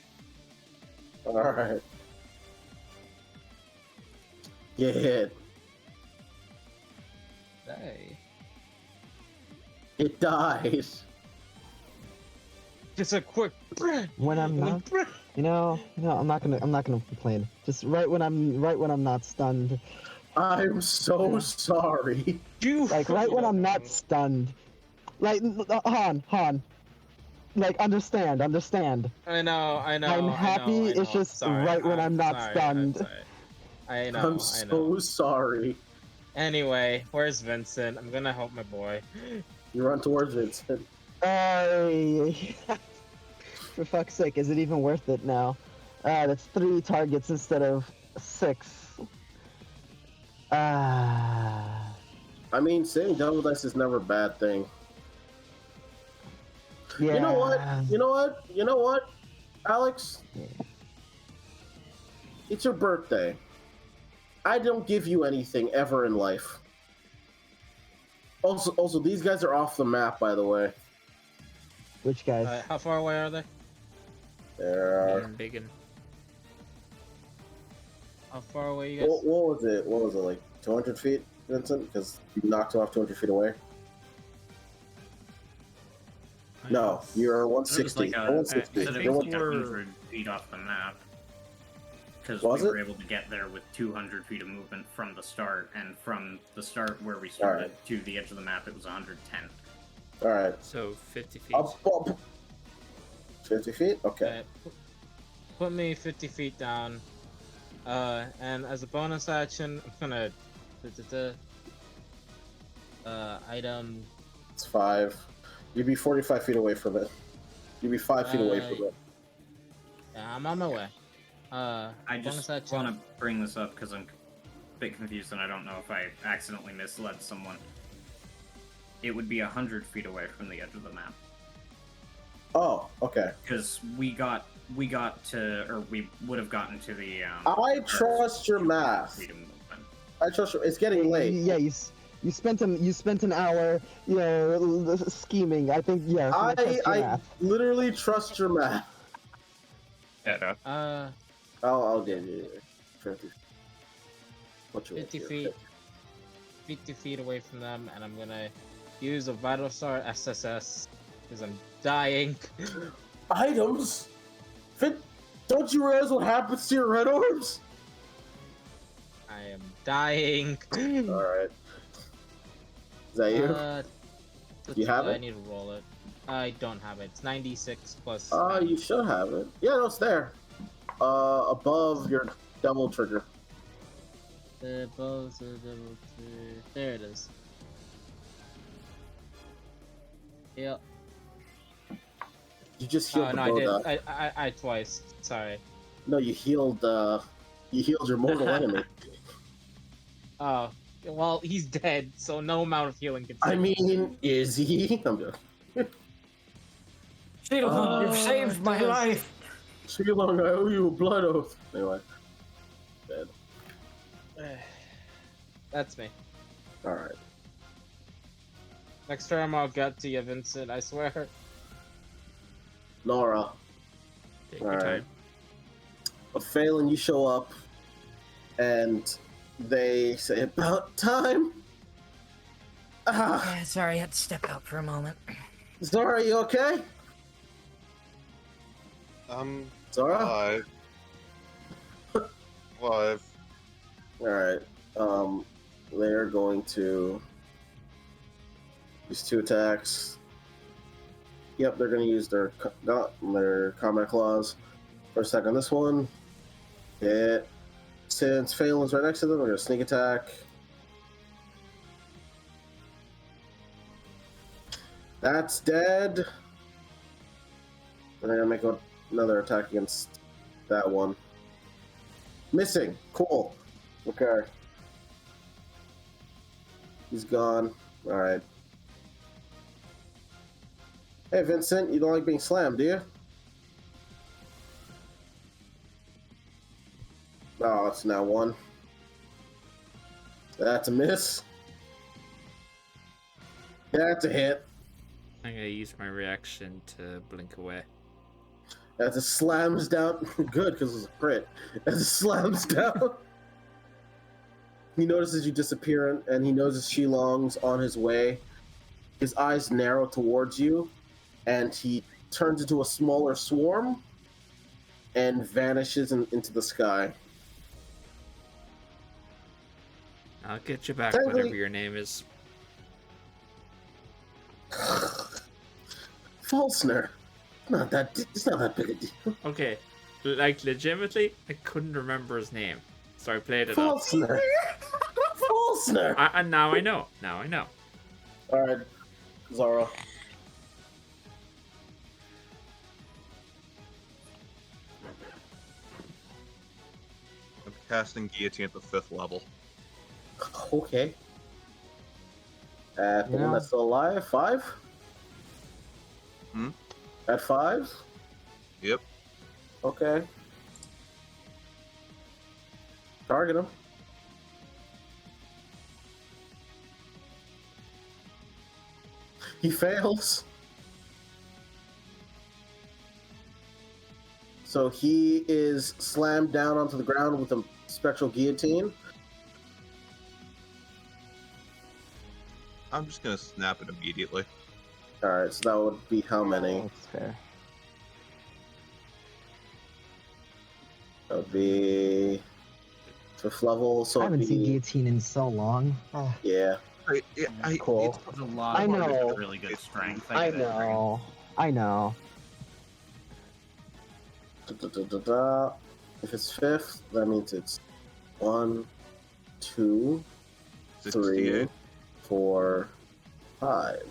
Alright. Get hit. Hey. It dies. Just a quick. When I'm not, I'm not gonna complain. Just right when I'm not stunned. I'm so sorry. You Like right when I'm not stunned. Like Han. Like understand. I know. I'm happy. I know. It's just Sorry, right when I'm not sorry, stunned. I'm sorry. I know. I'm so sorry. Anyway, where's Vincent? I'm gonna help my boy. You run towards Vincent. For fuck's sake, is it even worth it now? That's 3 targets instead of 6. I mean, saying double dice is never a bad thing. Yeah. You know what, Alex? It's your birthday. I don't give you anything ever in life. Also, these guys are off the map, by the way. Which guys? How far away are they? They're... Biggin. How far away you guys? What was it? What was it, like 200 feet, Vincent? Because you knocked him off 200 feet away. No, you're 160. It was like You're 160. it was You're like 160. 100 feet off the map. Because Was we were it? able to get there with 200 feet of movement from the start, and from the start where we started to the edge of the map, it was 110. All right. So 50 feet. 50 feet? Okay. Put me 50 feet down. And as a bonus action, I'm gonna item. It's 5. You'd be 45 feet away from it. You'd be 5 feet away from it. Yeah, I'm on my way. I just want to bring this up because I'm a bit confused and I don't know if I accidentally misled someone. It would be 100 feet away from the edge of the map. Oh, okay. Because we would have gotten to the. I trust your math. I trust it's getting late. Yeah, you spent an hour, scheming. I think I literally trust your math. Yeah. I'll give you 50. What's your 50 feet. 50 feet away from them, and I'm gonna use a Vital Star SSS because I'm dying. Items? Don't you realize what happens to your red orbs? I am dying. Alright. Is that you? You have it? I need to roll it. I don't have it. It's 96 plus. You should have it. Yeah, no, it's there. Above your double trigger. Above the double trigger. There it is. Yep. You just healed no, the I did. I twice. Sorry. No, you healed your mortal enemy. Oh, well, he's dead, so no amount of healing can save I mean, is he? I'm joking. Shilong, you've saved my life! Shilong, I owe you a blood oath. Anyway. Dead. That's me. Alright. Next time I'll get to you, Vincent, I swear. Nora. Take your time. But Phelan, you show up, and they say, about time? Yeah, sorry, I had to step out for a moment. Zora, you okay? Zora? Alive. Alive. Alright. They're going to use 2 attacks. Yep, they're going to use their combat claws. First attack on this one. Hit. Since Phelan's right next to them, we're going to sneak attack. That's dead. And they're going to make another attack against that one. Missing. Cool. Okay. He's gone. Alright. Hey, Vincent, you don't like being slammed, do you? Oh, it's now 1. That's a miss. That's a hit. I'm gonna use my reaction to blink away. As it slams down. Good, because it's a crit. As it slams down. He notices you disappear, and he notices Shilong's on his way. His eyes narrow towards you, and he turns into a smaller swarm and vanishes into the sky. I'll get you back, whatever your name is. Falsner. It's not that big a deal. Okay, like legitimately, I couldn't remember his name, so I played it Falsner. Falsner. And now I know. Now I know. All right, Zara. I'm casting guillotine at the 5th level. Okay. The one that's still alive, 5? At 5? Yep. Okay. Target him. He fails. So he is slammed down onto the ground with a spectral guillotine. I'm just gonna snap it immediately. Alright, so that would be how many? That's fair. That would be 5th level, so I haven't it'd seen be... guillotine in so long. Yeah. Cool. There's a lot I of know. really good strength. I know. I know. If it's 5th, that means it's 1, 2, 3, 4, 5.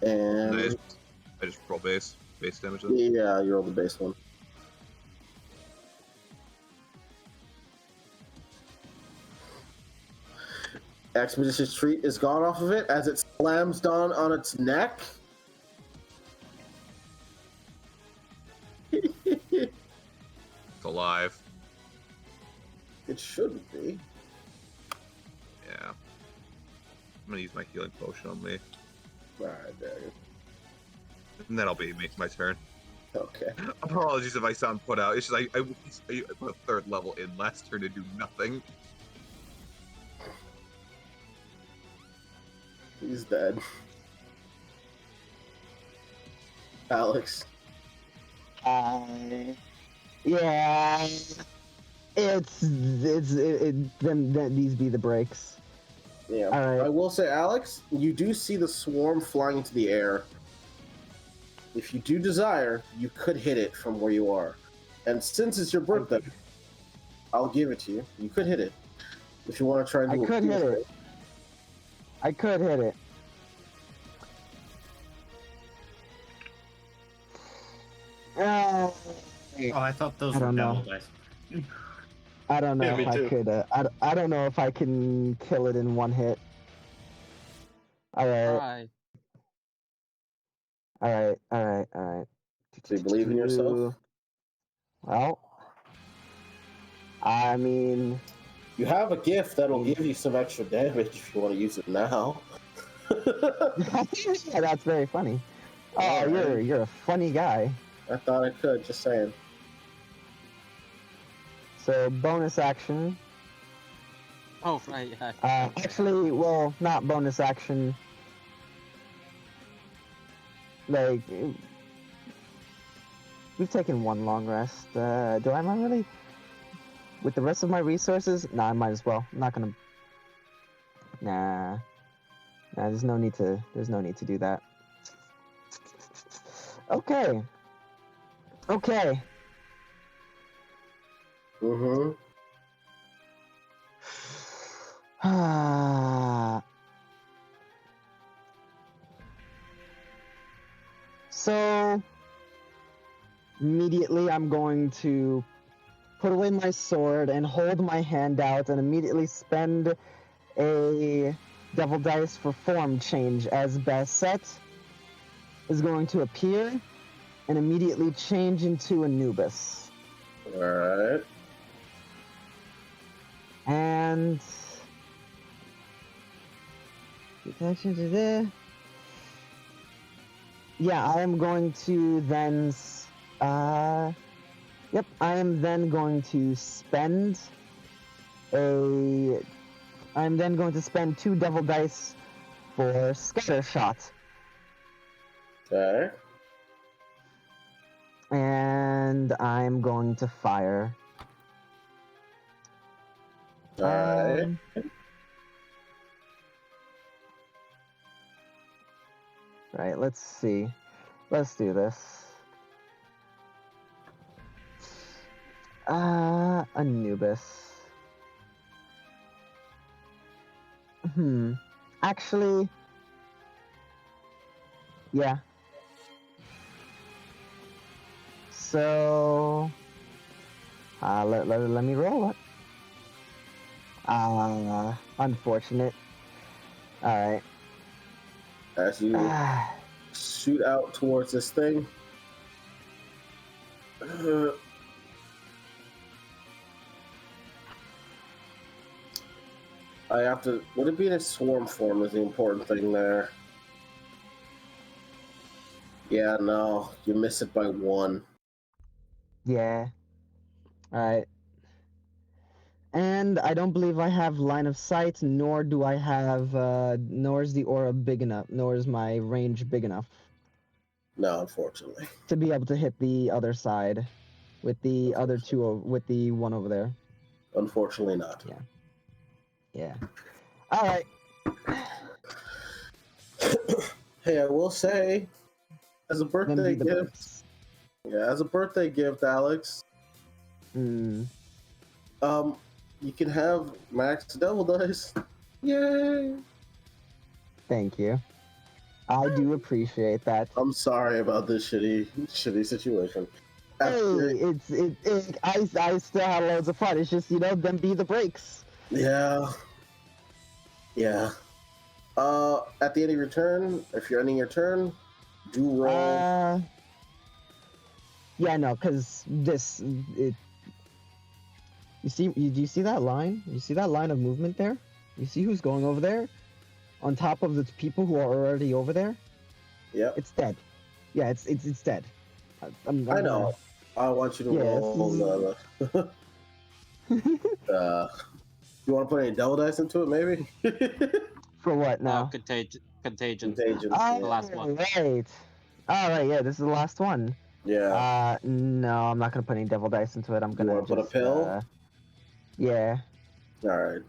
And Nice. I just roll base damage then. yeah, you roll the base one. Expeditious Treat is gone off of it as it slams down on its neck. It's alive. It shouldn't be. Yeah. I'm gonna use my healing potion on me. Alright, there you And that'll be my turn. go. Okay. Apologies if I sound put out. It's just I put a third level in last turn to do nothing. He's dead. Alex. Yeah. Then these be the breaks. Yeah. All right. I will say, Alex, you do see the swarm flying into the air. If you do desire, you could hit it from where you are. And since it's your birthday, I'll give it to you. You could hit it. If you want to try and do I could hit it. I could hit it. Oh, I thought those I were don't devil know. dice. I don't know Yeah, if me I too. could. I don't know if I can kill it in one hit. All right. Try. All right. Do you believe in yourself? Well, I mean, You have a gift that'll give you some extra damage if you want to use it now. yeah, that's very funny. Oh, Alright. you're a funny guy. I thought I could, just saying. So bonus action. Oh, right, yeah. Actually, well, not bonus action. Like, we've taken one long rest. Do I not really? With the rest of my resources? Nah, I might as well. I'm not gonna. Nah, there's no need to. There's no need to do that. Okay. Mm-hmm. So immediately I'm going to put away my sword and hold my hand out and immediately spend a devil dice for form change as Basset is going to appear and immediately change into Anubis. Alright. And protection to there. Yeah, I am going to then yep, I am then going to spend I'm then going to spend 2 devil dice for scatter shot. Okay. And I'm going to fire. Alright. Right, let's see. Let's do this. Anubis. Actually, yeah. So, let me roll it. Unfortunate. Alright. As you shoot out towards this thing. I have to. Would it be in a swarm form? Is the important thing there? Yeah, no, you miss it by 1. Yeah. Alright. And I don't believe I have line of sight, nor do I have, nor is the aura big enough, nor is my range big enough No, unfortunately. to be able to hit the other side with the other two, with the one over there. Unfortunately not. Yeah. Alright. Hey, I will say, as a Then birthday be the gift, as a birthday gift, Alex, you can have max devil dice. Yay! Thank you. I do appreciate that. I'm sorry about this shitty situation. Hey, I still had loads of fun. It's just, them be the breaks. Yeah. Yeah. At the end of your turn, if you're ending your turn, do roll. Yeah, no, because do you see that line? You see that line of movement there? You see who's going over there? On top of the people who are already over there? Yep. It's dead. Yeah, it's dead. I know. I want you to roll you want to put any devil dice into it, maybe? For what now? Contagion. Oh, The last one. Right. All right, yeah, this is the last one. Yeah. No, I'm not gonna put any devil dice into it. I'm gonna put a pill? Yeah. All right.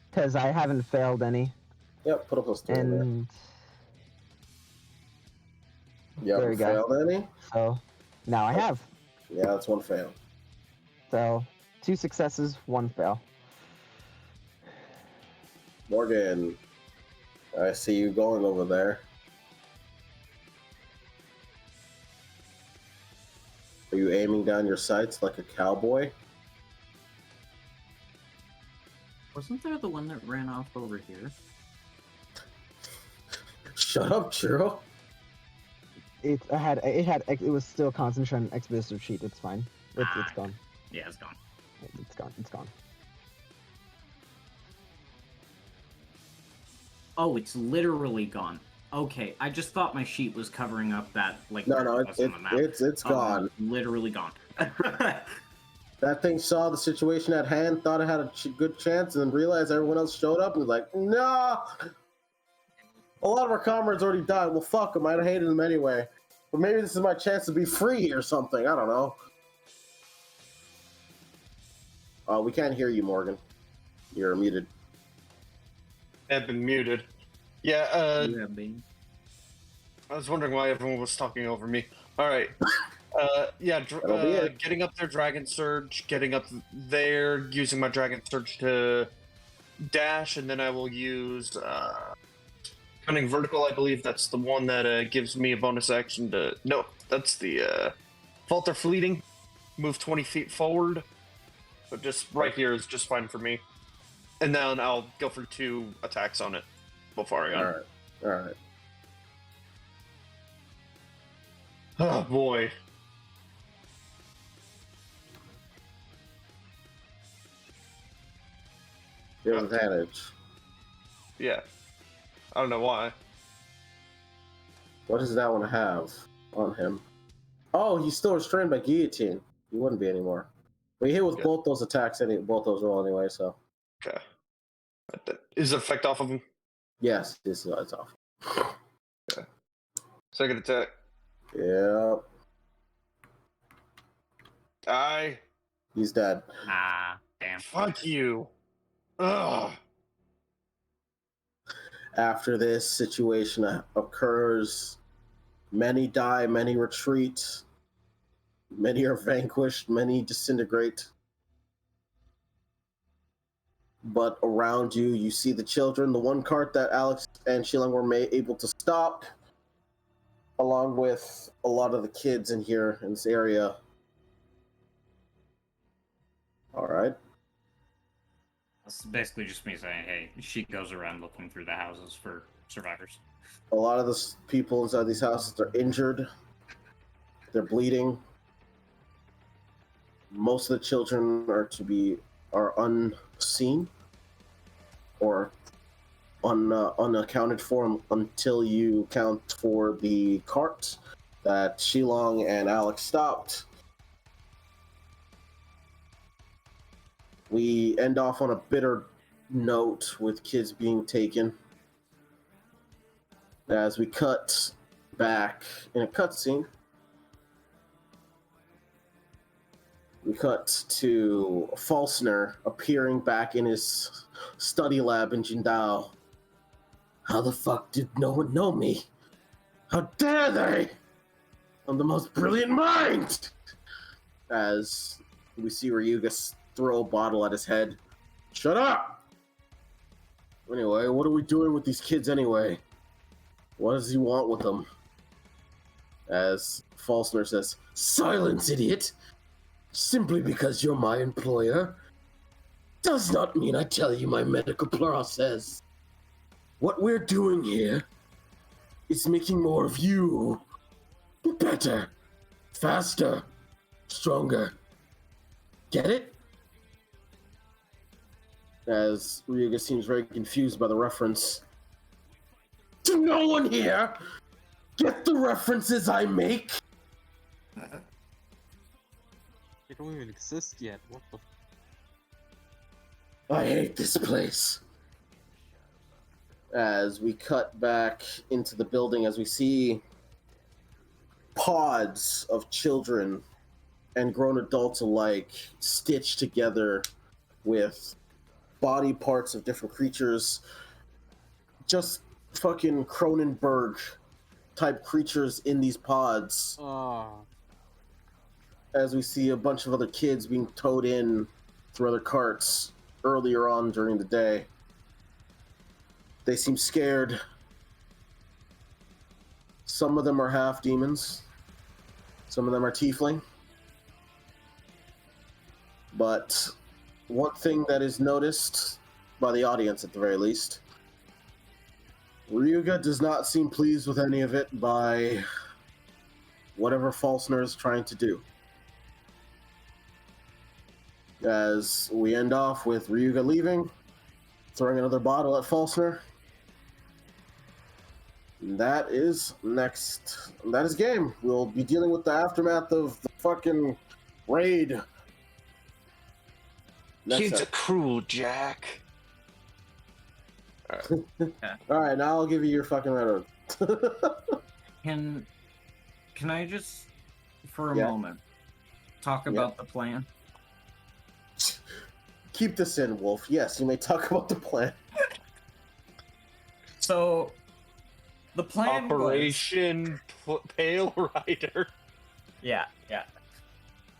Because I haven't failed any. Yep, put a +2 in there. And You haven't failed any? So now I have. Yeah, that's one fail. So 2 successes, 1 fail. Morgan, I see you going over there. Are you aiming down your sights like a cowboy? Wasn't there the one that ran off over here? Shut up, Churro. It was still concentrating on Expedition Retreat. It's fine. It's gone. Yeah, it's gone. It's gone. Oh, it's literally gone. Okay, I just thought my sheet was covering up that, like, No, it's gone. Literally gone. That thing saw the situation at hand, thought it had a good chance, and then realized everyone else showed up and was like, no! A lot of our comrades already died. Well, fuck them. I'd have hated them anyway. But maybe this is my chance to be free or something. I don't know. We can't hear you, Morgan. You're muted. I've been muted. Yeah, You have been. I was wondering why everyone was talking over me. Alright. Getting up there, Dragon Surge, getting up there, using my Dragon Surge to dash, and then I will use Cunning Vertical, I believe that's the one that gives me a bonus action to... No, that's the Falter Fleeting. Move 20 feet forward. But just right here is just fine for me. And then I'll go for 2 attacks on it before I go. Alright. Oh, boy. You have advantage. Yeah. I don't know why. What does that one have on him? Oh, he's still restrained by guillotine. He wouldn't be anymore. But he hit with both those attacks, both those roll anyway, so. Okay. Is it effect off of him? Yes, it's off. Okay. Second attack. Yep. Die. He's dead. Ah, damn. Fuck you. Ugh. After this situation occurs, many die, many retreat, many are vanquished, many disintegrate. But around you, you see the children, the one cart that Alex and Shilang were able to stop, along with a lot of the kids in here, in this area. All right. That's basically just me saying, hey, she goes around looking through the houses for survivors. A lot of the people inside these houses are injured. They're bleeding. Most of the children are unseen or unaccounted for until you count for the cart that Shilong and Alex stopped. We end off on a bitter note with kids being taken. As we cut back in a cutscene, we cut to Falsner appearing back in his study lab in Jindal. How the fuck did no one know me? How dare they? I'm the most brilliant mind! As we see Ryuga throw a bottle at his head. Shut up! Anyway, what are we doing with these kids anyway? What does he want with them? As Falsner says, "Silence, idiot! Simply because you're my employer does not mean I tell you my medical process. What we're doing here is making more of you. Better, faster, stronger. Get it?" As Ryuga seems very confused by the reference. "Do no one here get the references I make?" They don't even exist yet. What the? I hate this place. As we cut back into the building, as we see pods of children and grown adults alike stitched together with body parts of different creatures. Just fucking Cronenberg type creatures in these pods. Oh. As we see a bunch of other kids being towed in through other carts earlier on during the day. They seem scared. Some of them are half demons. Some of them are tiefling. But one thing that is noticed by the audience, at the very least, Ryuga does not seem pleased with any of it by whatever Falsner is trying to do. As we end off with Ryuga leaving, throwing another bottle at Falsner. That is next. That is game. We'll be dealing with the aftermath of the fucking raid. He's a cruel Jack. Alright, now I'll give you your fucking railroad. Can I just, for a moment, talk about the plan? Keep this in, Wolf. Yes, you may talk about the plan. So, the plan Operation Pale Rider. Yeah.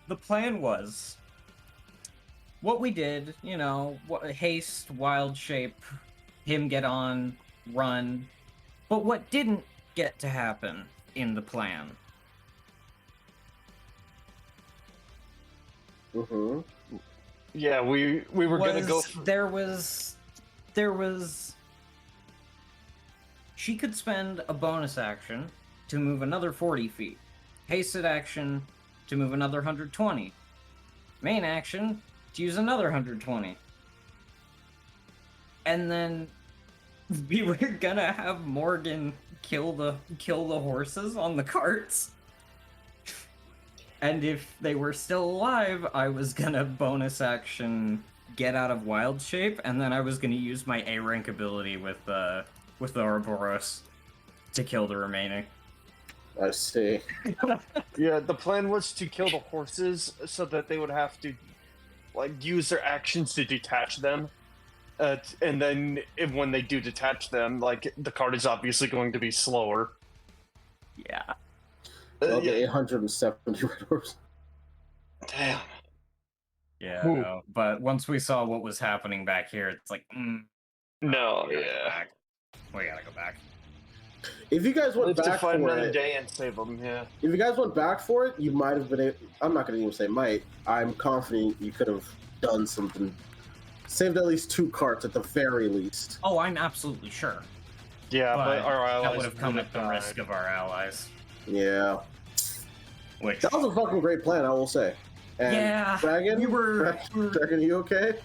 The plan was what we did, haste, wild shape, him get on, run. But what didn't get to happen in the plan? Mm-hmm. Yeah, we were gonna go. There was. She could spend a bonus action to move another 40 feet. Hasted action to move another 120. Main action to use another 120. And then we were gonna have Morgan kill the horses on the carts. And if they were still alive, I was gonna bonus action get out of wild shape, and then I was gonna use my A rank ability with the Ouroboros to kill the remaining. I see. Yeah, the plan was to kill the horses so that they would have to use their actions to detach them. And then when they do detach them, the cart is obviously going to be slower. Yeah. The 870 red orbs. Damn. Yeah, no, but once we saw what was happening back here, it's like, no, we gotta go back. If you guys went back to find for another it, day and save them, yeah. If you guys went back for it, you might have been able, I'm not going to even say might. I'm confident you could have done something. Saved at least 2 carts at the very least. Oh, I'm absolutely sure. Yeah, but our allies that would have come at the risk of our allies. Yeah. Which... That was a fucking great plan, I will say. And yeah, Dragon, Dragon, you okay?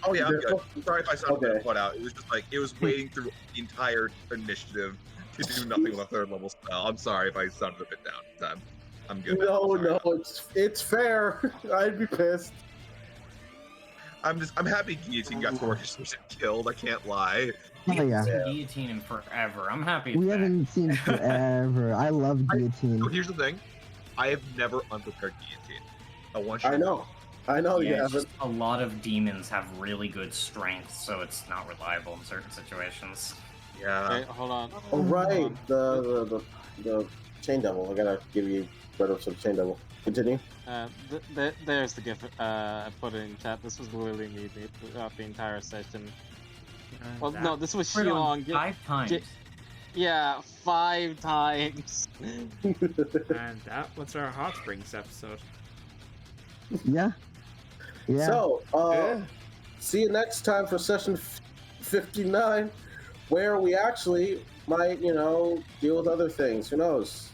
Oh yeah, I'm good. Sorry if I sounded a bit put out. It was just it was wading through the entire initiative to do nothing with a 3rd level spell. I'm sorry if I sounded a bit down. I'm good. No, it's fair. I'd be pissed. I'm happy Guillotine got 4 killed. I can't lie. Oh yeah. Guillotine him forever. I'm happy. We haven't seen forever. I love Guillotine. So here's the thing. I have never unprepared Guillotine. I know you haven't. A lot of demons have really good strength, so it's not reliable in certain situations. Yeah. Wait, hold on. Oh right, the Chain Devil. I gotta give you credit for Chain Devil. Continue. There's the gift I put in chat. This was literally me throughout the entire session. Well, no, this was Shilong. 5 times. Yeah, 5 times. And that was our hot springs episode. Yeah. Yeah. So, Yeah. see you next time for session 59, where we actually might, deal with other things. Who knows?